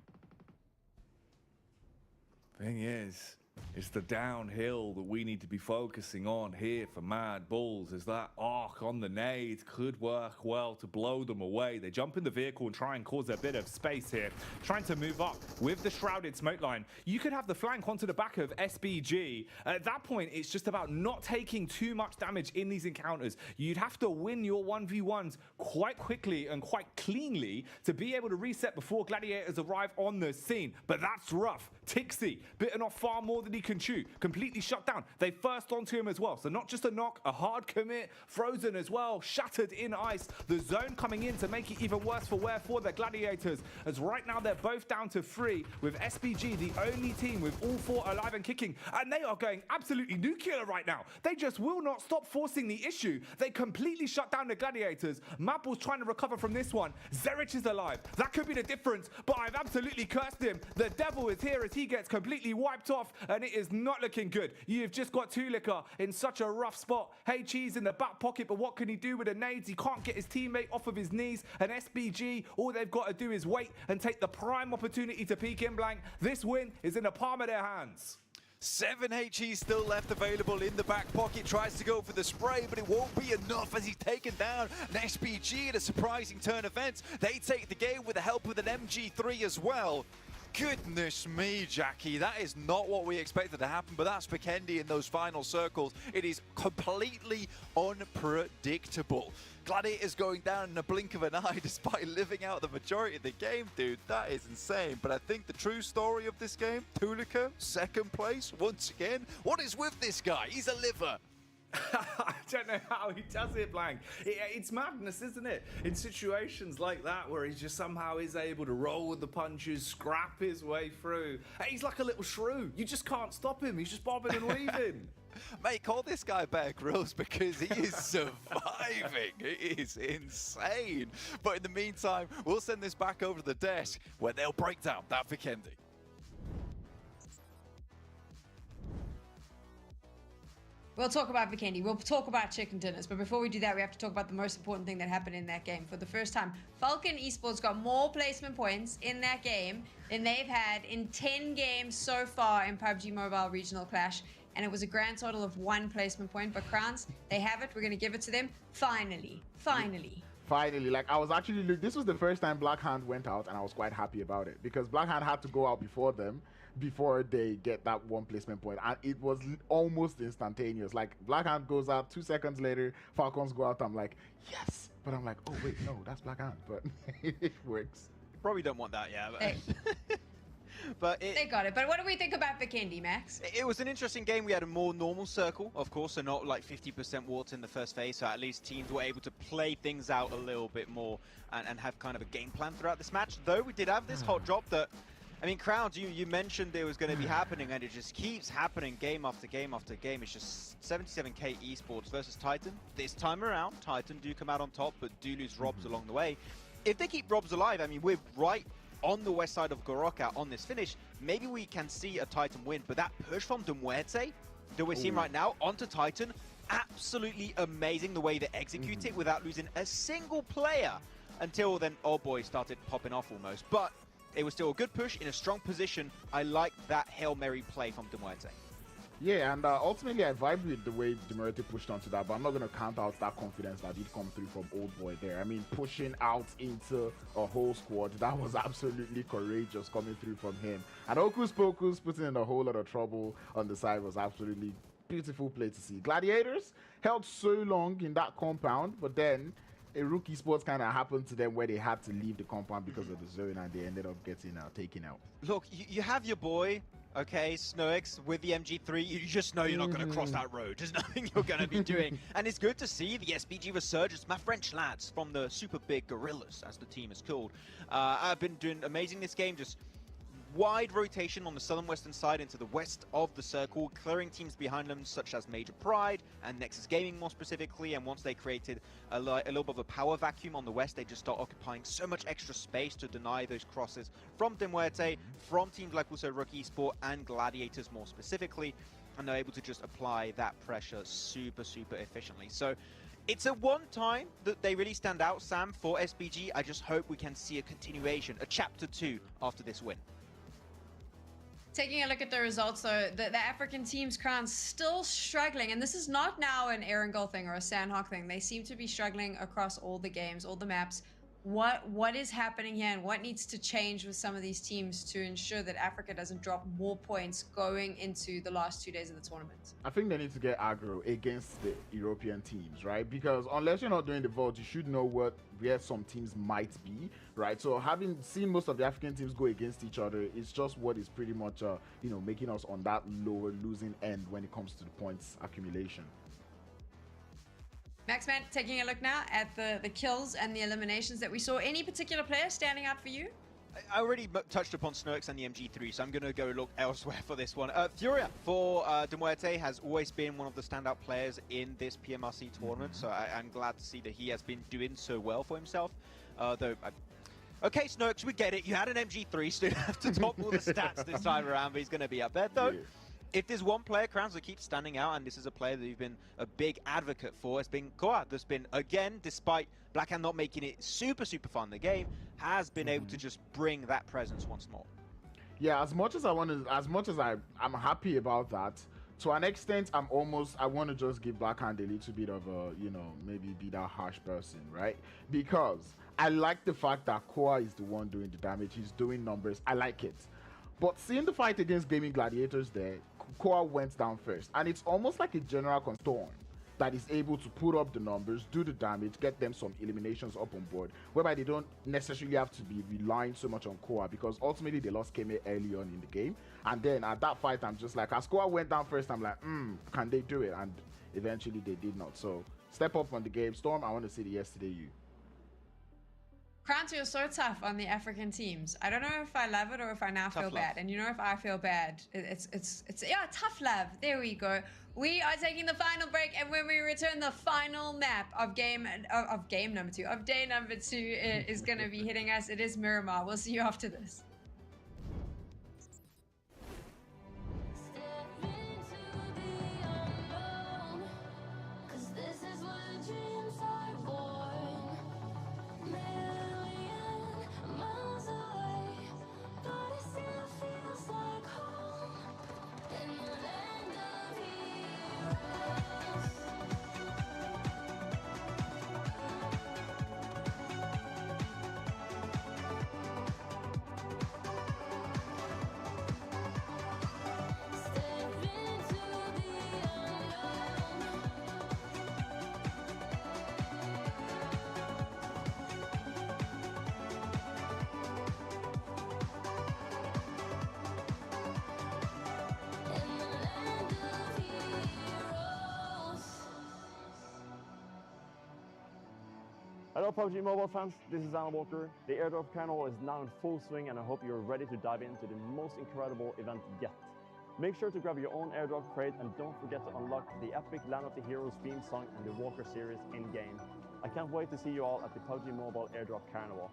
Thing is, it's the downhill that we need to be focusing on here for MADBULLS, as that arc on the nades could work well to blow them away. They jump in the vehicle and try and cause a bit of space here, trying to move up with the shrouded smoke line. You could have the flank onto the back of SBG. At that point, it's just about not taking too much damage in these encounters. You'd have to win your 1v1s quite quickly and quite cleanly to be able to reset before Gladiators arrive on the scene. But that's rough. Tixi, bitten off far more than he can chew, completely shut down. They first onto him as well, so not just a knock, a hard commit, frozen as well, shattered in ice. The zone coming in to make it even worse for the Gladiators, as right now they're both down to 3, with SBG the only team with all 4 alive and kicking, and they are going absolutely nuclear right now. They just will not stop forcing the issue. They completely shut down the Gladiators. MADBULLS trying to recover from this one. Zerich is alive. That could be the difference, but I've absolutely cursed him. The devil is here as he gets completely wiped off, and it is not looking good. You've just got Tulika in such a rough spot. Hey, Cheese in the back pocket, but what can he do with the nades? He can't get his teammate off of his knees, and SBG, all they've got to do is wait and take the prime opportunity to peek in blank. This win is in the palm of their hands.
7 HEs still left available in the back pocket. Tries to go for the spray, but it won't be enough as he's taken down. An SBG in a surprising turn of events. They take the game with the help of an MG3 as well. Goodness me, Jackie, that is not what we expected to happen, but that's Vikendi in those final circles. It is completely unpredictable. Gladiators going down in a blink of an eye despite living out the majority of the game, dude. That is insane. But I think the true story of this game, Tulika, 2nd place, once again. What is with this guy? He's a liver.
I don't know how he does it, Blank. It's madness, isn't it? In situations like that where he just somehow is able to roll with the punches, scrap his way through. He's like a little shrew. You just can't stop him. He's just bobbing and weaving.
Mate, call this guy Bear Grylls because he is surviving. It is insane. But in the meantime, we'll send this back over to the desk where they'll break down that Vikendi.
We'll talk about Vikendi, we'll talk about chicken dinners, but before we do that, we have to talk about the most important thing that happened in that game. For the first time, Falcon Esports got more placement points in that game than they've had in 10 games so far in PUBG Mobile Regional Clash, and it was a grand total of 1 placement point, but Crowns, they have it, we're going to give it to them, finally.
Like, I was actually, this was the first time Black Hand went out, and I was quite happy about it, because Black Hand had to go out before them, before they get that 1 placement point, and it was almost instantaneous. Like, Black Hand goes out, 2 seconds later, Falcons go out. I'm like, yes, but I'm like, oh wait, no, that's Black Hand, but it works.
Probably don't want that, yeah. But, but
they got it. But what do we think about Vikendi, Max?
It was an interesting game. We had a more normal circle, of course, so not like 50% water in the first phase, so at least teams were able to play things out a little bit more and have kind of a game plan throughout this match. Though we did have this hot drop that, I mean, Crowds, you mentioned it was going to be happening, and it just keeps happening game after game after game. It's just 77k Esports versus Titan. This time around, Titan do come out on top, but do lose Robs along the way. If they keep Robs alive, I mean, we're right on the west side of Goroka on this finish. Maybe we can see a Titan win, but that push from MUERTE that we're seeing right now onto Titan, absolutely amazing the way they execute it without losing a single player until then Old Boy started popping off almost. But it was still a good push in a strong position. I like that Hail Mary play from MUERTE.
Yeah, and ultimately I vibe with the way MUERTE pushed onto that, but I'm not going to count out that confidence that did come through from Old Boy there. I mean, pushing out into a whole squad, that was absolutely courageous coming through from him. And Okus Pokus putting in a whole lot of trouble on the side was absolutely beautiful play to see. Gladiators held so long in that compound, but then a rookie sports kind of happened to them where they had to leave the compound because of the zone, and they ended up getting taken out.
Look, you have your boy, okay, Snoix with the MG3. You just know you're not going to cross that road. There's nothing you're going to be doing. And it's good to see the SBG resurgence. My French lads from the super big Gorillas, as the team is called, have been doing amazing this game. Just wide rotation on the southern western side into the west of the circle, clearing teams behind them such as Major Pride and Nexus Gaming more specifically. And once they created a little bit of a power vacuum on the west, they just start occupying so much extra space to deny those crosses from MUERTE, from teams like also Rookie Esport and Gladiators more specifically, and they're able to just apply that pressure super efficiently. So it's a one time that they really stand out, Sam, for SBG. I just hope we can see a continuation, a chapter 2 after this win.
Taking a look at the results, though, the African teams, Crown's still struggling, and this is not now an Erangel thing or a Sandhawk thing. They seem to be struggling across all the games, all the maps. What is happening here, and what needs to change with some of these teams to ensure that Africa doesn't drop more points going into the last 2 days of the tournament?
I think they need to get aggro against the European teams, right? Because unless you're not doing the vault, you should know where some teams might be, right? So having seen most of the African teams go against each other, it's just what is pretty much, making us on that lower losing end when it comes to the points accumulation.
Maxman, taking a look now at the kills and the eliminations that we saw. Any particular player standing out for you?
I already touched upon Snoix and the MG3, so I'm going to go look elsewhere for this one. Furia for MUERTE has always been one of the standout players in this PMRC tournament, so I'm glad to see that he has been doing so well for himself. Okay, Snoix, we get it. You had an MG3, so you have to top all the stats this time around, but he's going to be up there, though. Yeah. If there's one player, Crowns, that keeps standing out, and this is a player that you've been a big advocate for, it's been Koa. There's been, again, despite Blackhand not making it super fun in the game, has been able to just bring that presence once more.
Yeah, as much as I'm happy about that, to an extent, I want to just give Blackhand a little bit of a, maybe be that harsh person, right? Because I like the fact that Koa is the one doing the damage. He's doing numbers. I like it. But seeing the fight against Gaming Gladiators there, Koa went down first. And it's almost like a general Storm that is able to put up the numbers, do the damage, get them some eliminations up on board, whereby they don't necessarily have to be relying so much on Koa, because ultimately they lost Keme early on in the game. And then at that fight, I'm just like, as Koa went down first, I'm like, can they do it? And eventually they did not. So step up on the game. Storm, I want to see the yesterday you.
Crowns, you're so tough on the African teams. I don't know if I love it or if I now feel bad. And if I feel bad, it's tough love. There we go. We are taking the final break, and when we return, the final map of day number 2 is going to be hitting us. It is Miramar. We'll see you after this.
Hello PUBG Mobile fans, this is Alan Walker. The airdrop carnival is now in full swing and I hope you're ready to dive into the most incredible event yet. Make sure to grab your own airdrop crate and don't forget to unlock the epic Land of the Heroes theme song and the Walker series in-game. I can't wait to see you all at the PUBG Mobile airdrop carnival.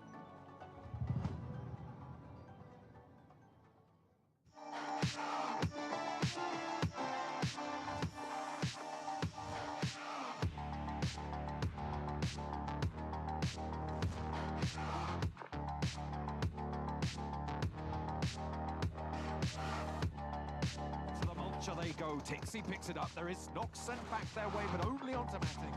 They go. Tixie picks it up. There is knocks sent back their way, but only on Automatic.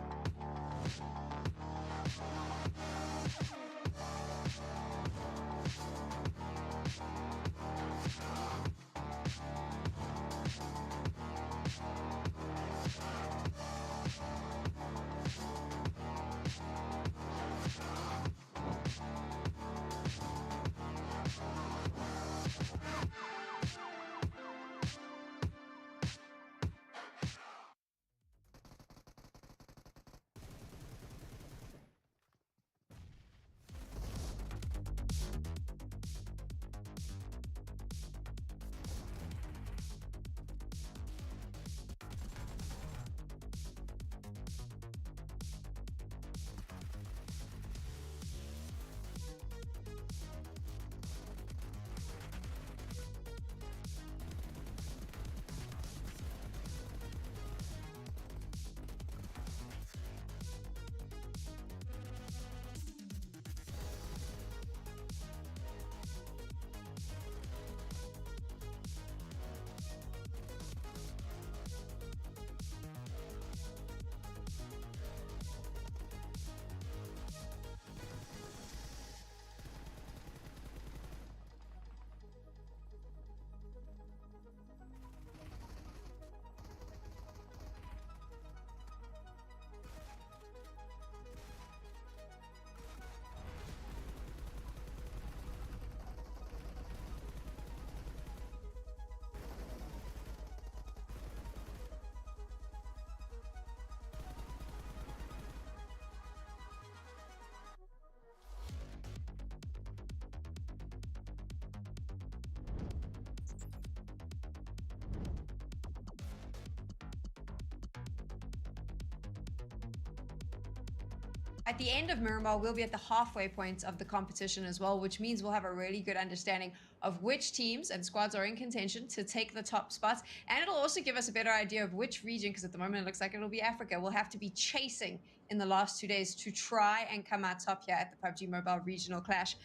At the end of Miramar, we'll be at the halfway point of the competition as well, which means we'll have a really good understanding of which teams and squads are in contention to take the top spots. And it'll also give us a better idea of which region, because at the moment it looks like it'll be Africa, we'll have to be chasing in the last 2 days to try and come out top here at the PUBG Mobile Regional Clash.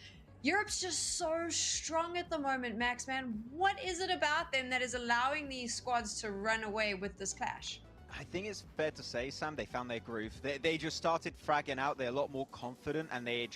Europe's just so strong at the moment, Max, man. What is it about them that is allowing these squads to run away with this clash?
I think it's fair to say, Sam, they found their groove. They just started fragging out. They're a lot more confident, and they're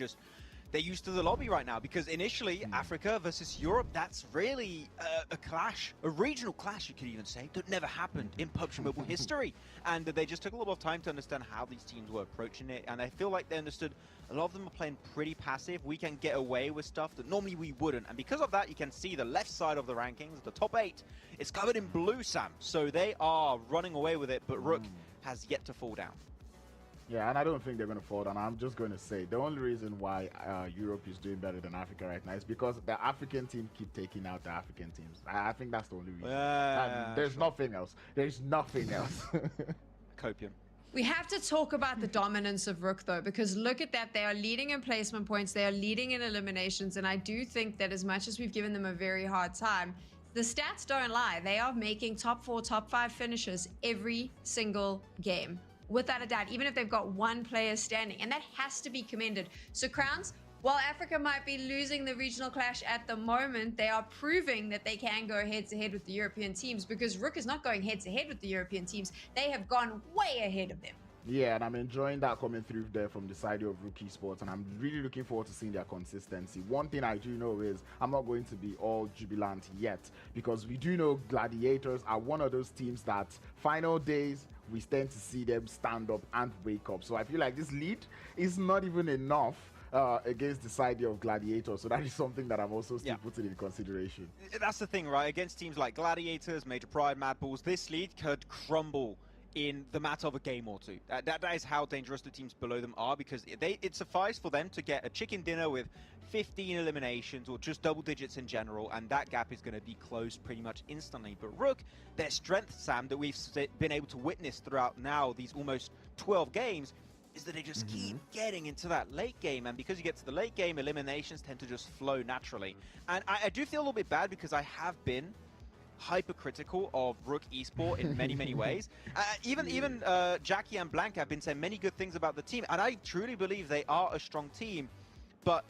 used to the lobby right now, because initially Africa versus Europe, that's really a clash, a regional clash, you could even say, that never happened in PUBG Mobile history. And they just took a lot of time to understand how these teams were approaching it, and I feel like they understood a lot of them are playing pretty passive. We can get away with stuff that normally we wouldn't, and because of that, you can see the left side of the rankings, the top 8, it's covered in blue, Sam, so they are running away with it, but Rook has yet to fall down.
Yeah, and I don't think they're going to fall down. I'm just going to say the only reason why Europe is doing better than Africa right now is because the African team keep taking out the African teams. I think that's the only reason. There's nothing else. There's nothing else.
Copium.
We have to talk about the dominance of Rook, though, because look at that. They are leading in placement points. They are leading in eliminations. And I do think that as much as we've given them a very hard time, the stats don't lie. They are making top 4, top 5 finishes every single game. Without a doubt, even if they've got one player standing. And that has to be commended. So, Crowns, while Africa might be losing the regional clash at the moment, they are proving that they can go head-to-head with the European teams, because Rook is not going head-to-head with the European teams. They have gone way ahead of them.
Yeah, and I'm enjoying that coming through there from the side of Rook Esports, and I'm really looking forward to seeing their consistency. One thing I do know is I'm not going to be all jubilant yet, because we do know Gladiators are one of those teams that final days we tend to see them stand up and wake up. So I feel like this lead is not even enough against the side of Gladiators, so that is something that I'm also still putting in consideration.
That's the thing, right? Against teams like Gladiators, Major Pride, MADBULLS, this lead could crumble in the matter of a game or two. That is how dangerous the teams below them are, because it suffices for them to get a chicken dinner with 15 eliminations or just double digits in general, and that gap is going to be closed pretty much instantly. But Rook, their strength, Sam, that we've been able to witness throughout now these almost 12 games, is that they just keep getting into that late game. And because you get to the late game, eliminations tend to just flow naturally. And I do feel a little bit bad, because I have been hypercritical of Rook Esport in many ways. Even Jackie and Blanca have been saying many good things about the team, and I truly believe they are a strong team. But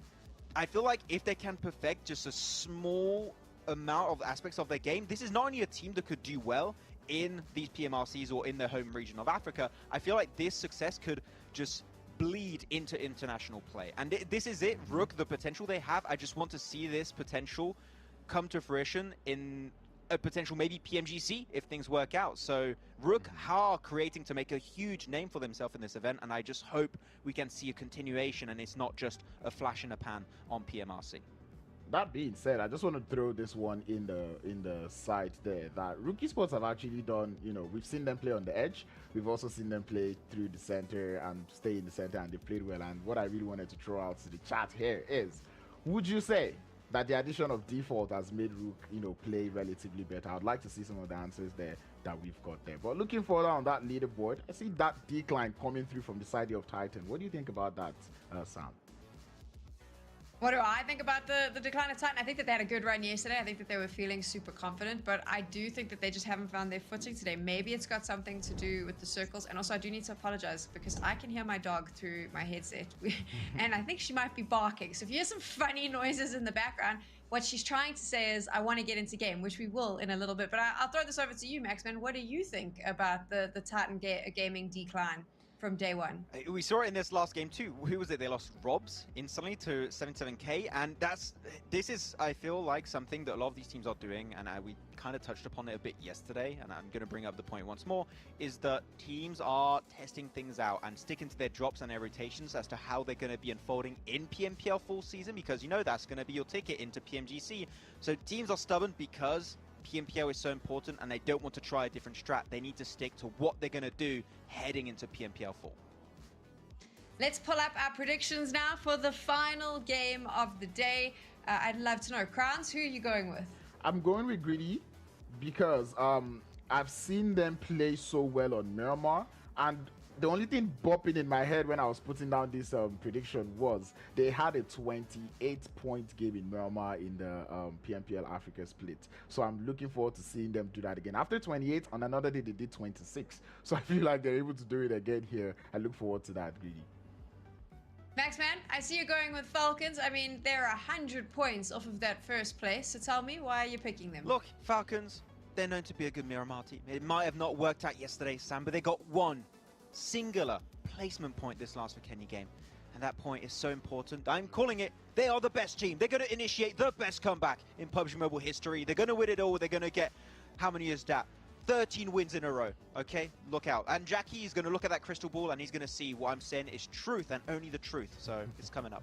I feel like if they can perfect just a small amount of aspects of their game, this is not only a team that could do well in these PMRCs or in their home region of Africa. I feel like this success could just bleed into international play. And this is it, Rook, the potential they have. I just want to see this potential come to fruition in a potential maybe PMGC if things work out. So Rook are creating to make a huge name for themselves in this event, and I just hope we can see a continuation and it's not just a flash in a pan on PMRC.
That being said, I just want to throw this one in the side there, that Rook Esports have actually done, you know, we've seen them play on the edge, we've also seen them play through the center and stay in the center, and they played well. And what I really wanted to throw out to the chat here is, would you say that the addition of default has made Rook, you know, play relatively better? I'd like to see some of the answers there that we've got there. But looking further on that leaderboard, I see that decline coming through from the side of Titan. What do you think about that, Sam?
What do I think about the decline of Titan? I think that they had a good run yesterday. I think that they were feeling super confident, but I do think that they just haven't found their footing today. Maybe it's got something to do with the circles. And also, I do need to apologize because I can hear my dog through my headset. And I think she might be barking. So if you hear some funny noises in the background, what she's trying to say is, I want to get into game, which we will in a little bit. But I'll throw this over to you, Maxman. What do you think about the Titan gaming decline from day one?
We saw it in this last game too. Who was it? They lost Robs instantly to 77k, and this is, I feel like, something that a lot of these teams are doing, and we kind of touched upon it a bit yesterday, and I'm going to bring up the point once more, is that teams are testing things out and sticking to their drops and their rotations as to how they're going to be unfolding in PMPL full season, because you know that's going to be your ticket into PMGC. So teams are stubborn because PMPL is so important and they don't want to try a different strat. They need to stick to what they're going to do heading into PMPL 4.
Let's pull up our predictions now for the final game of the day. I'd love to know, Crowns, who are you going with?
I'm going with Greedy because I've seen them play so well on Miramar, and the only thing bopping in my head when I was putting down this prediction was they had a 28-point game in Miramar in the PMPL Africa split. So I'm looking forward to seeing them do that again. After 28, on another day they did 26. So I feel like they're able to do it again here. I look forward to that, Greedy.
Maxman, I see you going with Falcons. I mean, they're 100 points off of that first place. So tell me, why are you picking them?
Look, Falcons, they're known to be a good Miramar team. It might have not worked out yesterday, Sam, but they got one singular placement point this last Kenya game, and that point is so important. I'm calling it, they are the best team. They're going to initiate the best comeback in PUBG Mobile history. They're going to win it all. They're going to get, how many is that? 13 wins in a row. Okay, look out. And Jackie is going to look at that crystal ball and he's going to see what I'm saying is truth and only the truth. So it's coming up.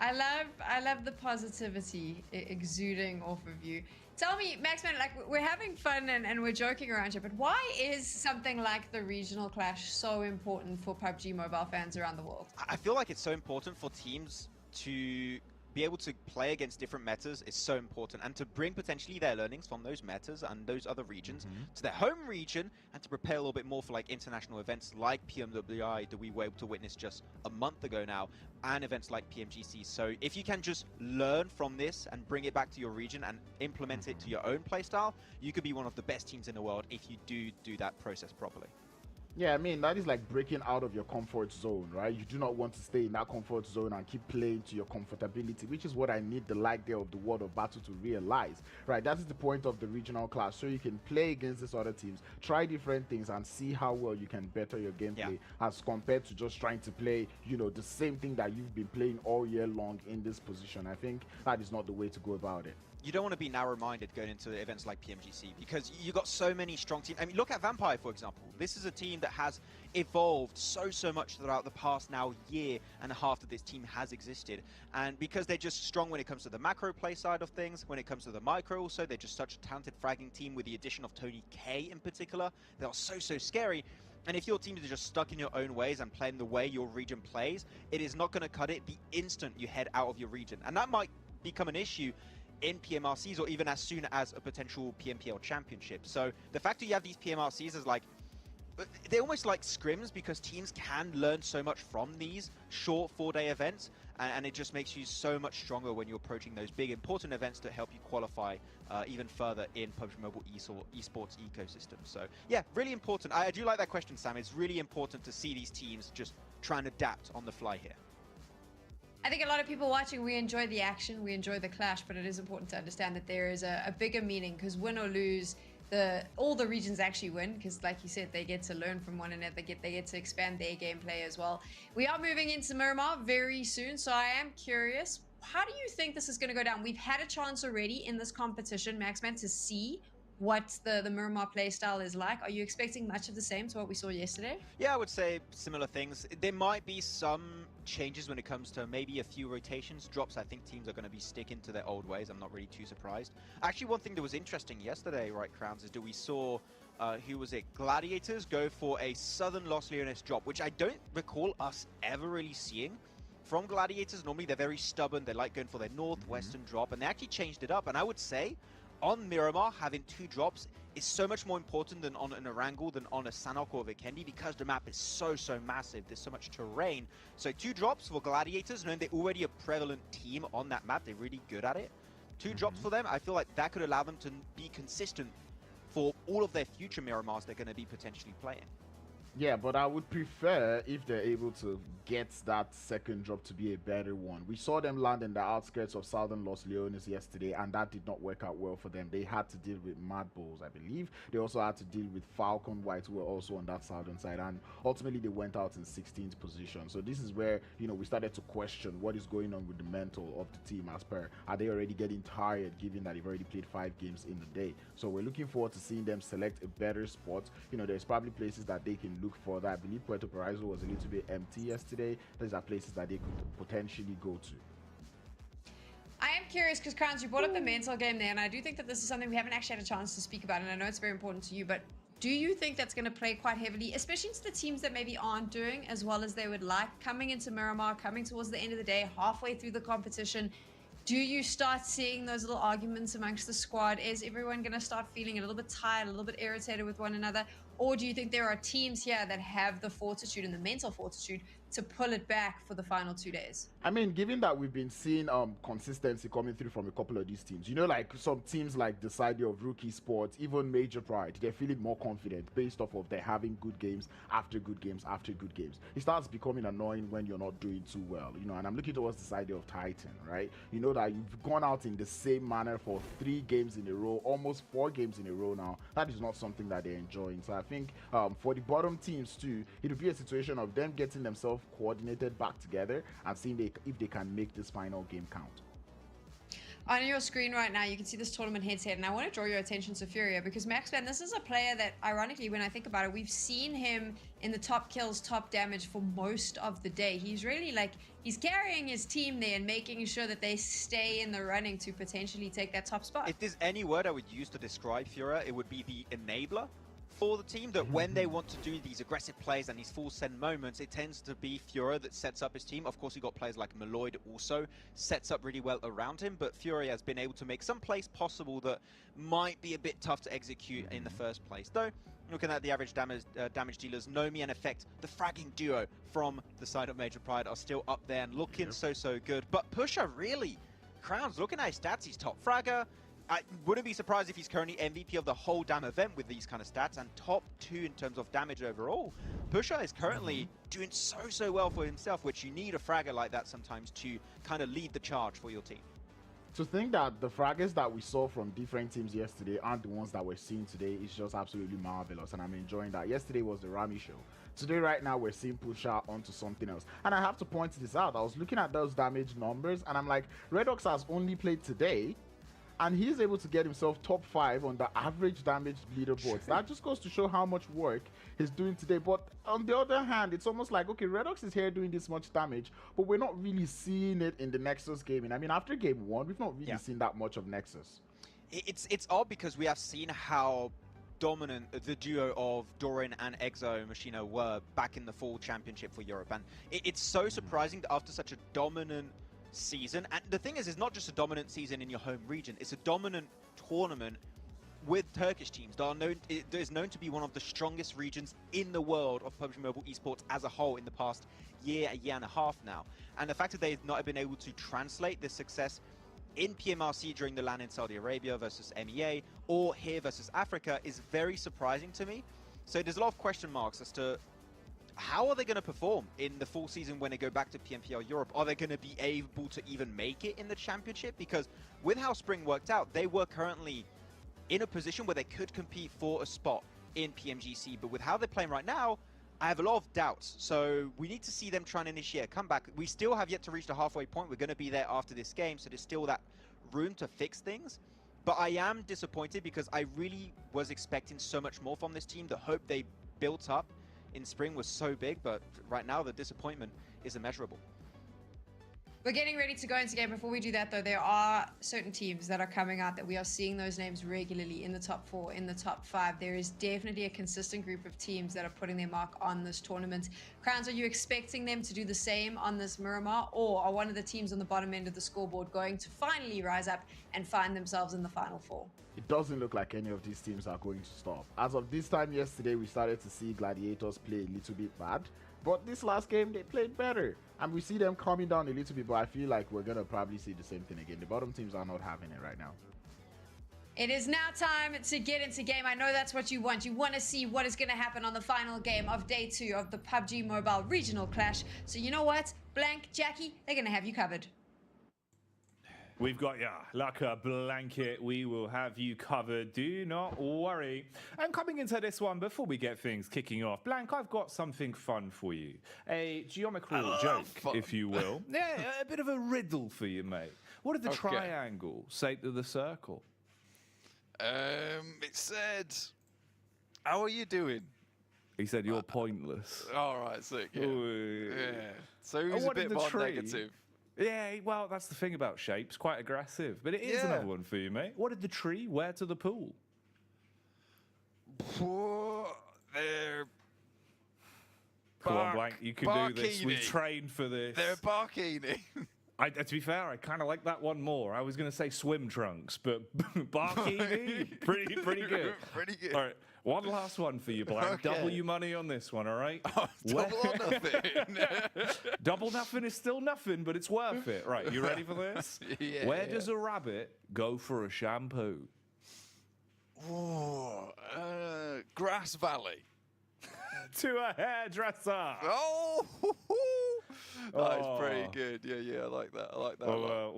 I love the positivity exuding off of you. Tell me, Maxman, like, we're having fun and we're joking around here, but why is something like the regional clash so important for PUBG Mobile fans around the world?
I feel like it's so important for teams to be able to play against different metas is so important, and to bring potentially their learnings from those metas and those other regions to their home region, and to prepare a little bit more for like international events like PMWI that we were able to witness just a month ago now, and events like PMGC. So if you can just learn from this and bring it back to your region and implement it to your own playstyle, you could be one of the best teams in the world if you do that process properly.
Yeah, I mean, that is like breaking out of your comfort zone, right? You do not want to stay in that comfort zone and keep playing to your comfortability, which is what I need the light there of the world of battle to realize, right? That is the point of the regional class, so you can play against these other teams, try different things, and see how well you can better your gameplay as compared to just trying to play, you know, the same thing that you've been playing all year long in this position. I think that is not the way to go about it.
you don't want to be narrow-minded going into events like PMGC because you got so many strong teams. I mean, look at Vampire, for example. This is a team that has evolved so much throughout the past now year and a half that this team has existed. And because they're just strong when it comes to the macro play side of things, when it comes to the micro also, they're just such a talented fragging team with the addition of Tony K in particular. They are so scary. And if your team is just stuck in your own ways and playing the way your region plays, it is not going to cut it the instant you head out of your region. And that might become an issue in PMRCs or even as soon as a potential PMPL championship. So the fact that you have these PMRCs is like, they're almost like scrims because teams can learn so much from these short 4-day events, and it just makes you so much stronger when you're approaching those big important events that help you qualify even further in PUBG Mobile esports ecosystem. So yeah, really important. I do like that question, Sam. It's really important to see these teams just try and adapt on the fly here.
I think a lot of people watching, we enjoy the action, we enjoy the clash, but it is important to understand that there is a bigger meaning, because win or lose, all the regions actually win, because like you said, they get to learn from one another, they get to expand their gameplay as well. We are moving into Miramar very soon, so I am curious, how do you think this is going to go down? We've had a chance already in this competition, Maxman, to see what the Miramar playstyle is like. Are you expecting much of the same to what we saw yesterday?
Yeah, I would say similar things. There might be some changes when it comes to maybe a few rotations. Drops, I think teams are going to be sticking to their old ways. I'm not really too surprised. Actually, one thing that was interesting yesterday, right, Crowns, is that we saw, who was it, Gladiators go for a Southern Los Leones drop, which I don't recall us ever really seeing from Gladiators. Normally, they're very stubborn. They like going for their northwestern drop, and they actually changed it up. And I would say, on Miramar, having 2 drops is so much more important than on an Erangel, than on a Sanhok or Vikendi, because the map is so massive. There's so much terrain. So 2 drops for Gladiators, knowing they're already a prevalent team on that map. They're really good at it. 2 drops for them, I feel like that could allow them to be consistent for all of their future Miramars they're going to be potentially playing.
Yeah, but I would prefer if they're able to get that second drop to be a better one. We saw them land in the outskirts of Southern Los Leones yesterday, and that did not work out well for them. They had to deal with MADBULLS, I believe. They also had to deal with Falcon White, who were also on that southern side, and ultimately they went out in 16th position. So this is where, you know, we started to question what is going on with the mental of the team as per. Are they already getting tired, given that they've already played 5 games in the day? So we're looking forward to seeing them select a better spot. You know, there's probably places that they can look for that. I believe Puerto Paraíso was a little bit empty yesterday. These are places that they could potentially go to.
I am curious because, Crowns, you brought up the mental game there, and I do think that this is something we haven't actually had a chance to speak about, and I know it's very important to you, but do you think that's going to play quite heavily, especially into the teams that maybe aren't doing as well as they would like, coming into Miramar, coming towards the end of the day, halfway through the competition? Do you start seeing those little arguments amongst the squad? Is everyone going to start feeling a little bit tired, a little bit irritated with one another? Or do you think there are teams here that have the fortitude and the mental fortitude to pull it back for the final 2 days?
I mean, given that we've been seeing consistency coming through from a couple of these teams, you know, like some teams like the side of Rookie Sports, even Major Pride, they're feeling more confident based off of they're having good games after good games after good games. It starts becoming annoying when you're not doing too well, you know, and I'm looking towards the side of Titan, right? You know that you've gone out in the same manner for 3 games in a row, almost 4 games in a row now. That is not something that they're enjoying. So I think for the bottom teams too, it'll be a situation of them getting themselves coordinated back together and seeing if they can make this final game count.
On your screen right now, you can see this tournament headset, and I want to draw your attention to Furia, because Maxman, this is a player that, ironically, when I think about it, we've seen him in the top kills, top damage for most of the day. He's really like, he's carrying his team there and making sure that they stay in the running to potentially take that top spot.
If there's any word I would use to describe Furia, it would be the enabler for the team, that when they want to do these aggressive plays and these full send moments, it tends to be Furia that sets up his team. Of course, you got players like Meloid also sets up really well around him, but Furia has been able to make some plays possible that might be a bit tough to execute in the first place. Though, looking at the average damage dealers, Nomi and Effect, the fragging duo from the side of Major Pride, are still up there and looking so good. But Pusher, really, Crowns, looking at his stats, he's top fragger. I wouldn't be surprised if he's currently MVP of the whole damn event with these kind of stats, and top 2 in terms of damage overall. Pusher is currently doing so well for himself, which you need a fragger like that sometimes to kind of lead the charge for your team.
To think that the fraggers that we saw from different teams yesterday aren't the ones that we're seeing today is just absolutely marvelous, and I'm enjoying that. Yesterday was the Rami show. Today, right now, we're seeing Pusher onto something else. And I have to point this out. I was looking at those damage numbers, and I'm like, Redox has only played today, and he's able to get himself top 5 on the average damage leaderboards. That just goes to show how much work he's doing today. But on the other hand, it's almost like, okay, Redox is here doing this much damage, but we're not really seeing it in the Nexus gaming. I mean, after game 1, we've not really seen that much of Nexus.
It's odd because we have seen how dominant the duo of Doran and Exo Machino were back in the fall championship for Europe, and it's so surprising that after such a dominant season, and the thing is, it's not just a dominant season in your home region, it's a dominant tournament with Turkish teams that are known, it is known to be one of the strongest regions in the world of PUBG Mobile esports as a whole in the past year and a half now. And the fact that they've not been able to translate this success in PMRC during the LAN in Saudi Arabia versus MEA, or here versus Africa, is very surprising to me. So there's a lot of question marks as to how are they going to perform in the full season when they go back to PMPL Europe? Are they going to be able to even make it in the championship? Because with how spring worked out, they were currently in a position where they could compete for a spot in PMGC. But with how they're playing right now, I have a lot of doubts. So we need to see them try and initiate a comeback. We still have yet to reach the halfway point. We're going to be there after this game, so there's still that room to fix things. But I am disappointed because I really was expecting so much more from this team. The hope they built up in spring was so big, but right now the disappointment is immeasurable.
We're getting ready to go into game. Before we do that, though, there are certain teams that are coming out that we are seeing those names regularly in the top 4, in the top 5. There is definitely a consistent group of teams that are putting their mark on this tournament. Crowns, are you expecting them to do the same on this Miramar, or are one of the teams on the bottom end of the scoreboard going to finally rise up and find themselves in the Final 4?
It doesn't look like any of these teams are going to stop. As of this time yesterday, we started to see Gladiators play a little bit bad. But this last game, they played better. And we see them calming down a little bit, but I feel like we're going to probably see the same thing again. The bottom teams are not having it right now.
It is now time to get into game. I know that's what you want. You want to see what is going to happen on the final game of day 2 of the PUBG Mobile Regional Clash. So you know what? Blank, Jackie, they're going to have you covered.
We've got ya like a blanket. We will have you covered. Do not worry. And coming into this one, before we get things kicking off, Blank, I've got something fun for you. A geometrical joke, if you will. Yeah, a bit of a riddle for you, mate. What did the triangle say to the circle?
It said, "How are you doing?"
He said, "You're pointless."
All right, sick. Yeah. So he was a bit more negative.
Yeah, well, that's the thing about Shapes. Quite aggressive. But it is another one for you, mate. What did the tree wear to the pool?
They're
Come on, Blank. You can do this. We've trained for this.
They're barkini.
To be fair, I kind of like that one more. I was going to say swim trunks, but barkini, pretty good.
Pretty good.
All right, one last one for you, Blank.
Okay.
Double your money on this one, all right?
Double or nothing.
Double nothing is still nothing, but it's worth it. Right, you ready for this? Where does a rabbit go for a shampoo?
Grass Valley.
To a hairdresser.
Oh, that's pretty good. Yeah, I like that. I like that.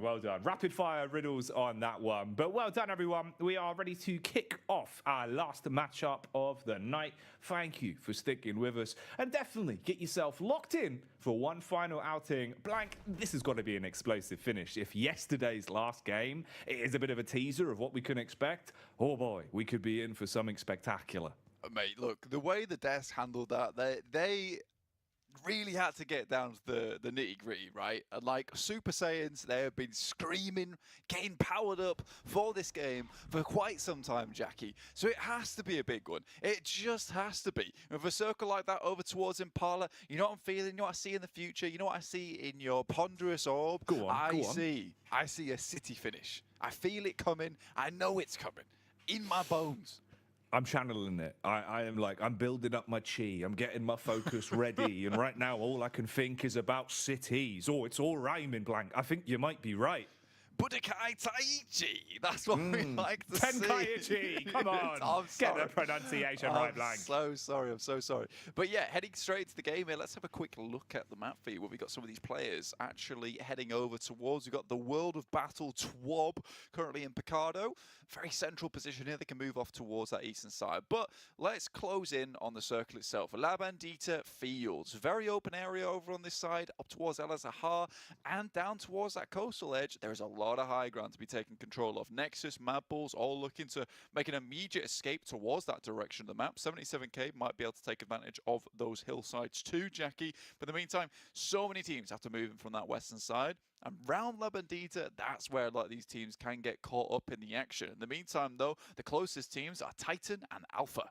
Well done. Rapid fire riddles on that one. But well done, everyone. We are ready to kick off our last matchup of the night. Thank you for sticking with us. And definitely get yourself locked in for one final outing. Blank, this has got to be an explosive finish. If yesterday's last game is a bit of a teaser of what we can expect, oh boy, we could be in for something spectacular.
Mate, look, the way the devs handled that, they really had to get down to the nitty-gritty, right? And like Super Saiyans, they have been screaming, getting powered up for this game for quite some time, Jackie. So it has to be a big one. It just has to be. With a circle like that over towards Impala, you know what I'm feeling, you know what I see in the future, you know what I see in your ponderous orb?
Go on,
I see a city finish. I feel it coming. I know it's coming. In my bones.
I'm channeling it. I'm building up my chi. I'm getting my focus ready. And right now, all I can think is about cities. Oh, it's all rhyming, Blank. I think you might be right.
Budokai Taichi. That's what we like to see.
Tenkaichi. Come on. Get the pronunciation right, Blank.
I'm so sorry. But yeah, heading straight to the game here, let's have a quick look at the map for you where we got some of these players actually heading over towards. We've got the World of Battle TWOB currently in Picardo. Very central position here. They can move off towards that eastern side. But let's close in on the circle itself. La Bandita Fields. Very open area over on this side, up towards El Azahar and down towards that coastal edge. There is a lot lot of high ground to be taken control of. Nexus, MADBULLS, all looking to make an immediate escape towards that direction of the map. 77k might be able to take advantage of those hillsides too, Jackie. But in the meantime, so many teams have to move in from that western side. And round La Bandita, that's where a lot of these teams can get caught up in the action. In the meantime, though, the closest teams are Titan and Alpha.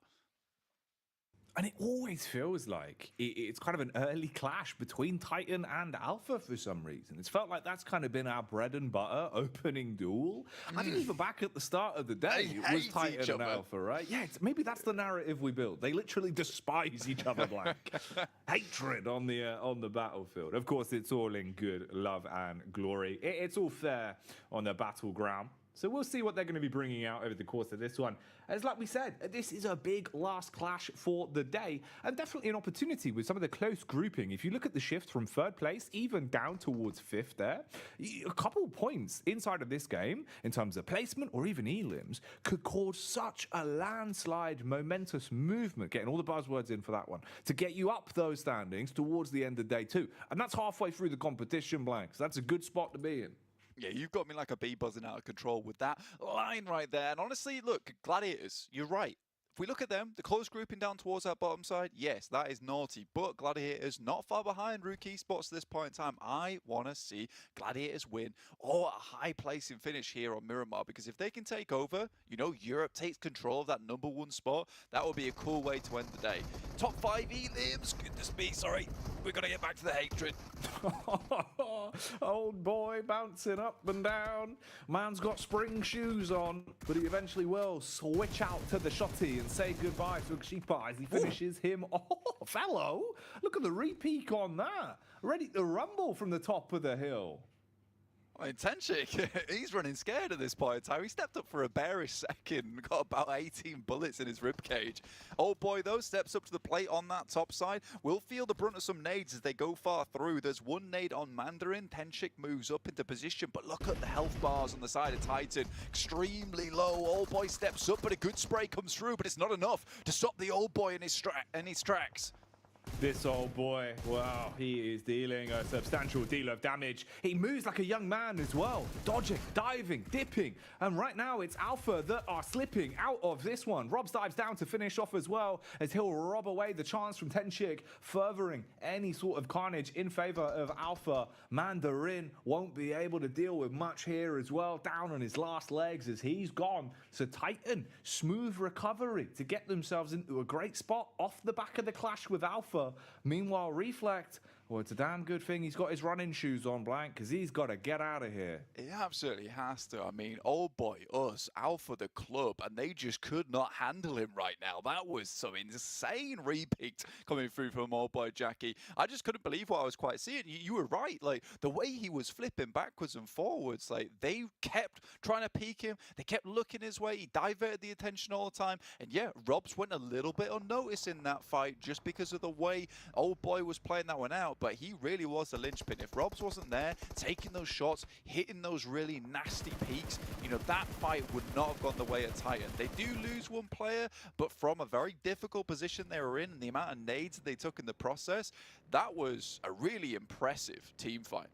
And it always feels like it's kind of an early clash between Titan and Alpha for some reason. It's felt like that's kind of been our bread and butter opening duel. I think even back at the start of the day, it was Titan and Alpha, right? Yeah, maybe that's the narrative we build. They literally despise each other, like hatred on the battlefield. Of course, it's all in good love and glory. It's all fair on the battleground. So we'll see what they're going to be bringing out over the course of this one. As like we said, this is a big last clash for the day, and definitely an opportunity with some of the close grouping. If you look at the shift from 3rd place, even down towards 5th there, a couple points inside of this game, in terms of placement or even elims, could cause such a landslide, momentous movement, getting all the buzzwords in for that one, to get you up those standings towards the end of day 2. And that's halfway through the competition, Blank. So that's a good spot to be in.
Yeah, you've got me like a bee buzzing out of control with that line right there. And honestly, look, Gladiators, you're right. If we look at them, the close grouping down towards that bottom side, yes, that is naughty. But Gladiators not far behind Rook Esports at this point in time. I want to see Gladiators win or a high placing finish here on Miramar, because if they can take over, you know, Europe takes control of that #1 spot, that would be a cool way to end the day. Top 5 elims, goodness me, sorry. We're going to get back to the hatred.
Old boy bouncing up and down. Man's got spring shoes on, but he eventually will switch out to the shotty and say goodbye to Kshipa as he finishes him off. Hello, look at the repeat on that. Ready to rumble from the top of the hill.
Tenchik, he's running scared at this point in time. He stepped up for a bearish second, got about 18 bullets in his ribcage. Old boy, though, steps up to the plate on that top side. Will feel the brunt of some nades as they go far through. There's one nade on Mandarin. Tenchik moves up into position, but look at the health bars on the side of Titan. Extremely low. Old boy steps up, but a good spray comes through, but it's not enough to stop the old boy in his tracks.
This old boy, wow, he is dealing a substantial deal of damage. He moves like a young man as well, dodging, diving, dipping. And right now it's Alpha that are slipping out of this one. Robs dives down to finish off as well, as he'll rob away the chance from Tenchik, furthering any sort of carnage in favor of Alpha. Mandarin won't be able to deal with much here as well, down on his last legs as he's gone. So Titan, smooth recovery to get themselves into a great spot off the back of the clash with Alpha. Meanwhile, Reflect, well, it's a damn good thing he's got his running shoes on, Blank, because he's got to get out of here.
He absolutely has to. I mean, old boy, us, Alpha the club, and they just could not handle him right now. That was some insane repeat coming through from old boy Jackie. I just couldn't believe what I was quite seeing. You were right. Like, the way he was flipping backwards and forwards, like, they kept trying to peek him. They kept looking his way. He diverted the attention all the time. And yeah, Robs went a little bit unnoticed in that fight just because of the way old boy was playing that one out. But he really was the linchpin. If Robs wasn't there, taking those shots, hitting those really nasty peaks, you know, that fight would not have gone the way of Titan. They do lose one player, but from a very difficult position they were in and the amount of nades they took in the process, that was a really impressive team fight.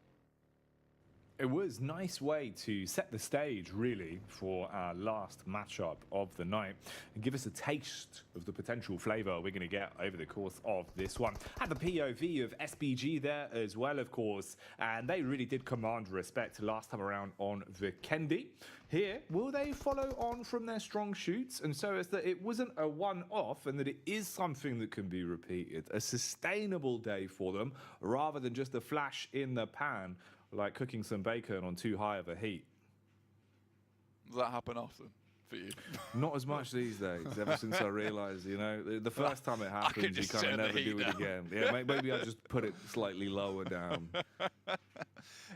It was a nice way to set the stage, really, for our last matchup of the night and give us a taste of the potential flavor we're going to get over the course of this one. Had the POV of SBG there as well, of course, and they really did command respect last time around on Vikendi. Here, will they follow on from their strong shoots, and so as that it wasn't a one-off and that it is something that can be repeated, a sustainable day for them, rather than just a flash in the pan, like cooking some bacon on too high of a heat?
Does that happen often for you?
Not as much these days, ever since I realised, you know, the first time it happens, you kind of never do it again. Yeah, maybe I just put it slightly lower down.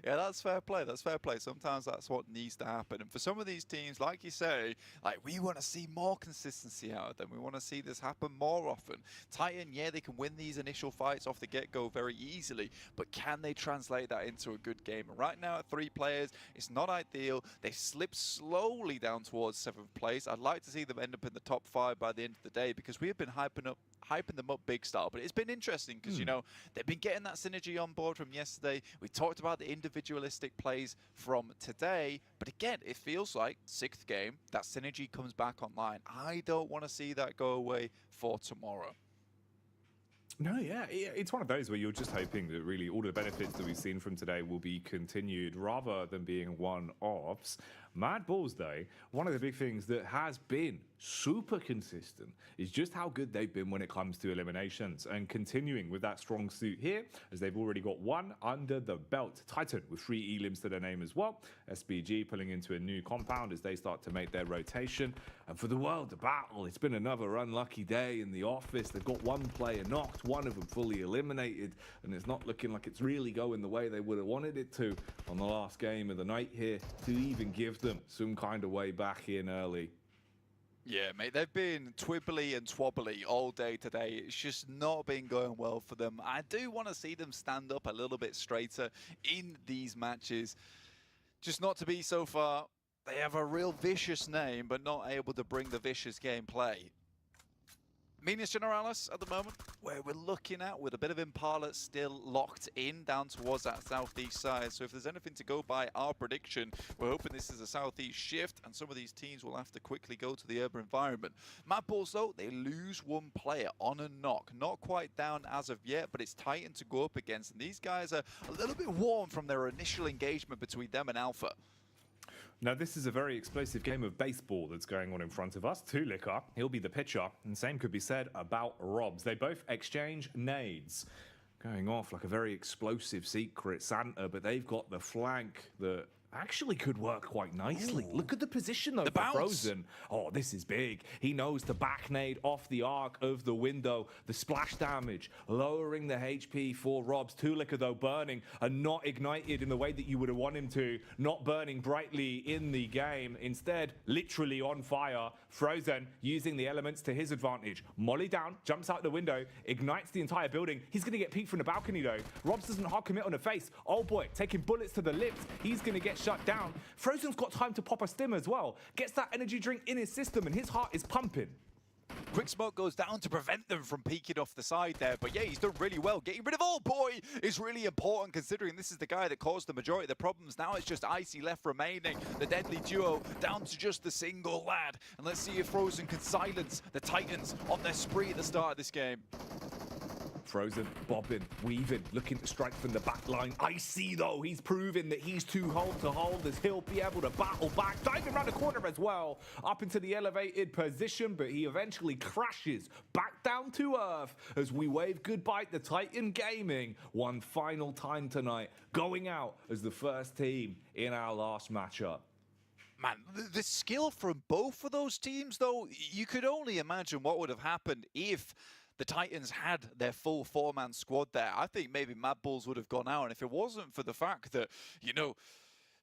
Yeah, that's fair play. That's fair play. Sometimes that's what needs to happen. And for some of these teams, like you say, like, we want to see more consistency out of them. We want to see this happen more often. Titan, yeah, they can win these initial fights off the get-go very easily, but can they translate that into a good game? And right now at 3 players, it's not ideal. They slip slowly down towards 7th place. I'd like to see them end up in the top 5 by the end of the day, because we have been hyping up hyping them up big style, but it's been interesting because, you know, they've been getting that synergy on board from yesterday. We talked about the individualistic plays from today, but again, it feels like 6th game, that synergy comes back online. I don't want to see that go away for tomorrow.
No, yeah, it's one of those where you're just hoping that really all of the benefits that we've seen from today will be continued rather than being one-offs. MADBULLS, though, one of the big things that has been super consistent is just how good they've been when it comes to eliminations, and continuing with that strong suit here, as they've already got one under the belt. Titan with 3 elims to their name as well. SBG pulling into a new compound as they start to make their rotation. And for the World of Battle, it's been another unlucky day in the office. They've got one player knocked, one of them fully eliminated, and it's not looking like it's really going the way they would have wanted it to on the last game of the night here to even give them some kind of way back in early.
Yeah, mate, they've been twibbly and twobbly all day today. It's just not been going well for them. I do want to see them stand up a little bit straighter in these matches. Just not to be so far. They have a real vicious name, but not able to bring the vicious gameplay. Minas Generalis at the moment, where we're looking at with a bit of Impala still locked in down towards that southeast side. So if there's anything to go by our prediction, we're hoping this is a southeast shift and some of these teams will have to quickly go to the urban environment. MADBULLS though, they lose one player on a knock. Not quite down as of yet, but it's Titan to go up against. And these guys are a little bit warm from their initial engagement between them and Alpha.
Now, this is a very explosive game of baseball that's going on in front of us. Tulika, he'll be the pitcher, and same could be said about Robs. They both exchange nades, going off like a very explosive secret Santa, but they've got the flank that actually could work quite nicely. Ooh. Look at the position though for Frozen. Oh, this is big. He knows to back nade off the arc of the window. The splash damage, lowering the HP for Robs. Tulika though burning and not ignited in the way that you would have wanted him to. Not burning brightly in the game. Instead, literally on fire. Frozen using the elements to his advantage. Molly down, jumps out the window, ignites the entire building. He's going to get peeked from the balcony though. Robs doesn't hard commit on the face. Oh boy, taking bullets to the lips. He's going to get shut down. Frozen's got time to pop a stim as well. Gets that energy drink in his system and his heart is pumping.
Quick smoke goes down to prevent them from peeking off the side there. But yeah, he's done really well. Getting rid of Oh Boy is really important considering this is the guy that caused the majority of the problems. Now it's just Icy left remaining. The deadly duo down to just the single lad. And let's see if Frozen can silence the Titans on their spree at the start of this game.
Frozen, bobbing, weaving, looking to strike from the back line. Icy though, he's proving that he's too hold to hold as he'll be able to battle back. Diving around the corner as well, up into the elevated position, but he eventually crashes back down to earth as we wave goodbye to Titan Gaming one final time tonight, going out as the first team in our last matchup.
Man, the skill from both of those teams though, you could only imagine what would have happened if the Titans had their full 4-man squad there. I think maybe MADBULLS would have gone out, and if it wasn't for the fact that, you know,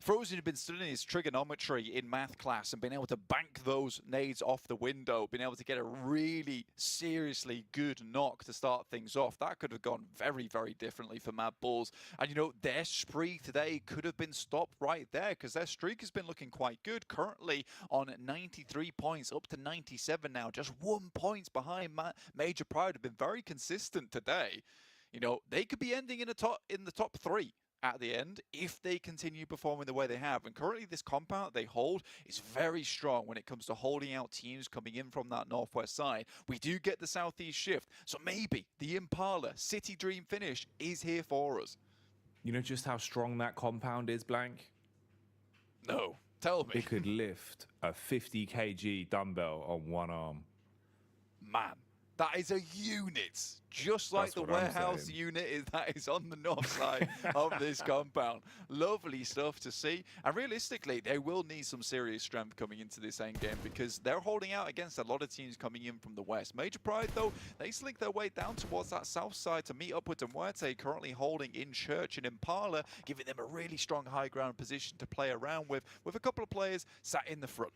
Frozen had been studying his trigonometry in math class and been able to bank those nades off the window, been able to get a really seriously good knock to start things off. That could have gone very, very differently for MADBULLS. And, you know, their spree today could have been stopped right there because their streak has been looking quite good. Currently on 93 points, up to 97 now. Just 1 point behind Major Pride. Have been very consistent today. You know, they could be ending in the top 3. At the end, if they continue performing the way they have. And currently this compound they hold is very strong when it comes to holding out teams coming in from that northwest side. We do get the southeast shift, so maybe the Impala City Dream finish is here for us.
You know just how strong that compound is, Blank?
No, tell me.
It could lift a 50 kg dumbbell on one arm.
Man, that is a unit. Just like the warehouse unit that is on the north side of this compound. Lovely stuff to see. And realistically, they will need some serious strength coming into this end game because they're holding out against a lot of teams coming in from the west. Major Pride, though, they slink their way down towards that south side to meet up with MUERTE, currently holding in Church and Impala, giving them a really strong high ground position to play around with a couple of players sat in the front.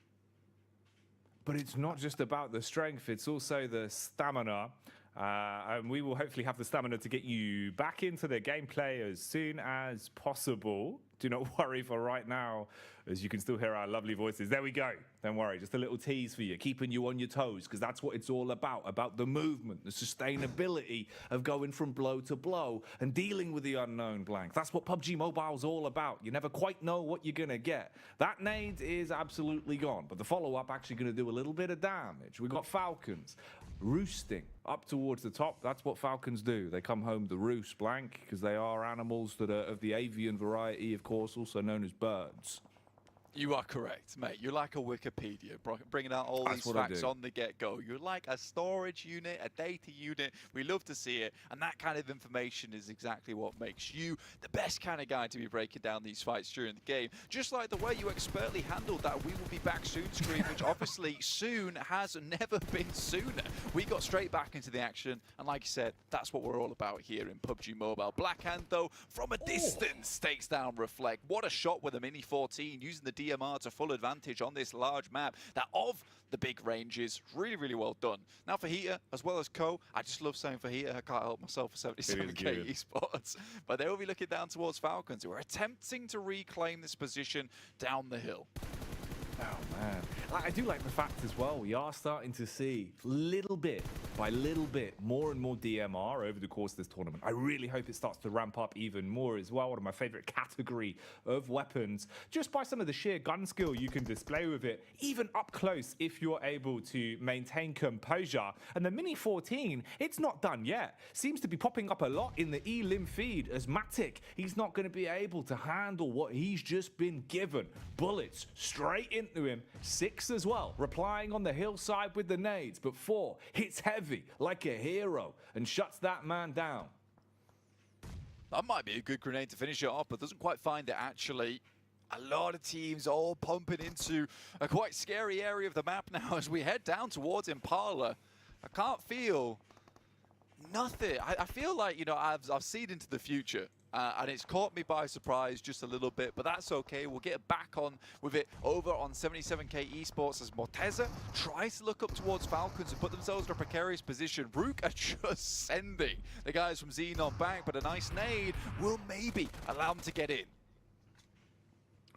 But it's not just about the strength, it's also the stamina. And we will hopefully have the stamina to get you back into the gameplay as soon as possible. Do not worry for right now, as you can still hear our lovely voices. There we go. Don't worry, just a little tease for you, keeping you on your toes, because that's what it's all about the movement, the sustainability of going from blow to blow and dealing with the unknown, Blank. That's what PUBG Mobile's all about. You never quite know what you're going to get. That nade is absolutely gone, but the follow-up actually going to do a little bit of damage. We've got Falcons roosting up towards the top. That's what Falcons do. They come home to roost, Blank, because they are animals that are of the avian variety, of course, also known as birds.
You are correct, mate. You're like a Wikipedia, bringing out all these facts on the get-go. You're like a storage unit, a data unit. We love to see it, and that kind of information is exactly what makes you the best kind of guy to be breaking down these fights during the game. Just like the way you expertly handled that "we will be back soon" screen, which obviously soon has never been sooner. We got straight back into the action, and like you said, that's what we're all about here in PUBG Mobile. Blackhand, though, from a distance, takes down Reflect. What a shot with a Mini 14, using the DMR to full advantage on this large map that of the big ranges. Really, really well done. Now Fajita, as well as Co. I just love saying Fajita. I can't help myself for 77k Esports. But they will be looking down towards Falcons, who are attempting to reclaim this position down the hill.
Oh, man. I do like the fact as well, we are starting to see little bit by little bit more and more DMR over the course of this tournament. I really hope it starts to ramp up even more as well. One of my favorite category of weapons, just by some of the sheer gun skill you can display with it, even up close if you're able to maintain composure. And the Mini 14, it's not done yet. Seems to be popping up a lot in the elim feed as Matic. He's not going to be able to handle what he's just been given. Bullets straight into him. 6 as well, replying on the hillside with the nades, but 4 hits heavy like a hero and shuts that man down.
That might be a good grenade to finish it off, but doesn't quite find it actually. A lot of teams all pumping into a quite scary area of the map now as we head down towards Impala. I can't feel nothing. I feel like, you know, I've seen into the future. And it's caught me by surprise just a little bit, but that's okay. We'll get back on with it over on 77k Esports as Morteza tries to look up towards Falcons and put themselves in a precarious position. Rook are just sending the guys from Xenon back, but a nice nade will maybe allow them to get in.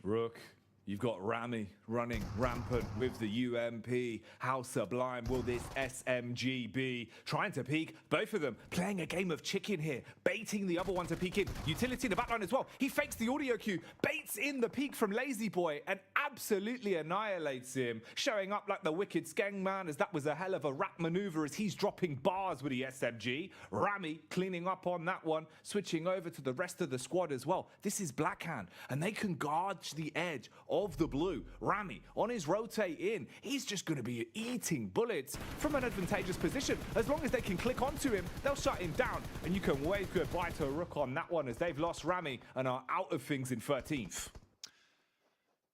Rook, you've got Rami running rampant with the UMP. How sublime will this SMG be? Trying to peek, both of them playing a game of chicken here, baiting the other one to peek in. Utility in the backline as well. He fakes the audio cue, baits in the peek from Lazy Boy and absolutely annihilates him, showing up like the wicked Skeng man, as that was a hell of a rap maneuver as he's dropping bars with the SMG. Rami cleaning up on that one, switching over to the rest of the squad as well. This is Blackhand, and they can guard the edge of the blue. Rami on his rotate in, he's just going to be eating bullets from an advantageous position. As long as they can click onto him, they'll shut him down, and you can wave goodbye to Rook on that one as they've lost Rami and are out of things in 13th.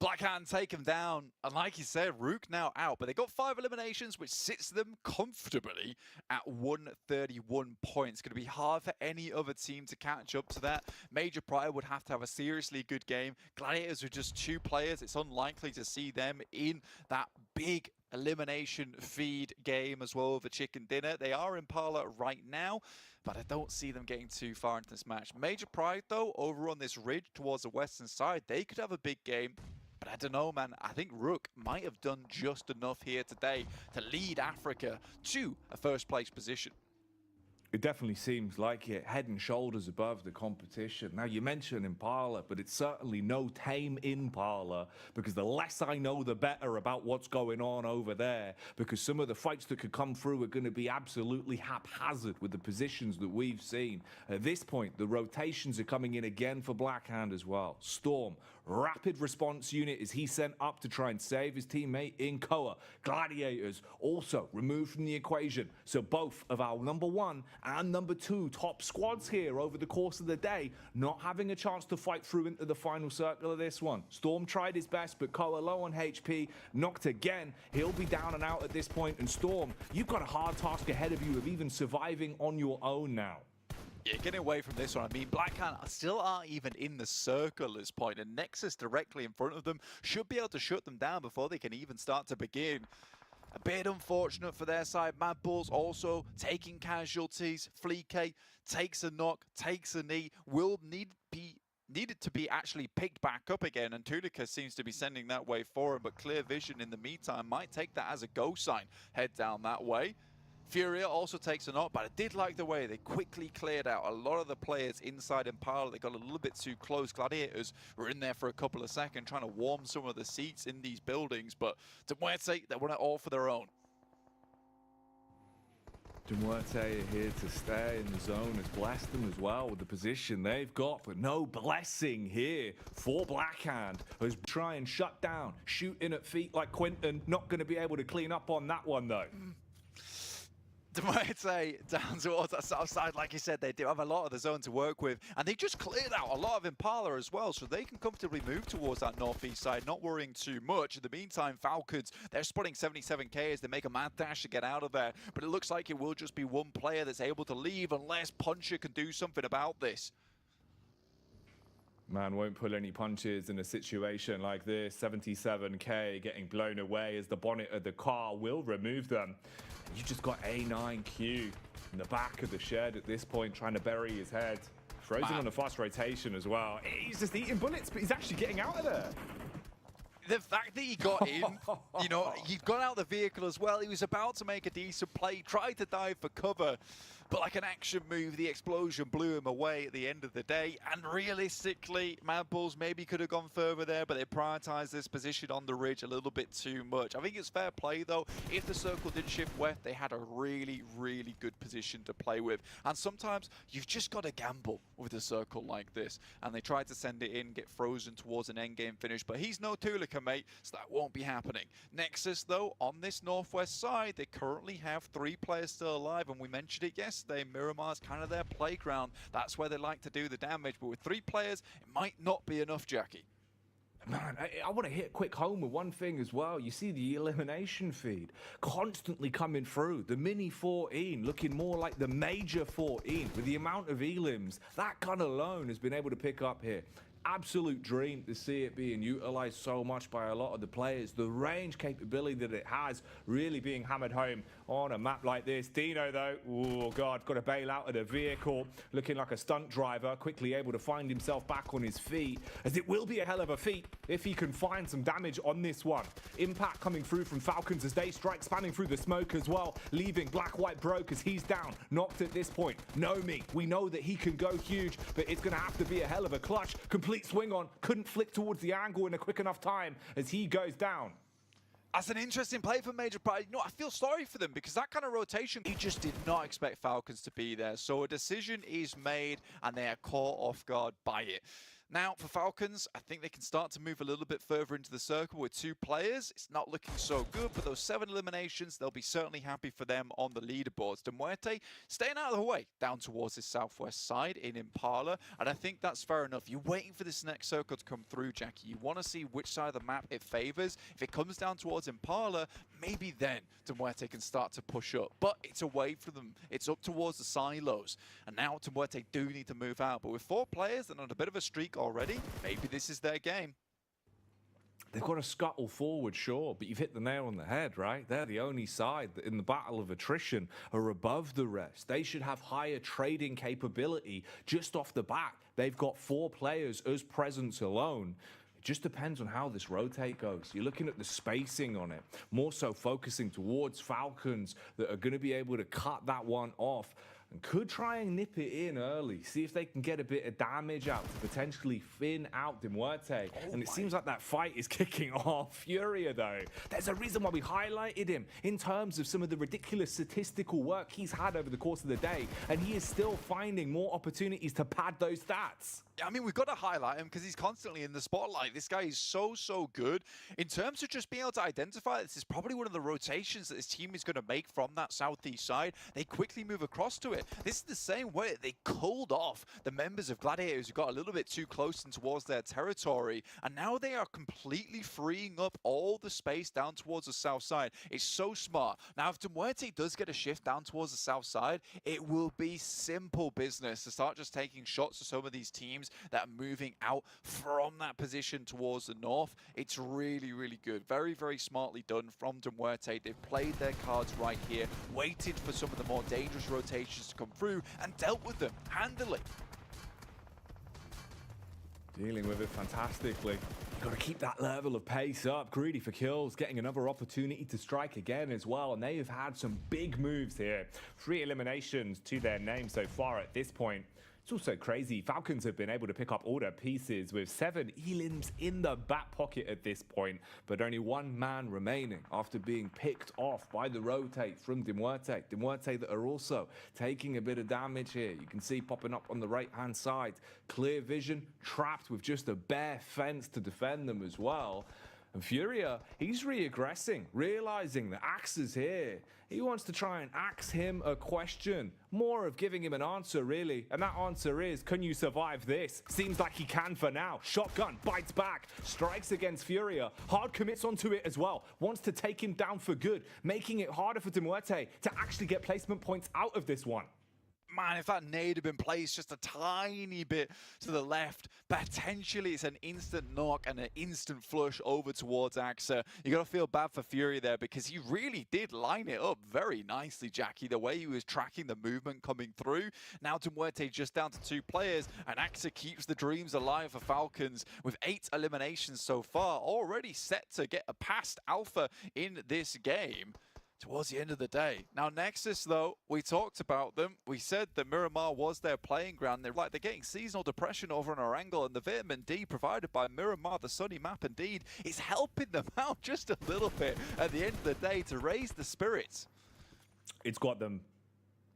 Blackhand take him down, and like you said, Rook now out, but they got 5 eliminations, which sits them comfortably at 131 points. Going to be hard for any other team to catch up to that. Major Pride would have to have a seriously good game. Gladiators are just 2 players. It's unlikely to see them in that big elimination feed game as well for chicken dinner. They are in Impala right now, but I don't see them getting too far into this match. Major Pride, though, over on this ridge towards the western side, they could have a big game. But I don't know, man. I think Rook might have done just enough here today to lead Africa to a first-place position.
It definitely seems like it, head and shoulders above the competition. Now, you mentioned Impala, but it's certainly no tame Impala, because the less I know, the better about what's going on over there, because some of the fights that could come through are going to be absolutely haphazard with the positions that we've seen. At this point, the rotations are coming in again for Blackhand as well. Storm, rapid response unit is he sent up to try and save his teammate in Koa. Gladiators also removed from the equation. So both of our number 1 and number 2 top squads here over the course of the day not having a chance to fight through into the final circle of this one. Storm tried his best, but Koa low on HP, knocked again. He'll be down and out at this point, and Storm, you've got a hard task ahead of you of even surviving on your own now.
Yeah, getting away from this one. I mean, Blackhand still aren't even in the circle at this point, and NEXUS directly in front of them should be able to shut them down before they can even start to begin. A bit unfortunate for their side. MADBULLS also taking casualties. Fleek takes a knock, takes a knee, will needed to be actually picked back up again, and Tulica seems to be sending that way for him, but Clear Vision in the meantime might take that as a go sign, head down that way. Furia also takes a knock, but I did like the way they quickly cleared out a lot of the players inside Impala. They got a little bit too close. Gladiators were in there for a couple of seconds trying to warm some of the seats in these buildings, but MUERTE, they want it all for their own.
MUERTE are here to stay in the zone, has blessed them as well with the position they've got, but no blessing here for Blackhand, who's try and shut down, shooting at feet like Quinton. Not going to be able to clean up on that one though.
MUERTE down towards that south side, like you said, they do have a lot of the zone to work with, and they just cleared out a lot of Impala as well, so they can comfortably move towards that northeast side, not worrying too much. In the meantime, Falcons, they're spotting 77k as they make a mad dash to get out of there, but it looks like it will just be one player that's able to leave unless Puncher can do something about this.
Man won't pull any punches in a situation like this. 77k getting blown away as the bonnet of the car will remove them. You just got A9Q in the back of the shed at this point, trying to bury his head. Frozen on a fast rotation as well. He's just eating bullets, but he's actually getting out of there.
The fact that he got in, you know, he got out of the vehicle as well. He was about to make a decent play, tried to dive for cover, but like an action move, the explosion blew him away at the end of the day. And realistically, MADBULLS maybe could have gone further there, but they prioritized this position on the ridge a little bit too much. I think it's fair play, though. If the circle did shift west, they had a really, really good position to play with. And sometimes you've just got to gamble with a circle like this. And they tried to send it in, get frozen towards an endgame finish, but he's no Tulica, mate, so that won't be happening. Nexus, though, on this northwest side, they currently have 3 players still alive, and we mentioned it yesterday. Miramar's kind of their playground. That's where they like to do the damage, but with 3 players, it might not be enough, Jackie.
Man, I want to hit quick home with one thing as well. You see the elimination feed constantly coming through. The mini 14 looking more like the major 14 with the amount of elims. That gun alone has been able to pick up here. Absolute dream to see it being utilized so much by a lot of the players. The range capability that it has really being hammered home on a map like this. Dino, though, oh God, got to bail out of the vehicle, looking like a stunt driver, quickly able to find himself back on his feet, as it will be a hell of a feat if he can find some damage on this one. Impact coming through from Falcons as they strike, spanning through the smoke as well, leaving Black-White broke as he's down, knocked at this point. Nomi, we know that he can go huge, but it's going to have to be a hell of a clutch. Complete swing on, couldn't flick towards the angle in a quick enough time as he goes down.
That's an interesting play for Major Pride. You know, I feel sorry for them because that kind of rotation, he just did not expect Falcons to be there. So a decision is made and they are caught off guard by it. Now, for Falcons, I think they can start to move a little bit further into the circle with 2 players. It's not looking so good, but those 7 eliminations, they'll be certainly happy for them on the leaderboards. MUERTE staying out of the way down towards this southwest side in Impala, and I think that's fair enough. You're waiting for this next circle to come through, Jackie. You want to see which side of the map it favors. If it comes down towards Impala, maybe then MUERTE can start to push up, but it's away from them. It's up towards the silos, and now MUERTE do need to move out, but with 4 players and on a bit of a streak already, maybe this is their game.
They've got to scuttle forward, sure, but you've hit the nail on the head, right? They're the only side that in the battle of attrition are above the rest. They should have higher trading capability just off the bat. They've got 4 players as presence alone. It just depends on how this rotate goes. You're looking at the spacing on it, more so focusing towards Falcons that are going to be able to cut that one off. And could try and nip it in early, see if they can get a bit of damage out to potentially thin out MUERTE. And it seems like that fight is kicking off. Furia, though, there's a reason why we highlighted him in terms of some of the ridiculous statistical work he's had over the course of the day, and he is still finding more opportunities to pad those stats.
I mean, we've got to highlight him because he's constantly in the spotlight. This guy is so good. In terms of just being able to identify, this is probably one of the rotations that this team is going to make from that southeast side. They quickly move across to it. This is the same way they cooled off the members of Gladiators who got a little bit too close and towards their territory. And now they are completely freeing up all the space down towards the south side. It's so smart. Now, if MUERTE does get a shift down towards the south side, it will be simple business to start just taking shots at some of these teams that are moving out from that position towards the north. It's really good. Very smartly done from MUERTE. They've played their cards right here, waited for some of the more dangerous rotations to come through and dealt with them handily.
Dealing with it fantastically. Got to keep that level of pace up. Greedy for kills, getting another opportunity to strike again as well. And they have had some big moves here. 3 eliminations to their name so far at this point. It's also crazy. Falcons have been able to pick up all their pieces with 7 elims in the back pocket at this point, but only 1 man remaining after being picked off by the rotate from MUERTE. MUERTE that are also taking a bit of damage here. You can see popping up on the right-hand side. Clear vision, trapped with just a bare fence to defend them as well. And Furia, he's reaggressing, realizing that Axe is here. He wants to try and ask him a question. More of giving him an answer, really. And that answer is, can you survive this? Seems like he can for now. Shotgun, bites back, strikes against Furia. Hard commits onto it as well. Wants to take him down for good, making it harder for MUERTE to actually get placement points out of this one.
Man, if that nade had been placed just a tiny bit to the left, potentially it's an instant knock and an instant flush over towards Axe. You got to feel bad for Fury there because he really did line it up very nicely, Jackie, the way he was tracking the movement coming through. Now MUERTE just down to 2 players, and Axe keeps the dreams alive for Falcons with 8 eliminations so far, already set to get a past alpha in this game towards the end of the day. Now, NEXUS, though, we talked about them. We said that Miramar was their playing ground. They're getting seasonal depression over on our angle, and the vitamin D provided by Miramar, the sunny map indeed, is helping them out just a little bit at the end of the day to raise the spirits.
It's got them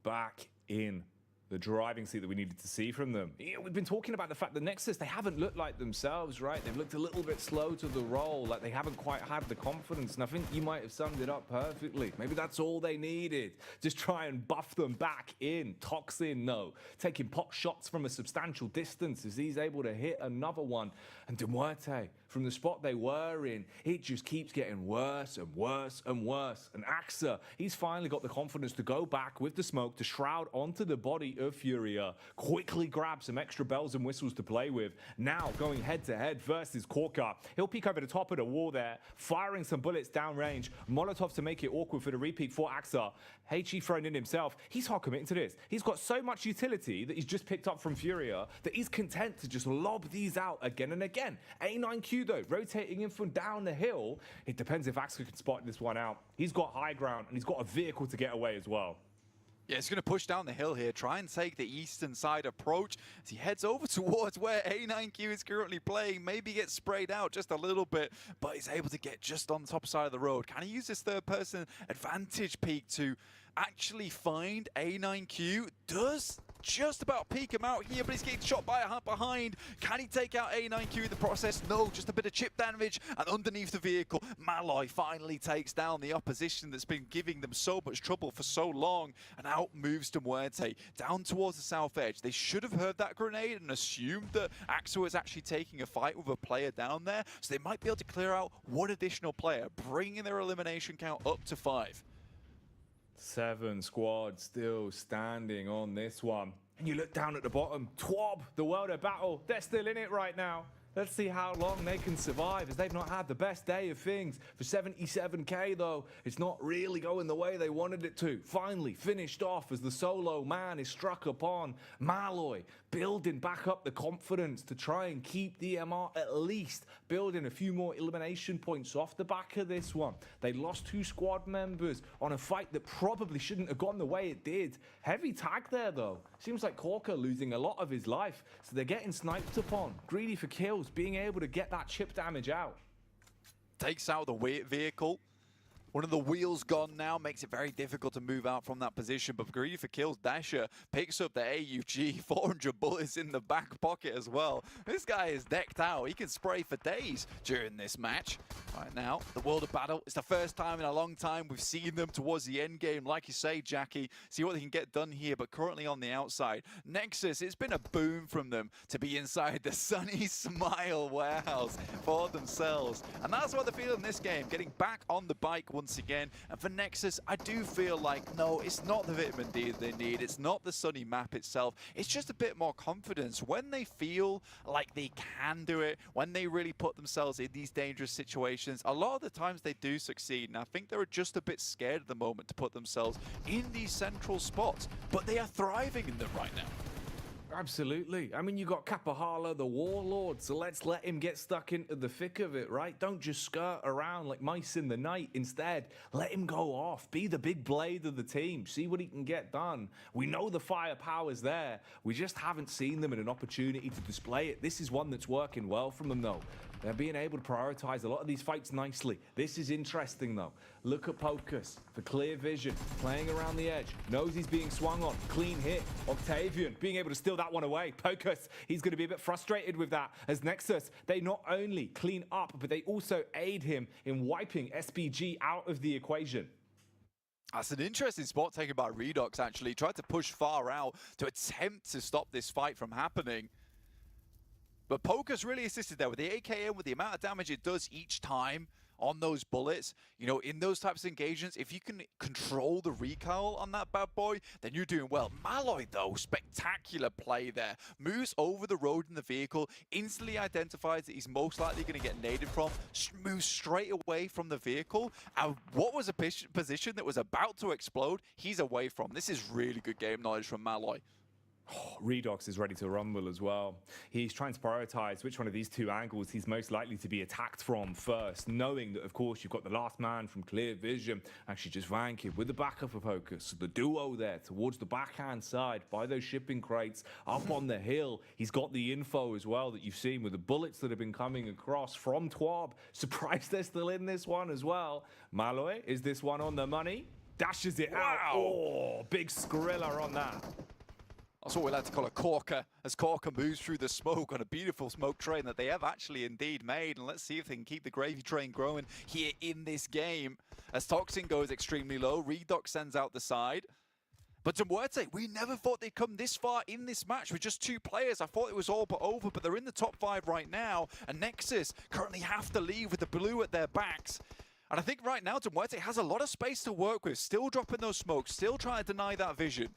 back in the driving seat that we needed to see from them. We've been talking about the fact that NEXUS, they haven't looked like themselves, right? They've looked a little bit slow to the roll, like they haven't quite had the confidence. And I think you might have summed it up perfectly. Maybe that's all they needed. Just try and buff them back in. Toxin, no. Taking pot shots from a substantial distance as he's able to hit another one. And MUERTE, from the spot they were in, it just keeps getting worse and worse and worse. And Axe, he's finally got the confidence to go back with the smoke to shroud onto the body of Furia, quickly grab some extra bells and whistles to play with. Now going head-to-head versus Corker. He'll peek over the top of the wall there, firing some bullets downrange. Molotov to make it awkward for the repeat for Axe. HE thrown in himself. He's hard committing to this. He's got so much utility that he's just picked up from Furia that he's content to just lob these out again and again. A9Q though, rotating in from down the hill. It depends if Axe can spot this one out. He's got high ground and he's got a vehicle to get away as well.
Yeah, he's going to push down the hill here, try and take the eastern side approach as he heads over towards where A9Q is currently playing. Maybe get sprayed out just a little bit, but he's able to get just on the top side of the road. Can he use this third-person advantage peek to actually find A9Q? Does just about peek him out here, but he's getting shot by a behind. Can he take out A9Q in the process? No, just a bit of chip damage, and underneath the vehicle, Malloy finally takes down the opposition that's been giving them so much trouble for so long, and out moves MUERTE down towards the south edge. They should have heard that grenade and assumed that Axe was actually taking a fight with a player down there, so they might be able to clear out one additional player, bringing their elimination count up to 5.
7 squads still standing on this one. And you look down at the bottom, TWAB, the World of Battle, they're still in it right now. Let's see how long they can survive as they've not had the best day of things. For 77k though, it's not really going the way they wanted it to. Finally finished off as the solo man is struck upon. Malloy building back up the confidence to try and keep DMR at least building a few more elimination points off the back of this one. They lost 2 squad members on a fight that probably shouldn't have gone the way it did. Heavy tag there though. Seems like Corker losing a lot of his life, so they're getting sniped upon. Greedy for kills, being able to get that chip damage out.
Takes out the vehicle. One of the wheels gone now, makes it very difficult to move out from that position, but Greedy for kills, Dasher picks up the AUG, 400 bullets in the back pocket as well. This guy is decked out. He can spray for days during this match. Right now, the World of Battle, it's the first time in a long time we've seen them towards the end game. Like you say, Jackie, see what they can get done here, but currently on the outside. NEXUS, it's been a boom from them to be inside the Sunny Smile warehouse for themselves. And that's what they're feeling this game, getting back on the bike once again. And for NEXUS, I do feel like, no, it's not the vitamin D they need. It's not the sunny map itself. It's just a bit more confidence. When they feel like they can do it, when they really put themselves in these dangerous situations, a lot of the times they do succeed. And I think they're just a bit scared at the moment to put themselves in these central spots. But they are thriving in them right now.
Absolutely. I mean, you got Kapahala, the warlord, so let's let him get stuck into the thick of it, right? Don't just skirt around like mice in the night. Instead, let him go off. Be the big blade of the team. See what he can get done. We know the firepower's there. We just haven't seen them in an opportunity to display it. This is one that's working well from them, though. They're being able to prioritize a lot of these fights nicely. This is interesting, though. Look at Pocus for clear vision, playing around the edge. Knows he's being swung on. Clean hit. Octavian being able to steal that one away. Pocus, he's going to be a bit frustrated with that. As Nexus, they not only clean up, but they also aid him in wiping SPG out of the equation.
That's an interesting spot taken by Redox, actually. Tried to push far out to attempt to stop this fight from happening. But Pocus really assisted there with the AKM, with the amount of damage it does each time on those bullets. You know, in those types of engagements, if you can control the recoil on that bad boy, then you're doing well. Malloy, though, spectacular play there. Moves over the road in the vehicle, instantly identifies that he's most likely going to get naded from, moves straight away from the vehicle, and what was a position that was about to explode, he's away from. This is really good game knowledge from Malloy.
Oh, Redox is ready to rumble as well. He's trying to prioritize which one of these two angles he's most likely to be attacked from first, knowing that, of course, you've got the last man from clear vision, actually just Vankin with the backup of Pocus. The duo there towards the backhand side by those shipping crates up on the hill. He's got the info as well that you've seen with the bullets that have been coming across from TWAB. Surprised they're still in this one as well. Malloy, is this one on the money? Dashes it out. Oh, big Skrilla on that.
That's what we like to call a corker, as Corker moves through the smoke on a beautiful smoke train that they have actually indeed made. And let's see if they can keep the gravy train growing here in this game. As Toxin goes extremely low, Redox sends out the side. But MUERTE, we never thought they'd come this far in this match with just two players. I thought it was all but over, but they're in the top 5 right now. And NEXUS currently have to leave with the blue at their backs. And I think right now, MUERTE has a lot of space to work with, still dropping those smokes, still trying to deny that vision.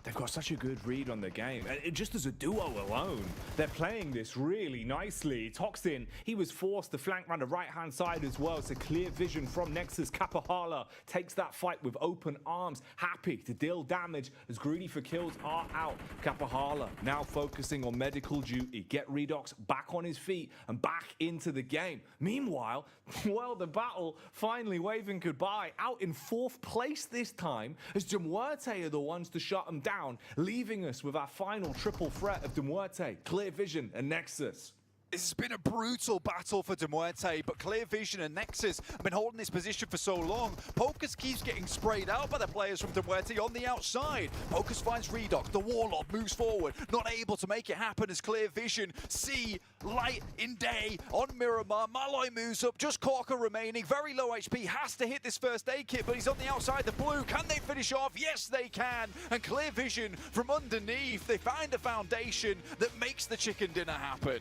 They've got such a good read on the game. Just as a duo alone, they're playing this really nicely. Toxin, he was forced to flank around the right-hand side as well. So clear vision from Nexus. Kapahala takes that fight with open arms. Happy to deal damage as greedy for kills are out. Kapahala now focusing on medical duty. Get Redox back on his feet and back into the game. Meanwhile, well, the battle finally waving goodbye. Out in 4th place this time as MUERTE are the ones to shut them down, leaving us with our final triple threat of MUERTE, Clear Vision, and Nexus.
This has been a brutal battle for MUERTE, but Clear Vision and Nexus have been holding this position for so long. Pocus keeps getting sprayed out by the players from MUERTE on the outside. Pocus finds Redox, the Warlord moves forward, not able to make it happen as Clear Vision see light in day on Miramar. Malloy moves up, just Corker remaining, very low HP, has to hit this first aid kit, but he's on the outside, the blue. Can they finish off? Yes, they can. And Clear Vision from underneath, they find a foundation that makes the chicken dinner happen.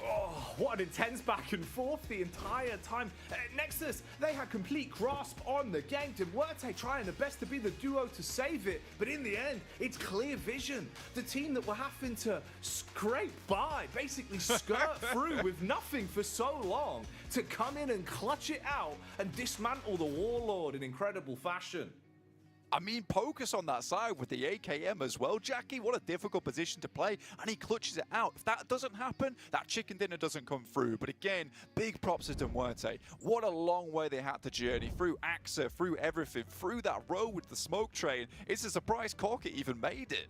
Oh, what an intense back and forth the entire time. Nexus, they had complete grasp on the game. MUERTE trying their best to be the duo to save it, but in the end, it's Clear Vision, the team that were having to scrape by, basically skirt through with nothing for so long, to come in and clutch it out and dismantle the Warlord in incredible fashion.
I mean, Pocus on that side with the AKM as well. Jackie, what a difficult position to play, and he clutches it out. If that doesn't happen, that chicken dinner doesn't come through. But again, big props to MUERTE. What a long way they had to journey through AXA, through everything, through that road with the smoke train. It's a surprise Corker even made it.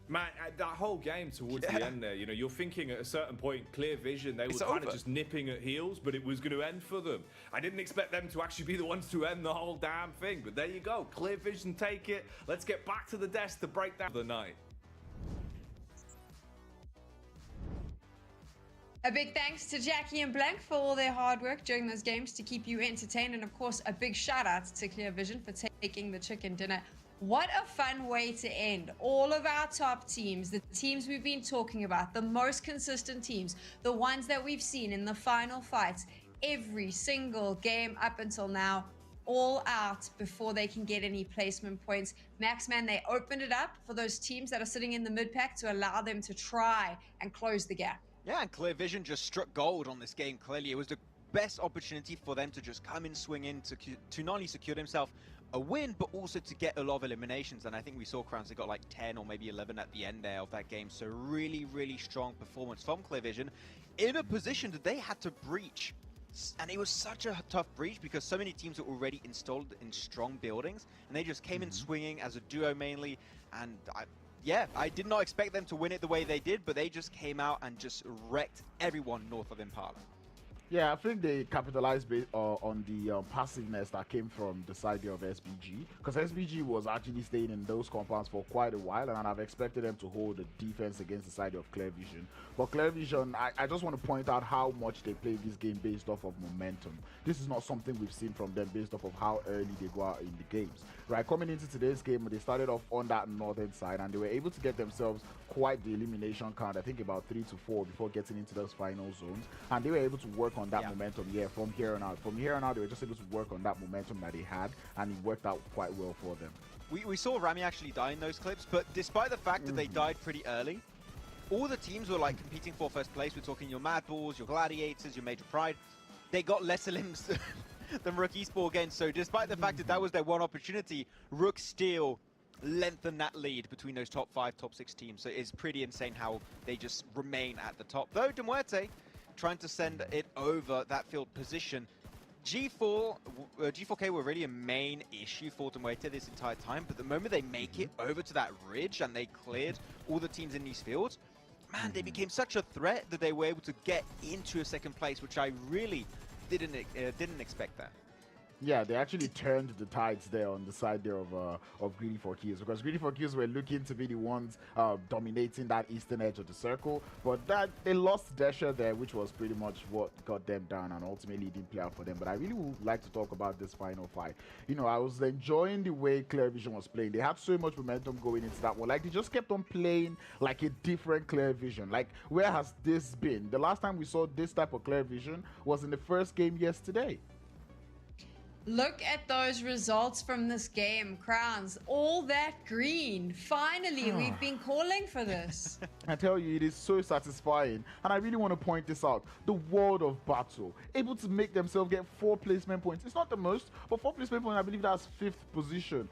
Man, that whole game towards the end there, you know, you're thinking at a certain point, Clear Vision, they were kind of just nipping at heels, but it was going to end for them. I didn't expect them to actually be the ones to end the whole damn thing, but there you go. Clear Vision take it. Let's get back to the desk to break down the night.
A big thanks to Jackie and Blank for all their hard work during those games to keep you entertained. And of course, a big shout out to Clear Vision for taking the chicken dinner. What a fun way to end. All of our top teams, the teams we've been talking about, the most consistent teams, the ones that we've seen in the final fights, every single game up until now, all out before they can get any placement points. Maxman, they opened it up for those teams that are sitting in the mid-pack to allow them to try and close the gap.
Yeah, and Clear Vision just struck gold on this game. Clearly, it was the best opportunity for them to just come in, swing in, to not only secure themselves a win, but also to get a lot of eliminations. And I think we saw Crowns, they got like 10 or maybe 11 at the end there of that game. So really, really strong performance from Clear Vision in a position that they had to breach. And it was such a tough breach because so many teams were already installed in strong buildings, and they just came in swinging as a duo mainly. And I did not expect them to win it the way they did, but they just came out and just wrecked everyone north of Impala.
Yeah, I think they capitalized on the passiveness that came from the side of SBG, because SBG was actually staying in those compounds for quite a while, and I've expected them to hold the defense against the side of Clear Vision. But Clear Vision, I just want to point out how much they play this game based off of momentum. This is not something we've seen from them based off of how early they go out in the games. Right, coming into today's game, they started off on that northern side, and they were able to get themselves quite the elimination count, I think about 3 to 4 before getting into those final zones, and they were able to work on that momentum. From here on out. From here on out, they were just able to work on that momentum that they had, and it worked out quite well for them.
We saw Rami actually die in those clips, but despite the fact that they died pretty early, all the teams were like competing for first place. We're talking your MADBULLS, your Gladiators, your Major Pride. They got less elims than Rook Esports again, so despite the fact that that was their one opportunity, Rook still lengthened that lead between those top 5, top 6 teams. So it's pretty insane how they just remain at the top. Though MUERTE trying to send it over that field position. G4K were really a main issue for MUERTE this entire time, but the moment they make it over to that ridge and they cleared all the teams in these fields, man, they became such a threat that they were able to get into a second place, which I really didn't expect that.
Yeah, they actually turned the tides there on the side there of Greedy for Kills, because Greedy for Kills were looking to be the ones dominating that eastern edge of the circle, but that they lost Desha there, which was pretty much what got them down, and ultimately it didn't play out for them. But I really would like to talk about this final fight. You know, I was enjoying the way Clear Vision was playing. They had so much momentum going into that one. Like, they just kept on playing like a different Clear Vision. Like, where has this been? The last time we saw this type of Clear Vision was in the first game yesterday.
Look at those results from this game, Crowns. All that green. Finally, we've been calling for this.
I tell you, it is so satisfying. And I really want to point this out. The world of battle. Able to make themselves get 4 placement points. It's not the most, but 4 placement points, I believe that's 5th position.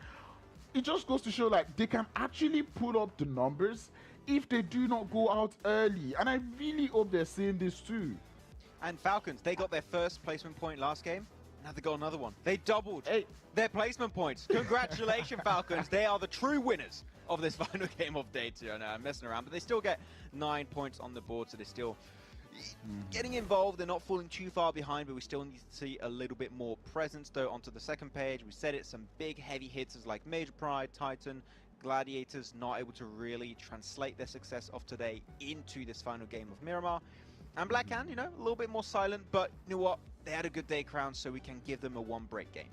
It just goes to show, like, they can actually put up the numbers if they do not go out early. And I really hope they're seeing this too.
And Falcons, they got their first placement point last game. Now they got another one. They doubled their placement points. Congratulations, Falcons. They are the true winners of this final game of day 2. I know I'm messing around, but they still get 9 points on the board, so they're still getting involved. They're not falling too far behind, but we still need to see a little bit more presence. Though onto the second page, we said it, some big heavy hitters like Major Pride, Titan, Gladiators, not able to really translate their success of today into this final game of Miramar. And Blackhand, you know, a little bit more silent, but you know what? They had a good day, Crown, so we can give them a 1-break game.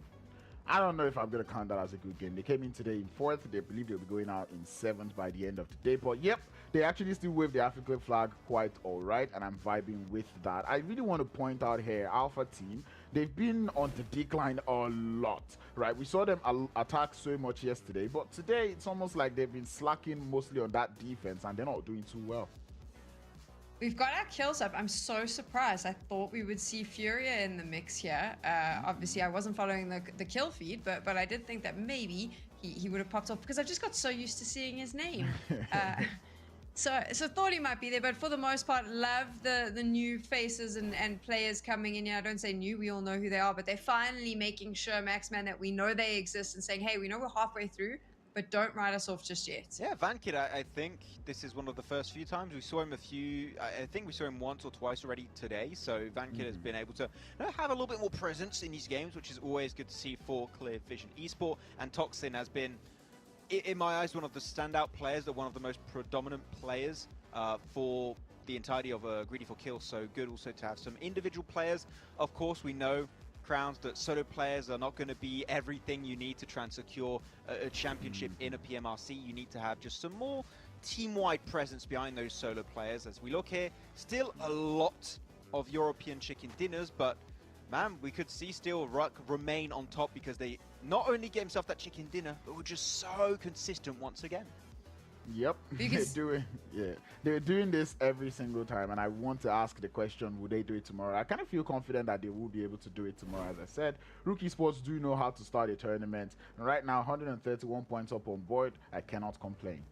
I don't know if I'm going to count that as a good game. They came in today in 4th. They believe they'll be going out in 7th by the end of the day. But yep, they actually still wave the African flag quite all right, and I'm vibing with that. I really want to point out here, Alpha Team, they've been on the decline a lot, right? We saw them attack so much yesterday, but today it's almost like they've been slacking mostly on that defense, and they're not doing too well.
We've got our kills up. I'm so surprised. I thought we would see Furia in the mix here. Obviously, I wasn't following the kill feed, but I did think that maybe he would have popped off because I just got so used to seeing his name. So thought he might be there, but for the most part, love the new faces and players coming in here. I don't say new, we all know who they are, but they're finally making sure, Maxman, that we know they exist and saying, hey, we know we're halfway through, but don't write us off just yet.
Yeah, Vankid, I think this is one of the first few times we saw him I think we saw him once or twice already today, so Vankid has been able to have a little bit more presence in these games, which is always good to see for Clear Vision Esports. And Toxin has been, in my eyes, one of the standout players, one of the most predominant players for the entirety of Greedy for Kills, so good also to have some individual players. Of course, we know, Crowns, that solo players are not going to be everything you need to try and secure a championship in a PMRC. You need to have just some more team-wide presence behind those solo players. As we look here, still a lot of European chicken dinners, but man, we could see still Ruck remain on top because they not only get himself that chicken dinner, but were just so consistent once again.
Yep, they're doing this every single time, and I want to ask the question: would they do it tomorrow? I kind of feel confident that they will be able to do it tomorrow. As I said, Rook Esports do know how to start a tournament, and right now 131 points up on board. I cannot complain.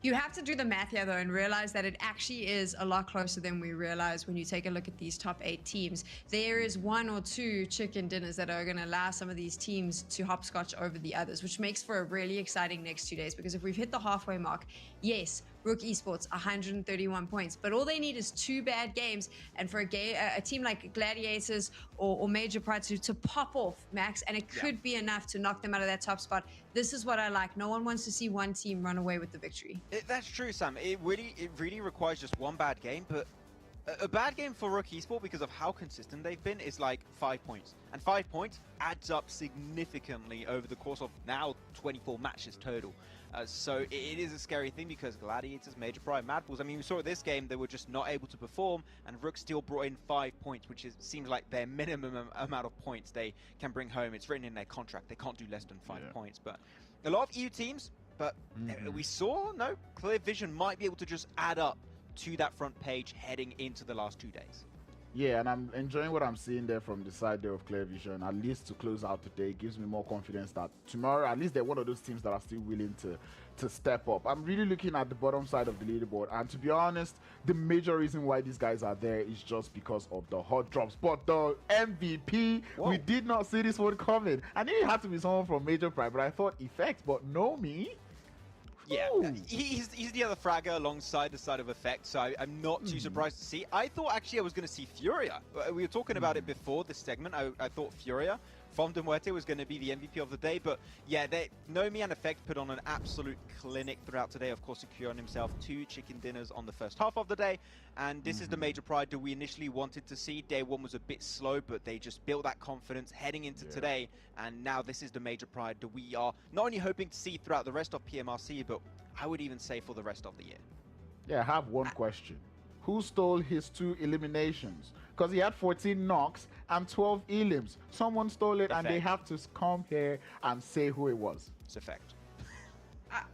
You have to do the math here, though, and realize that it actually is a lot closer than we realize when you take a look at these top 8 teams. There is 1 or 2 chicken dinners that are going to allow some of these teams to hopscotch over the others, which makes for a really exciting next 2 days, because if we've hit the halfway mark, yes, Rook Esports, 131 points, but all they need is 2 bad games, and for a team like Gladiators or Major Pride to pop off, Max, and it could be enough to knock them out of that top spot. This is what I like. No one wants to see one team run away with the victory.
That's true, Sam. It really requires just one bad game, but a bad game for Rook Esports, because of how consistent they've been, is like 5 points. And 5 points adds up significantly over the course of now 24 matches total. So it is a scary thing, because Gladiators, Major Pride, MADBULLS, I mean, we saw at this game they were just not able to perform, and Rook still brought in 5 points, which seems like their minimum amount of points they can bring home. It's written in their contract. They can't do less than 5 points. But a lot of EU teams, but we saw, Clear Vision might be able to just add up to that front page heading into the last 2 days.
Yeah, and I'm enjoying what I'm seeing there from the side there of Clear Vision. At least to close out today, it gives me more confidence that tomorrow, at least they're one of those teams that are still willing to step up. I'm really looking at the bottom side of the leaderboard, and to be honest, the major reason why these guys are there is just because of the hot drops. But the MVP, we did not see this one coming. I knew it had to be someone from Major Pride, but I thought Effect, but no me.
Yeah, he's the other fragger alongside the side of Effect, so I'm not too surprised to see. I thought actually I was going to see Furia. We were talking about it before this segment. I thought Furia from MUERTE was going to be the MVP of the day, but yeah, Nomi and Effect put on an absolute clinic throughout today, of course securing himself 2 chicken dinners on the first half of the day, and this is the Major Pride that we initially wanted to see. Day 1 was a bit slow, but they just built that confidence heading into today, and now this is the Major Pride that we are not only hoping to see throughout the rest of PMRC, but I would even say for the rest of the year.
Yeah, I have one question. Who stole his 2 eliminations? Because he had 14 knocks and 12 elims. Someone stole it, and they have to come here and say who it was.
It's Effect.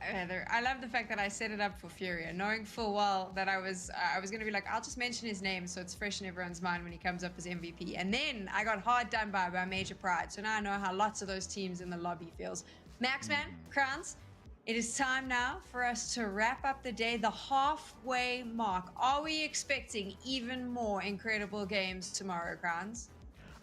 Heather, I love the fact that I set it up for Furia, knowing full well that I was going to be like, I'll just mention his name so it's fresh in everyone's mind when he comes up as MVP. And then I got hard done by Major Pride. So now I know how lots of those teams in the lobby feels. Maxman, Crowns, it is time now for us to wrap up the day, the halfway mark. Are we expecting even more incredible games tomorrow, Crowns?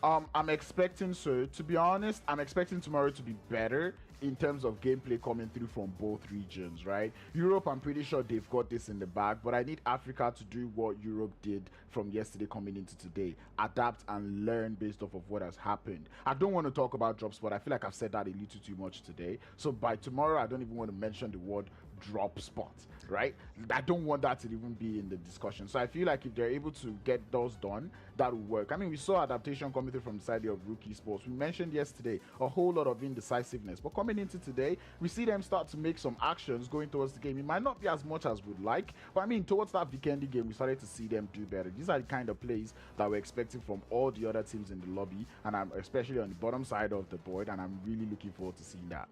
I'm expecting so. To be honest, I'm expecting tomorrow to be better in terms of gameplay coming through from both regions, right? Europe, I'm pretty sure they've got this in the bag, but I need Africa to do what Europe did from yesterday coming into today. Adapt and learn based off of what has happened. I don't want to talk about drop spot. I feel like I've said that a little too much today. So by tomorrow, I don't even want to mention the word drop spot, right? I don't want that to even be in the discussion. So I feel like if they're able to get those done, that will work. I mean, we saw adaptation coming through from the side of Rook Esports. We mentioned yesterday a whole lot of indecisiveness, but coming into today, we see them start to make some actions going towards the game. It might not be as much as we'd like, but I mean, towards that Vikendi game, we started to see them do better. These are the kind of plays that we're expecting from all the other teams in the lobby, and I'm especially on the bottom side of the board, and I'm really looking forward to seeing that.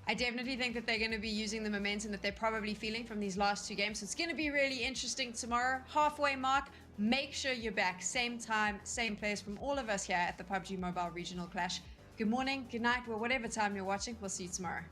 I definitely think that they're going to be using the momentum that they're probably feeling from these last 2 games. So it's going to be really interesting tomorrow. Halfway mark. Make sure you're back. Same time, same place from all of us here at the PUBG Mobile Regional Clash. Good morning, good night, or whatever time you're watching. We'll see you tomorrow.